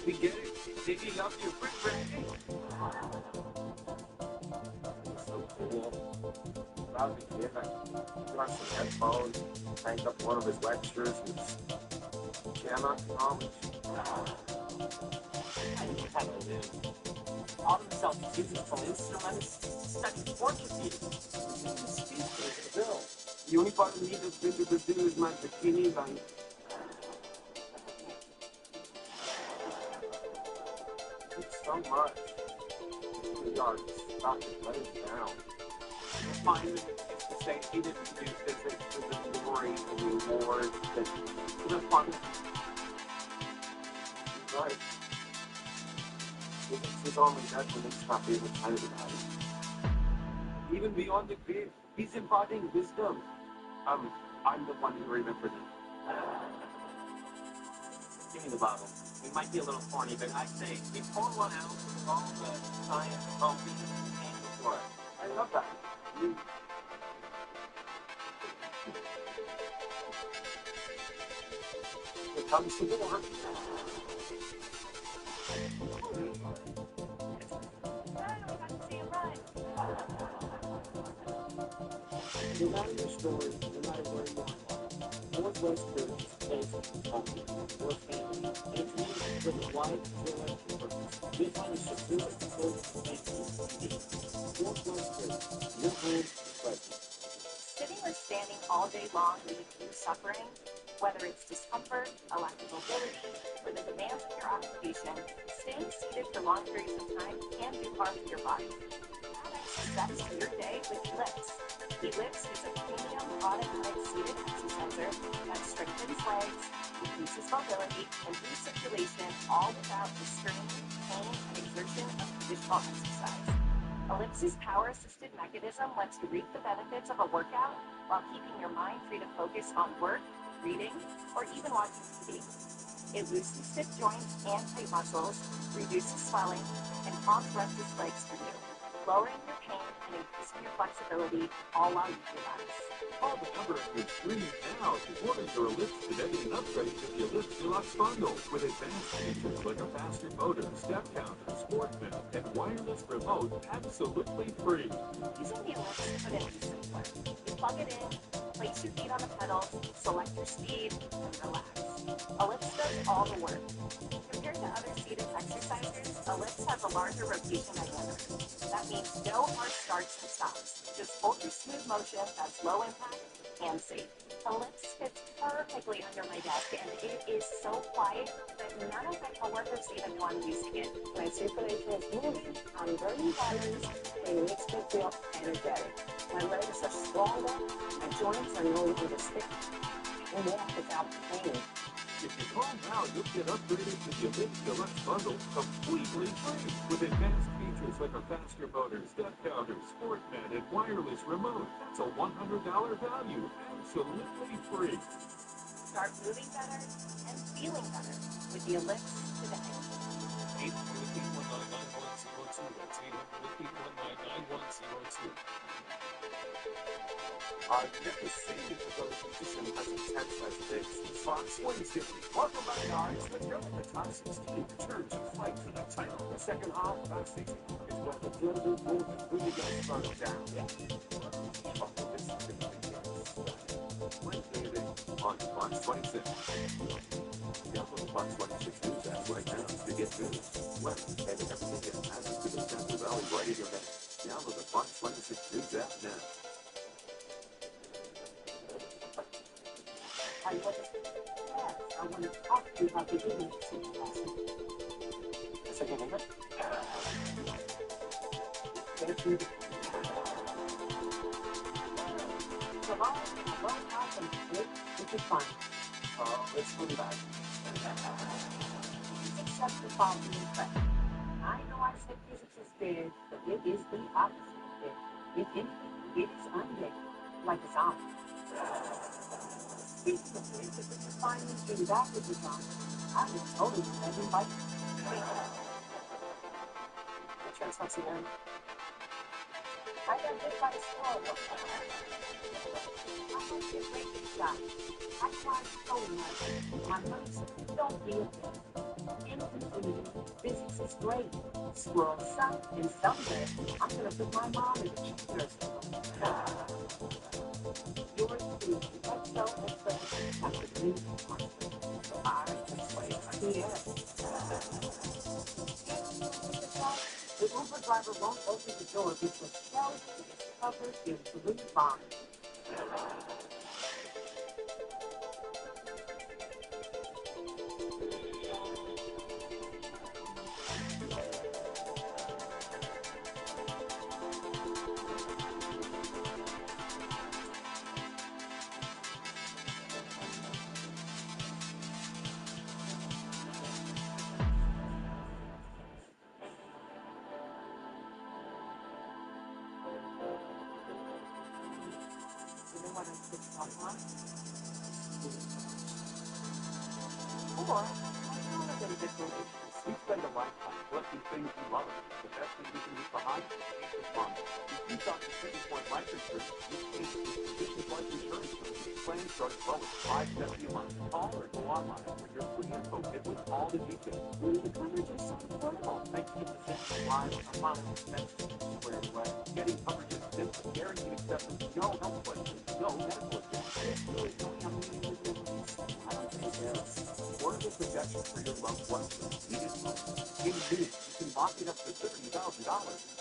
We get it. Digging up your brick bracket. So cool. When I was a kid, I got some headphones, cranked up one of his lectures with Gemma College. I didn't have a new. All themselves musical instruments, study orchestra. Bill, the only part of me that's been to Brazil is my bikini line. It's so much. The artist stopped it, let it down. Feynman is to say he didn't do physics for the glory and the awards, but for the fun. He's right. Physics is only that when it's not being excited about it. Even beyond the grave, he's imparting wisdom. I'm the one who remembers it. Give me the bottle. It might be a little corny, but I say, you pour one out with all the science, coffee, and the blood. I love that. Here comes the door. No matter your story, no matter where you are, Northwest Church is based on your family, and a community with life, joy, and purpose. You'll find a secure, close, and peace. Northwest Church, your home is present. Sitting or standing all day long leave you suffering? Whether it's discomfort, a lack of mobility, or the demands of your occupation, staying seated for long periods of time can do harm to your body. Add extra steps to your day with Ellipse. Ellipse is a premium automatic seated exerciser that strengthens legs, increases mobility, and boosts circulation, all without the strain, pain, and exertion of traditional exercise. Ellipse's power-assisted mechanism lets you reap the benefits of a workout while keeping your mind free to focus on work, reading, or even watching TV. It loosens stiff joints and tight muscles, reduces swelling, and calms restless legs for you, lowering your pain and increasing your flexibility, all while you relax. Call the number on your screen now to order your Ellipse today and upgrade to the Ellipse Deluxe Bundle with advanced features like a faster motor, step counter, sport mode, and wireless remote absolutely free. Using the Ellipse couldn't be simpler. You plug it in, place your feet on the pedals, select your speed, and relax. Ellipse does all the work. Compared to other seated exercisers, Ellipse has a larger rotation diameter. That means no hard starts and stops, just ultra-smooth motion that's low impact and safe. Ellipse fits perfectly under my desk, and it is so quiet that none of my coworkers even know I'm using it. My circulation is moving, I'm burning calories, and it makes me feel energetic. My legs are stronger, my joints are no longer stiff, and walk without pain. If you call now, you'll get upgraded to the Ellipse Deluxe Bundle completely free with advanced features like a faster motor, step counter, sport mat, and wireless remote. That's a $100 value, absolutely free. Start moving better and feeling better with the Ellipse today. 800-199-9102. That's 800-199-9102. I've never seen a musician as intense as this. Fox 150. Welcome back, guys. The girl at the top 16 returns to fight for the title. The second half of that season is when the global movement really gets started down. Oh, this is going to be Wednesday on Fox 26. Download Fox 26 News app right now to get news, weather, and everything that happens to the Central Valley right in your hand. Download the Fox 26 News app now. I want to talk to you about the evening situation. A second moment. Thank you. So long, and which is fine. Let's move back. Except the following fact. I know I said physics is dead, but it is the opposite of dead. If anything, it is undead, like a zombie. Speaking of which, if we could find me getting back with the zombie, I would totally let him bite me. The church once again. I got hit by a squirrel. I hope you break the shot. I tried totally my money said, don't be a thing. Infinity, physics is great. Squirrel suck, and someday I'm gonna put my mom in the chief nursing home. Yours truly, XO after the news so I explain. Yes. The Uber driver won't open the door because Shelly is covered in blue vomit. Or, You spend a lifetime collecting things you love. The best thing you can leave behind is peace of mind. If you thought the City Point Life Insurance, you can with Physicians Life Insurance Company. Plans start as low as $570 a month. Call or go online for your free info kit with all the details. the coverage is so affordable. 19% lives are modeling expenses squared away. Getting coverage is simple. Guaranteed acceptance. No health questions. No medical expenses. Really don't have many movies. I don't think it is. Affordable protection for your loved ones with needed money. In minutes, can lock in up to $30,000 in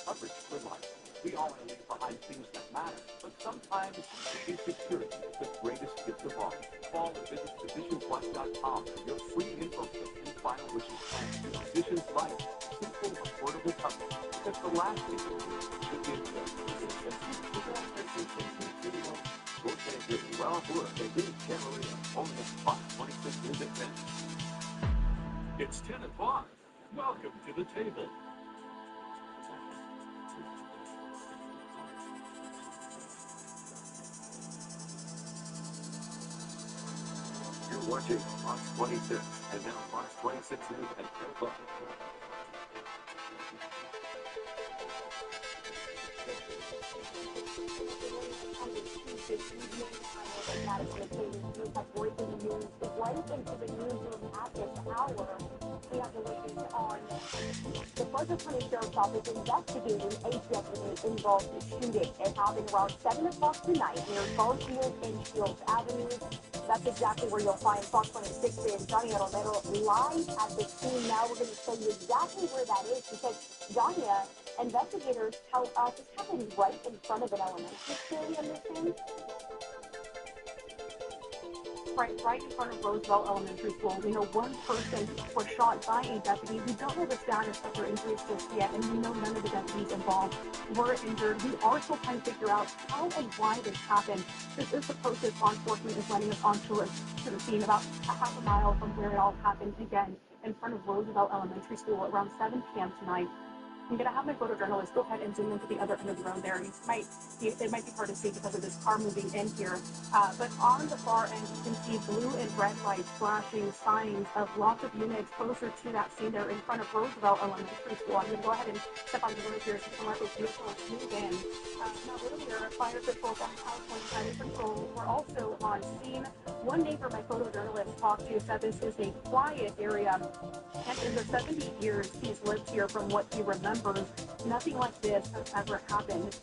coverage for life. We all want to leave behind things that matter, but sometimes needing security is the greatest gift of all. Call or visit physicianslife.com for your free info kit and final wishes plan. Physicians Life, simple, affordable coverage. Because the last thing you do should be insurance. It's 10 o'clock. Welcome to the table. You're watching Fox 26, and now Fox 26 News at 10 o'clock. Madison McKay News have breaking news right into the newsroom at this hour. We have the latest on the Fresno County Sheriff's Office investigating a deputy involved in the shooting. It happened around 7 o'clock tonight near Garfield and Shields Avenues. That's exactly where you'll find Fox 26's Dania Romero live at the scene. Now we're going to show you exactly where that is because Dania, investigators tell us this happened right in front of an elementary school, you understand? Right in front of Roosevelt Elementary School. We know one person was shot by a deputy. We don't know the status of their injuries just yet, and we know none of the deputies involved were injured. We are still trying to figure out how and why this happened. This is the closest law enforcement is letting us onto to the scene, about a half a mile from where it all happened, again, in front of Roosevelt Elementary School around 7 p.m. tonight. I'm going to have my photojournalist go ahead and zoom into the other end of the road there. It might be hard to see because of this car moving in here. But on the far end, you can see blue and red lights flashing signs of lots of units closer to that scene there in front of Roosevelt Elementary School. I'm going to go ahead and step on the road here so we can let those vehicles move in. Now, earlier, fire officials and California Highway Patrol were also on scene. One neighbor my photojournalist talked to said this is a quiet area. And in the 70 years he's lived here, from what he remembers, nothing like this has ever happened.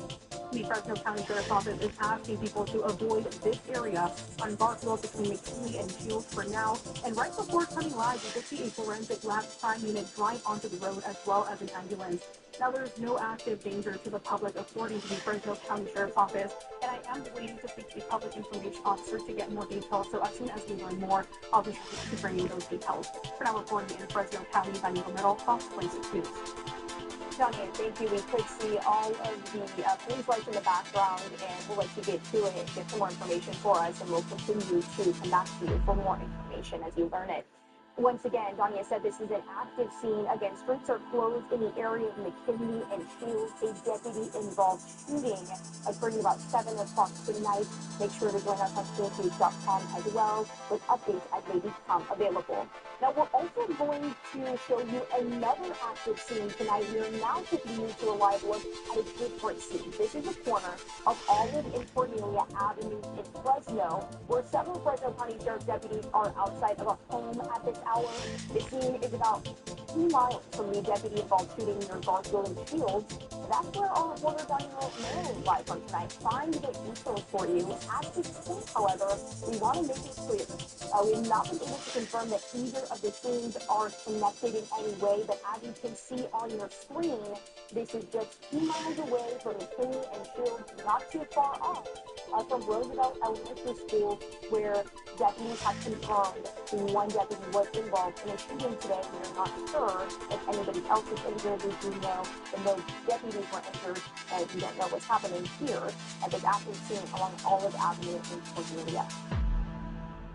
The Fresno County Sheriff's Office is asking people to avoid this area on Garfield between McKinley and Shields for now. And right before coming live, we did see a forensic lab crime unit drive onto the road as well as an ambulance. Now, there's no active danger to the public, according to the Fresno County Sheriff's Office, and I am waiting to speak to the public information officer to get more details. So as soon as we learn more, I'll be sure to bring you those details. For now, reporting in Fresno County, Dania Romero, Fox 26 News. Dania, thank you. We could see all of the police lights in the background, and we'll let you get to it, get some more information for us, and we'll continue to come back to you for more information as you learn it. Once again, Dania said this is an active scene. Again, streets are closed in the area of McKinley and Shields. A deputy-involved shooting occurring about 7 o'clock tonight. Make sure to join us on KFeed.com as well with updates as they become available. Now, we're also going to show you another active scene tonight. We are now taking you to a live look at a different scene. This is a corner of Olive and Cornelia Avenues in Fresno, where several Fresno County Sheriff's deputies are outside of a home at this hour. The scene is about 2 miles from the deputy-involved shooting near Garfield and Shields. That's where our reporter Dania Romero is live from tonight, trying to get details for you. At this point, however, we want to make it clear. We have not been able to confirm that either of the scenes are connected in any way, but as you can see on your screen, this is just 2 miles away from McKinley and Shields, not too far off from Roosevelt Elementary School, where deputies have confirmed one deputy was involved in a shooting today. We are not sure if anybody else is injured. We do know that no deputies were injured, and we don't know what's happening here at this active scene along Olive Avenue in Cornelia.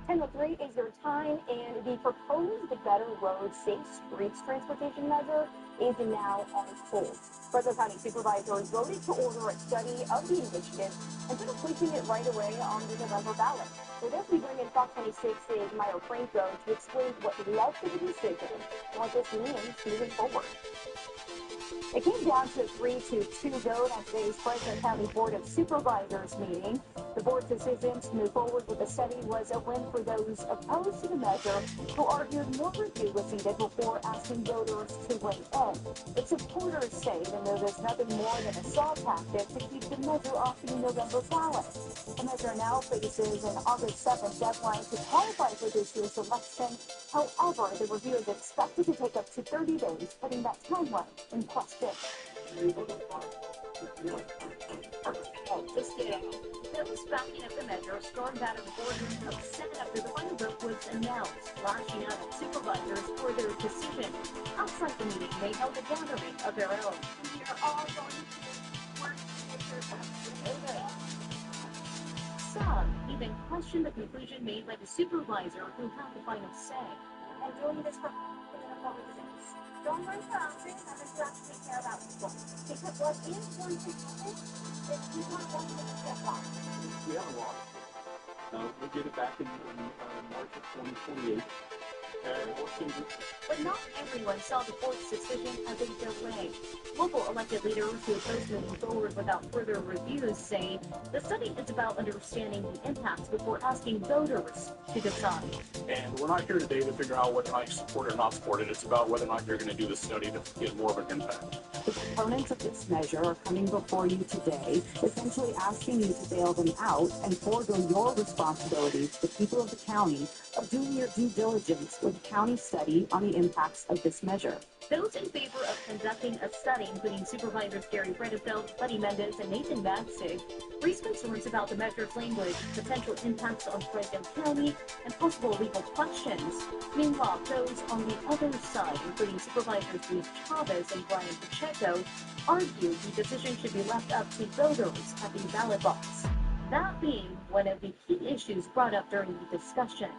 10:03 is your time, and the proposed Better Road Safe Streets transportation measure is now on hold. Fresno County supervisors voted to order a study of the initiative instead of placing it right away on the November ballot. For this, we bring in Fox 26's Meyer Franco to explain what led to the decision and what this means moving forward. It came down to a 3-2 vote at today's Fresno County Board of Supervisors meeting. The board's decision to move forward with the study was a win for those opposed to the measure, who argued more review was needed before asking voters to weigh in. But supporters say the move is nothing more than a saw tactic to keep the measure off the November ballot. The measure now faces an August 7th deadline to qualify for this year's election. However, the review is expected to take up to 30 days, putting that timeline in question. Those backing up the measure stormed out of the boardroom upset after the final vote was announced, lashing out at supervisors for their decision. Outside the meeting, they held a gathering of their own. We are all going to work together. Some even questioned the conclusion made by the supervisor who had the final say. And doing this for political reasons. Don't run for office unless you actually care about people. Because what is going to happen is people are going to step off. We have a law. We'll get it back in March of 2028. And we'll see. But not everyone saw the board's decision as a delay. Local elected leaders who oppose moving forward without further reviews say the study is about understanding the impacts before asking voters to decide. And we're not here today to figure out whether or not you support it or not support it. It's about whether or not you're going to do the study to get more of an impact. The proponents of this measure are coming before you today, essentially asking you to bail them out and forego your responsibility to the people of the county of doing your due diligence with a county study on the impacts of this measure. Those in favor of conducting a study, including Supervisors Gary Bredefeld, Buddy Mendez, and Nathan Magsig, raised concerns about the measure's language, potential impacts on Fresno County, and possible legal questions. Meanwhile, those on the other side, including Supervisors Luis Chavez and Brian Pacheco, argued the decision should be left up to voters at the ballot box. That being one of the key issues brought up during the discussion.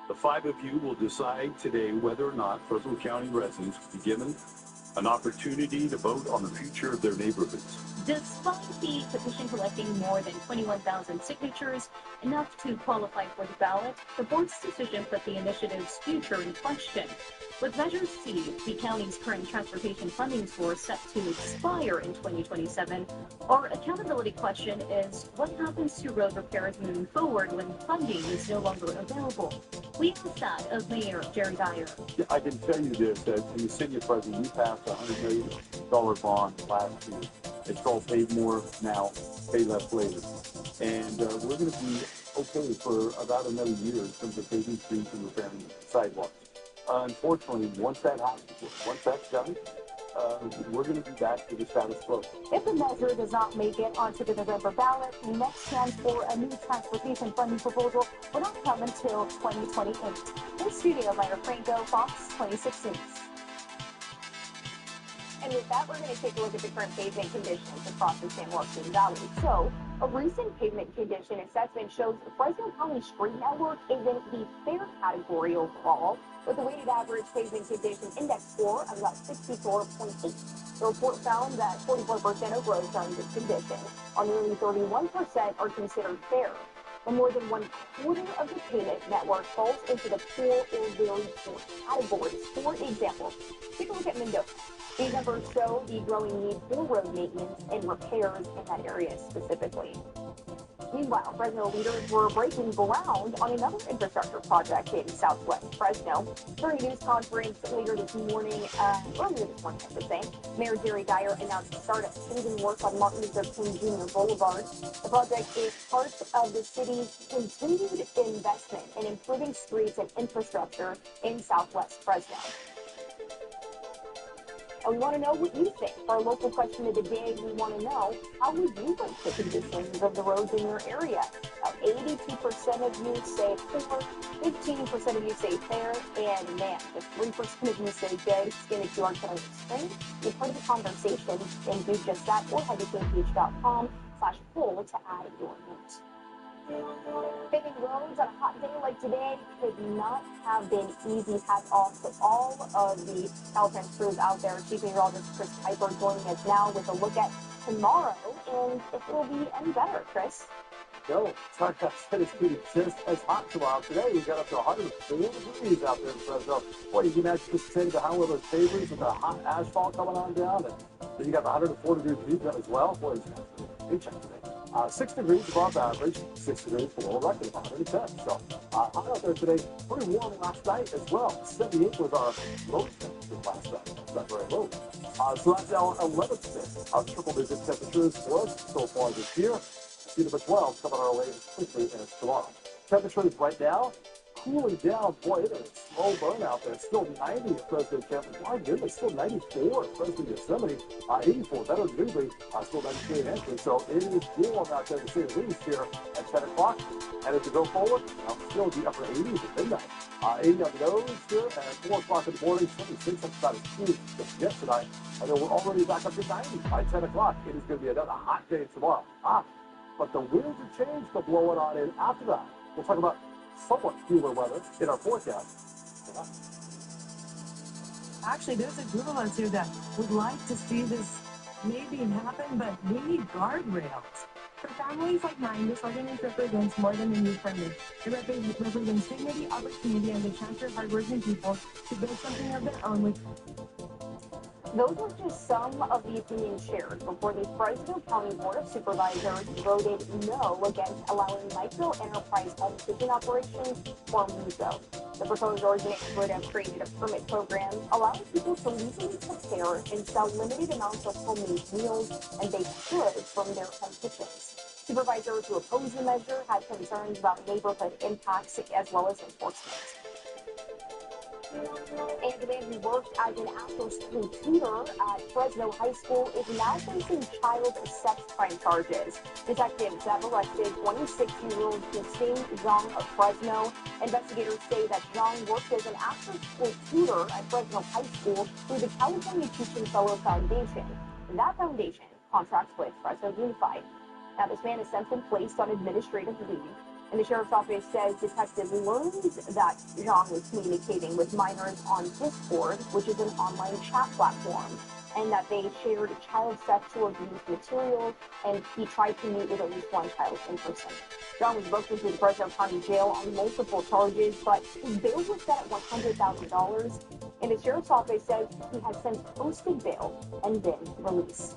The five of you will decide today whether or not Fresno County residents will be given an opportunity to vote on the future of their neighborhoods. Despite the petition collecting more than 21,000 signatures, enough to qualify for the ballot, the board's decision put the initiative's future in question. With Measure C, the county's current transportation funding source set to expire in 2027, our accountability question is what happens to road repairs moving forward when funding is no longer available? We asked that of Mayor Jerry Dyer. I can tell you this, that in the city of Fresno, we passed a $100 million bond last year. It's called Pay More Now, Pay Less Later. And we're going to be okay for about another year in terms of paving streets and repairing sidewalks. Unfortunately, once that happens, once that's done, we're going to be back to the status quo. If the measure does not make it onto the November ballot, the next chance for a new transportation funding proposal will not come until 2028. In studio, Myra Franco, Fox 26 News. And with that, we're going to take a look at the current pavement conditions across the San Joaquin Valley. So, a recent pavement condition assessment shows the Fresno County Street Network is in the fair category overall, with a weighted average pavement condition index score of about 64.8. The report found that 44% of roads are in good condition, while nearly 31% are considered fair. But more than 1/4 of the pavement network falls into the poor or very poor categories. For example, take a look at Mendoza. These numbers show the growing need for road maintenance and repairs in that area specifically. Meanwhile, Fresno leaders were breaking ground on another infrastructure project in southwest Fresno. During a news conference earlier this morning, I should say, Mayor Jerry Dyer announced the start of paving work on Martin Luther King Jr. Boulevard. The project is part of the city's continued investment in improving streets and infrastructure in southwest Fresno. And we want to know what you think. For our local question of the day, we want to know, how would you like the conditions of the roads in your area? Now, 82% of you say poor, 15% of you say fair, and man, just 3% of you say good. Scan the QR code on the screen. Be part of the conversation and do just that, or head to kph.com/poll to add your note. Paving roads on a hot day like today could not have been easy. Hats off to all of the Caltrans crews out there. Chief Meteorologist Chris Piper joining us now with a look at tomorrow and if it will be any better, Chris. No, it's like I said, it's going to be just as hot tomorrow. Today we got up to 104 degrees out there in Fresno. Boy, you can imagine just saying the how those pavers with the hot asphalt coming on down, and then you got the 104 degree heat done as well. Boy, it's big check today. 6 degrees above average, 6 degrees below record, 110. So hot out there today. Pretty warm last night as well. 78 was our low temperature last night. That's not very low. So that's our 11th day of triple-digit temperatures for us so far this year. See number 12 coming our way quickly, and it's tomorrow. Temperatures right now cooling down. Boy, it is a slow burn out there. Still 90 at Fresno Campus. My goodness, still 94 at Fresno Yosemite. 84, better than usually. Still 93 in Anchorage. So it is warm out there to say the least here at 10 o'clock. And as we go forward, still the upper 80s at midnight. 80 on the nose here at 4 o'clock in the morning. 76, that's about as cool as yesterday. And then we're already back up to 90 by 10 o'clock. It is going to be another hot day tomorrow. But the winds have changed to blow it on in after that. We'll talk about somewhat cooler weather in our forecast. Actually, there's a group of us here that would like to see this maybe happen, but we need guardrails. For families like mine, this ordinance represents more than a new permit. It represents dignity, opportunity, and the chance for hardworking people to build something of their own with. Those were just some of the opinions shared before the Fresno County Board of Supervisors voted no against allowing micro-enterprise home kitchen operations, or MIZO. The proposed ordinance would have created a permit program allowing people to legally prepare and sell limited amounts of homemade meals and baked goods from their home kitchens. Supervisors who opposed the measure had concerns about neighborhood impacts as well as enforcement. And the man who worked as an after-school tutor at Fresno High School is now facing child sex crime charges. Detectives have arrested 26-year-old Christine Zhang of Fresno. Investigators say that Zhang worked as an after-school tutor at Fresno High School through the California Teaching Fellow Foundation. That foundation contracts with Fresno Unified. Now, this man is since been placed on administrative leave. And the sheriff's office says detectives learned that Zhang was communicating with minors on Discord, which is an online chat platform, and that they shared child sexual abuse material, and he tried to meet with at least one child in person. Zhang was booked into the Fresno County Jail on multiple charges, but his bail was set at $100,000, and the sheriff's office says he has since posted bail and been released.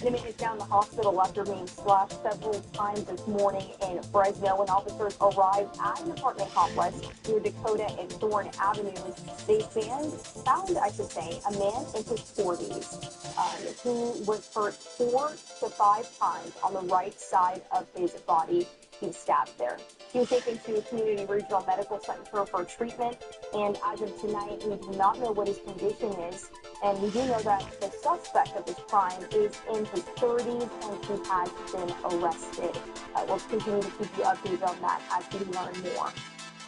And a man is now in the hospital after being slashed several times this morning in Fresno. When officers arrived at an apartment complex near Dakota and Thorn Avenues, they found a man in his 40s who was hurt 4 to 5 times on the right side of his body. He was stabbed there. He was taken to a community regional medical center for treatment, and as of tonight, we do not know what his condition is, and we do know that the suspect of this crime is in his 30s, and he has been arrested. We'll continue to keep you updated on that as we learn more.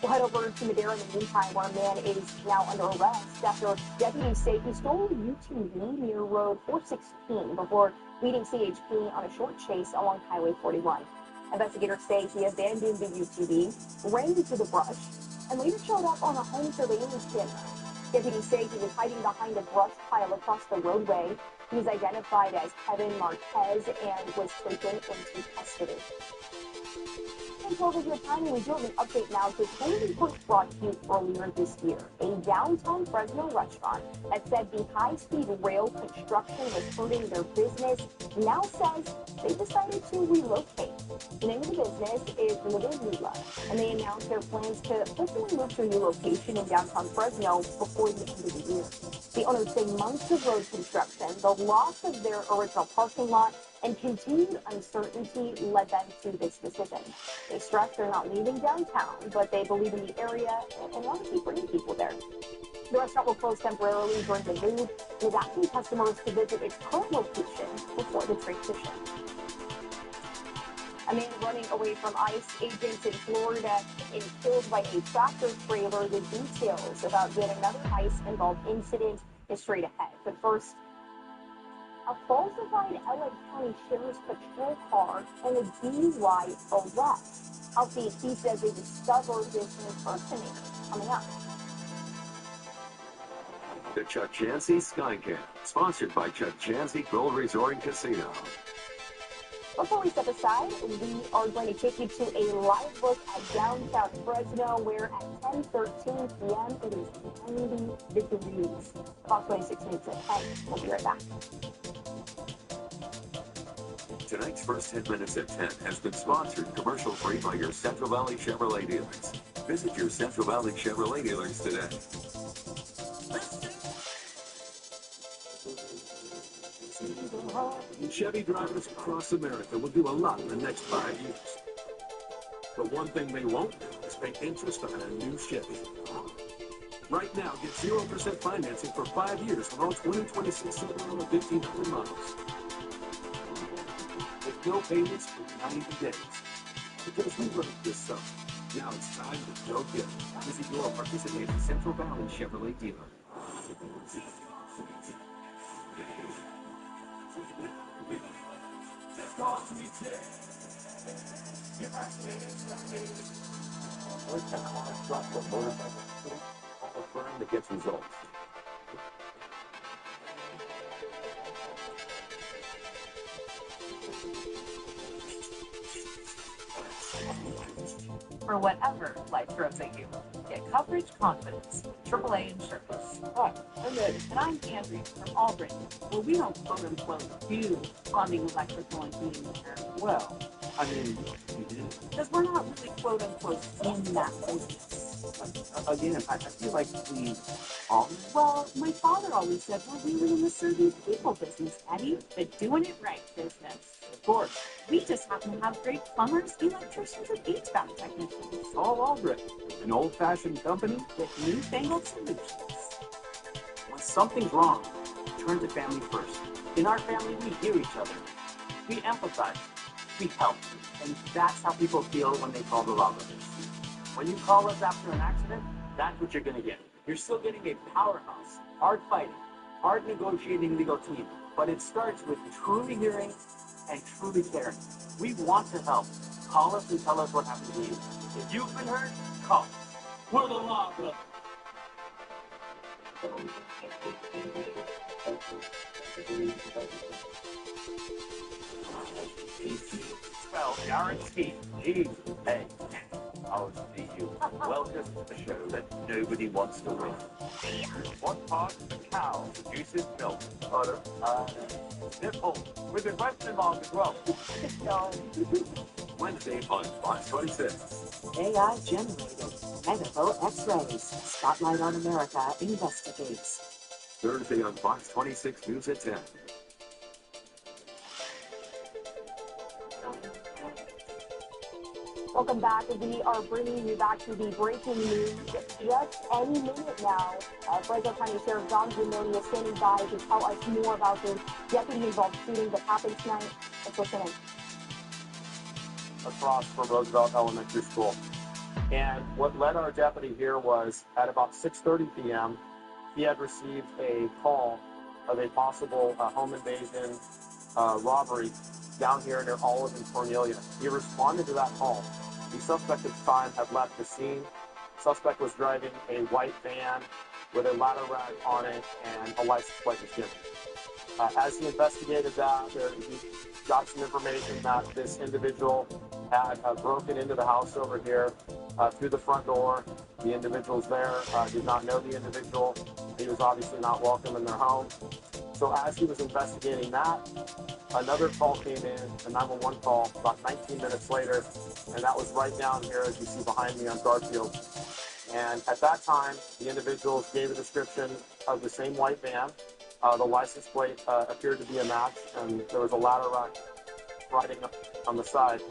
We'll head over to Madera in the meantime, where a man is now under arrest after deputies say he stole a UTV near Road 416 before leading CHP on a short chase along Highway 41. Investigators say he abandoned the UTV, ran into the brush, and later showed up on a home surveillance camera. Deputies say he was hiding behind a brush pile across the roadway. He was identified as Kevin Marquez and was taken into custody. And over your timing, we do have an update now to something first brought to you earlier this year. A downtown Fresno restaurant that said the high-speed rail construction was hurting their business now says they decided to relocate. The name of the business is Little Lula, and they announced their plans to hopefully move to a new location in downtown Fresno before the end of the year. The owners say months of road construction, the loss of their original parking lot, and continued uncertainty led them to this decision. They stress they're not leaving downtown, but they believe in the area and want to keep bringing people there. The restaurant will close temporarily during the move and is asking customers to visit its current location before the transition. A man running away from ICE agents in Florida is killed by a tractor trailer. The details about yet another ICE-involved incident is straight ahead. But first, a falsified LA County Sheriff's Patrol car and a DUI arrest. LCHP says they discovered this impersonator. Coming up. The Chuck Jancy Skycam, sponsored by Chuck Jancy Gold Resort and Casino. Before we step aside, we are going to take you to a live look at downtown Fresno, where at 10:13 p.m. it is 90 degrees. About 26 minutes at 10. We'll be right back. Tonight's first 10 minutes at 10 has been sponsored commercial-free by your Central Valley Chevrolet dealers. Visit your Central Valley Chevrolet dealers today. Chevy drivers across America will do a lot in the next 5 years. But one thing they won't do is pay interest on a new Chevy. Right now, get 0% financing for 5 years on all 2026 Silverado 1500 models. With no payments for 90 days. Because we wrote this summer. Now it's time to go get it. Visit your participating Central Valley Chevrolet dealer. A firm that gets results. For whatever life throws at you, get coverage confidence. AAA Insurance. Hi, I'm Eddie. And I'm Andrea from Albany, where we don't quote-unquote do plumbing, electrical, and heating here. Well, I mean, you do. Because we're not really quote-unquote in that business. Again, I feel like we are. Well, my father always said we're really in the serving people business, Eddie. The doing it right business. Of course. We just happen to have great plumbers, electricians, and HVAC technicians. All Aldrich, an old-fashioned company With newfangled solutions. When something's wrong, turn to family first. In our family, we hear each other. We empathize. We help. And that's how people feel when they call the law brothers. When you call us after an accident, that's what you're going to get. You're still getting a powerhouse, hard-fighting, hard negotiating legal team. But it starts with truly hearing and truly caring. We want to help. Call us and tell us what happened to you. If you've been hurt, call us. We're the law brothers. Spell guaranteed. G-A-R-C-U. Welcome to the show that nobody wants to win. What part of the cow produces milk? Butter. Nipple. With a question mark as well. Wednesday on Fox 26. AI generated medical X-rays. Spotlight on America investigates. Thursday on Fox 26 News at 10. Welcome back. We are bringing you back to the breaking news just any minute now. Fresno County Sheriff John Zanoni is standing by to tell us more about this deputy-involved shooting that happened tonight. Let's listen in. Across from Roosevelt Elementary School. And what led our deputy here was at about 6:30 p.m., he had received a call of a possible home invasion robbery down here near Olive and Cornelia. He responded to that call. The suspect at the time had left the scene. Suspect was driving a white van with a ladder rack on it and a license plate was given. As he investigated that, he got some information that this individual had broken into the house over here through the front door. The individuals there did not know the individual. He was obviously not welcome in their home. So as he was investigating that, another call came in, a 911 call, about 19 minutes later, and that was right down here, as you see behind me on Garfield. And at that time, the individuals gave a description of the same white van. The license plate appeared to be a match, and there was a ladder rack riding up on the side.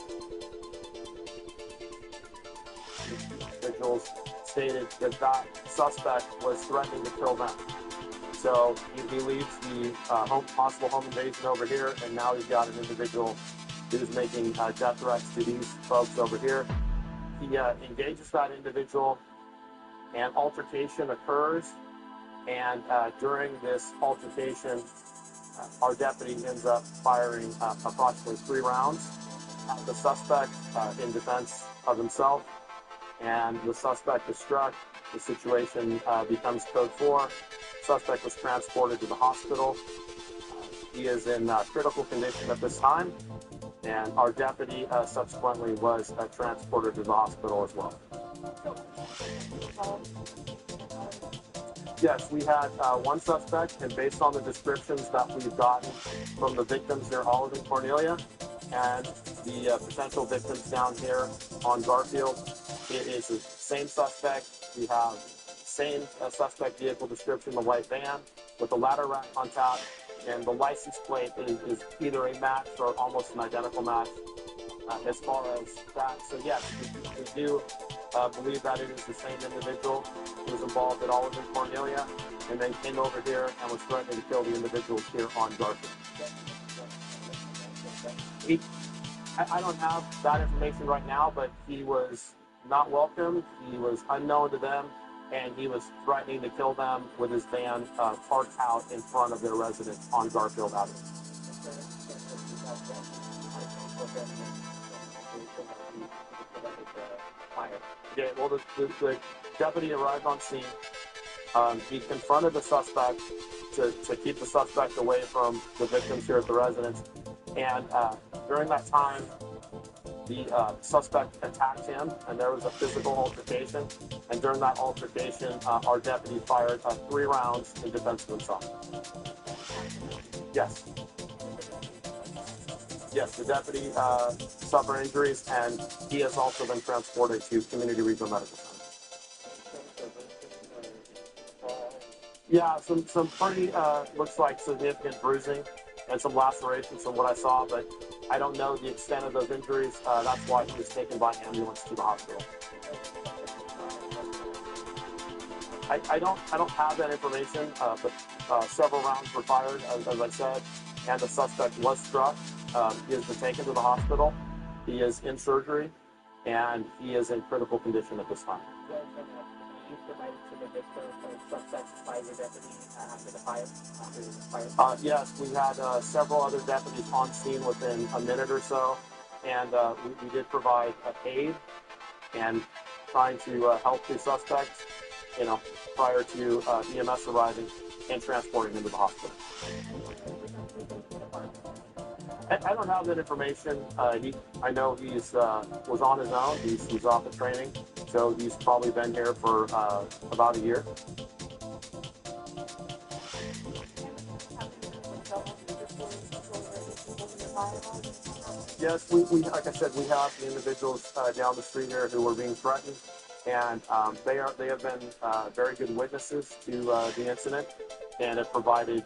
The individuals stated that that suspect was threatening to kill them. So he leaves the possible home invasion over here, and now he's got an individual who's making death threats to these folks over here. He engages that individual, and altercation occurs. And during this altercation, our deputy ends up firing approximately 3 rounds at the suspect in defense of himself. And the suspect is struck. The situation becomes code 4. Suspect was transported to the hospital. He is in critical condition at this time, and our deputy subsequently was transported to the hospital as well. Yes, we had one suspect, and based on the descriptions that we've gotten from the victims near Olive and Cornelia, and the potential victims down here on Garfield. It is the same suspect. We have same suspect vehicle description, the white van, with the ladder rack on top, and the license plate is either a match or almost an identical match as far as that. So yes, we do believe that it is the same individual who was involved at Olive and Cornelia, and then came over here and was threatening to kill the individuals here on Garfield. I don't have that information right now, but he was not welcome. He was unknown to them, and he was threatening to kill them with his van parked out in front of their residence on Garfield Avenue. Okay, well, the deputy arrived on scene. He confronted the suspect to keep the suspect away from the victims here at the residence. And during that time, the suspect attacked him, and there was a physical altercation. And during that altercation, our deputy fired 3 rounds in defense of himself. Yes. Yes, the deputy suffered injuries, and he has also been transported to Community Regional Medical Center. Yeah, some pretty, looks like significant bruising and some lacerations from what I saw, but I don't know the extent of those injuries. That's why he was taken by ambulance to the hospital. I don't have that information, but several rounds were fired, as I said, and the suspect was struck. He has been taken to the hospital. He is in surgery, and he is in critical condition at this time. Yes, we had several other deputies on scene within a minute or so, and we did provide aid and trying to help the suspects, prior to EMS arriving and transporting him to the hospital. I don't have that information. I know he's was on his own. He's off the training, so he's probably been here for about a year. Yes, we like I said, we have the individuals down the street here who were being threatened, and they have been very good witnesses to the incident, and have provided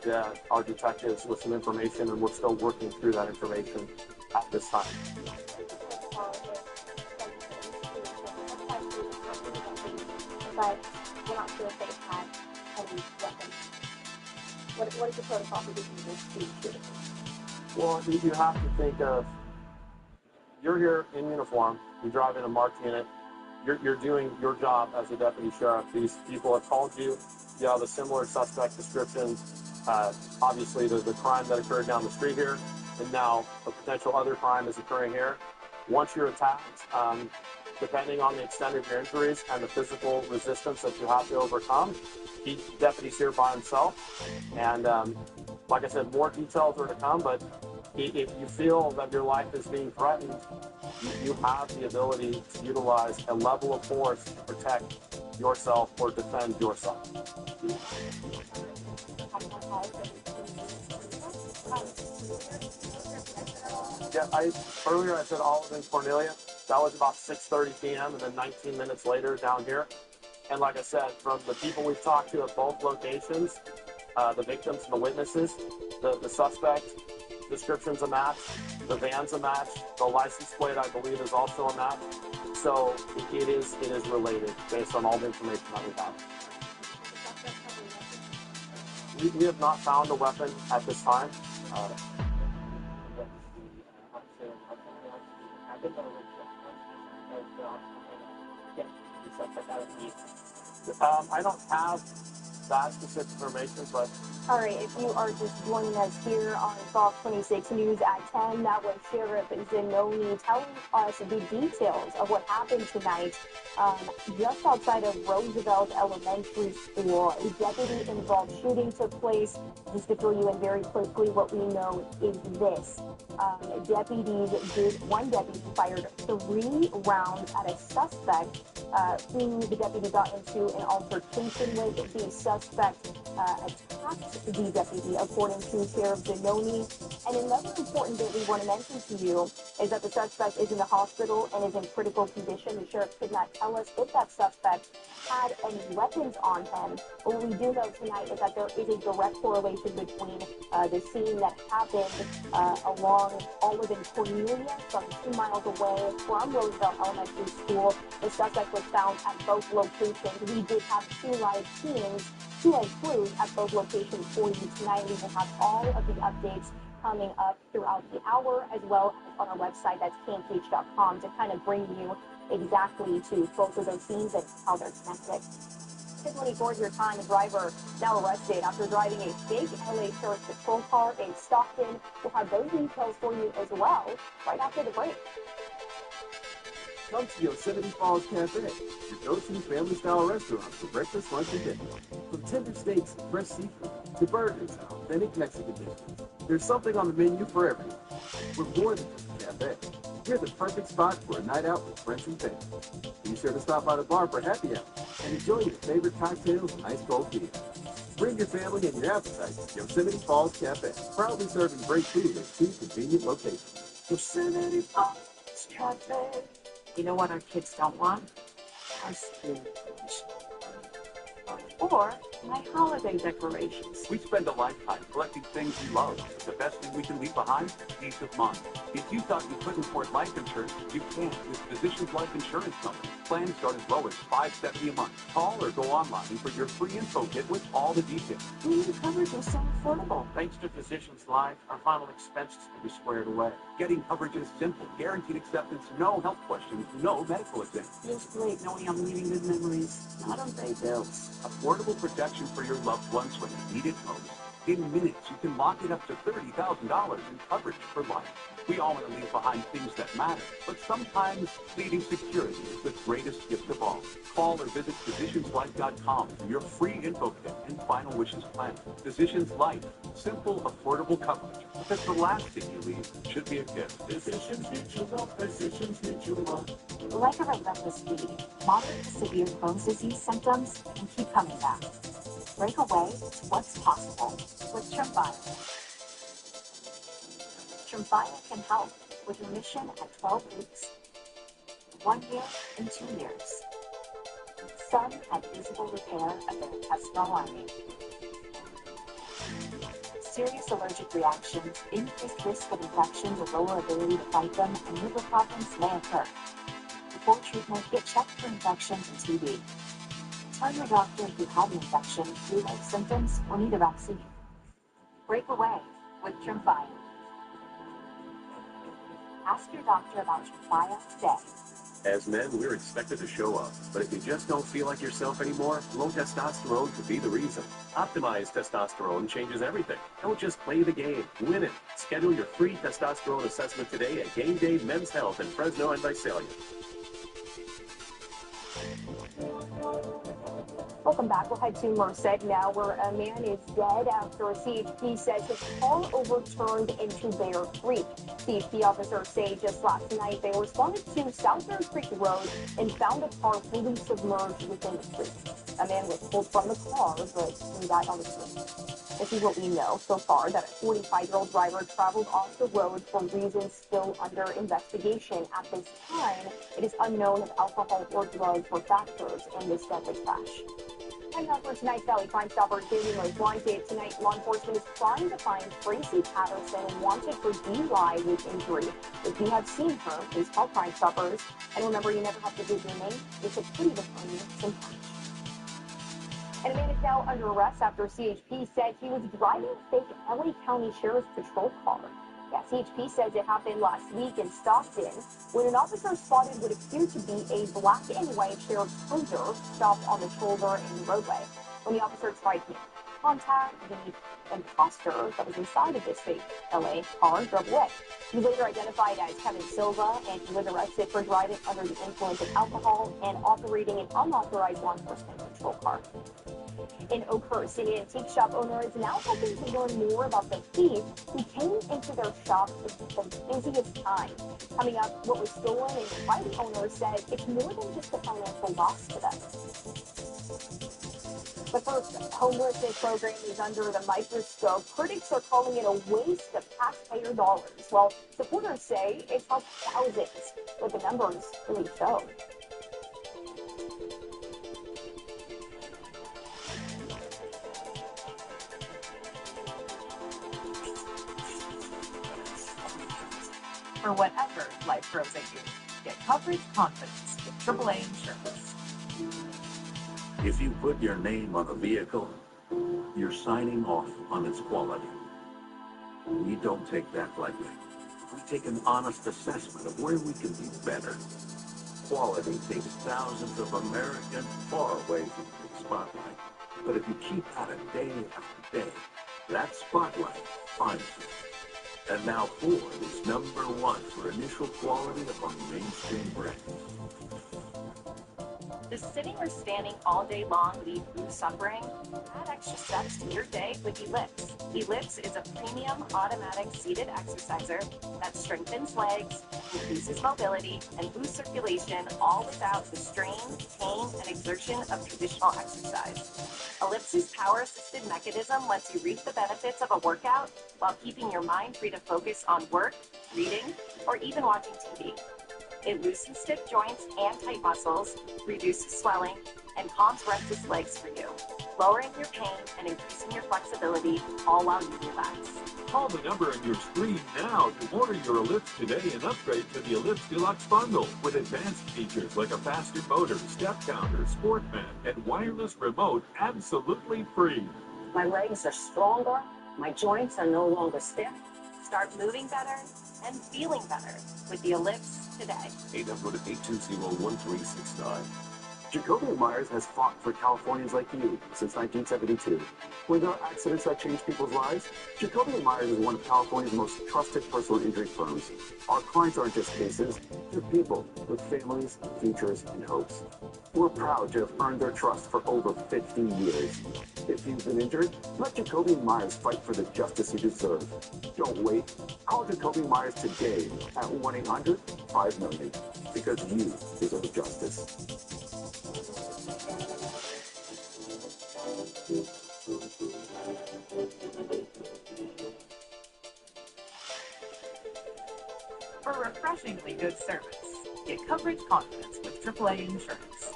our detectives with some information, and we're still working through that information at this time. But we're not sure if they've had any weapons. What is the protocol for doing this? Well, you have to think of, you're here in uniform, you drive in a marked unit, you're doing your job as a deputy sheriff. These people have called you, you have a similar suspect description, obviously the crime that occurred down the street here, and now a potential other crime is occurring here. Once you're attacked, depending on the extent of your injuries and the physical resistance that you have to overcome, the deputy's here by himself, and like I said, more details are to come, but if you feel that your life is being threatened, you have the ability to utilize a level of force to protect yourself or defend yourself. Yeah, earlier I said Olive and Cornelia. That was about 6:30 p.m. and then 19 minutes later down here. And like I said, from the people we've talked to at both locations, the victims and the witnesses, the suspect description's a match, the van's a match, the license plate I believe is also a match. So it is related based on all the information that we have. We have not found a weapon at this time. I don't have that specific information, but... All right, if you are just joining us here on Fox 26 News at 10, that was Sheriff Zanoni telling us the details of what happened tonight just outside of Roosevelt Elementary School. A deputy-involved shooting took place. Just to fill you in very quickly, what we know is this. One deputy fired 3 rounds at a suspect who the deputy got into an altercation with. The suspect attacked the deputy, according to Sheriff Zanoni. And another important bit we want to mention to you is that the suspect is in the hospital and is in critical condition. The sheriff could not tell us if that suspect had any weapons on him. But what we do know tonight is that there is a direct correlation between the scene that happened along Olive and Cornelia, from 2 miles away from Roosevelt Elementary School. The suspect was found at both locations. We did have 2 live teams, 2 live crews at both locations for you tonight. We will have all of the updates coming up throughout the hour, as well as on our website, that's kmth.com, to kind of bring you exactly to both of those scenes and how they're connected. 10:24 is your time. A driver now arrested after driving a fake LA Sheriff's Patrol car in Stockton. We'll have those details for you as well right after the break. Come to Yosemite Falls Cafe, your go-to family-style restaurant for breakfast, lunch, and dinner. From tender steaks and fresh seafood to burgers and authentic Mexican dishes, there's something on the menu for everyone. We're more than just a cafe. We're the perfect spot for a night out with friends and family. Be sure to stop by the bar for happy hour and enjoy your favorite cocktails and ice cold beer. Bring your family and your appetite to Yosemite Falls Cafe, proudly serving great food at 2 convenient locations. Yosemite Falls Cafe. You know what our kids don't want? Our school or my holiday decorations. We spend a lifetime collecting things we love. The best thing we can leave behind? Peace of mind. If you thought you couldn't afford life insurance, you can with Physicians Life Insurance Company. Plans start as low as $570 a month. Call or go online for your free info kit with all the details. The coverage is so affordable. Thanks to Physicians Life, our final expenses can be squared away. Getting coverage is simple. Guaranteed acceptance, no health questions, no medical exam. Feels great knowing I'm leaving good memories, not unpaid bills. Affordable protection for your loved ones when you need it most. In minutes, you can lock it up to $30,000 in coverage for life. We all want to leave behind things that matter, but sometimes leaving security is the greatest gift of all. Call or visit physicianslife.com for your free info kit and final wishes plan. Physicians Life, simple, affordable coverage, because the last thing you leave should be a gift. Physicians need you love, physicians need you love. Like a relentless weed, moderate to severe Crohn's disease symptoms can keep coming back. Break away to what's possible with Tremfya. Tremfya can help with remission at 12 weeks, 1 year, and 2 years. Some have visible repair of their intestinal lining. Serious allergic reactions, increased risk of infections or lower ability to fight them, and liver problems may occur. Before treatment, get checked for infections and TB. Tell your doctor if you have an infection, flu-like symptoms, or need a vaccine. Break away with Tremfya. Ask your doctor about Tremfya today. As men, we're expected to show up. But if you just don't feel like yourself anymore, low testosterone could be the reason. Optimized testosterone changes everything. Don't just play the game, win it. Schedule your free testosterone assessment today at Game Day Men's Health in Fresno and Visalia. Welcome back. We'll head to Merced now, where a man is dead after a CHP says his car overturned into Bear Creek. CHP officers say just last night they responded to South Bear Creek Road and found a car fully submerged within the creek. A man was pulled from the car, but he died on the scene. This is what we know so far, that a 45-year-old driver traveled off the road for reasons still under investigation. At this time, it is unknown if alcohol or drugs were factors in this deadly crash. And now for tonight's Valley Crime Stoppers Daily Most Wanted. Tonight, law enforcement is trying to find Tracy Patterson, wanted for DUI with injury. If you have seen her, please call Crime Stoppers. And remember, you never have to give your name. It's a pretty to find you some cash. And a man is now under arrest after CHP said he was driving a fake LA County Sheriff's Patrol car. Yeah, CHP says it happened last week in Stockton when an officer spotted what appeared to be a black and white Sheriff's Cruiser stopped on the shoulder in the roadway. When the officer tried to contact the imposter that was inside of this fake LA car, drove away. He was later identified as Kevin Silva, and he was arrested for driving under the influence of alcohol and operating an unauthorized law enforcement patrol car. In Oakhurst, an antique shop owner is now hoping to learn more about the thief who came into their shop at the busiest time. Coming up, what was stolen, and why the owner said it's more than just a financial loss to them. The first homelessness program is under the microscope. Critics are calling it a waste of taxpayer dollars, while supporters say it's helped thousands, but the numbers really show. For whatever life throws at you, get coverage confidence with AAA Insurance. If you put your name on a vehicle, you're signing off on its quality. We don't take that lightly. We take an honest assessment of where we can be better. Quality takes thousands of Americans far away from the spotlight. But if you keep at it day after day, that spotlight finds you. And now Ford is #1 for initial quality among mainstream brands. Does sitting or standing all day long leave you suffering? Add extra steps to your day with Ellipse. Ellipse is a premium automatic seated exerciser that strengthens legs, increases mobility, and boosts circulation, all without the strain, pain, and exertion of traditional exercise. Ellipse's power-assisted mechanism lets you reap the benefits of a workout while keeping your mind free to focus on work, reading, or even watching TV. It loosens stiff joints and tight muscles, reduces swelling, and calms restless legs for you, lowering your pain and increasing your flexibility, all while you relax. Call the number on your screen now to order your Ellipse today and upgrade to the Ellipse Deluxe Bundle with advanced features like a faster motor, step counter, sport mat, and wireless remote absolutely free. My legs are stronger, my joints are no longer stiff. Start moving better and feeling better with the Ellipse today. 800-820-1369. Jacoby & Myers has fought for Californians like you since 1972. When there are accidents that change people's lives, Jacoby & Myers is one of California's most trusted personal injury firms. Our clients aren't just cases, they're people with families, futures, and hopes. We're proud to have earned their trust for over 50 years. If you've been injured, let Jacoby & Myers fight for the justice you deserve. Don't wait. Call Jacoby & Myers today at 1-800-5-million because you deserve justice. For refreshingly good service, get coverage confidence with AAA Insurance.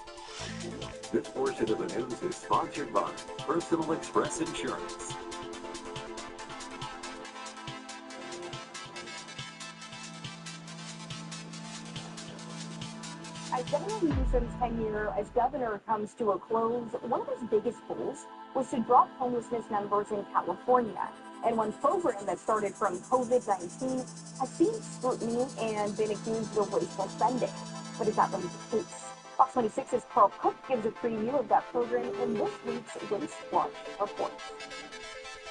This portion of the news is sponsored by Personal Express Insurance. As Governor Newsom's tenure as governor comes to a close, one of his biggest goals was to drop homelessness numbers in California. And one program that started from COVID-19 has seen scrutiny and been accused of wasteful spending. But is that really the case? Fox 26's Carl Cook gives a preview of that program in this week's Waste Watch report.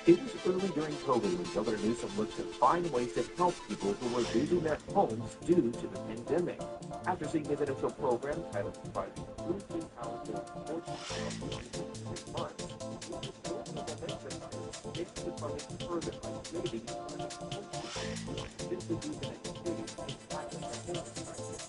It was early during COVID when Governor Newsom looked to find ways to help people who were losing their homes due to the pandemic. After seeing his initial program titled Providing Food to Housing for 6 months, he was the funding further by creating this would be the next phase in tackling the homeless crisis.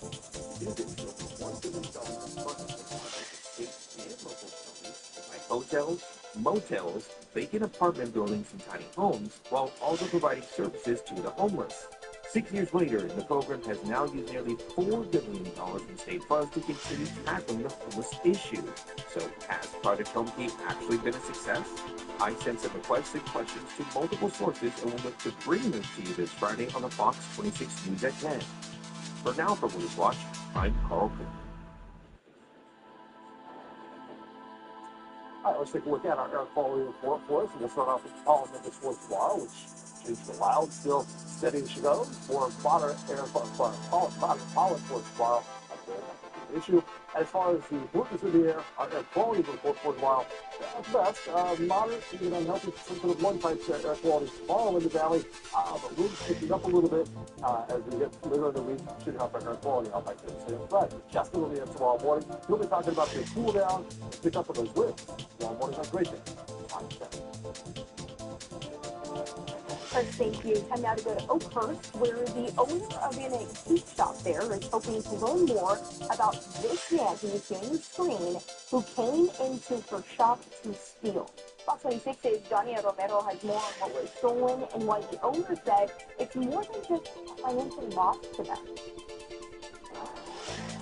To do this, $1 billion in funding from state and local companies like hotels, motels, vacant apartment buildings, and tiny homes, while also providing services to the homeless. 6 years later, the program has now used nearly $4 billion in state funds to continue tackling the homeless issue. So, has Project Home Key actually been a success? I sent some requested questions to multiple sources and will look to bring them to you this Friday on the Fox 26 News at 10. For now, from Waste Watch, I'm Carl Cook. All right, let's take a look at our air quality report for us. And we'll start off with pollen number for tomorrow, which changed a while. It's still steady as she goes. For moderate air pollen for tomorrow, that's an issue. As far as the pollutants in the air, our air quality report for tomorrow, at best, moderate, even unhealthy, some sort of one type air quality tomorrow in the valley, but winds picking up a little bit as we get later in the week. Should help our air quality out by 10%. But Justin will be in tomorrow morning. He'll be talking about the cool down and pick up on those winds tomorrow morning. Have a great day. Chris, thank you. Time now to go to Oakhurst, where the owner of an antique shop there is hoping to learn more about this man who you see on your screen, who came into her shop to steal. Fox 26's Johnny Romero has more on what was stolen and why the owner said it's more than just financial loss to them.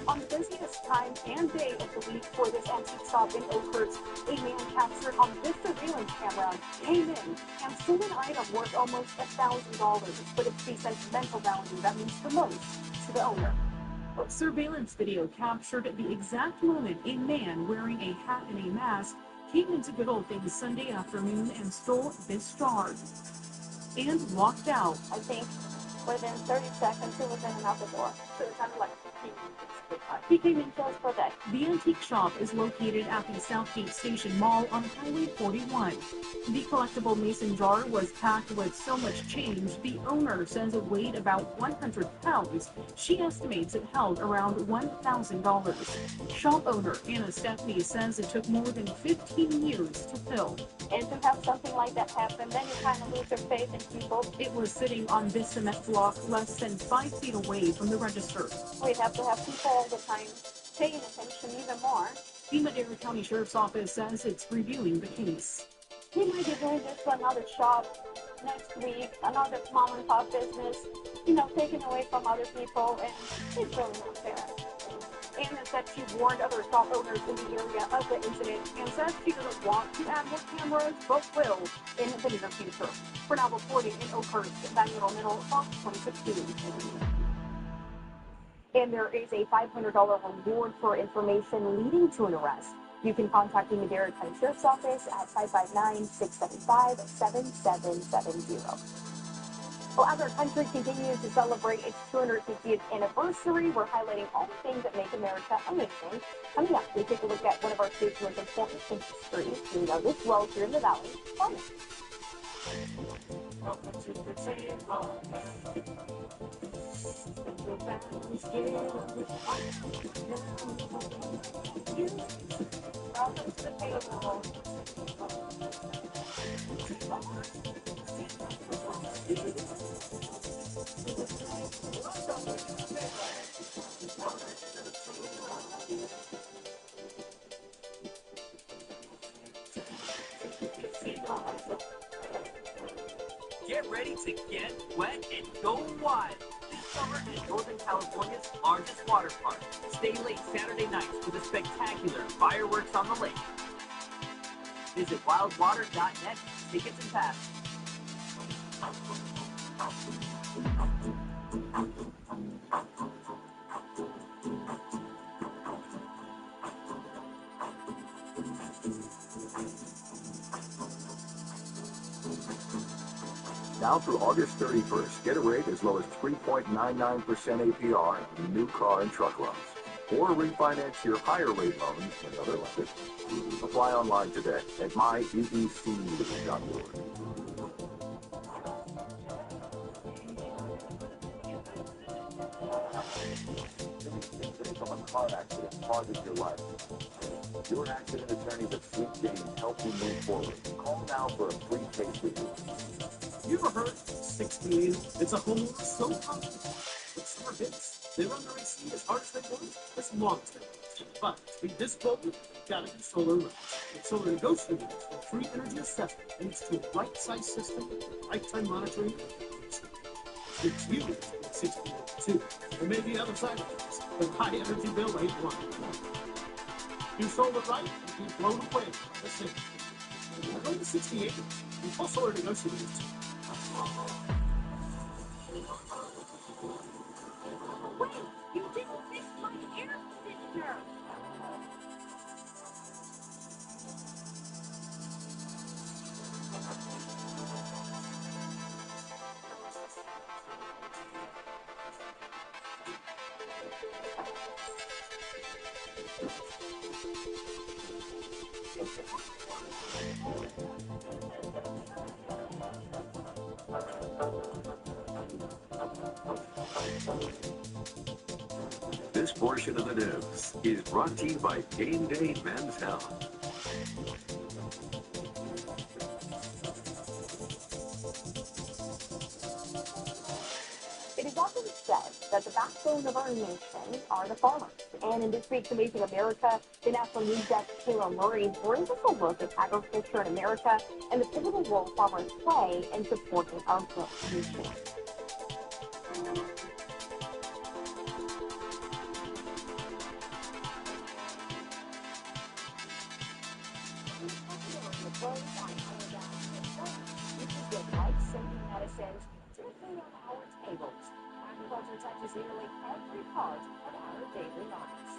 On the busiest time and day of the week for this antique shop in Oakhurst, a man captured on this surveillance camera came in and stole an item worth almost $1,000, but it's the sentimental value that means the most to the owner. Surveillance video captured the exact moment a man wearing a hat and a mask came into Good Old Things Sunday afternoon and stole this jar and walked out. I think within 30 seconds he was in and out the door. So it sounded like he came in just for that. The antique shop is located at the Southgate Station Mall on Highway 41. The collectible mason jar was packed with so much change, the owner says it weighed about 100 pounds. She estimates it held around $1,000. Shop owner Anna Stephanie says it took more than 15 years to fill. And to have something like that happen, then you kind of lose your faith in people. It was sitting on this cement block less than 5 feet away from the register. We have to have people all the time paying attention even more. The Madera County Sheriff's Office says it's reviewing the case. He might be doing this to another shop next week, another mom and pop business, taken away from other people, and it's really not fair. Anna said she warned other shop owners in the area of the incident and says she doesn't want to add more cameras, but will in the near future. For now, reporting in Oakhurst, Daniel Romero, Fox 26 News. And there is a $500 reward for information leading to an arrest. You can contact the Madera County Sheriff's Office at 559-675-7770. Well, as our country continues to celebrate its 250th anniversary, we're highlighting all the things that make America amazing. Coming up, we take a look at one of our state's most important industries. You know this well here in the Valley. Farming. Welcome to the table. Welcome to the table. Get ready to get wet and go wild this summer at Northern California's largest water park. Stay late Saturday nights for the spectacular fireworks on the lake. Visit wildwater.net for tickets and passes. Now through August 31st, get a rate as low as 3.99% APR on new car and truck loans. Or refinance your higher rate loans with other lenders. Apply online today at myEEC.org. From a car accident causes your life. Your accident attorneys at Sweet James help you move forward. Call now for a free case review. You ever heard 16? It's a whole so common. But summer hits. They run the AC as hard as they want, as long as they want. But to be this bold, you gotta do solar right. With Solar Negotiators, a free energy assessment leads to a right-size system with lifetime monitoring. It's you at 1602. There may be other side effects, but high energy bill ain't one. Do solar right and be blown away by the savings. Go to 68 and call Solar Negotiators. Wait, you didn't fix my air conditioner. This portion of the news is brought to you by Game Day Men's Health. that the backbone of our nation are the farmers. And in this week's Amazing America, the National News Desk Taylor Murray brings us a look at agriculture in America and the pivotal role farmers play in supporting our growth nation. You can get life-saving medicines to food on our tables. Agriculture touches nearly every part of our daily lives.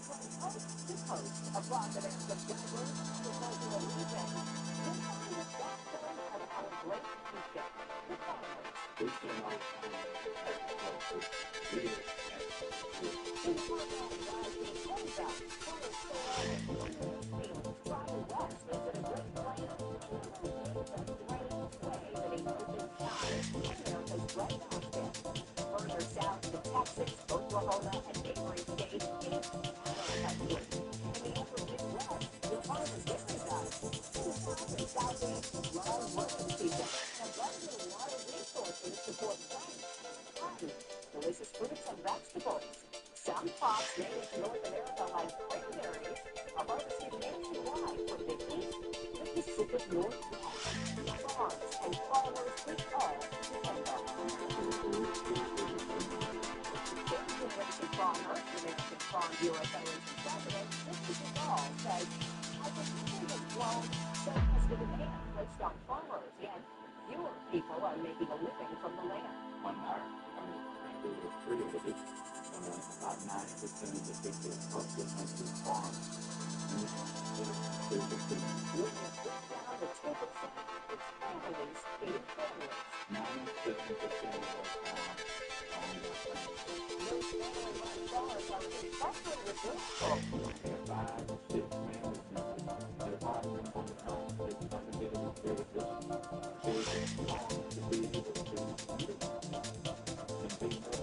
From coast to coast across America's diverse agricultural regions, you'll find the backbone of our great nation, the farmers. We spend a lot of time in agriculture. We do In the far valley lies the Corn Belt, full of soil and fertile fields. Driving west into the Great Plains, the strange way beneath open skies, America's breadbasket. Further south to Texas, Oklahoma, and neighboring states, it's cattle country. In the upper Midwest, you'll find the dairy belt. In the south and southeast, long growing season, and abundant water resources support plants, cotton, delicious fruits and vegetables. Some crops native to North America, like cranberries, are harvested nationwide from the east to the Pacific Northwest. Farms and farmers we all depend on. Third-generation farmer, American Farm Bureau Federation President Mr. Duvall says, as the country has grown, so has the demand placed on farmers, yet fewer people are making a living from the land. one hour. Cranberry is pretty, but it's about 90% of the people across the country farm. Living down to 2%, it's families feeding families. 97% of our farm on the farm. Those family-run farms are especially resourceful. There are 5 or 6 family members that are farming on their own. They're trying to get a very good farm to be able to live and be more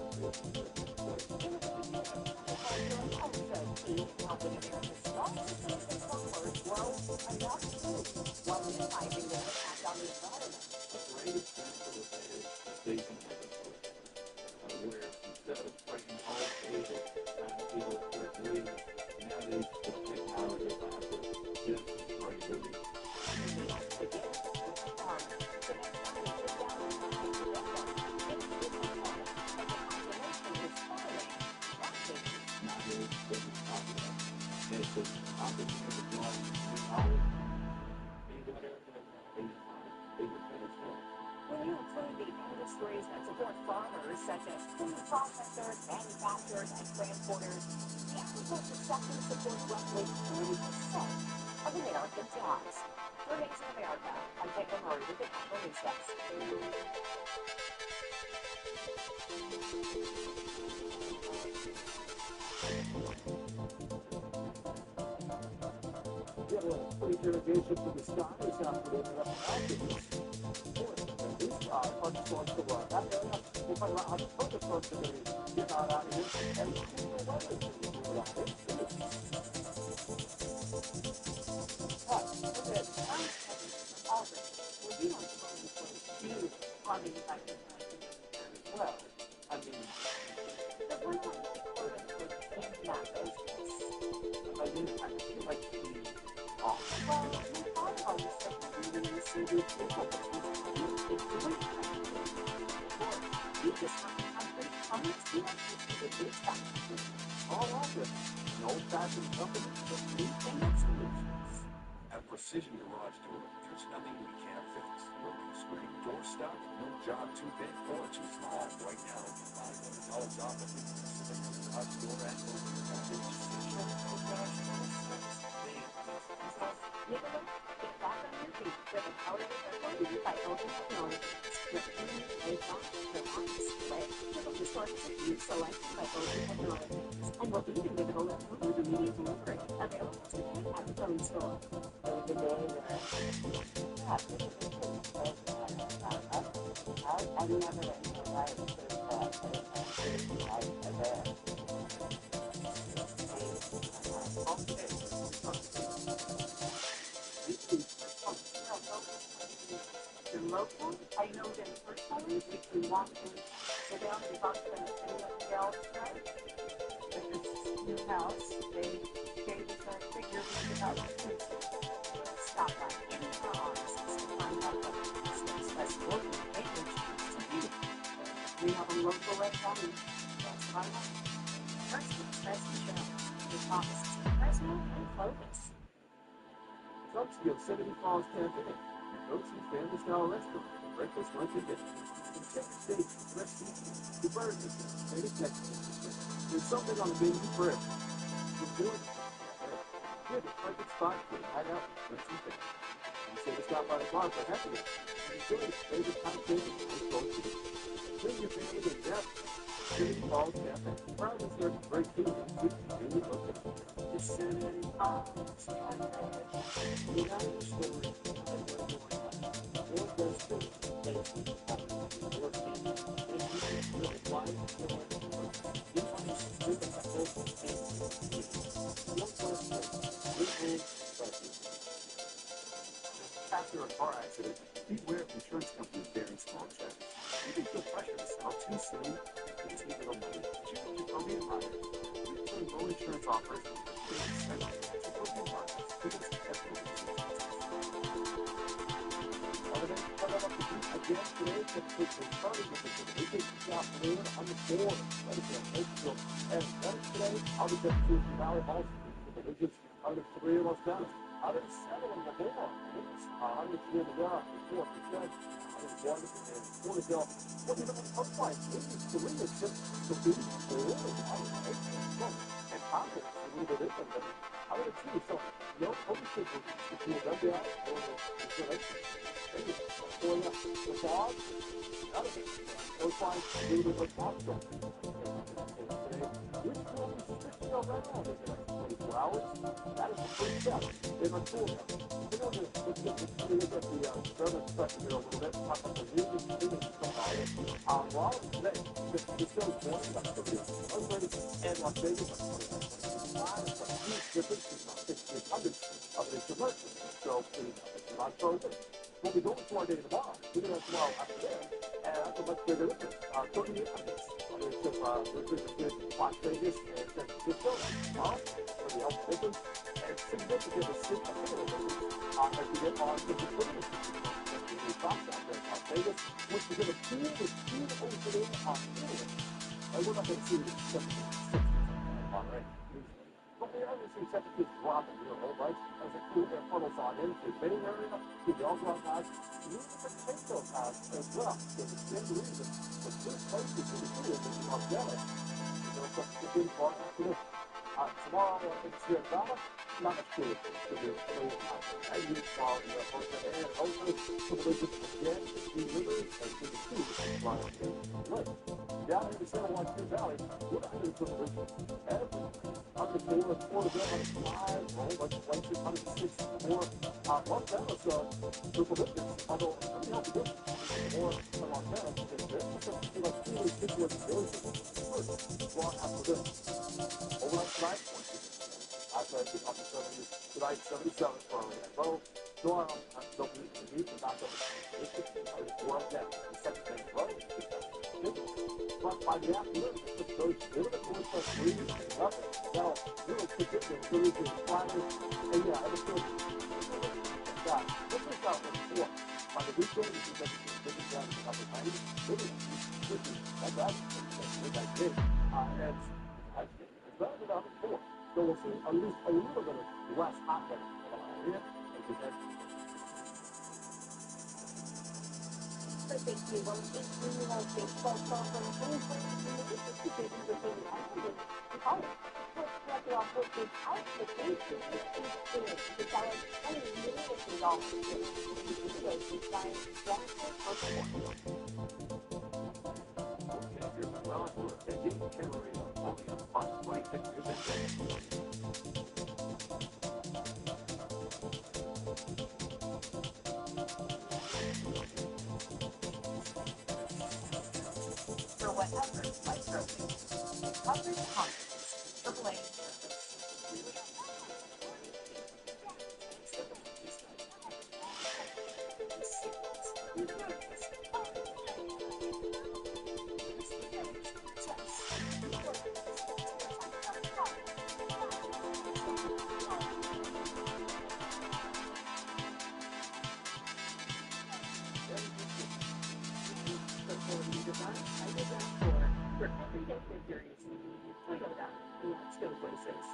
Also key in helping America's small businesses and farmers grow enough food while minimizing their impact on the environment. A great example of that is precision agriculture, where instead of spraying all fields, trying to kill with weeds, nowadays the technology allows us just to spray the weeds. Again, with the farmers, the next time you sit down and talk to them, it's difficult, and the population is falling. Nowadays, this is popular. It's just opportunity to join the hours. Be whatever they finish with. When you include the industries that support farmers, such as food processors, manufacturers, and transporters, the agriculture sector supports roughly 30% of American jobs. For Amazing America, I'm Taylor Murray with the National News Desk. Get a little free irrigation from the sky this afternoon in the mountains. These thunderstorms to run. That area, we'll find out how the thunderstorms are going to get out of here and cooler weather is going to be around it. But, okay, I'm heavy from Auburn. Well, you don't suppose it's going to be farming like this as well. I mean, The one on the recording was in Nashville. I mean, I feel like the Well, we thought about this stuff when we see the people that we you just have to have great comments. You have to see the big stuff. all of it. An old-fashioned company with new Payment solutions. At Precision Garage Door, there's nothing we can't fix. No constrained door stock, no job too big or too small. Right now, $500 off of the Precision Garage Door at Open Package. Oh gosh, Get back on your feet with the power of technology by Open Technologies. With ASOS, Vermont, Split, typical sources of use selected by Open Technologies. And we're even giving a little food immediate delivery available today at the phone store. I've never in my life local, I know them personally, we can walk in with down and talk to them at City of the Gals tonight. At this new house, they gave us a figure for 2002. Stop by any of our offices to find out what the space best working acreage is to you. We have a local economy. That's what I want. Fresno's Best Insurance. With offices in Fresno and Clovis. Come to Yosemite Falls Cafe, your go-to family-style restaurant for breakfast, lunch, and dinner. From tender steaks to fresh seafood to burgers and authentic Mexican dishes, there's something on the menu for everyone. We're doing it. We're the perfect spot for a night out with friends and family. You say to stop by the bar for happy hour and enjoy your favorite cocktail and ice cold tea. Bring your family and gather. Yosemite Falls Cafe, proudly serving great food in 6 convenient locations. Yosemite Falls Cafe. United story of where you're at. Your best food, tasty, your family. And you can live a life for what you want. You want to live a whole family. Your best food, your hands, After a car accident, beware of insurance companies bearing small checks. You can feel pressure to sell too soon and take little money. Check out Jacobian Buyers. We turn low insurance offers into big incentives. Jacobian Buyers. Biggest everyone. Again today, typically starting with the vacation afternoon on the board. That is a Lakeville. And then today, I'll be taking to Valley Hall with the Legends out of 3 of Los Angeles. Out of 7 in the board. I'm just here to go. 4%. I was one and 4 to go. What do you know what it looks like? 83 is just to be really and confidence a little bit different. But I'm going to see so no ownership if you will be out or the going up the dog, none of it. Looks like a little bit of hospital. Which will be switching around in the next 24 hours? That is the first step in our tool. We're going to look at the German expression here a little bit, talk about the music component. Well, today, the still morning activity, Las Vegas and Las Vegas are 25, it's a huge difference, it's about 1,600 of the commercial. So, it's not frozen. We'll be going to our day tomorrow. We're going to tomorrow after that, and that's a much bigger difference. 3,800. There's a good Las Vegas and San Francisco. Tomorrow, for the health difference, and significant difference as we get on to the Twitter. We talked out there in Las Vegas, which is going to feel the speed opening on Twitter. And we're not going to see the 76 on right. But we are going to see temperatures dropping here, right? As the cool air funnels on into the Bay Area, to the Algonquin Pass, even the Potato Pass as well. So the same reason, the two places in the field is Montana. You know, but the big part after this. Tomorrow, it's here in Ghana, not much cooler to do. And you saw the Hosa and Hosa, collision again, the Three Rivers, and to the two, flying in the lake. Down in the San Juan Valley, we're not going to collision every under 4, 4 to go, 105, roll, like 106, 4. Los Angeles, triple digits, although let me help you get more than Los Angeles, it's just like 2 or 6 was really first. Well, after this, overnight tonight, after I get up to 70, tonight 77 for Orlando. Tomorrow, don't need to meet the doctor. It's just, well, yeah, the second thing, well, but by the afternoon, it's just those little bit more breathing and nothing. Now, really particular breathing, flying, and yeah, it was good. God, this is out with 4. On the weekend, this is everything down to about 90. Really, that's what I did. And it's better than 4. So we'll see at least a little bit of less hot weather here. Thank you. Well, baseball star from Queensland, the off with the application to sell $20 For whatever life throws, coverage confidence, AAA. Let's go places.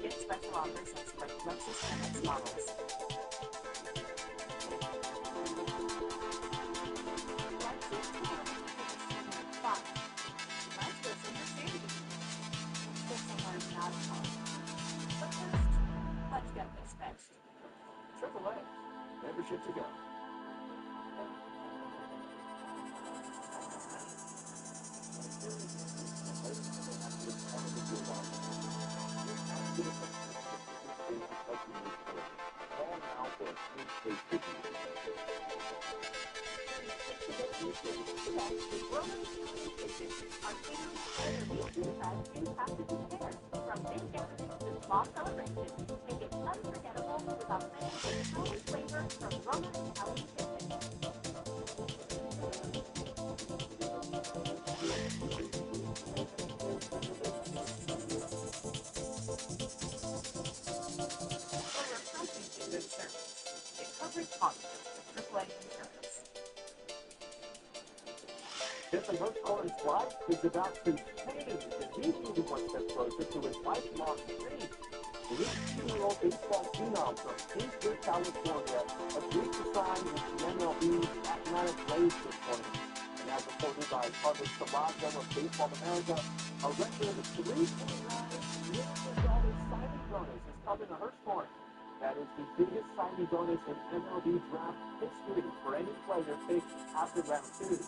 Get special offers on select Lexus MX models. Let's go somewhere shady. Let's go somewhere not as hard. But first, let's get this fixed. AAA. Membership to go. From big gatherings to small celebrations, make it unforgettable with authentic Italian flavor from Roma Italian Kitchen. For refreshing and good service, get coverage positive with AAA Insurance. Tiffin Hirschhorn's life is about to change as he's moving one step closer to his lifelong dream. The 18-year-old baseball phenom from Kingsburg, California, agreed to sign with the MLB's Atlanta Braves this morning. And as reported by Carlos Salazar of Baseball America, a record $3.9 million signing bonus is coming to Hirschhorn. That is the biggest signing bonus in MLB draft history for any player picked after round 2.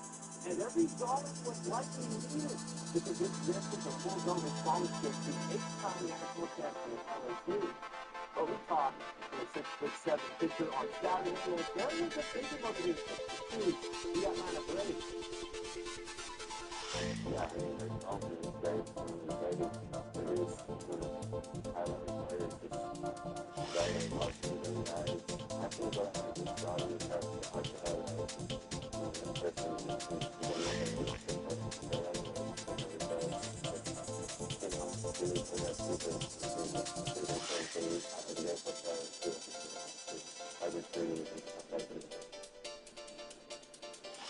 And every dollar was likely needed to convince Jenkins a full donor scholarship to 8-time national champion LSU. But we talked to a 6'7" pitcher on Saturday, and there was a bigger motivation to choose the Atlanta Braves. Yeah, I mean, there's also this great maybe there is highlighting players just driving lots of really nice. I think that I just saw you have to like to have a person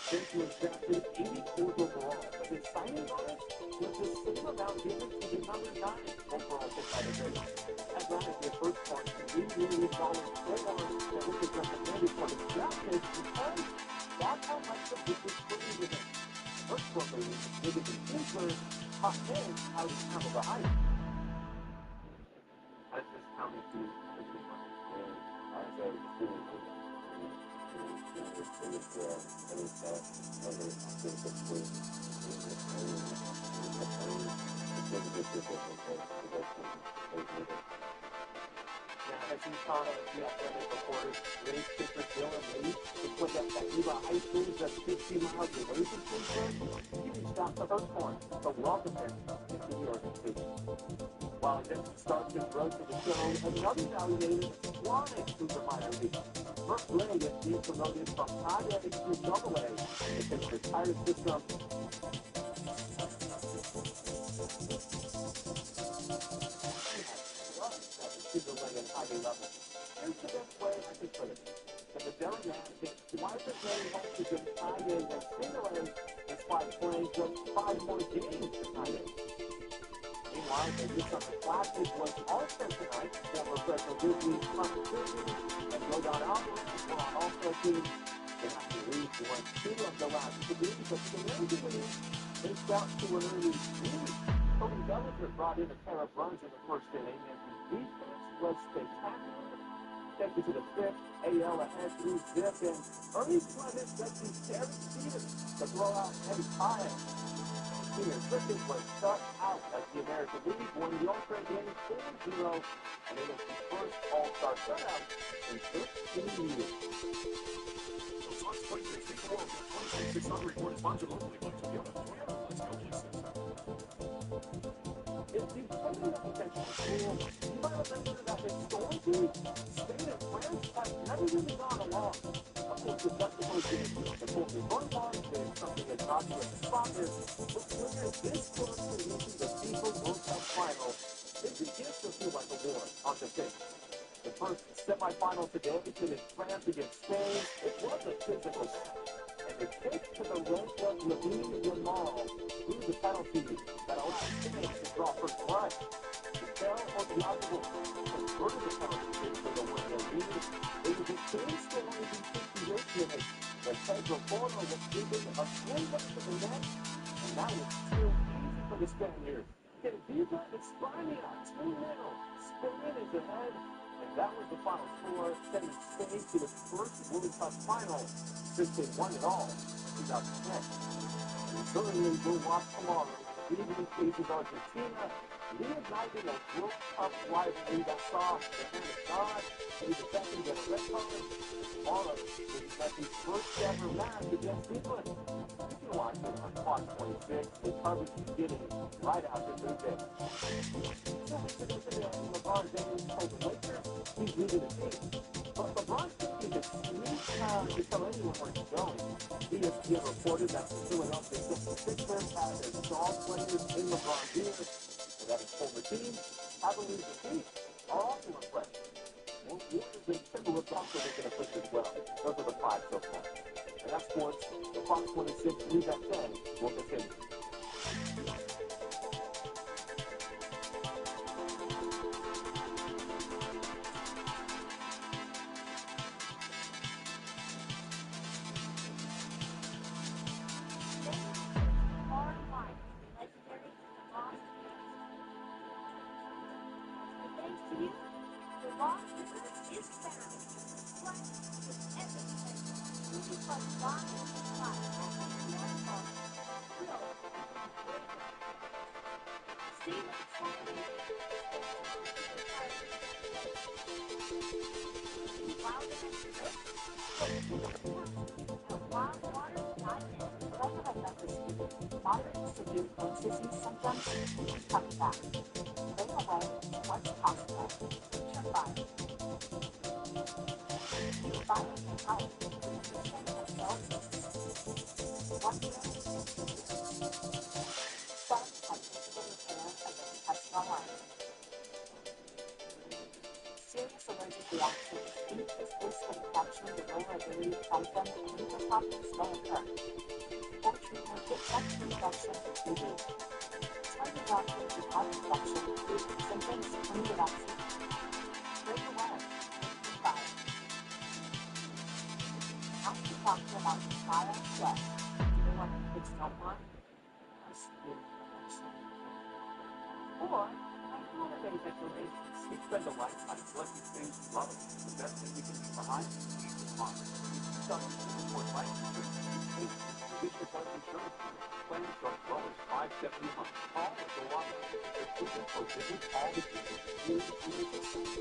Vince was drafted 84th overall, but his signing bonus was the same amount given to the number 9 overall pick by the Braves. Atlanta's their first part $3 million players that was recommended for the draft pick because that's how much the business believed in him. First one believes bigger than Kingsburg, taught him how to handle the hype. That's just how he sees the big one. I said, Now, as you saw the Athletic reporters, Rays pitcher Dylan Lee, who played at Tahiba High School just 15 miles away from Kingsburg, he reached out to Hirschhorn to welcome him into the organization. While he didn't start his road to the show, another evaluator wanted to the minor league. Burke Blay is being promoted from high A to double A in his retired system. Single-legged high level. Here's the best way I can put it. In the Derry Magic, Martha Gray wants to get high A and single A despite playing just 5 more games in high A. Meanwhile, the December Classic was also tonight. Former Fresno Disney competition and Rodon Alvarez were on All-Star team. They have to lead to win 2 of the last 3, but the American League faced out to an early lead. Cody Bellinger brought in a pair of runs in the first inning, and the defense was spectacular. take you to the fifth. AL ahead through fifth, and Ernie Clemens gets these Derek Stevens to throw out Eddie Pyatt. Senior Griffin was shut out as the American League won the All-Star game 4-0, and it was the first All-Star shutout in 13 years. The Fox 2064 World Cup 2026 Soccer Report is sponsored locally by Toyota. Toyota, let's go places. If you pay enough attention to school, you might remember that historically, Spain and France have never really gone along. Of course, the juxtaposition involving Burbank is something as obvious as soccer, but when you're this close to reaching the FIFA World Cup final, it begins to feel like a war on the pitch. The first semifinal today between France against Spain, it was a physical match, and it takes to the rank of Lamine Yamal through the penalty that allowed Spain to draw first blood. Mikel Oyarzabal converted the penalty kick for the win and lead. It was the same story in 58 minutes when Pedro Porro was given a swing up to the net, and that was too easy for the Spaniards. Viva España 2-0. Spain is ahead, and that was the final score, sending Spain to its first World Cup final since they won it all in 2010. And certainly we'll watch tomorrow. Evening faces Argentina, reigniting a World Cup rivalry that saw the hand of God, maybe the second get a red card. Tomorrow will be Messi's first ever match against England. You can watch it on Fox 26, the coverage beginning right after midday. So today, LeBron James told the Lakers he's leaving the team. But LeBron's thinking to sneak to tell anyone where he's going. ESPN reported that the Philadelphia 76ers had their star players in LeBron's ear, and that his former team, Cavaliers and Heat, are also impressed. Warriors and Timberwolves also making a push as well. Those are the five so far. And that's sports. The Fox 26 News at 10 will continue. Moderate severe Crohn's disease symptoms coming back. Stay away once possible. Future fire. Future fire can help with the nutrition of cells. 1 year to 6 years. Start at physical repair of the intestinal lining. Serious allergic reactions, increased risk of infection, the lower ability to fight them, and liver problems may occur. Or treatment with such infection for TB. Tell your doctor if you have infection, symptoms, or need a vaccine. Break away. Take fire. Ask your doctor about your fire today. Do they want their kids don't want? Or holiday decorations. We spend a lifetime collecting things we love. The best thing we can leave behind is peace of mind. If you don't support life insurance, you pay Bishop Life Insurance Group. Plans from as low as $570 a month. All of the law they're proven for business all the business.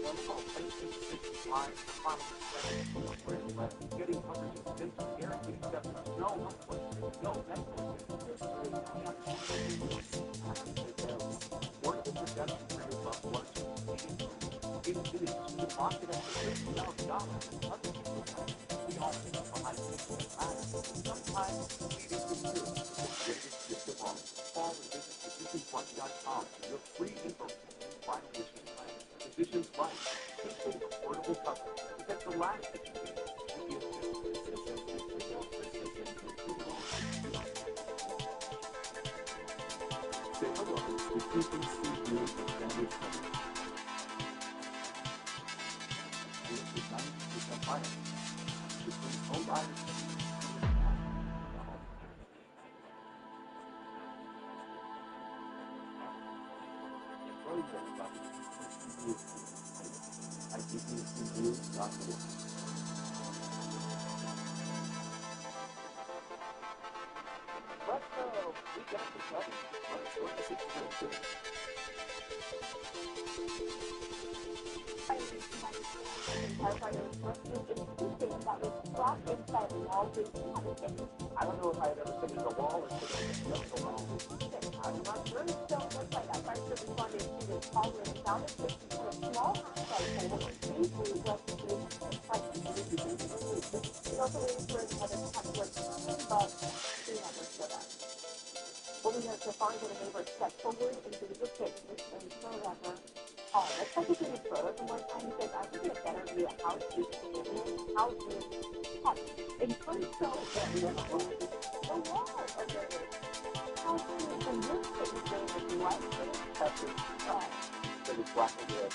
One call, place 65, final expense, where it's left. Getting coverage is simple, guaranteed acceptance, no monthly, no medical history, affordable protection for your loved ones. In cities, you lock it up for $50,000. Other people we all think behind things that matter. Sometimes it is the truth. The greatest gift of all. Call and visit physicianslife.com for your free info and final wishes plan. Physicians Life, simple, affordable coverage. Because the last thing you need is to be a physician and for your physician to do all. Say hello to Keeping Sleep News and Family Coverage. With 90% finance, between home buyers and I give you to you, not to you. Let's go. We got the cover. Let's go to 622. Firefighters rescued a toothpick that was trapped inside a wall due to habitat. I don't know if I had ever been in the wall or just the wall. I'm not sure. So it looks like that fire service responded to this call where they found a tip to put a small outside hole and safely rescued the participants. We also waited for the other customers to come in, but they never showed up. What we heard so far is that a neighbor stepped forward and gave the tip and forever. Oh, let's take a look at photos one more time because I think it's a better view of how deep the cave is, how deep in front of the wall of the how deep in this cave is what That's it. It was black and red.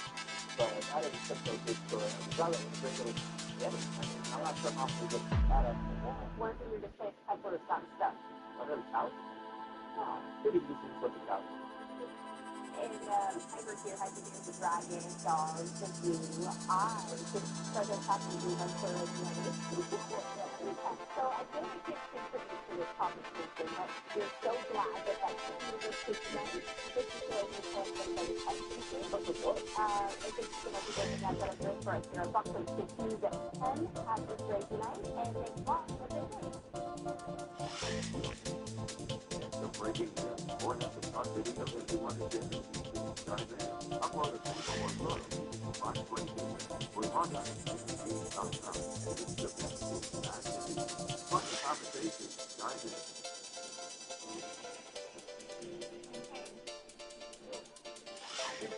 But I didn't think they did for it. I was regular getting. I'm not sure how to get that up the wall. Where can you just say pepper or some stuff? Under the couch? No. Pretty easy to put the couch. And Tiger here had to do with the dragon, dogs, the zoo, eyes, just doesn't have to do them for a minute. So I feel like kids contribute to this conversation, but we're so glad that that was tonight. This is where we can get very excited. I think you're going to be getting that better good for us. You know, Buckley 6 News at 10 has this great tonight, and they watch what they do. The breaking news. Born at the top video that you want to get into. Upload a single one photo. Watch what you do. We're on it. It's the best thing back to the fun conversation. Dive in.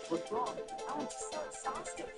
What's wrong? I'm so exhausted.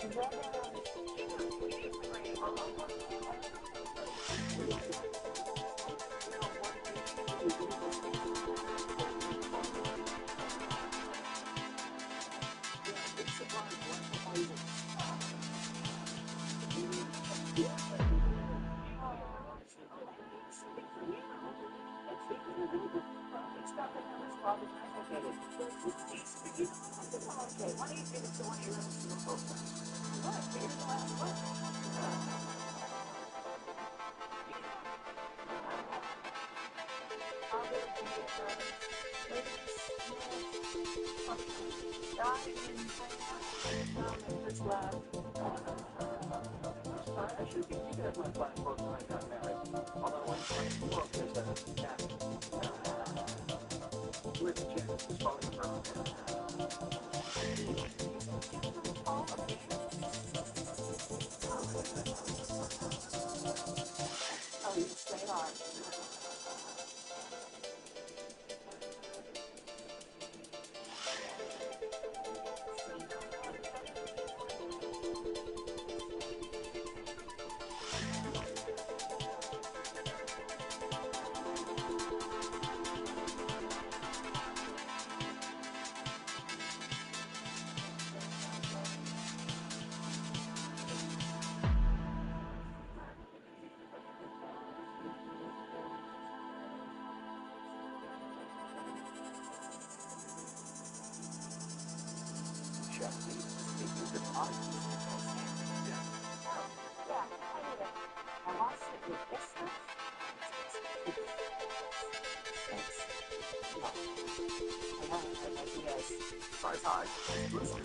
Try Tide. Listen,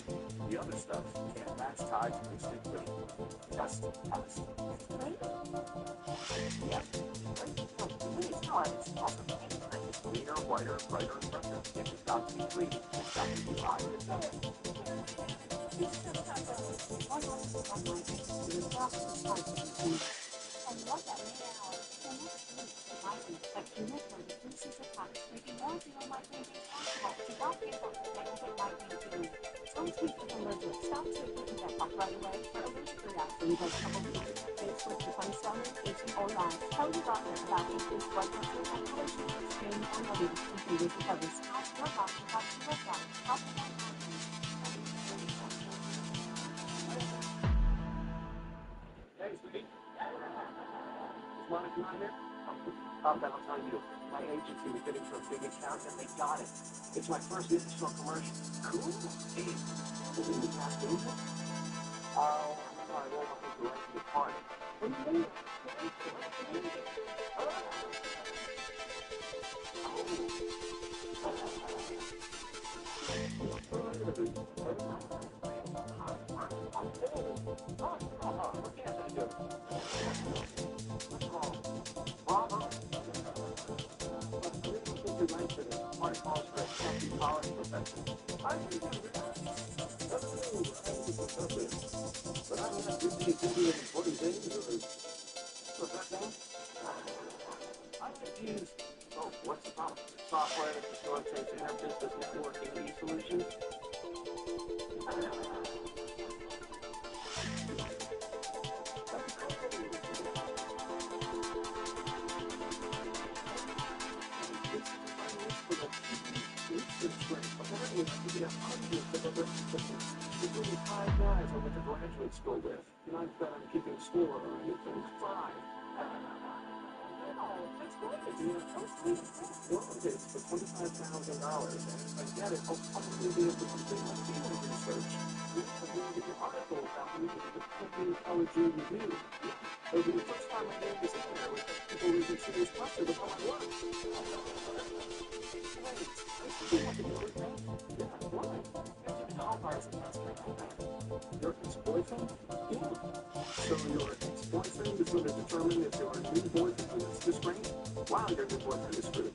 the other stuff can't match Tide's instant clean. Just us. Yeah. Please, no, it's awesome. It's cleaner, whiter, brighter, and fresher. If it's got to be clean, it's got to be Tide. And what that made our inspection network increases the products, making more zero micrometers possible to help import negative micrometers. Some treat with allergic stop treatment and get off right away for allergic reactions like trouble face with the funny stomach, itching, or rash. Tell your doctor about increased blood pressure and pollution, strain, or mobility to previous recoveries. Ask your doctor about your blood pressure. Hey, sweetie. Is Monica not here? Then I'll tell you. My agency was bidding for a big account, and they got it. It's my first additional commercial. Cool. Hey, will you cast agent? party. What do you mean? Software that facilitates inter-business networking and e-solutions. There's only 5 guys I went to graduate school with. Not that I'm keeping score or anything. 5. That's great. It's for $25,000. If I get it, I'll probably be able to complete my field research. I'm going to get an article about me in the Company College Review. It'll be the first time my name is in there with people raising serious questions about my work. Your ex-boyfriend? Yeah. So your ex-boyfriend is going to determine if your new boyfriend is disgraced? Wow, your new boyfriend is screwed.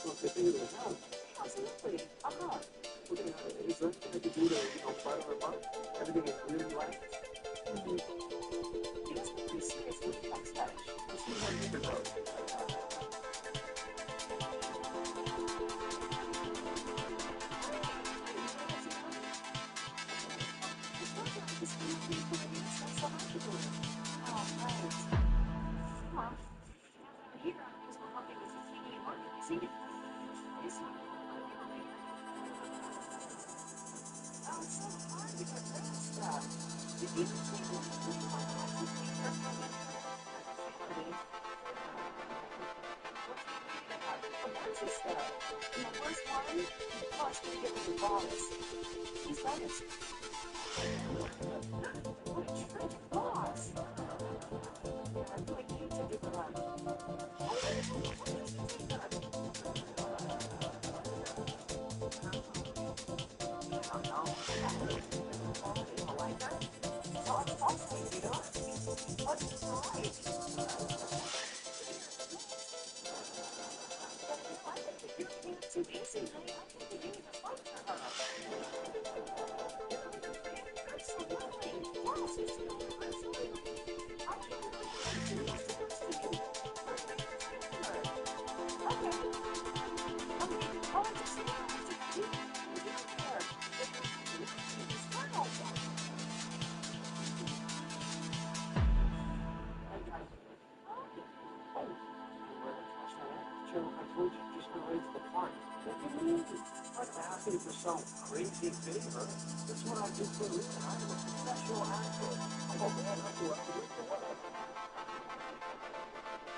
Well, if they would help. Absolutely. Is there anything I could do to, butter her up? Everything is really light? It's pretty serious with the sex fetish. Let's see how deep it goes. For some crazy favor. That's what I do for a living. I'm a professional actor. I'm a man up to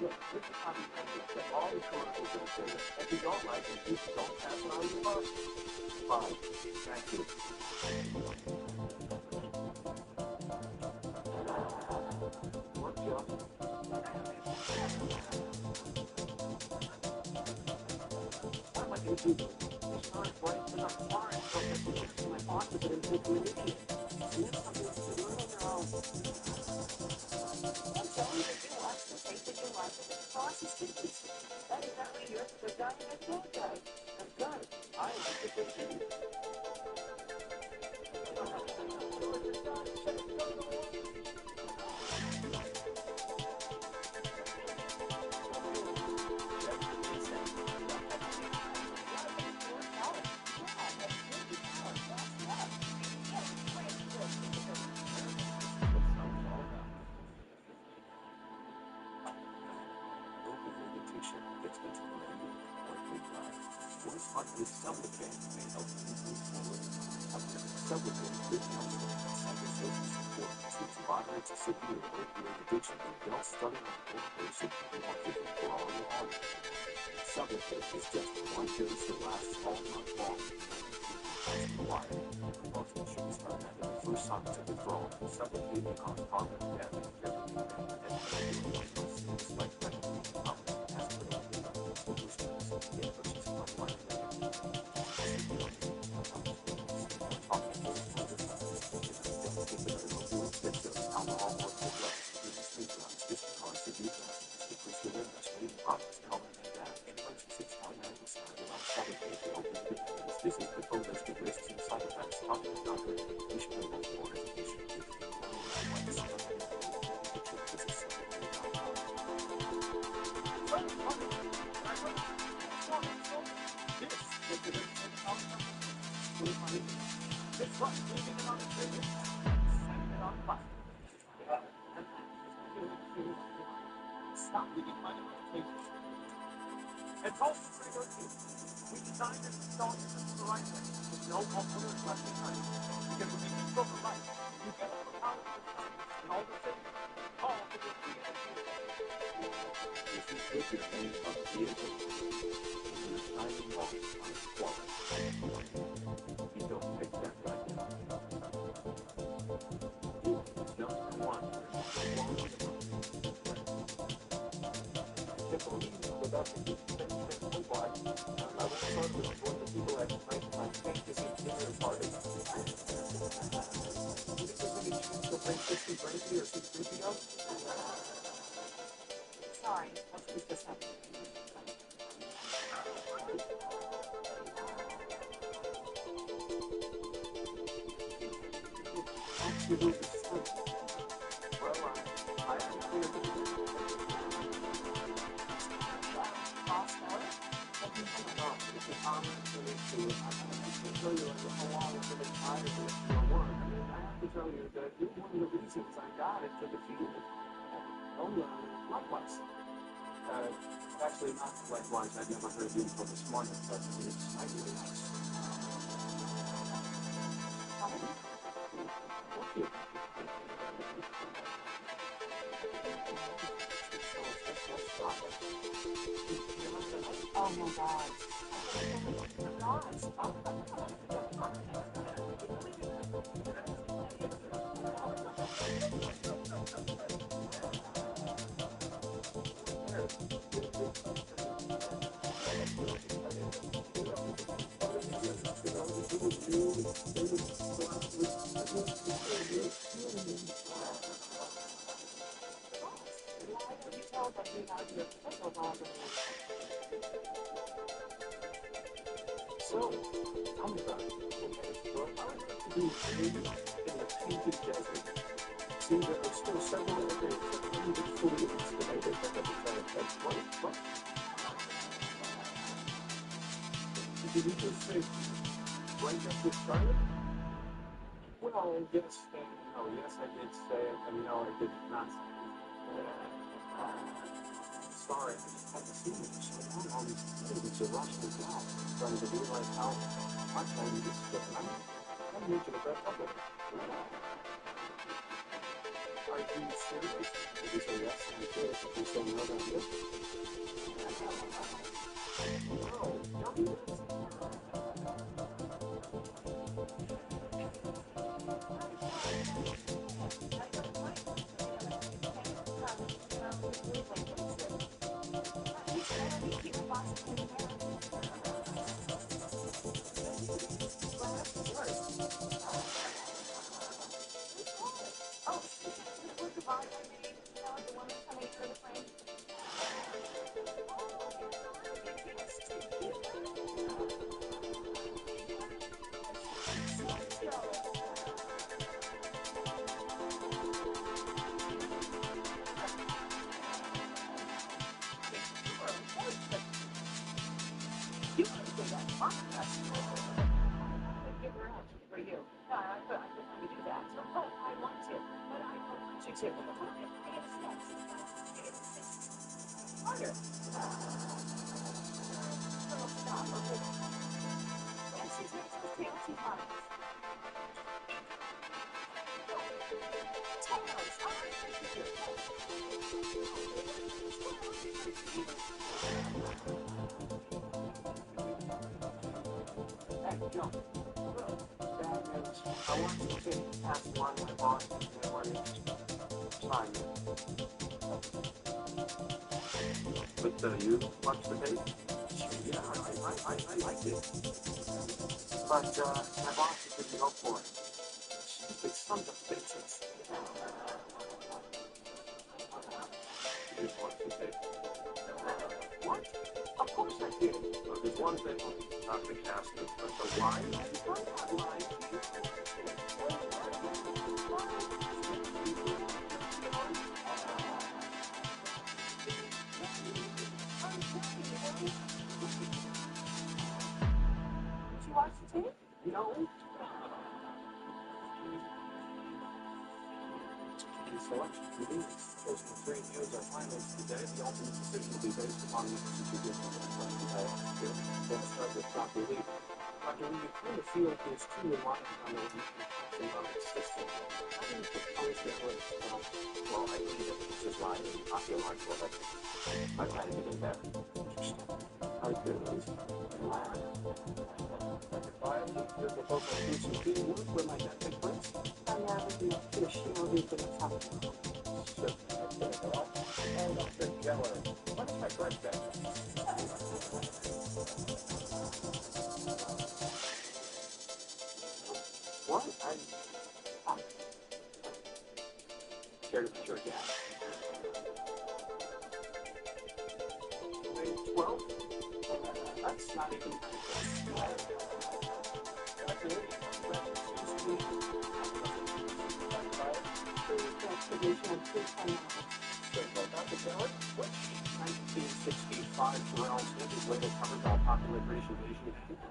Look, this is how you get all the commercials in the business. If you don't like it, you don't pass it on to your boss. Fine. Thank you. Work, Joe. What am I going to do? It's not right, but I'm fine. So I'm just to my office and take an idiot. And then something to do on their own. Well, Joey, if you watch the tape that you like, the boss is kids. That is that way you're the good guy and the bad guy. I'm good. I like the good thing. Once partly self-defense may help you move forward. Sublocade could help psychosocial support to moderate to severe opioid addiction in adults starting on medication and autism for all your harm. Sublocade is just one dose that lasts all month long. As required, most insurance are after the first signs of withdrawal. Sublocade may cause problem, death, like this is the full list of risks and side effects. Talk to a doctor. We should know more information. Stop leaving money on the table. And also, we designed this installment for the right way, with no homeowners left behind. Because when you keep over right, you get all the power of the sun and all the things, all for your free energy. If you put your name on a vehicle, you're signing off on its quality. You don't take that right now. It's number one for quality of life. The belief without the suspension of life, I was sort of one of the people at my fantasy dinner party. Did you give me a chance to bring 50 Brandy or 6 out? Sorry, let's keep this up. Absolutely stunning. Well, I am here to it's an honor for me to, I can tell you how long I've been tired of your work. I mean, I have to tell you that you're one of the reasons I got into the field. Oh, likewise. Actually, not likewise. I've never heard you until this morning, but it's really nice. Thank you. Oh my God. So, tell me about it. Okay, well, I would like to do three in the painted desert. See, there are still several areas that haven't been fully excavated that have been that's what? Did you just say right up with Charlotte? Well, yes and no. Yes, I did say it, and no, I did not say it. Sorry, I just haven't seen it for so long. All these things are rushing down, trying to realize how much I need to skip. I'm new to the red bucket. Are you serious? If you say yes, I'm serious. If you say no, then I'm good. No, don't do this. Hey, Joe. Bad news. I want you to pass along my boss and I want to sign it. But you watch the tape? Yeah, I like it. But my boss didn't go for it. Stupid sons of bitches. You didn't watch the tape. What? Of course I did. Well, there's one thing not the casting, but the line. I'm not lying to you. Did you watch the tape? No. Selection committee has chosen 3 new as our finalists today. The ultimate decision will be based upon the institution of the questions I asked you. We'll start with Dr. Lee. Dr. Lee, you kind of feel is too reliant on the economic system. How do you propose that works? Well, I believe that this is why I feel like I'm trying to get in there. Interesting. How do you feel, Louise? Finally, your proposal includes some key work where might that take place? I'm having a fish or we can talk. Sure. And Dr. Geller, what is my birthday? What? I'm scared of the church. May 12th? That's not even Dr. Lee, Dr. Geller, which 1965 Burrell Smith label covers all popular British invasion of England?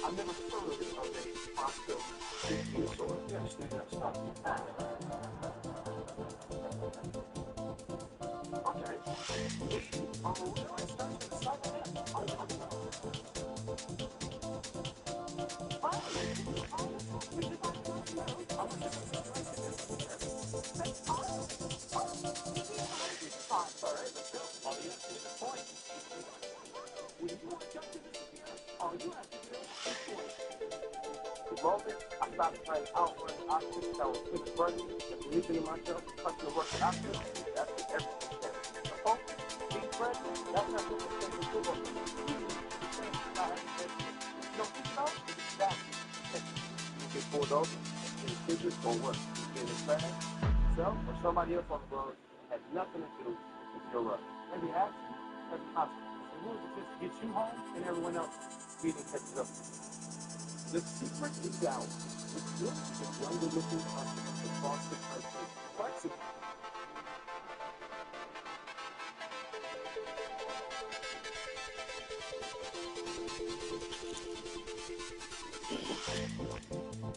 I've never heard of a osteophysiosaur. Yes, stop. Okay. The moment I stopped trying to outrun options that was quick running and believing in myself and touching the work that I could, that's what everything says. The focus, deep breath, that's not just a thing to do, but no, it's that. You get pulled over, and the figures or what? You get in the crash, yourself, or somebody else on the road has nothing to do with your luck. Every accident, every obstacle. The rules are just to get you home and everyone else speeding catches up. The secret is out. It's built with younger looking customers across the country. Flexible.